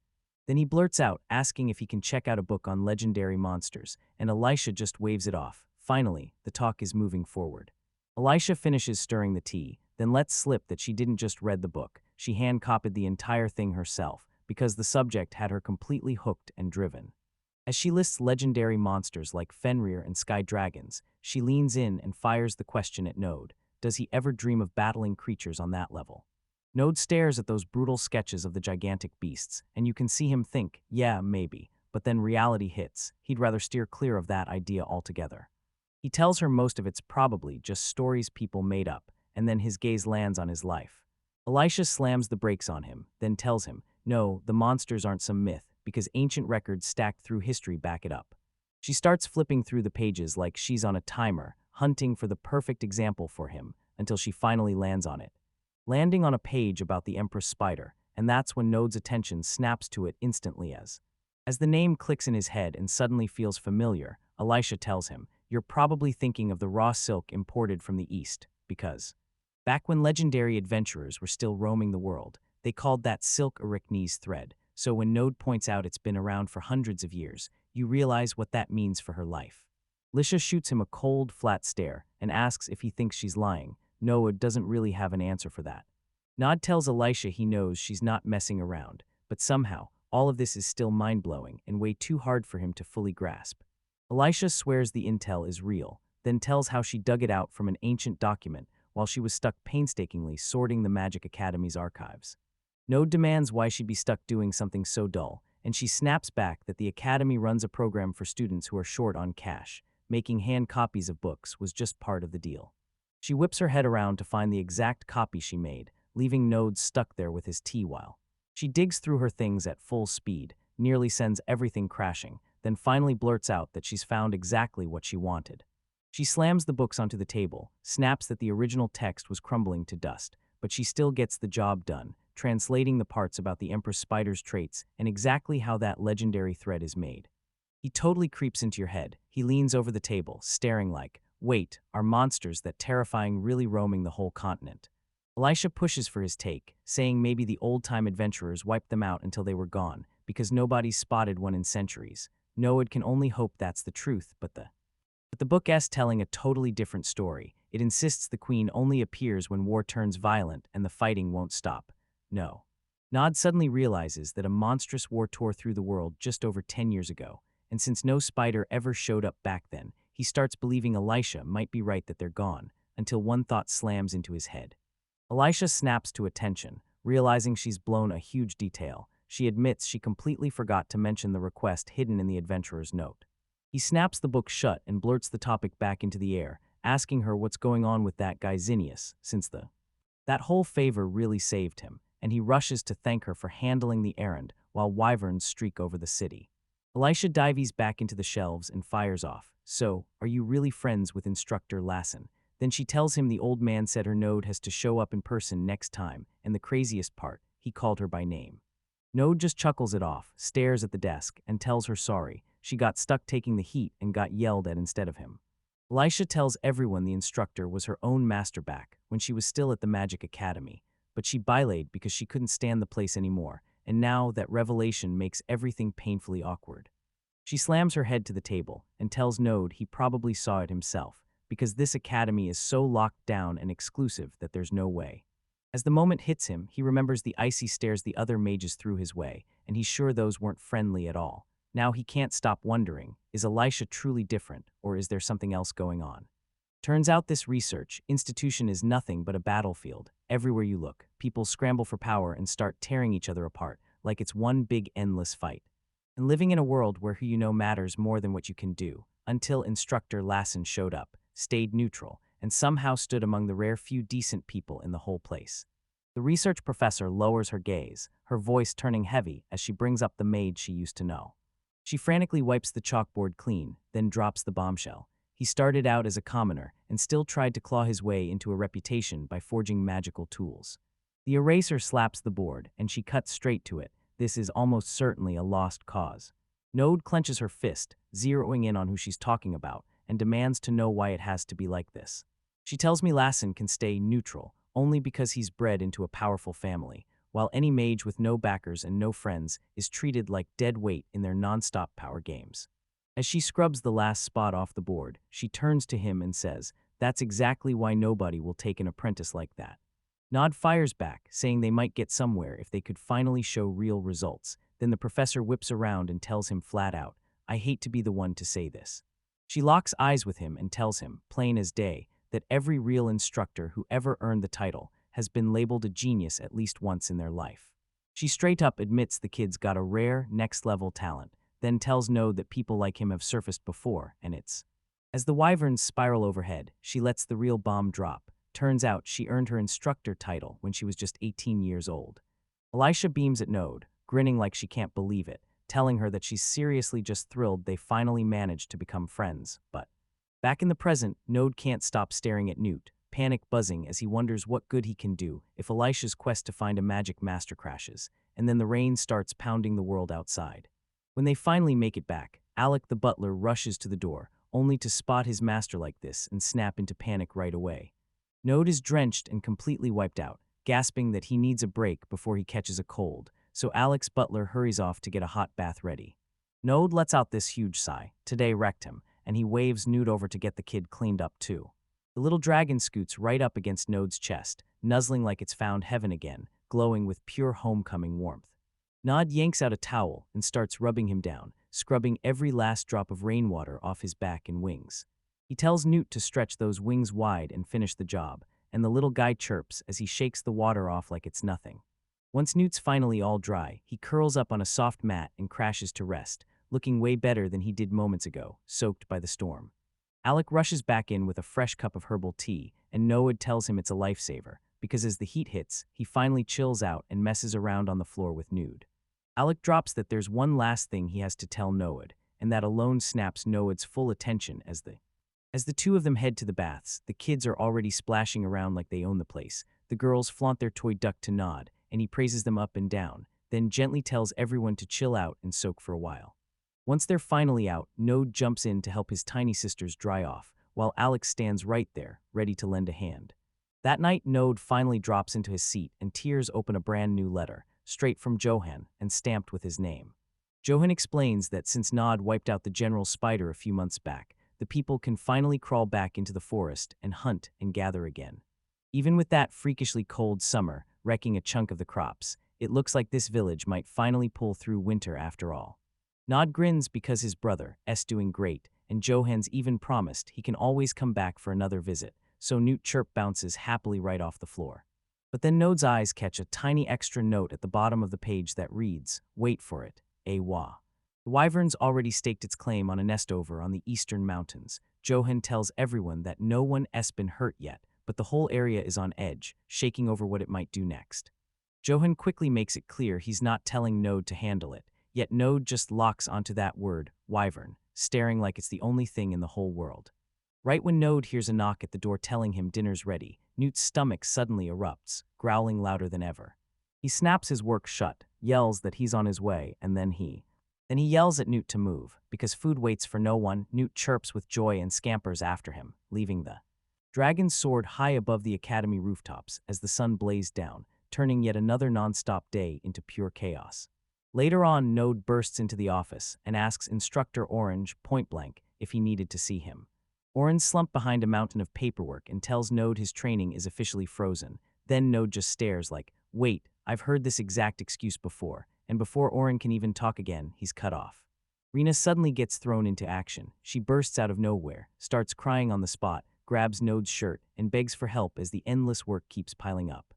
he blurts out, asking if he can check out a book on legendary monsters, and Elisha just waves it off. Finally, the talk is moving forward. Elisha finishes stirring the tea, then lets slip that she didn't just read the book, she hand-copied the entire thing herself, because the subject had her completely hooked and driven. As she lists legendary monsters like Fenrir and Sky Dragons, she leans in and fires the question at Node. Does he ever dream of battling creatures on that level? Node stares at those brutal sketches of the gigantic beasts, and you can see him think, yeah, maybe, but then reality hits. He'd rather steer clear of that idea altogether. He tells her most of it's probably just stories people made up, and then his gaze lands on his life. Elisha slams the brakes on him, then tells him, no, the monsters aren't some myth, because ancient records stacked through history back it up. She starts flipping through the pages like she's on a timer, hunting for the perfect example for him, until she finally lands on it. Landing on a page about the Empress Spider, and that's when Node's attention snaps to it instantly as the name clicks in his head and suddenly feels familiar, Elisha tells him, you're probably thinking of the raw silk imported from the East, because back when legendary adventurers were still roaming the world, they called that silk Arachne's thread. So when Node points out it's been around for hundreds of years, you realize what that means for her life. Lisha shoots him a cold, flat stare and asks if he thinks she's lying. Noah doesn't really have an answer for that. Nod tells Elisha he knows she's not messing around, but somehow, all of this is still mind-blowing and way too hard for him to fully grasp. Elisha swears the intel is real, then tells how she dug it out from an ancient document while she was stuck painstakingly sorting the Magic Academy's archives. Node demands why she'd be stuck doing something so dull, and she snaps back that the Academy runs a program for students who are short on cash. Making hand copies of books was just part of the deal. She whips her head around to find the exact copy she made, leaving Node stuck there with his tea while she digs through her things at full speed, nearly sends everything crashing, then finally blurts out that she's found exactly what she wanted. She slams the books onto the table, snaps that the original text was crumbling to dust, but she still gets the job done, translating the parts about the Empress Spider's traits and exactly how that legendary thread is made. He totally creeps into your head. He leans over the table, staring like, wait, are monsters that terrifying really roaming the whole continent? Elisha pushes for his take, saying maybe the old-time adventurers wiped them out until they were gone, because nobody's spotted one in centuries. Noad can only hope that's the truth, but the book is telling a totally different story. It insists the queen only appears when war turns violent and the fighting won't stop. No. Nod suddenly realizes that a monstrous war tore through the world just over 10 years ago, and since no spider ever showed up back then, he starts believing Elisha might be right that they're gone, until one thought slams into his head. Elisha snaps to attention, realizing she's blown a huge detail. She admits she completely forgot to mention the request hidden in the adventurer's note. He snaps the book shut and blurts the topic back into the air, asking her what's going on with that guy Zinnius, since that whole favor really saved him, and he rushes to thank her for handling the errand while wyverns streak over the city. Elisha dives back into the shelves and fires off. So, are you really friends with Instructor Lassen? Then she tells him the old man said her Node has to show up in person next time, and the craziest part, he called her by name. Node just chuckles it off, stares at the desk, and tells her sorry. She got stuck taking the heat and got yelled at instead of him. Elisha tells everyone the instructor was her own master back when she was still at the Magic Academy, but she bailaid because she couldn't stand the place anymore, and now that revelation makes everything painfully awkward. She slams her head to the table and tells Node he probably saw it himself, because this academy is so locked down and exclusive that there's no way. As the moment hits him, he remembers the icy stares the other mages threw his way, and he's sure those weren't friendly at all. Now he can't stop wondering, is Elisha truly different, or is there something else going on? Turns out this research institution is nothing but a battlefield. Everywhere you look, people scramble for power and start tearing each other apart, like it's one big endless fight. And living in a world where who you know matters more than what you can do, until Instructor Lassen showed up, stayed neutral, and somehow stood among the rare few decent people in the whole place. The research professor lowers her gaze, her voice turning heavy as she brings up the maid she used to know. She frantically wipes the chalkboard clean, then drops the bombshell. He started out as a commoner and still tried to claw his way into a reputation by forging magical tools. The eraser slaps the board, and she cuts straight to it. This is almost certainly a lost cause. Node clenches her fist, zeroing in on who she's talking about, and demands to know why it has to be like this. She tells me Lassen can stay neutral, only because he's bred into a powerful family, while any mage with no backers and no friends is treated like dead weight in their non-stop power games. As she scrubs the last spot off the board, she turns to him and says, "That's exactly why nobody will take an apprentice like that." Nod fires back, saying they might get somewhere if they could finally show real results. Then the professor whips around and tells him flat out, "I hate to be the one to say this." She locks eyes with him and tells him, plain as day, that every real instructor who ever earned the title has been labeled a genius at least once in their life. She straight up admits the kid's got a rare, next-level talent, then tells Node that people like him have surfaced before, and it's. As the wyverns spiral overhead, she lets the real bomb drop. Turns out she earned her instructor title when she was just 18 years old. Elisha beams at Node, grinning like she can't believe it, telling her that she's seriously just thrilled they finally managed to become friends. But back in the present, Node can't stop staring at Newt, panic buzzing as he wonders what good he can do if Elisha's quest to find a magic master crashes, and then the rain starts pounding the world outside. When they finally make it back, Alec the butler rushes to the door, only to spot his master like this and snap into panic right away. Node is drenched and completely wiped out, gasping that he needs a break before he catches a cold, so Alex Butler hurries off to get a hot bath ready. Node lets out this huge sigh. Today wrecked him, and he waves Nude over to get the kid cleaned up too. The little dragon scoots right up against Node's chest, nuzzling like it's found heaven again, glowing with pure homecoming warmth. Nod yanks out a towel and starts rubbing him down, scrubbing every last drop of rainwater off his back and wings. He tells Newt to stretch those wings wide and finish the job, and the little guy chirps as he shakes the water off like it's nothing. Once Newt's finally all dry, he curls up on a soft mat and crashes to rest, looking way better than he did moments ago, soaked by the storm. Alec rushes back in with a fresh cup of herbal tea, and Noah tells him it's a lifesaver, because as the heat hits, he finally chills out and messes around on the floor with Nude. Alec drops that there's one last thing he has to tell Noad, and that alone snaps Noad's full attention as the two of them head to the baths. The kids are already splashing around like they own the place. The girls flaunt their toy duck to Nod, and he praises them up and down, then gently tells everyone to chill out and soak for a while. Once they're finally out, Node jumps in to help his tiny sisters dry off, while Alex stands right there, ready to lend a hand. That night, Node finally drops into his seat and tears open a brand new letter, straight from Johan and stamped with his name. Johan explains that since Nod wiped out the General Spider a few months back, the people can finally crawl back into the forest and hunt and gather again. Even with that freakishly cold summer wrecking a chunk of the crops, it looks like this village might finally pull through winter after all. Nod grins because his brother is doing great, and Johan's even promised he can always come back for another visit, so Newt Chirp bounces happily right off the floor. But then Node's eyes catch a tiny extra note at the bottom of the page that reads, "Wait for it, Awa." The wyvern's already staked its claim on a nest over on the eastern mountains. Johan tells everyone that no one has been hurt yet, but the whole area is on edge, shaking over what it might do next. Johan quickly makes it clear he's not telling Node to handle it, yet Node just locks onto that word, wyvern, staring like it's the only thing in the whole world. Right when Node hears a knock at the door telling him dinner's ready, Newt's stomach suddenly erupts, growling louder than ever. He snaps his work shut, yells that he's on his way, and then he yells at Newt to move. Because food waits for no one, Newt chirps with joy and scampers after him, leaving the dragon soared high above the academy rooftops as the sun blazed down, turning yet another non-stop day into pure chaos. Later on, Node bursts into the office and asks Instructor Orange point-blank if he needed to see him. Orange slumped behind a mountain of paperwork and tells Node his training is officially frozen. Then Node just stares like, "Wait, I've heard this exact excuse before," and before Oren can even talk again, he's cut off. Rena suddenly gets thrown into action. She bursts out of nowhere, starts crying on the spot, grabs Node's shirt, and begs for help as the endless work keeps piling up.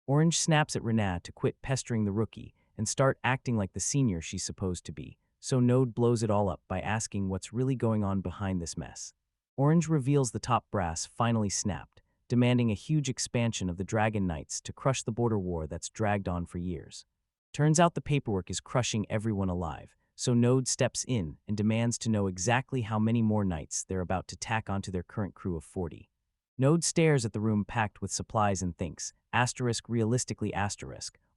Orange snaps at Rena to quit pestering the rookie and start acting like the senior she's supposed to be, so Node blows it all up by asking what's really going on behind this mess. Orange reveals the top brass finally snapped, demanding a huge expansion of the Dragon Knights to crush the border war that's dragged on for years. Turns out the paperwork is crushing everyone alive, so Node steps in and demands to know exactly how many more knights they're about to tack onto their current crew of 40. Node stares at the room packed with supplies and thinks, realistically,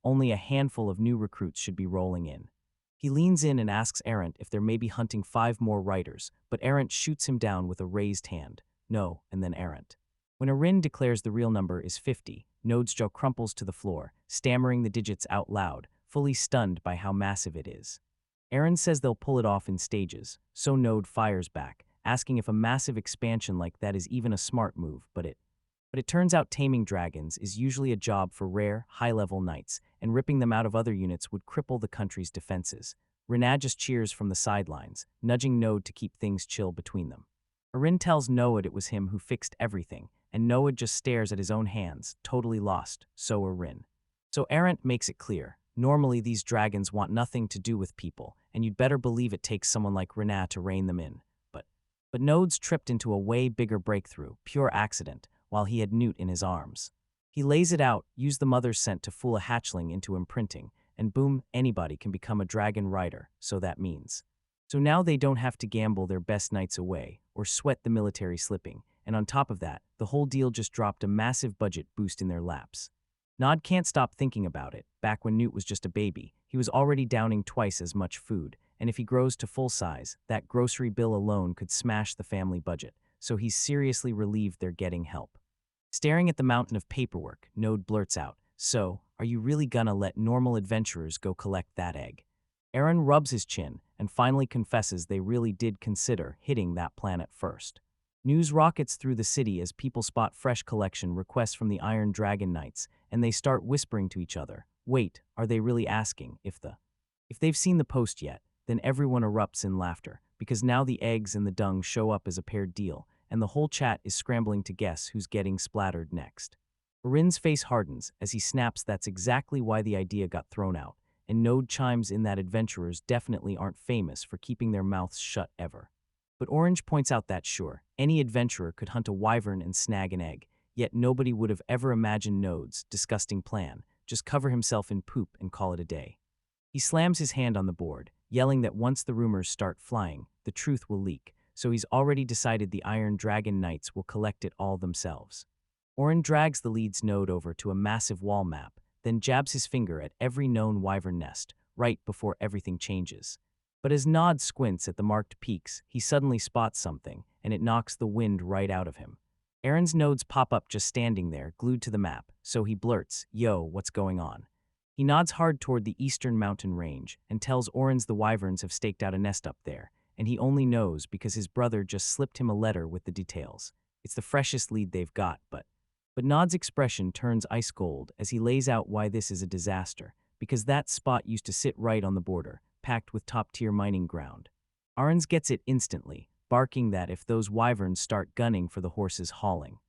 only a handful of new recruits should be rolling in. He leans in and asks Arendt if they're maybe hunting 5 more writers, but Arendt shoots him down with a raised hand. No, and then Arendt. When Arin declares the real number is 50, Node's jaw crumples to the floor, stammering the digits out loud, fully stunned by how massive it is. Aaron says they'll pull it off in stages, so Node fires back, asking if a massive expansion like that is even a smart move, but it turns out taming dragons is usually a job for rare, high-level knights, and ripping them out of other units would cripple the country's defenses. Renad just cheers from the sidelines, nudging Node to keep things chill between them. Arin tells Noad it was him who fixed everything, and Noad just stares at his own hands, totally lost, so Arin. So Arendt makes it clear, normally these dragons want nothing to do with people, and you'd better believe it takes someone like Renad to rein them in. But Node's tripped into a way bigger breakthrough, pure accident, while he had Newt in his arms. He lays it out, used the mother's scent to fool a hatchling into imprinting, and boom, anybody can become a dragon rider, so that means. So now they don't have to gamble their best knights away, or sweat the military slipping, and on top of that, the whole deal just dropped a massive budget boost in their laps. Nod can't stop thinking about it. Back when Newt was just a baby, he was already downing twice as much food, and if he grows to full size, that grocery bill alone could smash the family budget, so he's seriously relieved they're getting help. Staring at the mountain of paperwork, Node blurts out, "So, are you really gonna let normal adventurers go collect that egg?" Aaron rubs his chin and finally confesses they really did consider hitting that planet first. News rockets through the city as people spot fresh collection requests from the Iron Dragon Knights, and they start whispering to each other, "Wait, are they really asking if they've seen the post yet?" Then everyone erupts in laughter, because now the eggs and the dung show up as a paired deal, and the whole chat is scrambling to guess who's getting splattered next. Orin's face hardens as he snaps that's exactly why the idea got thrown out, and Node chimes in that adventurers definitely aren't famous for keeping their mouths shut ever. But Orange points out that sure, any adventurer could hunt a wyvern and snag an egg, yet nobody would have ever imagined Node's disgusting plan, just cover himself in poop and call it a day. He slams his hand on the board, yelling that once the rumors start flying, the truth will leak, so he's already decided the Iron Dragon Knights will collect it all themselves. Orin drags the lead's Node over to a massive wall map, then jabs his finger at every known wyvern nest, right before everything changes. But as Nod squints at the marked peaks, he suddenly spots something, and it knocks the wind right out of him. Aaron's nodes pop up just standing there, glued to the map, so he blurts, "Yo, what's going on?" He nods hard toward the eastern mountain range and tells Orin's the wyverns have staked out a nest up there, and he only knows because his brother just slipped him a letter with the details. It's the freshest lead they've got, but Nod's expression turns ice cold as he lays out why this is a disaster, because that spot used to sit right on the border, packed with top-tier mining ground. Arons gets it instantly, barking that if those wyverns start gunning for the horses hauling,